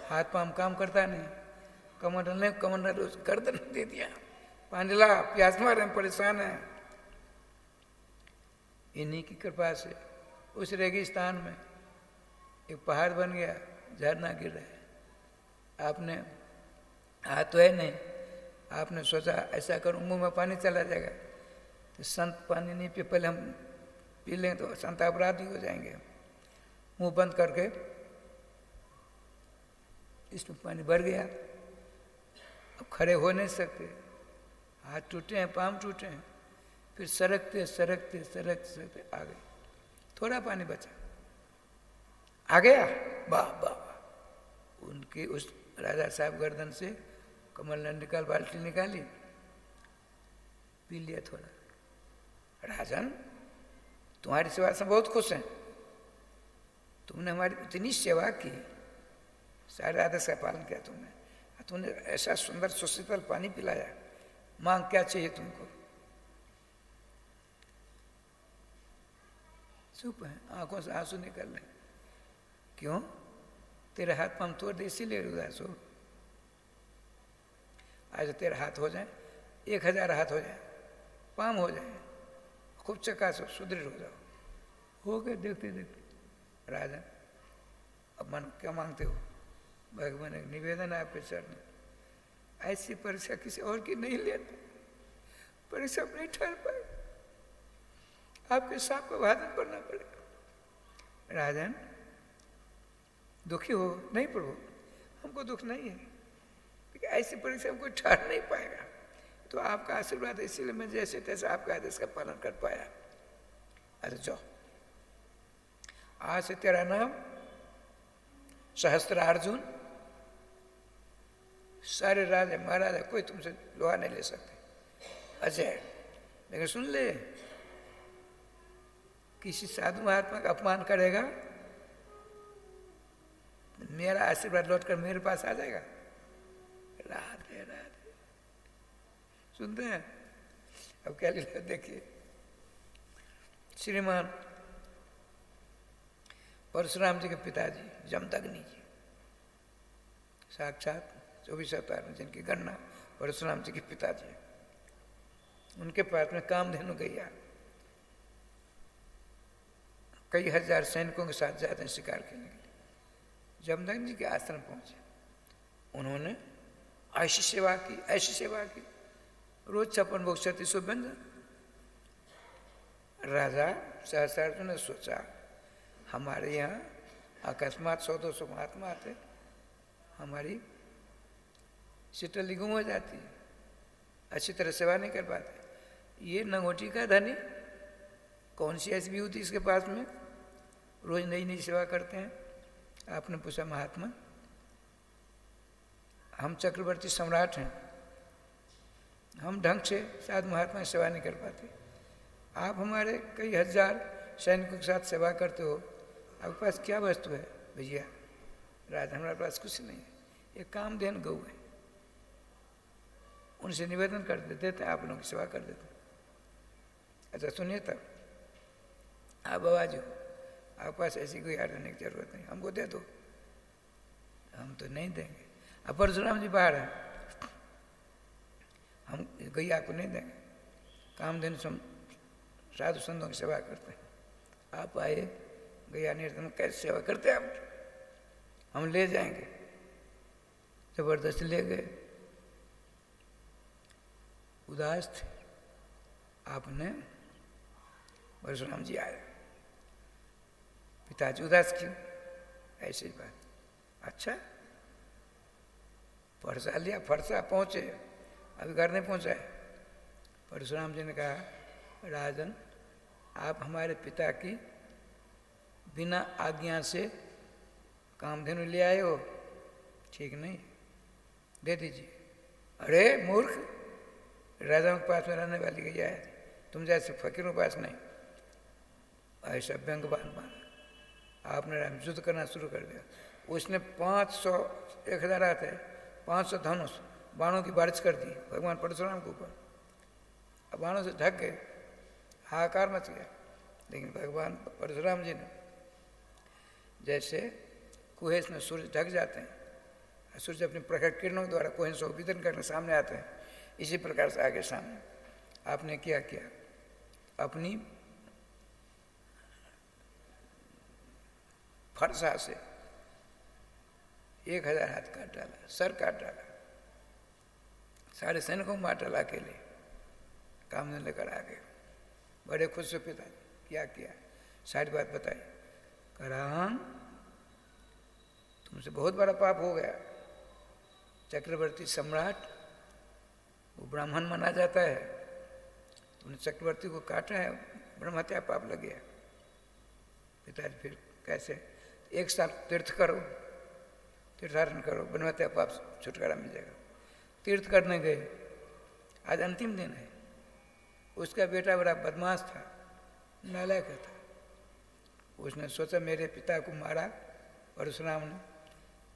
हाथ पाँव काम करता नहीं, कमंडल ने गर्दन दे दिया, पानी ला, प्यास मारे हम परेशान है। इन्हीं की कृपा से उस रेगिस्तान में एक पहाड़ बन गया, झरना गिर रहा है। आपने हाथ तो है नहीं, आपने सोचा ऐसा करूं मुंह में पानी चला जाएगा, तो संत पानी नहीं पी, पहले हम पी लें तो संत अपराधी हो जाएंगे। मुंह बंद करके इसमें पानी भर गया, अब खड़े हो नहीं सकते, हाथ टूटे हैं, पाँव टूटे हैं, फिर सरकते सरकते सरकते सरकते आ गए, थोड़ा पानी बचा, आ गया, वाह वाह वाह। उनके उस राजा साहब गर्दन से कमल ने निकाल, बाल्टी निकाली, पी लिया थोड़ा। राजन तुम्हारी सेवा से बहुत खुश हैं, तुमने हमारी इतनी सेवा की, सारे आदेश का पालन किया तुमने ऐसा सुंदर सुशीतल पानी पिलाया, मांग क्या चाहिए तुमको। चुप है, आंखों से आंसू निकल रहे, क्यों? तेरे हाथ पांव तोड़ दे इसीलिए उदास हो। आज तेरा हाथ हो जाए, 1000 हाथ हो जाए, पाम हो जाए, खूब चकास हो, सुदृढ़ हो जाओ, हो गए देखते देखते। राजन अब मन क्या मांगते हो? भगवान एक निवेदन है आपके चरण, ऐसी परीक्षा किसी और की नहीं लेते, परीक्षा नहीं ठहर पाए, आपके सांप को भाजन पड़ना पड़ेगा। राजन दुखी हो नहीं प्रभु, हमको दुख नहीं है, लेकिन ऐसी परीक्षा में कोई ठहर नहीं पाएगा, तो आपका आशीर्वाद है, इसीलिए मैं जैसे तैसे आपका आदेश का पालन कर पाया। अच्छा जाओ, आज से तेरा नाम सहस्त्रार्जुन, सारे राजा महाराजा कोई तुमसे लोहा नहीं ले सकते। अजय, लेकिन सुन ले, किसी साधु महात्मा का अपमान करेगा, मेरा आशीर्वाद लौटकर मेरे पास आ जाएगा। राधे राधे, सुनते हैं? अब क्या लिखा देखिए, श्रीमान परशुराम जी के पिताजी जमदग्नि जी, साक्षात 24 अवतार में जिनकी गणना परशुराम जी के पिताजी है, उनके पास में कामधेनु गैया कई हजार सैनिकों के साथ जाते हैं शिकार खेलने के लिए। जमदग्नि जी के आश्रम पहुंचे, उन्होंने ऐसी सेवा की, रोज 56 भोग 36 व्यंजन। राजा सहस्त्रार्जुन ने सोचा, हमारे यहाँ अकस्मात 100-200 महात्मा आते, हमारी सिटली गुम हो जाती है, अच्छी तरह सेवा नहीं कर पाते। ये नंगोटी का धनी, कौन सी ऐसी विभूति इसके पास में, रोज नई नई सेवा करते हैं। आपने पूछा, महात्मा हम चक्रवर्ती सम्राट हैं, हम ढंग से साधु महात्मा सेवा नहीं कर पाते, आप हमारे कई हजार सैनिकों के साथ सेवा करते हो, आपके पास क्या वस्तु है? भैया राजा हमारे पास कुछ नहीं है, ये कामधेनु गऊ है, उनसे निवेदन कर देते हैं, आप लोगों की सेवा कर देते हैं। अच्छा सुनिए, तब आप आवाज हो, आपके पास ऐसी कोई आदरने की जरूरत नहीं, हमको दे दो। हम तो नहीं देंगे। अब परशुराम जी बाहर हैं, हम गैया को नहीं देंगे, कामधेनु साधु संतों की सेवा करते हैं। आप आए, गैया निर्धन कैसे सेवा करते हैं आप? हम ले जाएंगे। जबरदस्ती ले गए, उदास थे। आपने परशुराम जी आए, पिताजी उदास क्यों? ऐसी बात। अच्छा, फरसा लिया, फरसा पहुंचे, अभी घर नहीं पहुंचा है। परशुराम जी ने कहा, राजन आप हमारे पिता की बिना आज्ञा से कामधेनु ले आए हो, ठीक नहीं, दे दीजिए। अरे मूर्ख, राजाओं के पास में रहने वाली गैया है, तुम जैसे फकीरों के पास नहीं। ऐसा व्यंग्यवान माना, आपने युद्ध करना शुरू कर दिया। उसने 500 1000 आते 500 धनुष बाणों की बारिश कर दी भगवान परशुराम के ऊपर। अब बाणों से ढक गए, हाहाकार मच गया। लेकिन भगवान परशुराम जी ने, जैसे कुहेस में सूर्य ढक जाते हैं, सूर्य अपनी प्रखर किरणों के द्वारा कुहेस को विदन करने सामने आते हैं, इसी प्रकार से आगे सामने आपने क्या किया, अपनी फरसा से 1000 हाथ काट डाला, सर काट डाला, सारे सैनिकों को मार डाला अकेले। कामधेनु लेकर आ गए, बड़े खुश से पिता क्या किया, सारी बात बताई। कराम तुमसे बहुत बड़ा पाप हो गया, चक्रवर्ती सम्राट वो ब्राह्मण माना जाता है, तुमने चक्रवर्ती को काटा है, ब्रह्महत्या पाप लग गया। पिताजी फिर कैसे? 1 साल तीर्थ करो, तीर्थाटन करो, ब्रह्महत्या पाप छुटकारा मिल जाएगा। तीर्थ करने गए, आज अंतिम दिन है। उसका बेटा बड़ा बदमाश था, नालायक था। उसने सोचा मेरे पिता को मारा परशुराम ने,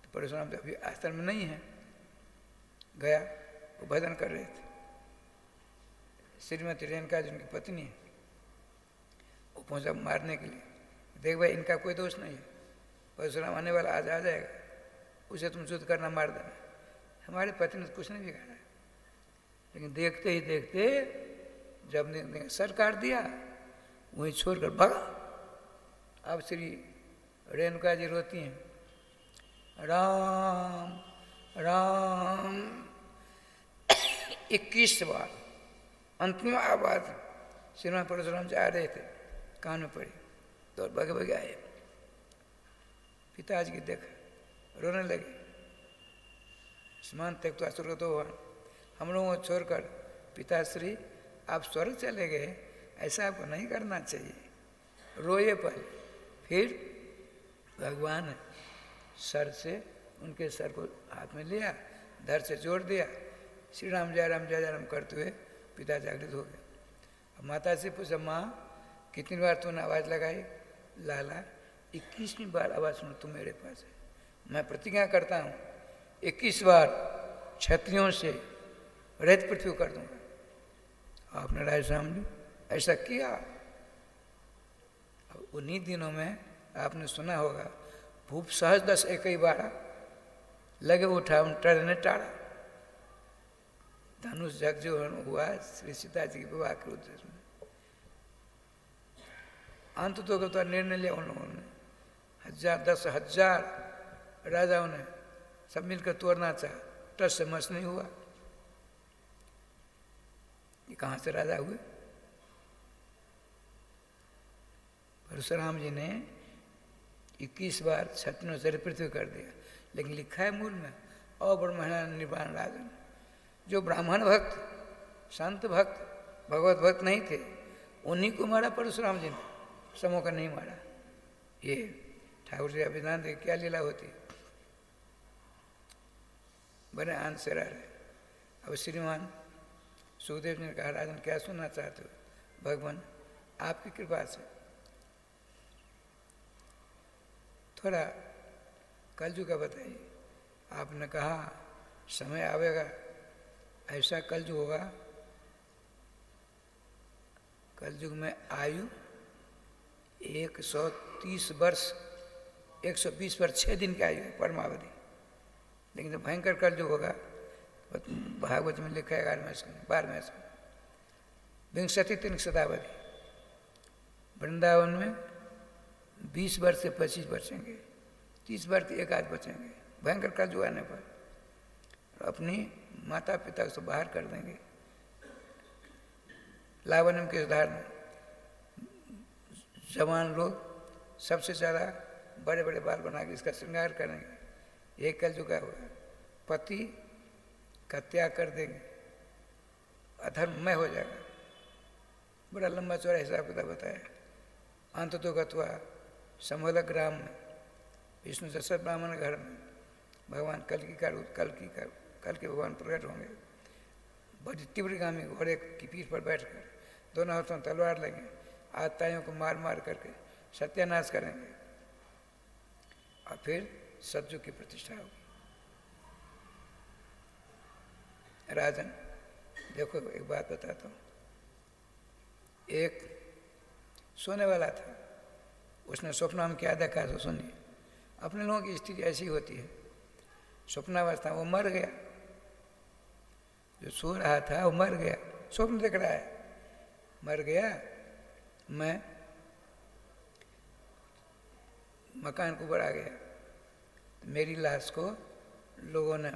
तो परशुराम तो अभी आश्रम में नहीं है। गया, वो भजन कर रहे थे। श्रीमती रेणुका जिनकी पत्नी है, वो पहुंचा मारने के लिए। देख भाई इनका कोई दोष नहीं है, परशुराम आने वाला आज आ जाएगा, उसे तुम शुद्ध करना, मार देना। हमारे पति ने कुछ नहीं बिगाड़ा, लेकिन देखते ही देखते जब ने सर काट दिया, वहीं छोड़कर भागा। अब श्री रेणुका जी रोती हैं, राम राम 21 बार अंतिम आवाज श्रीमान परशुराम जी आ रहे थे, कान में पड़ी तो भगे भगे आए। पिताजी की देखा, रोने लगे, स्मान तक तो असुर तो हुआ, हम लोगों को छोड़कर पिताश्री आप स्वर्ग चले गए, ऐसा आपको नहीं करना चाहिए। रोए पर फिर भगवान ने सर से उनके सर को हाथ में लिया, धर से जोड़ दिया, श्री राम जय राम करते हुए पिता जागृत हो गए। अब माता से पूछा, माँ कितनी बार तूने आवाज़ लगाई? लाला 21वीं बार आवाज़ सुनो, तू मेरे पास है, मैं प्रतिज्ञा करता हूँ 21 बार क्षत्रियों से रहित पृथ्वी कर दूंगा। आपने राय सामने ऐसा किया। अब उन्हीं दिनों में आपने सुना होगा, भूप सहज 10 एक बार लगे उठा, उन टरने टाड़ा। धनुष जग जो हुआ श्री सीता जी के विवाह के उद्देश्य में, अंत तो निर्णय लिया उन लोगों ने, 10,000 राजाओं ने सब मिलकर तोड़ना चाहा, टस से मस नहीं हुआ। ये कहाँ से राजा हुए? परशुराम जी ने 21 बार क्षत्रियों से पृथ्वी कर दिया, लेकिन लिखा है मूल में, और ब्रह्मण निर्वाण राजन। जो ब्राह्मण भक्त, संत भक्त, भगवत भक्त नहीं थे, उन्हीं को मारा परशुराम जी ने, समूह का नहीं मारा। ये ठाकुर जी अभिधान देख क्या लीला होती, बड़े आन से रह रहे। अब श्रीमान सुखदेव जी ने कहा, राजन क्या सुनना चाहते हो? भगवान आपकी कृपा से थोड़ा कलयुग का बताइए। आपने कहा समय आवेगा, ऐसा कलयुग होगा, कलयुग में आयु 130 वर्ष, 120 वर्ष 6 दिन की आयु है परमावधि। लेकिन जब भयंकर कलयुग होगा, भागवत में लिखा है 12वें स्कंद, विंशति 3 शताब्दी, वृंदावन में 20 वर्ष से 25 बचेंगे, 30 वर्ष एक आध बचेंगे भयंकर कलयुग आने पर। अपनी माता पिता को बाहर कर देंगे। लावण्यम के उदाहरण में जवान लोग सबसे ज़्यादा बड़े बड़े बाल बना के इसका श्रृंगार करेंगे। एक कलयुग का होगा, पति का त्याग कर देंगे, अधर्ममय हो जाएगा। बड़ा लंबा चौड़ा हिसाब किताब बताया। अंत तो गत्वा समोलक ग्राम में विष्णु दशरथ ब्राह्मण घर में भगवान कल के भगवान प्रकट होंगे। बड़ी तीव्रगामी घोड़े की पीठ पर बैठकर दोनों हाथों में तलवार लेंगे, आताइयों को मार मार करके सत्यानाश करेंगे, और फिर सत्युग की प्रतिष्ठा होगी। राजन देखो, एक बात बताता हूँ। एक सोने वाला था, उसने स्वप्न में क्या देखा तो सुनिए। अपने लोगों की स्थिति ऐसी होती है, स्वप्नावस्था वो मर गया, जो सो रहा था वो मर गया, स्वप्न देख रहा है, मर गया। मैं मकान को बढ़ा गया, तो मेरी लाश को लोगों ने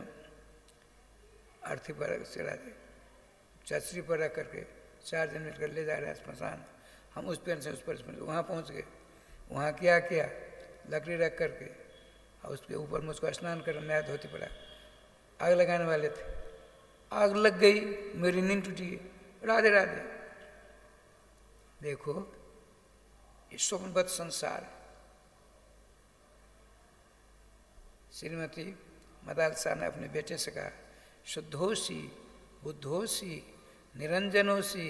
अर्थी पर चढ़ा दी, चचरी पर रख करके 4 दिन मिलकर ले जा रहे हैं स्मशान। हम उस पेन से उस पर वहाँ पहुँच गए। वहाँ क्या किया, लकड़ी रख करके और उसके ऊपर मुझको स्नान कर नया धोती पड़ा। आग लगाने वाले थे, आग लग गई, मेरी नींद टूटी। राधे राधे। देखो ये स्वप्नबद्ध संसार। श्रीमती मदालसा ने अपने बेटे से कहा, शुद्धोसी बुद्धोसी निरंजनोसी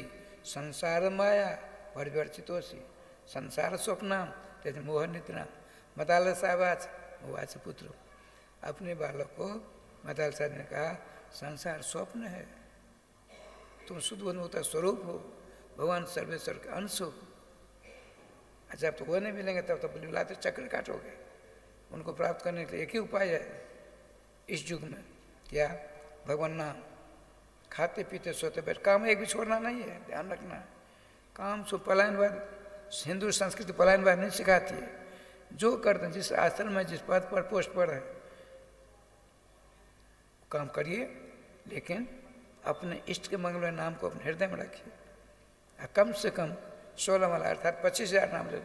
संसार माया परिवर्तितोसी संसार स्वप्न तेज मोह निद्रा मदालसावाच वाच पुत्र। अपने बालक को मदालसा ने कहा, संसार स्वप्न है, तुम शुद्ध होता स्वरूप हो, भगवान सर्वेश्वर का अंश हो। जब तो वो नहीं मिलेंगे तब तो बुलाते चक्र काटोगे। उनको प्राप्त करने के लिए एक ही उपाय है इस युग में, क्या? भगवान नाम। खाते पीते सोते बैठ, काम एक भी छोड़ना नहीं है, ध्यान रखना है। काम सो पलायनवाद, हिंदू संस्कृति पलायनवाद नहीं सिखाती है। जो करते हैं, जिस आश्रम में, जिस पद पर, पोस्ट पर है, काम करिए, लेकिन अपने इष्ट के मंगलमय नाम को अपने हृदय में रखिए। कम से कम 16 माला अर्थात 25,000 नाम ले,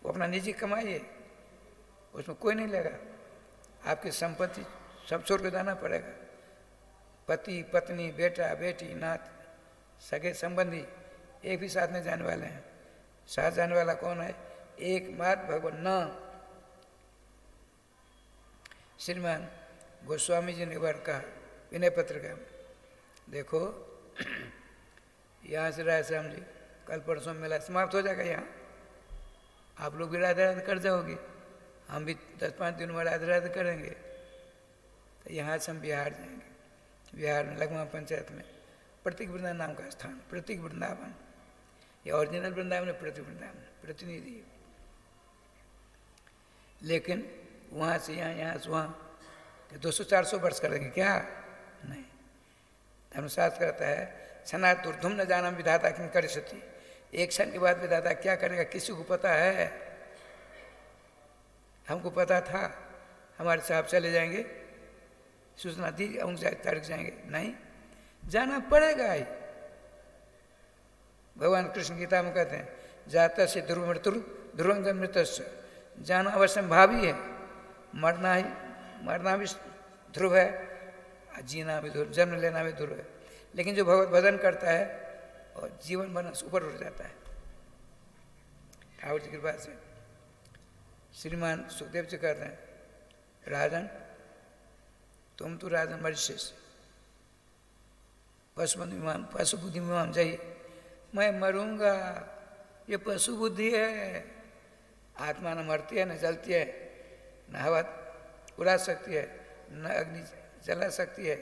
वो अपना निजी कमाइए, उसमें कोई नहीं लेगा। आपकी संपत्ति सब छोड़ के जाना पड़ेगा। पति पत्नी, बेटा बेटी, नात, सगे संबंधी एक भी साथ में जाने वाले हैं। साथ जाने वाला कौन है? एकमात्र भगवान नाम। श्रीमान गोस्वामी जी ने बार कहा विनय पत्र का, देखो यहाँ से रायश्याम जी कल परसों मेला समाप्त हो जाएगा, यहाँ आप लोग भी राधे राधे कर जाओगे, हम भी 10-5 दिन में राधे राधे करेंगे। तो यहाँ से हम बिहार जाएंगे। बिहार में लगमा पंचायत में प्रतीक वृंदावन नाम का स्थान, प्रतीक वृंदावन, ये ओरिजिनल वृंदावन है, प्रतीक वृंदावन प्रतिनिधि। लेकिन वहाँ से यहाँ, यहाँ से वहाँ 200-400 वर्ष करेंगे क्या? नहीं। धर्मशास्त्र कहता है सनातन ऊर्ध्वम न जानम विधाता किम करिष्यति। एक क्षण के बाद विधाता क्या करेगा किसी को पता है? हमको पता था, हमारे साहब चले जाएंगे, सूचना दी, उनसे तारीख जाएंगे, नहीं, जाना पड़ेगा ही। भगवान कृष्ण गीता में कहते हैं जाता से ध्रुव मृत्यु ध्रुवंगन मृत, जाना अवश्य भावी है, मरना भी ध्रुव है, जीना भी ध्रुव, जन्म लेना भी ध्रुव है। लेकिन जो भगवत भजन करता है और जीवन भर ऊपर उठ जाता है ठाकुर जी की कृपा से। श्रीमान सुखदेव जी कहते हैं राजन तुम तो राजन मरीशेष पशु बुद्धि में जाइए, मैं मरूंगा, ये पशु बुद्धि है। आत्मा न मरती है, न जलती है, न हवा उड़ा सकती है, न अग्नि जला सकती है,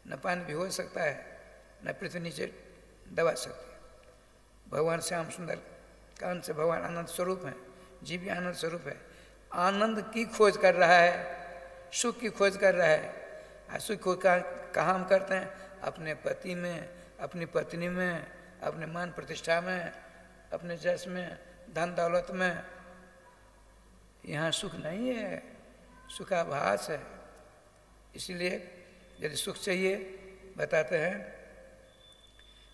न पानी भिगो सकता है, न पृथ्वी नीचे दबा सकती है। भगवान श्याम सुंदर कान से भगवान आनंद स्वरूप हैं, जीव भी आनंद स्वरूप है। आनंद की खोज कर रहा है, सुख की खोज कर रहा है। और सुख को कहाँ हम करते हैं? अपने पति में, अपनी पत्नी में, अपने मान प्रतिष्ठा में, अपने जस में, धन दौलत में। यहाँ सुख नहीं है, सुखाभास है। इसलिए यदि सुख चाहिए, बताते हैं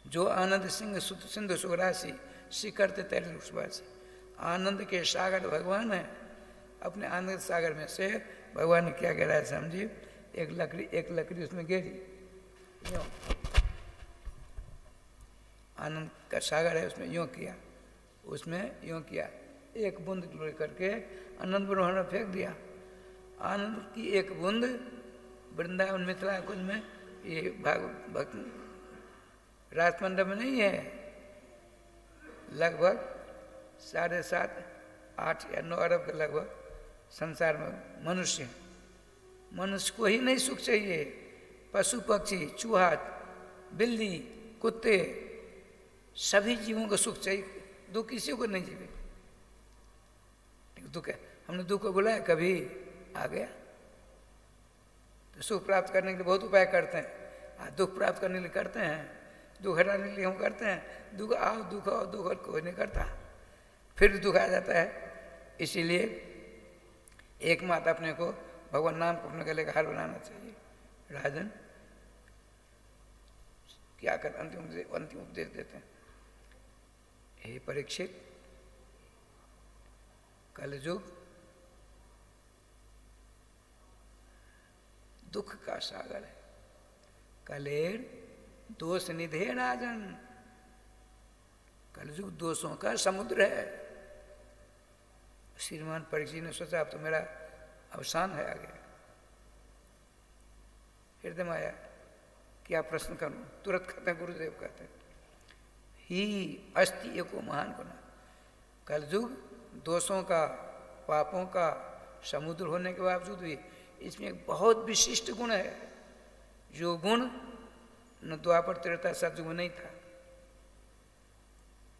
जो आनंद सिंधु सुरासी शिखरते तैर रुषवासी। आनंद के सागर भगवान है। अपने आनंद सागर में से भगवान ने क्या कह रहा है समझिए, एक लकड़ी उसमें गिरी, यूँ आनंद का सागर है, उसमें यूँ किया, उसमें यूँ किया, एक बूंद करके आनंद ब्रह्मांड में फेंक दिया। आनंद की एक बूंद वृंदावन मिथिला कुंज में, ये भक्त राजमंडल में नहीं है, लगभग 7.5, 8 या 9 अरब के लगभग संसार में मनुष्य है। मनुष्य को ही नहीं सुख चाहिए, पशु पक्षी, चूहा, बिल्ली, कुत्ते, सभी जीवों को सुख चाहिए। दुख किसी को नहीं जीवे। दुख है, हमने दुख को बुलाया, कभी आ गया। तो सुख प्राप्त करने के लिए बहुत उपाय करते हैं, दुख प्राप्त करने के लिए करते हैं, दुख हटाने के लिए हम करते हैं। दुख आओ, दुख आओ, दुख और कोई नहीं करता, फिर भी दुख आ जाता है। इसीलिए एकमात्र अपने को भगवान नाम को अपने गले का हार बनाना चाहिए। राजन क्या कर अंतिम उपदेश देते हैं, हे परीक्षित, कलयुग दुख का सागर है, कलेर दोष निधे राजन। कलयुग दोषों का समुद्र है। श्रीमान परीक्षित ने सोचा अब तो मेरा अवसान है आगे। हृदय में आया क्या प्रश्न करूं, तुरंत कहते हैं गुरुदेव कहते हैं ही अस्ति एको महान गुना। कलयुग दोषों का, पापों का समुद्र होने के बावजूद भी इसमें एक बहुत विशिष्ट गुण है, जो गुण न द्वापर त्रेता सतयुग में नहीं था।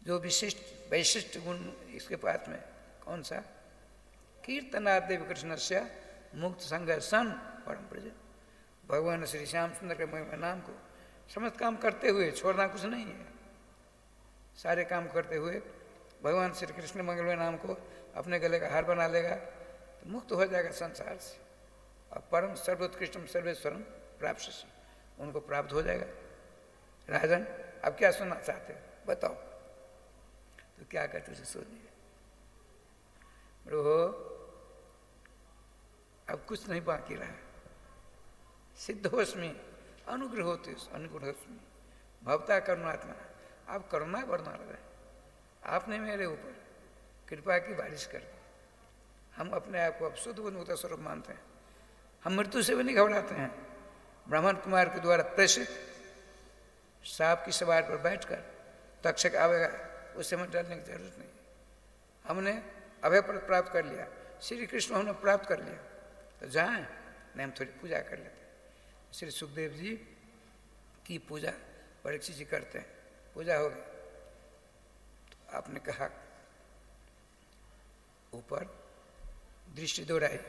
जो विशिष्ट वैशिष्ट गुण इसके पास में कौन सा? कीर्तनादेव कृष्ण से मुक्त संग सन परम प्रज। भगवान श्री श्याम सुंदर के महिमा नाम को समस्त काम करते हुए, छोड़ना कुछ नहीं है, सारे काम करते हुए भगवान श्री कृष्ण मंगलमय नाम को अपने गले का हार बना लेगा तो मुक्त हो जाएगा संसार से और परम सर्वोत्कृष्टम सर्वेश्वरम प्राप्त से उनको प्राप्त हो जाएगा। राजन अब क्या सुनना चाहते हो बताओ? तो क्या कहते उसे सुनिए। प्रभु अब कुछ नहीं बाकी रहा। सिद्धोस्मी अनुग्रह होते अनुग्रहोस्मी भवता करुणात्मा। आप करुणा बढ़ना रहे, आपने मेरे ऊपर कृपा की बारिश कर दी। हम अपने आप को अब शुद्ध मुक्त स्वरूप मानते हैं। हम मृत्यु से भी नहीं घबराते हैं। ब्राह्मण कुमार के द्वारा प्रेषित सांप की सवार पर बैठकर तक्षक आवेगा, उससे हमें डरने की जरूरत नहीं। हमने अभय पद प्राप्त कर लिया, श्री कृष्ण हमने प्राप्त कर लिया, तो जाएं नहीं हम थोड़ी पूजा कर लेते हैं। श्री सुखदेव जी की पूजा परीक्षित जी करते हैं। पूजा हो गई तो आपने कहा ऊपर दृष्टि दोहराई।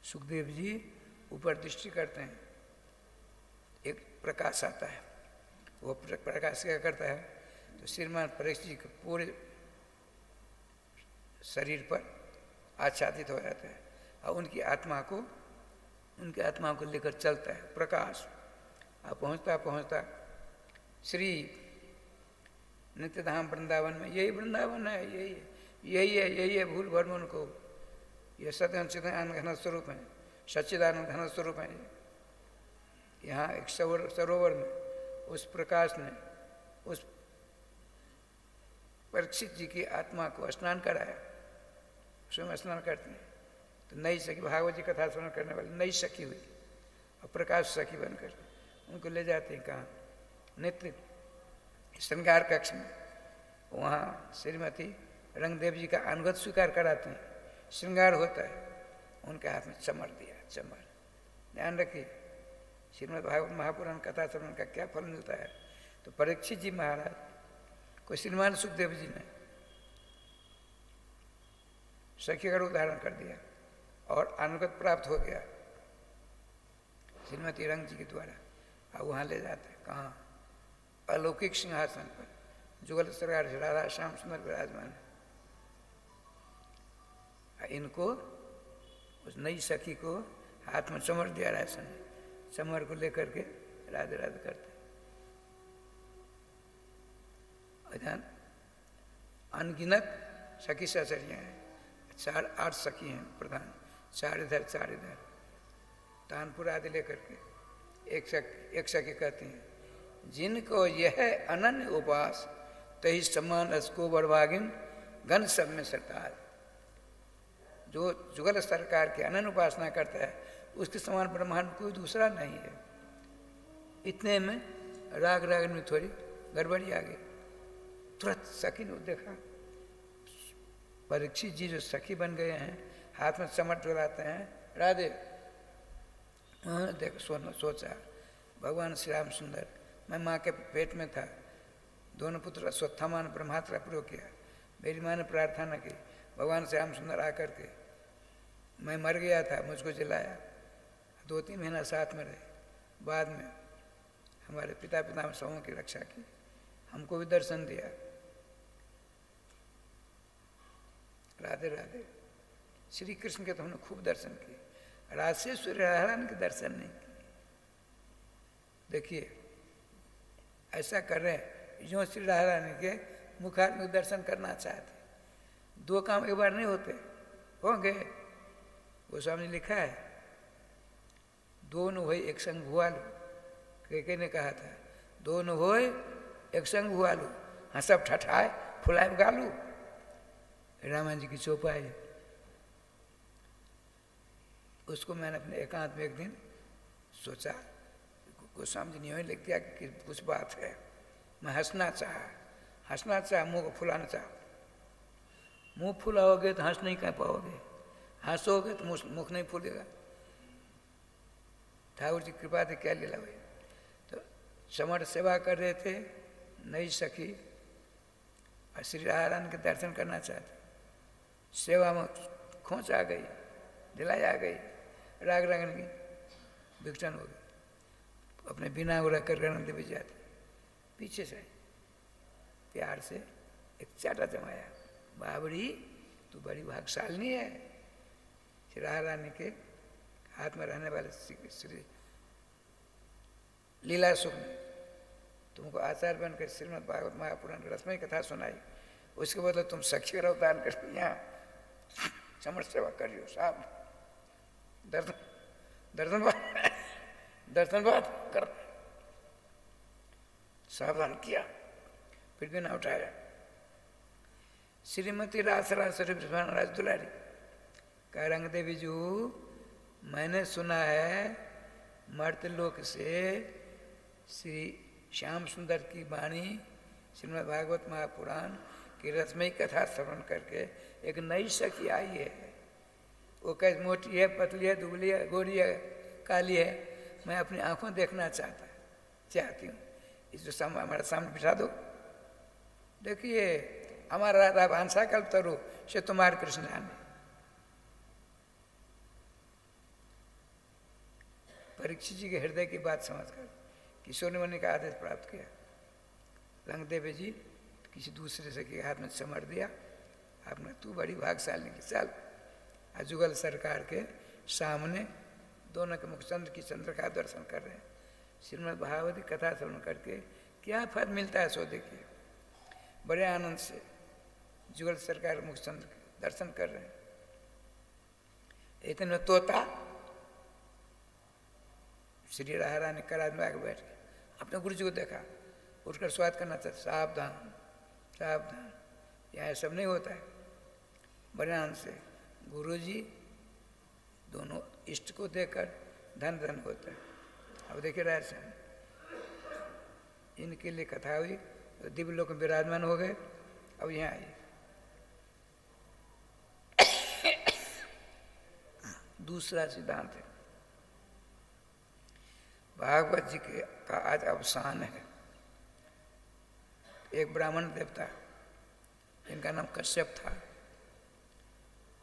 सुखदेव जी ऊपर दृष्टि करते हैं, एक प्रकाश आता है। वो प्रकाश क्या करता है तो श्रीमान परीक्षित जी के पूरे शरीर पर आच्छादित हो जाता है और उनकी आत्मा को लेकर चलता है प्रकाश। और पहुँचता पहुँचता श्री नित्यधाम वृंदावन में, यही वृंदावन है, यही है भूल भरम उनको, ये सत्यानंद घन स्वरूप है, सच्चिदानंद घन स्वरूप है। यहाँ एक सरोवर में उस प्रकाश ने उस परीक्षित जी की आत्मा को स्नान कराया। स्वयं स्नान करते हैं तो नई सखी, भागवत जी कथा स्मरण करने वाली नई सखी हुई और प्रकाश सखी बनकर उनको ले जाते हैं कहाँ? नित्य श्रृंगार कक्ष में। वहाँ श्रीमती रंगदेव जी का अनुगत स्वीकार कराते हैं, श्रृंगार होता है, उनके हाथ में चमर दिया। चमर ध्यान रखिए, श्रीमद् भागवत महापुराण कथा श्रवण का क्या फल मिलता है। तो परीक्षित जी महाराज को श्रीमान सुखदेव जी ने सखी का रूप धारण कर दिया और अनुगत प्राप्त हो गया श्रीमती रंग जी के द्वारा। और वहाँ ले जाते हैं कहाँ? अलौकिक सिंहासन पर जुगल सरकार राधा श्याम सुंदर विराजमान है। इनको उस नई सखी को हाथ में चमर दिया राशन, चमर को लेकर के राधे राधे करते। अनगिनत सखी सचरियाँ हैं, 8 सखी हैं प्रधान, 4 इधर 4 इधर, तानपुर आदि लेकर के एक सखी कहती हैं, जिनको यह अनन्य उपास तही समान असको बड़भागिन घन सब में सरकार। जो जुगल सरकार के अनन्य उपासना करता है उसके समान ब्रह्मांड कोई दूसरा नहीं है। इतने में राग में थोड़ी गड़बड़ी आ गई। तुरंत सखी ने देखा परीक्षित जी जो सखी बन गए हैं, हाथ में चमट डोलाते हैं, राधे। उन्होंने देखो सोचा भगवान श्री राम सुंदर, मैं माँ के पेट में था, दोनों पुत्र अश्वत्थामा ने ब्रह्मास्त्र प्रयोग किया, मेरी माँ ने प्रार्थना की भगवान श्री राम सुंदर आकर के, मैं मर गया था, मुझको जिलाया, 2-3 महीना साथ में रहे, बाद में हमारे पिता सबों की रक्षा की, हमको भी दर्शन दिया। राधे राधे। श्री कृष्ण के तो हमने खूब दर्शन किए, राधेश्वरी राधा रानी के दर्शन नहीं किए। देखिए ऐसा कर रहे हैं जो श्री राधा रानी के मुखार में दर्शन करना चाहते। 2 काम एक बार नहीं होते, होंगे। वो स्वामी लिखा है, दोनों होए एक संग भुआलू, के ने कहा था, दोनों होए एक संग भुआलू, हंसब ठठाए फुलाए गालू। रामायण जी की चौपाई। उसको मैंने अपने एकांत में एक दिन सोचा, गोस्वामी जी ने लिख दिया कि कुछ बात है। मैं हंसना चाह, मुंह को फुलाना चाह। मुंह फुलाओगे तो हंस नहीं कह पाओगे, हंसोगे तो मुख नहीं फूलेगा। ठाकुर जी कृपा से क्या लीला हुई। तो समर सेवा कर रहे थे नई सखी, और श्री राधा रानी के दर्शन करना चाहते, सेवा में खोच आ गई, दिलाई आ गई, राग रागन की विघटन हो गई। अपने बिना हो रख कर आनंद देवी जाते, पीछे से प्यार से एक चाटा जमाया, बाबरी तू बड़ी भाग्यशालिनी है, राधा रानी के हाथ में रहने वाले श्री लीला सुख ने तुमको आचार्य बनकर श्रीमद् भागवत महापुराण रसमयी कथा सुनाई, उसके बदले तुम सखी का अवतार कर यहाँ समझ सेवा करियो साहब, दर्शन बात कर, सावधान किया, फिर भी ना उठाया। श्रीमती रासरासरी राज दुलारी कह रंग देवी जी, मैंने सुना है मर्तलोक से श्री श्याम सुंदर की वाणी श्रीमद् भागवत महापुराण की रसमयी कथा श्रवण करके एक नई सखी आई है। वो कैसे मोटी है, पतली है, दुबली है, गोरी है, काली है, मैं अपनी आंखों देखना चाहती हूँ। इस हमारे सामने बिठा दो। देखिए हमारा राधा भांसा कल्पतरु से तुम्हारे कृष्ण ने परीक्षित जी के हृदय की बात समझकर किशोर मुनि का आदेश प्राप्त किया। रंगदेव जी किसी दूसरे से के हाथ में समर दिया, आपने तू बड़ी भाग्यशाली की चल। जुगल सरकार के सामने दोनों के मुखचंद्र की चंद्र का दर्शन कर रहे हैं। श्रीमद् भागवती कथा श्रवण करके क्या फल मिलता है सो देखिए। बड़े आनंद से जुगल सरकार मुखचंद्र के दर्शन कर रहे हैं। इतने तोता श्री राधा रानी कराज में आके बैठ गए, अपने गुरु जी को देखा, उठकर स्वागत करना चाहता, सावधान सावधान, यहाँ सब नहीं होता है। बड़े आनंद से गुरु जी दोनों इष्ट को देखकर धन धन होता है। अब देखिए राय से इनके लिए कथा हुई, तो दिव्य लोक में विराजमान हो गए। अब यहाँ आइए, दूसरा सिद्धांत है भागवत जी के का आज अवसान है। एक ब्राह्मण देवता, इनका नाम कश्यप था,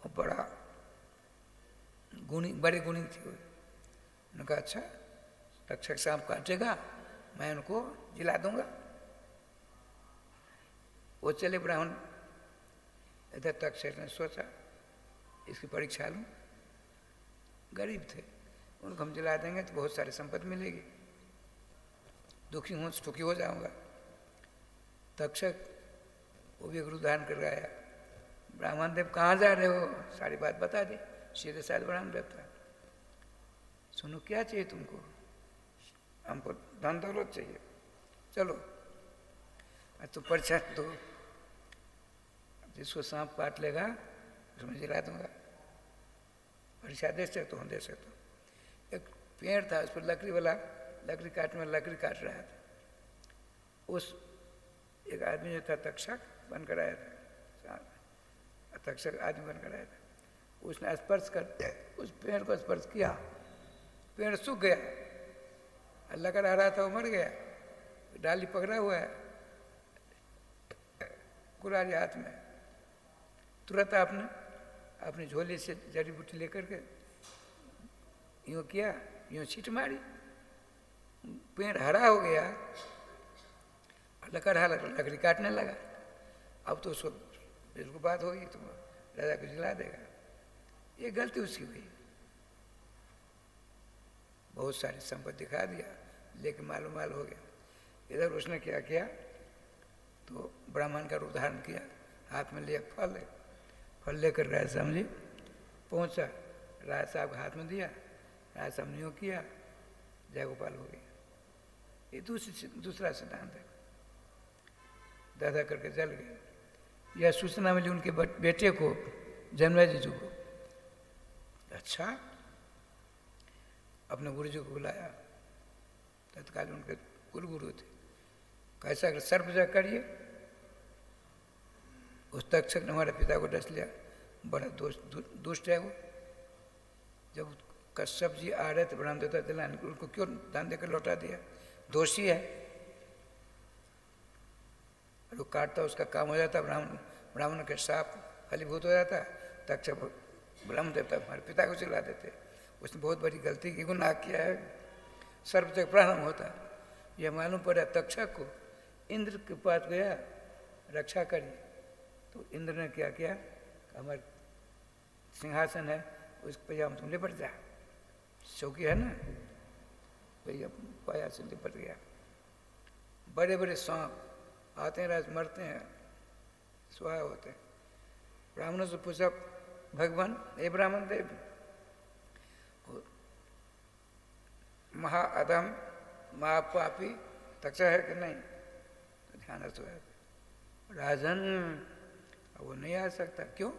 और बड़ी गुणी थी। उन्होंने कहा अच्छा रक्षक सांप काटेगा, मैं उनको जिला दूंगा। वो चले ब्राह्मण, इधर तक्षक ने सोचा इसकी परीक्षा लूं। गरीब थे, उनको हम जिला देंगे तो बहुत सारी संपत्ति मिलेगी, सुखी हो जाऊंगा। तक्षक वो भी गुरु धारण कर आया। ब्राह्मण देव कहाँ जा रहे हो, सारी बात बता दी सीधे साथ। ब्राह्मण देव था, सुनो क्या चाहिए तुमको? हमको धन दौलत चाहिए, चलो तो परीक्षा दो, जिसको सांप काट लेगा उसमें जिला दूंगा। परीक्षा दे सकते हो, दे सकते हो। एक पेड़ था, उस पर लकड़ी वाला लकड़ी काट रहा था। उस एक आदमी जो था तक्षक बनकर आया था, तक्षक आदमी बनकर आया था। उसने स्पर्श कर उस पेड़ को स्पर्श किया, पेड़ सूख गया। लकड़ आ रहा था वो मर गया, डाली पकड़ा हुआ है कुरारी हाथ में। तुरंत आपने अपनी झोली से जड़ी बूटी लेकर के यूँ किया, यूँ छींट मारी, पेड़ हरा हो गया, लकड़ी काटने लगा। अब तो उसको बात होगी तो राजा को जिला देगा। ये गलती उसकी हुई, बहुत सारी संपत्ति दिखा दिया, लेकिन मालूम हो गया। इधर उसने क्या किया, तो ब्राह्मण का रूप धारण किया, हाथ में लिया फल लेकर राय समझी पहुंचा, राय साहब के हाथ में दिया, राय साहब ने यूँ किया, जय गोपाल हो गया। ये दूसरा सिद्धांत है। दादा करके जल गए। यह सूचना मिली उनके बेटे को, जन्मराय जी को। अच्छा, अपने गुरु जी को बुलाया, तत्काल उनके गुरु थे। कैसा कर सर्पजग करिए। उस तक्षक ने हमारे पिता को डस लिया, बड़ा दुष्ट है वो। जब कश्यप जी आ रहे थे ब्राह्मण देवता दिलाने, उनको क्यों दान देकर लौटा दिया? दोषी है, वो काटता उसका काम हो जाता, ब्राह्मण के साप फलीभूत हो जाता। तक्षक ब्रह्म देवता हमारे पिता को चिल्ला देते, उसने बहुत बड़ी गलती की, गुनाह किया है, सर्प तक प्रारंभ होता। यह मालूम पड़ा तक्षक को, इंद्र के पास गया रक्षा करी, तो इंद्र ने क्या किया, हमारे सिंहासन है उस पर हम तुम लिपट जा, चौकी है ना, भैया पाया से लिपट गया। बड़े बड़े सांप आते हैं, राज मरते हैं, स्वाहा होते हैं। ब्राह्मणों से पूछा, भगवान हे ब्राह्मण देव, महाअधम महापापी तक्षा है कि नहीं? तो ध्यान रखो राजन, वो नहीं आ सकता। क्यों?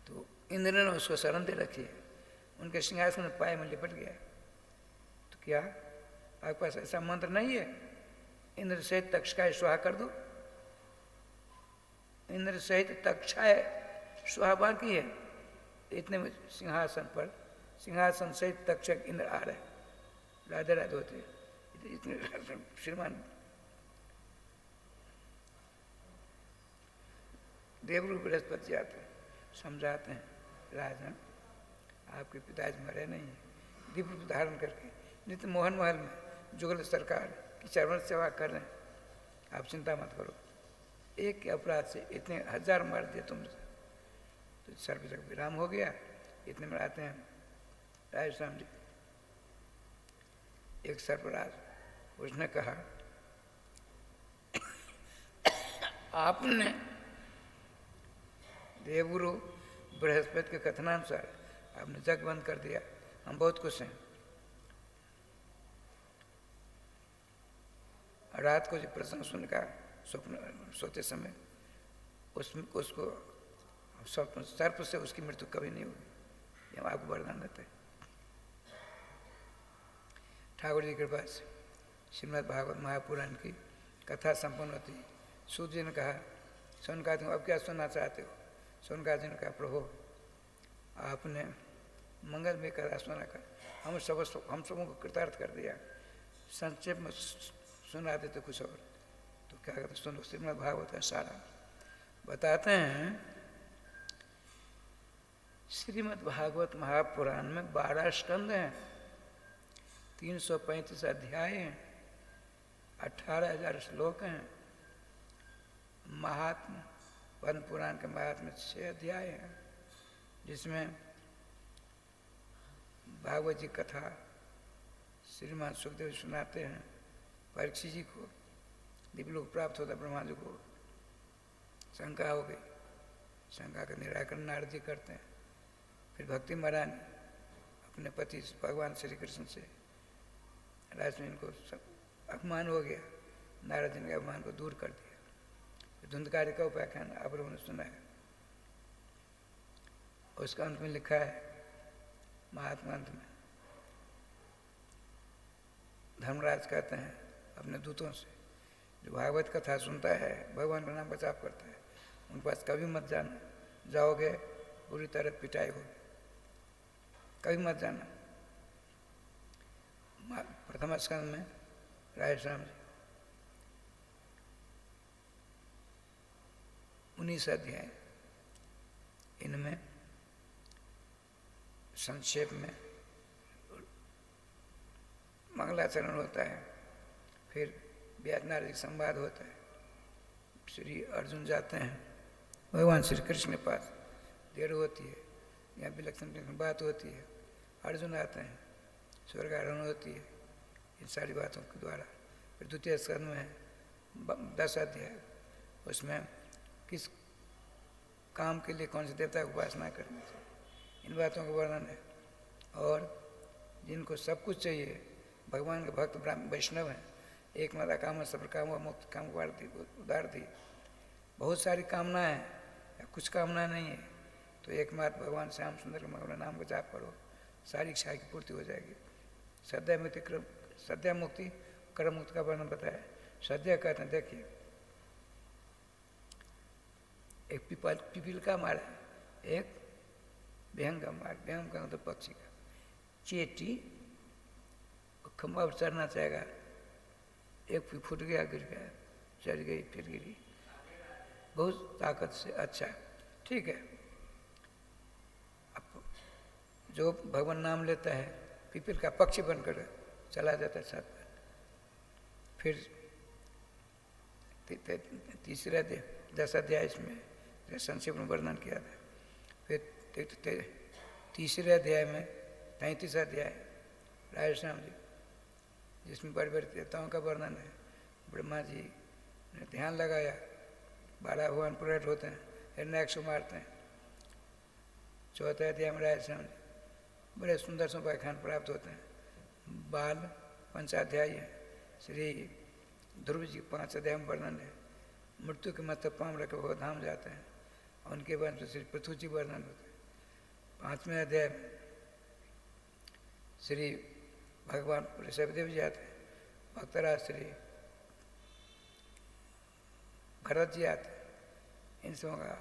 तो इंद्र ने उसको शरण दे रखी है, उनके सिंहासन में पाए में लिपट गया। तो क्या आपके पास ऐसा मंत्र नहीं है, इंद्र सहित तक्षकाय स्वाहा कर दो? इंद्र सहित तक्षाय स्वाहा बाकी है, इतने में सिंहासन पर, सिंहासन सहित तक्षक इंद्र आ रहे, राधे राधे होते, इतने श्रीमान देवरू बृहस्पति आते हैं, समझाते हैं, राजन आपके पिताजी मरे नहीं है, दिव्य धारण करके नित्य मोहन महल में जुगल सरकार की चरण सेवा कर रहे हैं, आप चिंता मत करो। एक के अपराध से इतने हजार मार दिए तुमसे, तो सर्प तक विराम हो गया। इतने में आते हैं राजस्थान जी, एक सर्पराज, उसने कहा आपने देवगुरु बृहस्पति के कथनानुसार आपने जग बंद कर दिया, हम बहुत खुश हैं। रात को जो प्रसंग सुनकर स्वप्न सोते समय उसमें उसको सर्प से उसकी मृत्यु कभी नहीं होगी, हम आपको वरदान देते हैं। ठाकुर जी के पास श्रीमद् भागवत महापुराण की कथा संपन्न होती। सूत जी ने कहा, सोनकादि अब क्या सुनना चाहते हो? सोनकादि ने कहा, प्रभु आपने मंगल में कथा सुनाकर हम सबों को कृतार्थ कर दिया, संक्षेप में सुना देते कुछ और। तो क्या कहते, सुनो श्रीमद् भागवत है सारा बताते हैं। श्रीमद् भागवत महापुराण में 12 स्कंद हैं, 335 अध्याय हैं, 18,000 श्लोक हैं। महात्मा वन पुराण के महात्मा 6 अध्याय हैं, जिसमें भागवत जी कथा श्रीमान सुखदेव सुनाते हैं। परीक्षित जी को दिव्यलोक प्राप्त होता, ब्रह्मा जी को शंका हो गई, शंका का निराकरण नारद जी करते हैं। फिर भक्ति महारानी अपने पति भगवान श्री कृष्ण से, राजन को अपमान हो गया, नारद जी ने अपमान को दूर कर दिया। धुंधकारी का उपाख्यान आप लोगों ने सुना है, उसका अंत में लिखा है, महात्मा अंत में धर्मराज कहते हैं अपने दूतों से, जो भागवत कथा सुनता है, भगवान का नाम का जाप करता है, उनके पास कभी मत जाना, जाओगे पूरी तरह पिटाई होगी, कभी मत जाना। प्रथम स्कंद में राधेश्याम जी 19 अध्याय, इनमें संक्षेप में मंगलाचरण होता है, फिर व्यासनारद संवाद होता है। श्री अर्जुन जाते हैं भगवान श्री कृष्ण के पास, देर होती है, यहाँ विलक्षण बात होती है, अर्जुन आते हैं, स्वर्गारोहण होती है, इन सारी बातों के द्वारा। फिर द्वितीय स्कंद में 10 अध्याय, उसमें किस काम के लिए कौन से देवता की उपासना करनी चाहिए, इन बातों का वर्णन है। और जिनको सब कुछ चाहिए, भगवान के भक्त ब्राह्मण वैष्णव हैं, एक माता काम सब काम हुआ, मुक्त काम उदार दी, बहुत सारी कामनाएं हैं या कुछ कामना नहीं है, तो एक मात्र भगवान श्याम सुंदर के मंगल नाम का जाप करो, सारी इच्छा की पूर्ति हो जाएगी। सद्या मुक्ति कर्म मुक्ति का वर्णन बताया। सद्या कहते हैं, देखिए एक पिपील का मार है, एक विहंग का मार, विहंग का मतलब पक्षी का, चेटी खंभा पर चढ़ना चाहेगा, एक फुट गया, गिर गया, चढ़ गई, फिर गिरी, बहुत ताकत से, अच्छा ठीक है। जो भगवान नाम लेता है पीपल का पक्षी बनकर चला जाता है साथ में। फिर तीसरा अध्याय 10 अध्याय इसमें संक्षेप में वर्णन किया था। फिर तीसरे अध्याय में 33 अध्याय राजश्याम जी, जिसमें बड़े बड़े देवताओं का वर्णन है। ब्रह्मा जी ने ध्यान लगाया, 12 भगवान प्रकट होते हैं, हिरण्याक्ष को मारते हैं। चौथे अध्याय में राजश्याम जी बड़े सुंदर से उपाख्यान प्राप्त होते हैं। बाल 5 अध्याय है। श्री ध्रुव जी 5 अध्याय में वर्णन है। मृत्यु के मस्तक पाम रखे वो धाम जाते हैं, उनके बाद में श्री पृथ्वी जी वर्णन होते हैं। 5वें अध्याय में श्री भगवान ऋषभदेव जी आते हैं, भक्तराज श्री भरत जी आते हैं। इन सबों का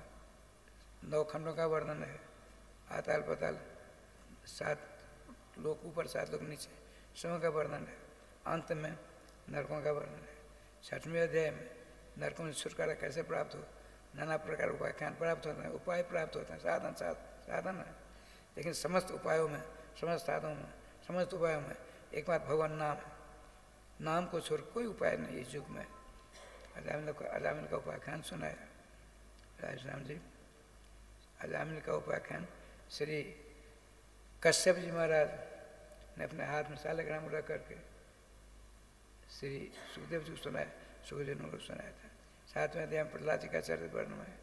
9 खंडों का वर्णन है। आताल पताल 7 लोक ऊपर 7 लोक नीचे सबों का वर्णन है। अंत में नरकों का वर्णन है। 6वें अध्याय में नरकों में छुटकारा कैसे प्राप्त हो, नाना प्रकार उपाख्यान प्राप्त होते हैं, उपाय प्राप्त होते हैं। साधन है, लेकिन समस्त उपायों में, समस्त साधनों में, समस्त उपायों में एकमात्र भगवान नाम है। नाम को छोड़ कोई उपाय नहीं इस युग में। अजामिल का उपाख्यान सुनाया राजश्याम जी। अजामिल का उपाख्यान श्री कश्यप जी महाराज ने अपने हाथ में सालग्राम रख करके श्री सुखदेव जी को सुनाया, सुखदेव जी को सुनाया था। 7वें अध्याय में प्रहलाद जी का चरित्र वर्णन है।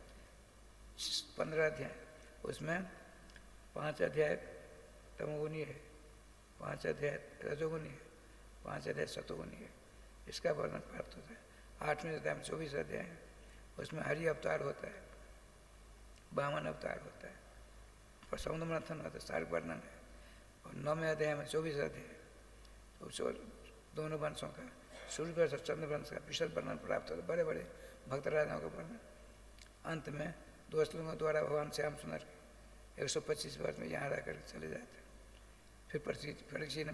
15 अध्याय, उसमें 5 अध्याय तमोगुनी है, 5 अध्याय रजोगुनी है, 5 अध्याय सतोगुनी है। इसका वर्णन प्राप्त होता है। 8वें अध्याय में 24 अध्याय है, उसमें हरि अवतार होता है, वामन अवतार होता है, और समुद्र मंथन होता है, सारे वर्णन है। और 9वें अध्याय में 24 अध्याय, तो दोनों वंशों का, सूर्य वंश और चंद्र वंश का विशद वर्णन प्राप्त होता है, बड़े बड़े भक्त राजाओं का वर्णन। अंत में 2 श्लोकों द्वारा भगवान श्याम सुंदर 125 वर्ष में यहाँ रह कर चले जाते हैं। फिर परीक्षित ने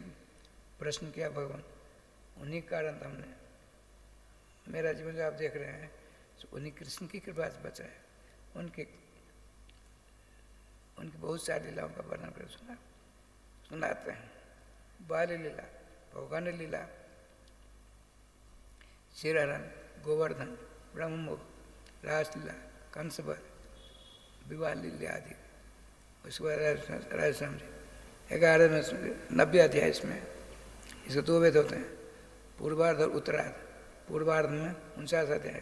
प्रश्न किया, भगवान उन्हीं कारण हमने, मेरा जीवन जो आप देख रहे हैं उन्हीं कृष्ण की कृपा से बचा है। उनकी बहुत सारी लीलाओं का वर्णन कर सुनाते हैं। बाल लीला, भगवान लीला, शिरहरण, गोवर्धन, ब्रह्ममुख, रासलीला, कंसवध, विवाह लीला आदि। उसके बाद राजश्याम जी 11 में 90 अध्याय इसमें, इसके 2 वेद होते हैं, पूर्वार्ध और उत्तरार्ध। पूर्वार्ध में 49 अध्याय,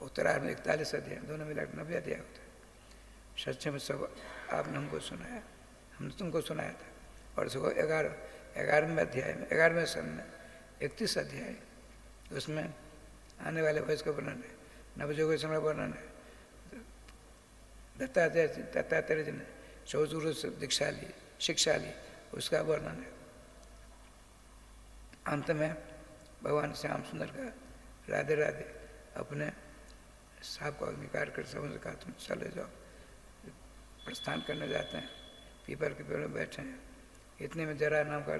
उत्तरार्ध में 41 अध्याय, दोनों मिलाकर 90 अध्याय होते हैं। सच्चे में सब आपने हमको सुनाया, हमने तुमको सुनाया था। और इसको 11वें अध्याय में, 11वें सन में 31 अध्याय, उसमें आने वाले वयस का वर्णन है, नवयुग के समय वर्णन है। दत्तात्रेय जी ने 14 गुरु से दीक्षा ली, शिक्षा ली, उसका वर्णन है। अंत में भगवान श्याम सुंदर का राधे राधे अपने सांप को निकाल कर समझ कहा तुम चले जाओ, प्रस्थान करने जाते हैं। पीपल के पेड़ में बैठे हैं, इतने में जरा नाम का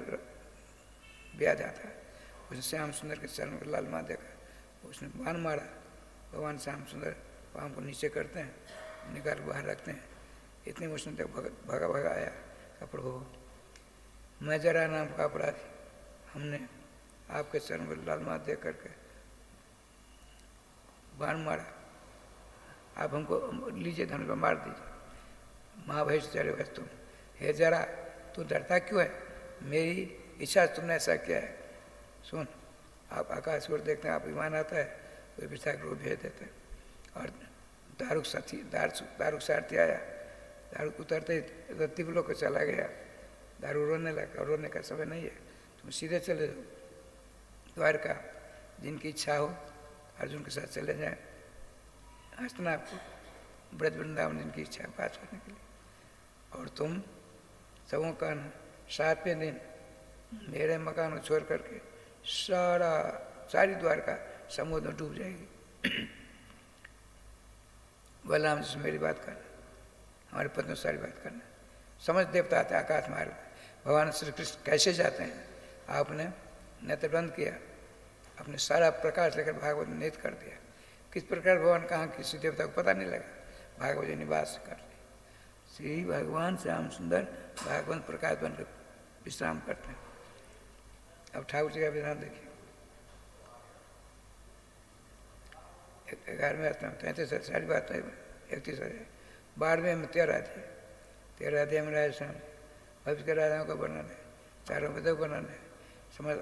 ब्याज आता है। उसने श्याम सुंदर के चरण को लाल माँ देखा, उसने बाण मारा। भगवान श्याम सुंदर पाँव को नीचे करते हैं, निकाल बाहर रखते हैं। इतने में उसने तक भगा आया, प्रभु मैं जरा नाम का अपराधी, हमने आपके चरण को लाल माँ दे करके बाण मारा, आप हमको लीजिए, धनुष पर मार दीजिए। महाभय से चढ़े हुए तुम, हे जरा तू डरता क्यों है, मेरी इच्छा तुमने ऐसा किया है। सुन, आप आकाश को देखते हैं, आप विमान आता है कोई विशाख रूप भेज देते हैं। और दारुक सारथी आया, दारुक उतरते ही रत्तिबलों को चला गया। दारू रोने लगा, रोने का समय नहीं है, तुम सीधे चले जाओ द्वारका, जिनकी इच्छा हो अर्जुन के साथ चले जाएं हस्तिनापुर, ब्रज वृंदावन, जिनकी इच्छा है बात करने के लिए। और तुम सबों का 7वें दिन मेरे मकान को छोड़ करके सारी द्वारका समुद्र में डूब जाएगी। बलराम जी से मेरी बात करना, हमारे पत्नी से सारी बात करना। समझ देवता आते हैं आकाश मार्ग में, भगवान श्री कृष्ण कैसे जाते हैं। आपने नेत्र बंद किया, अपने सारा प्रकाश लेकर भागवत में नेत्र कर दिया। किस प्रकार भगवान कहाँ किसी देवता को पता नहीं लगा, भागवत निवास कर लिया। श्री भगवान श्याम सुंदर भागवत प्रकाश बनकर विश्राम करते हैं। अब ठाकुर जी का विधान देखिए। 11वें अध्याय में 33 सारी बात है 31 है। 12वें में 13 अध्याय 13 अध्याय में राजा श्याम भविष्य के राजाओं का वर्णन है, चारों वेदों का वर्णन है, समझ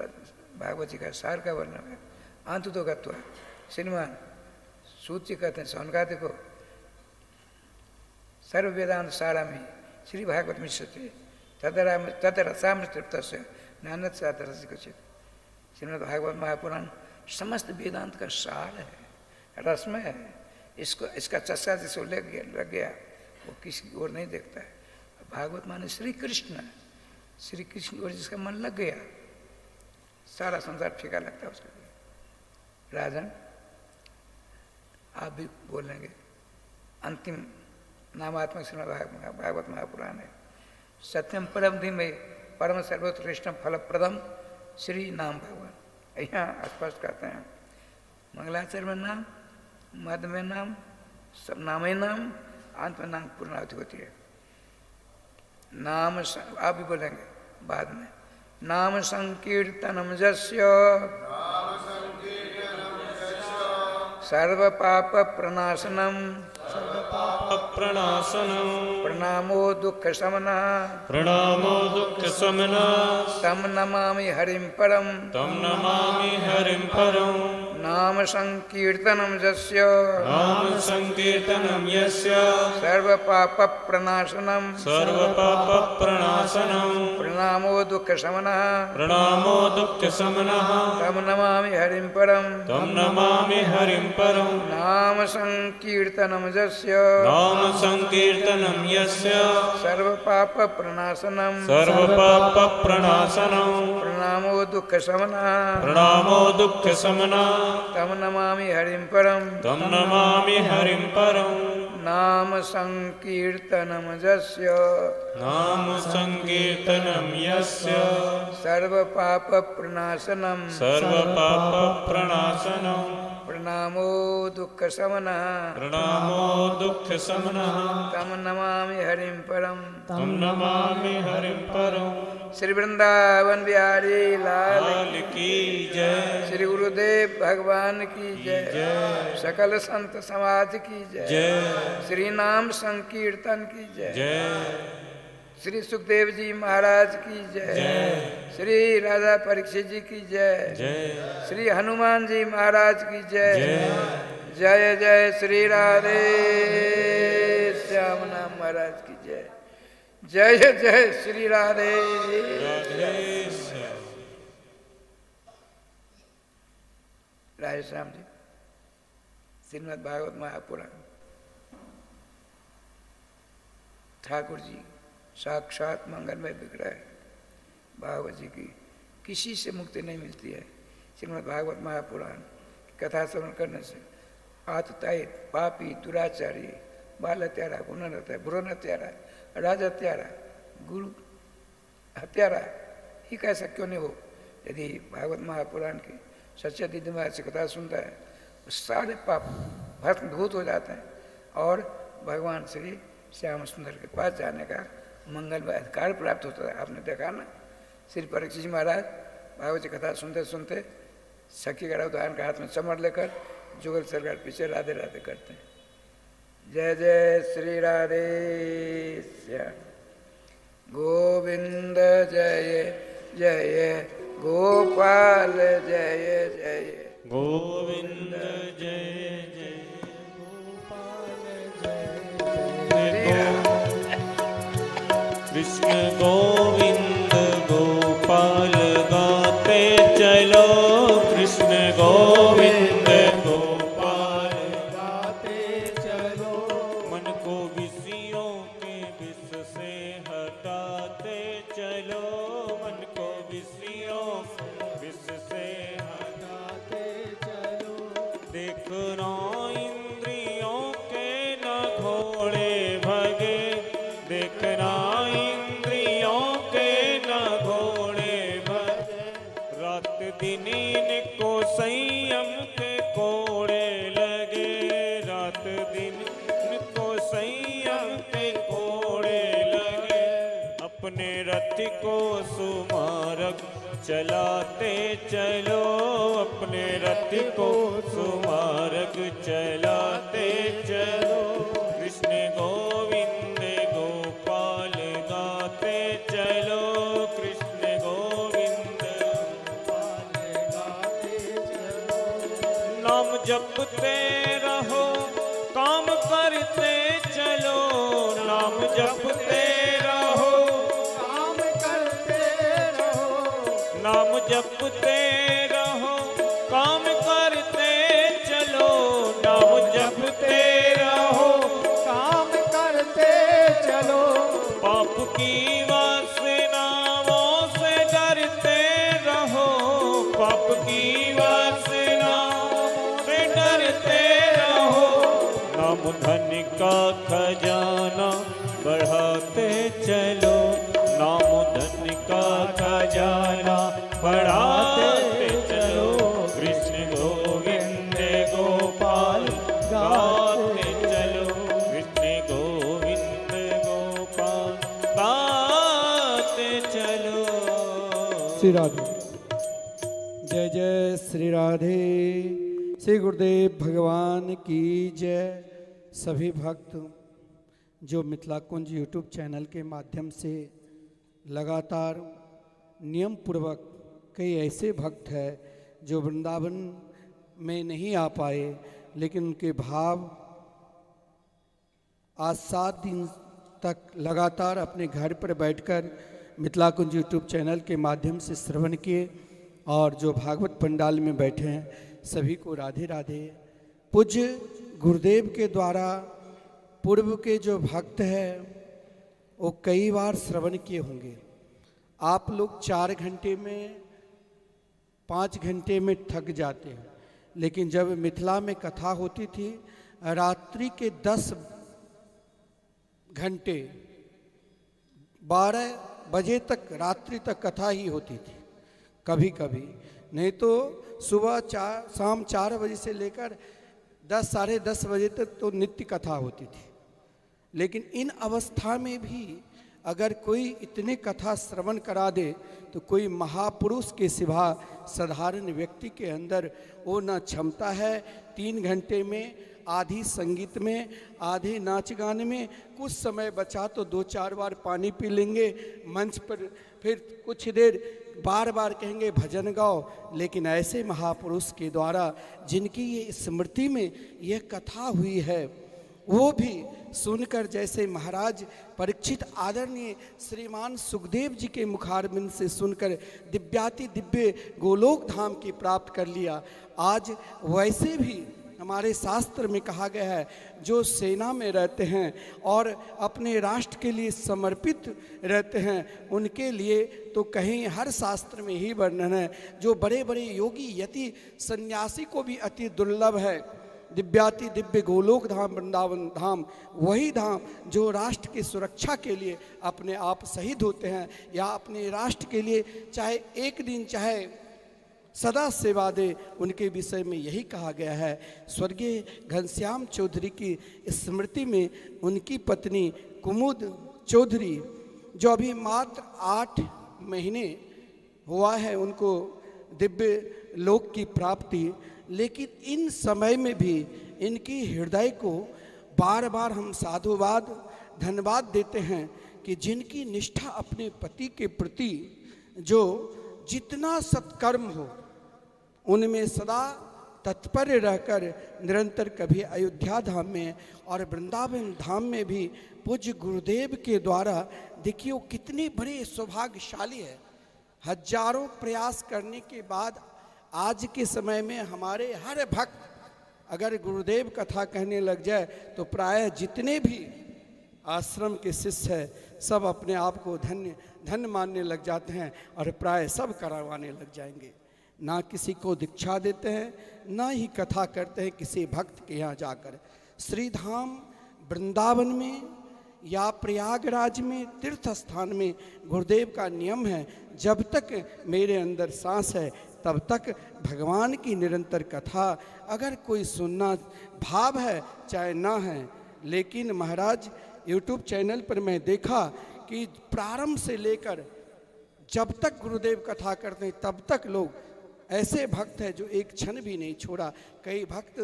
भागवत जी का सार का वर्णन है, अंत तो गत्व श्रीमान सूची कहते हैं सौनकादि को सर्व वेदांत सारा में श्री भागवत मिश्र थे तदरसाम तृप्त से नानद सातरसी कुचित। श्रीमद् भागवत महापुराण समस्त वेदांत का सार है, रसमय है। इसको इसका चस्का जिसको लग गया वो किसी की ओर नहीं देखता है। भागवत माने श्री कृष्ण की ओर जिसका मन लग गया सारा संसार फीका लगता है उसके लिए। राजन आप भी बोलेंगे अंतिम नामात्मक श्रीमद् भागवत महापुराण है। सत्यम परम धीमय परम सर्वोत्कृष्ट फलप्रदम श्री नाम भगवान यहाँ स्पष्ट कहते हैं। मंगलाचरण में नाम, मध्य में नाम, सब नाम ही नाम, अंत में नाम पूर्णावधि होती है। नाम आप भी बोलेंगे बाद में। नाम संकीर्तनम जस्य सर्व पाप प्रणाशनम प्रणामो दुख शमनः तम नमामि हरिं परम नाम संकीर्तनम यस्य सर्व पाप प्रणाशनम प्रणामो दुख शमनः तम नमामि हरिं परम नाम संकीर्तनम यस्य सर्व पाप प्रणाशनम प्रणामो दुख शमनः तम नमामि हरिं परम नाम संकीर्तनम यस्य सर्व पाप प्रणाशनम प्रणामो दुख शमनः तम नमामि हरिं परम श्री वृंदावन बिहारी लाल की जय। श्री गुरुदेव भगवान की जय। सकल संत समाज की जय। श्री नाम संकीर्तन की जय। श्री सुखदेव जी महाराज की जय। श्री राजा परीक्षित जी की जय। श्री हनुमान जी महाराज की जय। जय जय श्री राधे श्याम नाम महाराज की जय। जय जय श्री राधे राधे श्याम जी। श्रीमद् भागवत महापुराण ठाकुर जी साक्षात मंगलमय विग्रह है। भागवत जी की किसी से मुक्ति नहीं मिलती है। श्रीमद् भागवत महापुराण की कथा श्रवण करने से आततायित पापी दुराचारी बाल हत्यारा पुनर् भ्रूण हत्यारा राज हत्यारा गुरु हत्यारा ही कैसा क्यों नहीं हो, यदि भागवत महापुराण की सच्चे दिव्य से कथा सुनता है वो सारे पाप भस्मभूत हो जाते हैं और भगवान श्री श्याम सुंदर के पास जाने का मंगलमय अधिकार प्राप्त होता है। आपने देखा ना श्री परीक्षित जी महाराज भागवत की कथा सुनते सुनते सखी का उदाहरण का हाथ में चमर लेकर जुगल सरकार पीछे राधे राधे करते हैं। जय जय श्री राधे श्याम गोविंद जय जय गोपाल जय जय गोविंद जय जय कृष्ण गोविंद गोपाल गाते चलो कृष्ण गोविंद गोपाल गाते चलो मन को विषयों के विष से हटाते चलो मन को विषयों विष से हटाते चलो देखना इंद्रियों के न घोड़े भगे देखना दिन इनको संयम के कोड़े लगे रात दिन इनको संयम के कोड़े को सुमार्ग चलाते चलो, अपने रथ को सुमार्ग चलाते चलो। कृष्ण गोविंद गोपाल गाते चलो, कृष्ण गोविंद गोपाल गाते चलो। नाम जपते रहो, काम करते चलो, नाम जपते रहो, काम करते रहो, नाम जपते रहो, काम करते चलो, नाम जपते रहो, काम करते चलो। पाप की वासनाओं से डरते रहो, पाप की वासनाओं से डरते रहो। नाम धन का खजाना बढ़ाते चलो, नाम धन का खजाना बढ़ाते चलो। कृष्ण गोविंद गोपाल गाते चलो, कृष्ण गोविंद गोपाल गाते चलो। श्री राधे। जय जय श्री राधे। श्री गुरुदेव भगवान की जय। सभी भक्त जो मिथिला कुंज यूट्यूब चैनल के माध्यम से लगातार नियम पूर्वक, कई ऐसे भक्त हैं जो वृंदावन में नहीं आ पाए, लेकिन उनके भाव आज 7 दिन तक लगातार अपने घर पर बैठकर मिथिला कुंज यूट्यूब चैनल के माध्यम से श्रवण किए, और जो भागवत पंडाल में बैठे हैं सभी को राधे राधे। पूज्य गुरुदेव के द्वारा पूर्व के जो भक्त हैं वो कई बार श्रवण किए होंगे। आप लोग 4 घंटे में, 5 घंटे में थक जाते हैं, लेकिन जब मिथिला में कथा होती थी रात्रि के 10 घंटे 12 बजे तक, रात्रि तक कथा ही होती थी कभी कभी, नहीं तो सुबह शाम 4 बजे से लेकर 10 साढ़े 10 बजे तक तो नित्य कथा होती थी। लेकिन इन अवस्था में भी अगर कोई इतने कथा श्रवण करा दे तो कोई महापुरुष के सिवा साधारण व्यक्ति के अंदर वो न क्षमता है। 3 घंटे में आधी संगीत में, आधे नाच गाने में, कुछ समय बचा तो 2-4 बार पानी पी लेंगे मंच पर, फिर कुछ देर बार बार कहेंगे भजन गाओ। लेकिन ऐसे महापुरुष के द्वारा जिनकी ये स्मृति में यह कथा हुई है, वो भी सुनकर जैसे महाराज परीक्षित आदरणीय श्रीमान सुखदेव जी के मुखारबिंद से सुनकर दिव्याति दिव्य गोलोक धाम की प्राप्त कर लिया, आज वैसे भी हमारे शास्त्र में कहा गया है जो सेना में रहते हैं और अपने राष्ट्र के लिए समर्पित रहते हैं, उनके लिए तो कहीं हर शास्त्र में ही वर्णन है। जो बड़े बड़े योगी यति सन्यासी को भी अति दुर्लभ है। दिव्याति दिव्य गोलोक धाम वृंदावन धाम वही धाम जो राष्ट्र की सुरक्षा के लिए अपने आप शहीद होते हैं, या अपने राष्ट्र के लिए चाहे एक दिन चाहे सदा सेवा दे, उनके विषय में यही कहा गया है। स्वर्गीय घनश्याम चौधरी की स्मृति में उनकी पत्नी कुमुद चौधरी, जो अभी मात्र 8 महीने हुआ है उनको दिव्य लोक की प्राप्ति, लेकिन इन समय में भी इनकी हृदय को बार बार हम साधुवाद धन्यवाद देते हैं कि जिनकी निष्ठा अपने पति के प्रति, जो जितना सत्कर्म हो उनमें सदा तत्पर रहकर निरंतर कभी अयोध्या धाम में और वृंदावन धाम में भी पूज्य गुरुदेव के द्वारा, देखिए वो कितने बड़े सौभाग्यशाली है। हजारों प्रयास करने के बाद आज के समय में हमारे हर भक्त अगर गुरुदेव कथा कहने लग जाए तो प्रायः जितने भी आश्रम के शिष्य हैं सब अपने आप को धन्य धन्य मानने लग जाते हैं और प्राय सब करवाने लग जाएंगे। ना किसी को दीक्षा देते हैं, ना ही कथा करते हैं किसी भक्त के यहाँ जाकर। श्रीधाम वृंदावन में या प्रयागराज में तीर्थ स्थान में गुरुदेव का नियम है, जब तक मेरे अंदर सांस है तब तक भगवान की निरंतर कथा अगर कोई सुनना भाव है चाहे ना है। लेकिन महाराज यूट्यूब चैनल पर मैं देखा कि प्रारंभ से लेकर जब तक गुरुदेव कथा करते हैं तब तक लोग ऐसे भक्त हैं जो एक क्षण भी नहीं छोड़ा। कई भक्त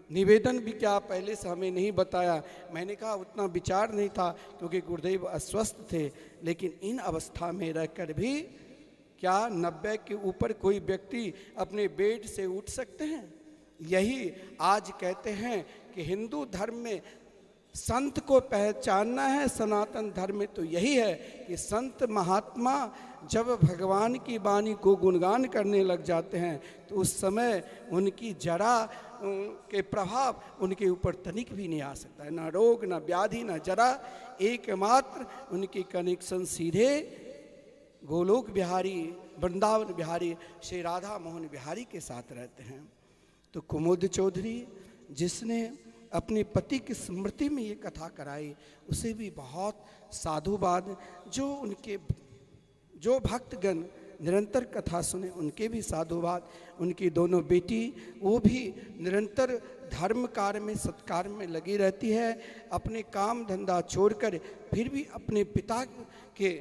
निवेदन भी क्या पहले से हमें नहीं बताया, मैंने कहा उतना विचार नहीं था क्योंकि गुरुदेव अस्वस्थ थे, लेकिन इन अवस्था में रहकर भी क्या 90 के ऊपर कोई व्यक्ति अपने बेड से उठ सकते हैं? यही आज कहते हैं कि हिंदू धर्म में संत को पहचानना है, सनातन धर्म में तो यही है कि संत महात्मा जब भगवान की वाणी को गुणगान करने लग जाते हैं तो उस समय उनकी जरा के प्रभाव उनके ऊपर तनिक भी नहीं आ सकता है, ना रोग ना व्याधि ना जरा, एकमात्र उनकी कनेक्शन सीधे गोलोक बिहारी वृंदावन बिहारी श्री राधा मोहन बिहारी के साथ रहते हैं। तो कुमुद चौधरी जिसने अपने पति की स्मृति में ये कथा कराई उसे भी बहुत साधुवाद। जो भक्तगण निरंतर कथा सुने उनके भी साधुवाद। उनकी दोनों बेटी वो भी निरंतर धर्म कार्य में सत्कार में लगी रहती है, अपने काम धंधा छोड़कर फिर भी अपने पिता के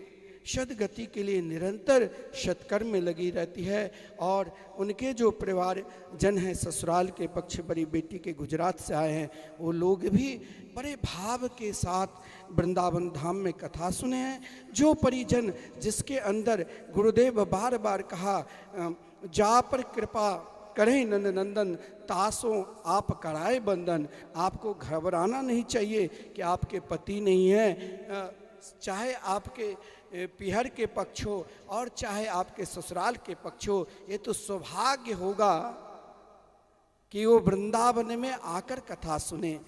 सदगति के लिए निरंतर सत्कर्म में लगी रहती है। और उनके जो परिवार जन हैं ससुराल के पक्ष बड़ी बेटी के गुजरात से आए हैं, वो लोग भी बड़े भाव के साथ वृंदावन धाम में कथा सुने हैं। जो परिजन जिसके अंदर गुरुदेव बार बार कहा जा पर कृपा करें नंद नंदन तासों आप कराए बंधन, आपको घबराना नहीं चाहिए कि आपके पति नहीं हैं, चाहे आपके पिहर के पक्ष हो और चाहे आपके ससुराल के पक्ष हो, ये तो सौभाग्य होगा कि वो वृंदावन में आकर कथा सुने।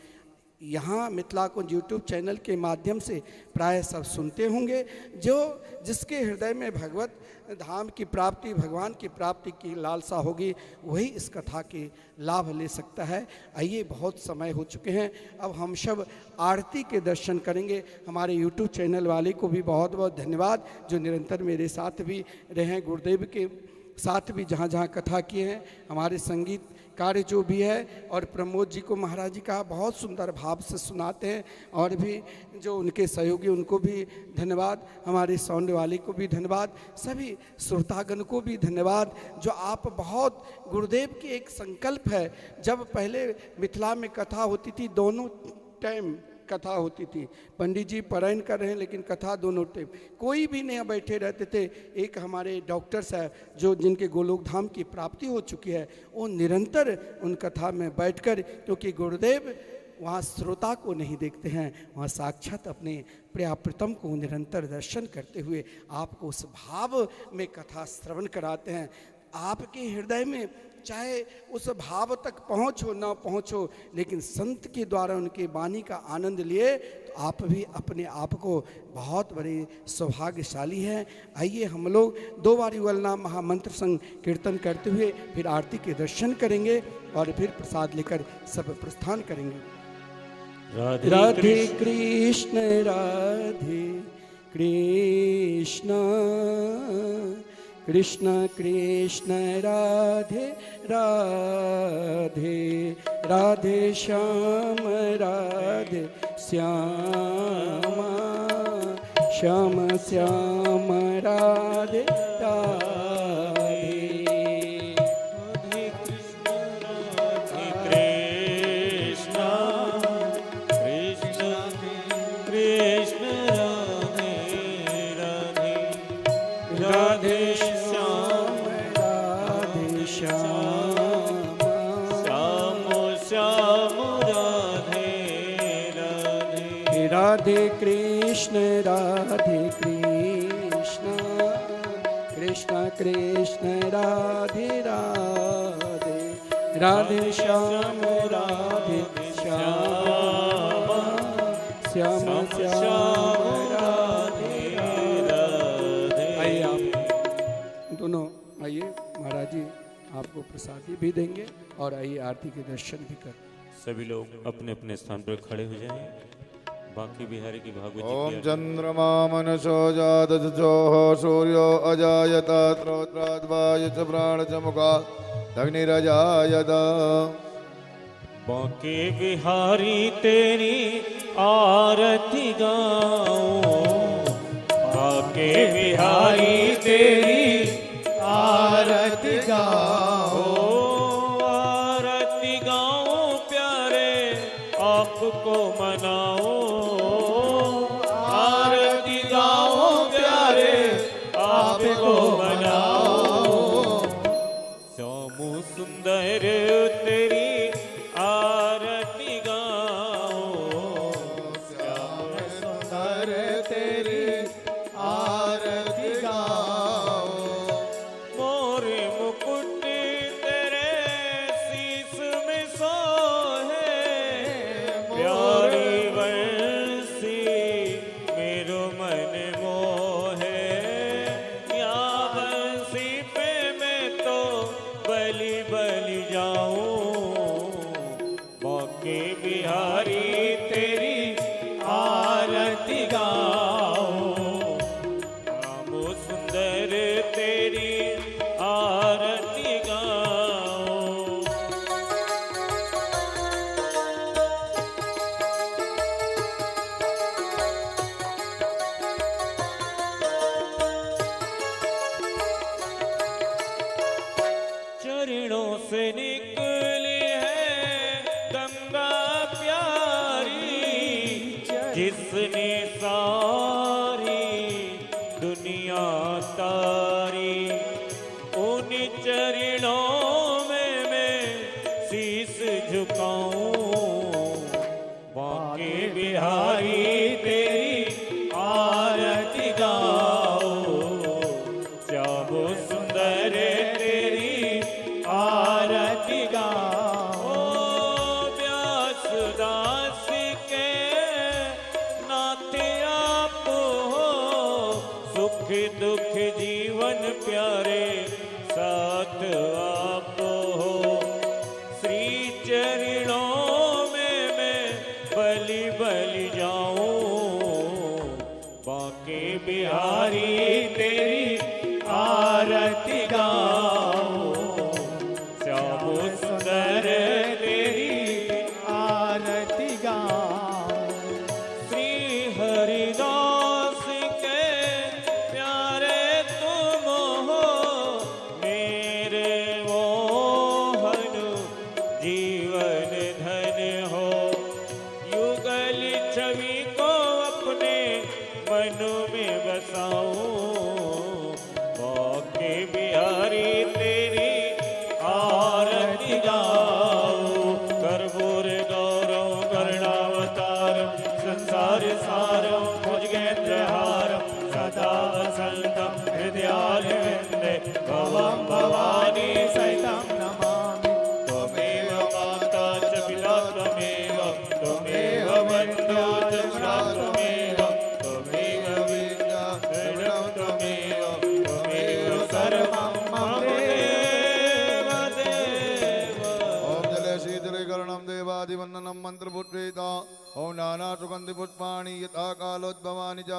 यहाँ मिथिला कुंज यूट्यूब चैनल के माध्यम से प्राय सब सुनते होंगे। जिसके हृदय में भगवत धाम की प्राप्ति भगवान की प्राप्ति की लालसा होगी वही इस कथा के लाभ ले सकता है। आइए बहुत समय हो चुके हैं, अब हम सब आरती के दर्शन करेंगे। हमारे यूट्यूब चैनल वाले को भी बहुत बहुत धन्यवाद जो निरंतर मेरे साथ भी रहे, गुरुदेव के साथ भी जहाँ जहाँ कथा किए हैं, हमारे संगीत कार्य जो भी है, और प्रमोद जी को महाराज जी का बहुत सुंदर भाव से सुनाते हैं, और भी जो उनके सहयोगी उनको भी धन्यवाद, हमारे साउंड वाले को भी धन्यवाद, सभी श्रोतागण को भी धन्यवाद जो आप बहुत गुरुदेव की एक संकल्प है। जब पहले मिथिला में कथा होती थी दोनों टाइम कथा होती थी, पंडित जी पारायण कर रहे हैं लेकिन कथा दोनों टाइम, कोई भी नहीं बैठे रहते थे। एक हमारे डॉक्टर साहब जो जिनके गोलोक धाम की प्राप्ति हो चुकी है वो निरंतर उन कथा में बैठकर, क्योंकि गुरुदेव वहाँ श्रोता को नहीं देखते हैं, वहाँ साक्षात अपने प्रियप्रीतम को निरंतर दर्शन करते हुए आपको उस भाव में कथा श्रवण कराते हैं। आपके हृदय में चाहे उस भाव तक पहुँचो ना पहुँचो, लेकिन संत के द्वारा उनके वाणी का आनंद लिए तो आप भी अपने आप को बहुत बड़े सौभाग्यशाली हैं। आइए हम लोग 2 बार युगल नाम महामंत्र संग कीर्तन करते हुए फिर आरती के दर्शन करेंगे और फिर प्रसाद लेकर सब प्रस्थान करेंगे। राधे कृष्ण राधे कृष्ण कृष्ण कृष्ण राधे राधे, राधे श्याम राधे श्यामा, श्याम श्याम राधे राधे। राधे कृष्ण राधे कृष्ण कृष्ण कृष्ण राधे राधे, राधे श्याम राधे श्याम, श्याम श्याम राधे राधे। आइए आप दोनों आइए, महाराज जी आपको प्रसादी भी देंगे और आइए आरती के दर्शन भी कर। सभी लोग अपने अपने स्थान पर खड़े हो जाएं। बाकी बिहारी की भागवत ओम चंद्रमा मनसो जातजो सूर्यो अजायत त्रोत्राद्वाय च प्राण च मुखात् अग्निरजायत। बाके बिहारी तेरी आरती गाऊं, बाके बिहारी तेरी आरती गाओ आरती गाओ प्यारे आपको मनाओ आरती गाओ प्यारे आपको मनाओ श्याम सुंदर तेरी आरती गाओ श्याम सुंदर तेरी आरती गाओ मोरे मुकुट तेरे शीस में सोहे प्यारी बंसी मेरो मन मोहे या बंसी पे मैं तो बलि बलि जाऊं बाके बिहारी तेरी आरती गाओ श्याम सुंदर तेरी आरती गाओ चरणों से निकली है गंगा प्यारी जिसने सारी दुनिया तारी उन चरणों में मैं शीस झुकाऊं बाके बिहारी तेरी आरती गाओ श्याम सुंदर तेरी आरती गाओ व्यास दास के नाथ आप हो सुख दुख जीवन प्यारे साथ आप हो श्री चरणों में मैं बलि बलि जाऊं बाके बिहारी तेरी आरती गाओ श्याम सुंदर तेरी आरती गाओ श्री हरिदास के प्यारे तुम हो मेरे मोहन जीवन धन हो युगल छवि को अपने मन में बसाऊं बाके बिहारी तेरी आरती गाओ कर्पूर गौरव कर्णावतारम संसार सारम भुजगेन्द्रहारम सदा वसंतम हृदयारविंदे भवं भवानी सहितं नमामि त्वमेव माता च पिता त्वमेव त्वमेव बन्धुः च भ्राता त्वमेव त्वमेव विद्या त्वमेव त्वमेव सर्वं मम देव देव ओम जले शीतले कर्णम देवादिवंदनम मंत्रपुत्रेता ओम नाना सुगंधि पुष्पाणि यथा कालोद्भवानि च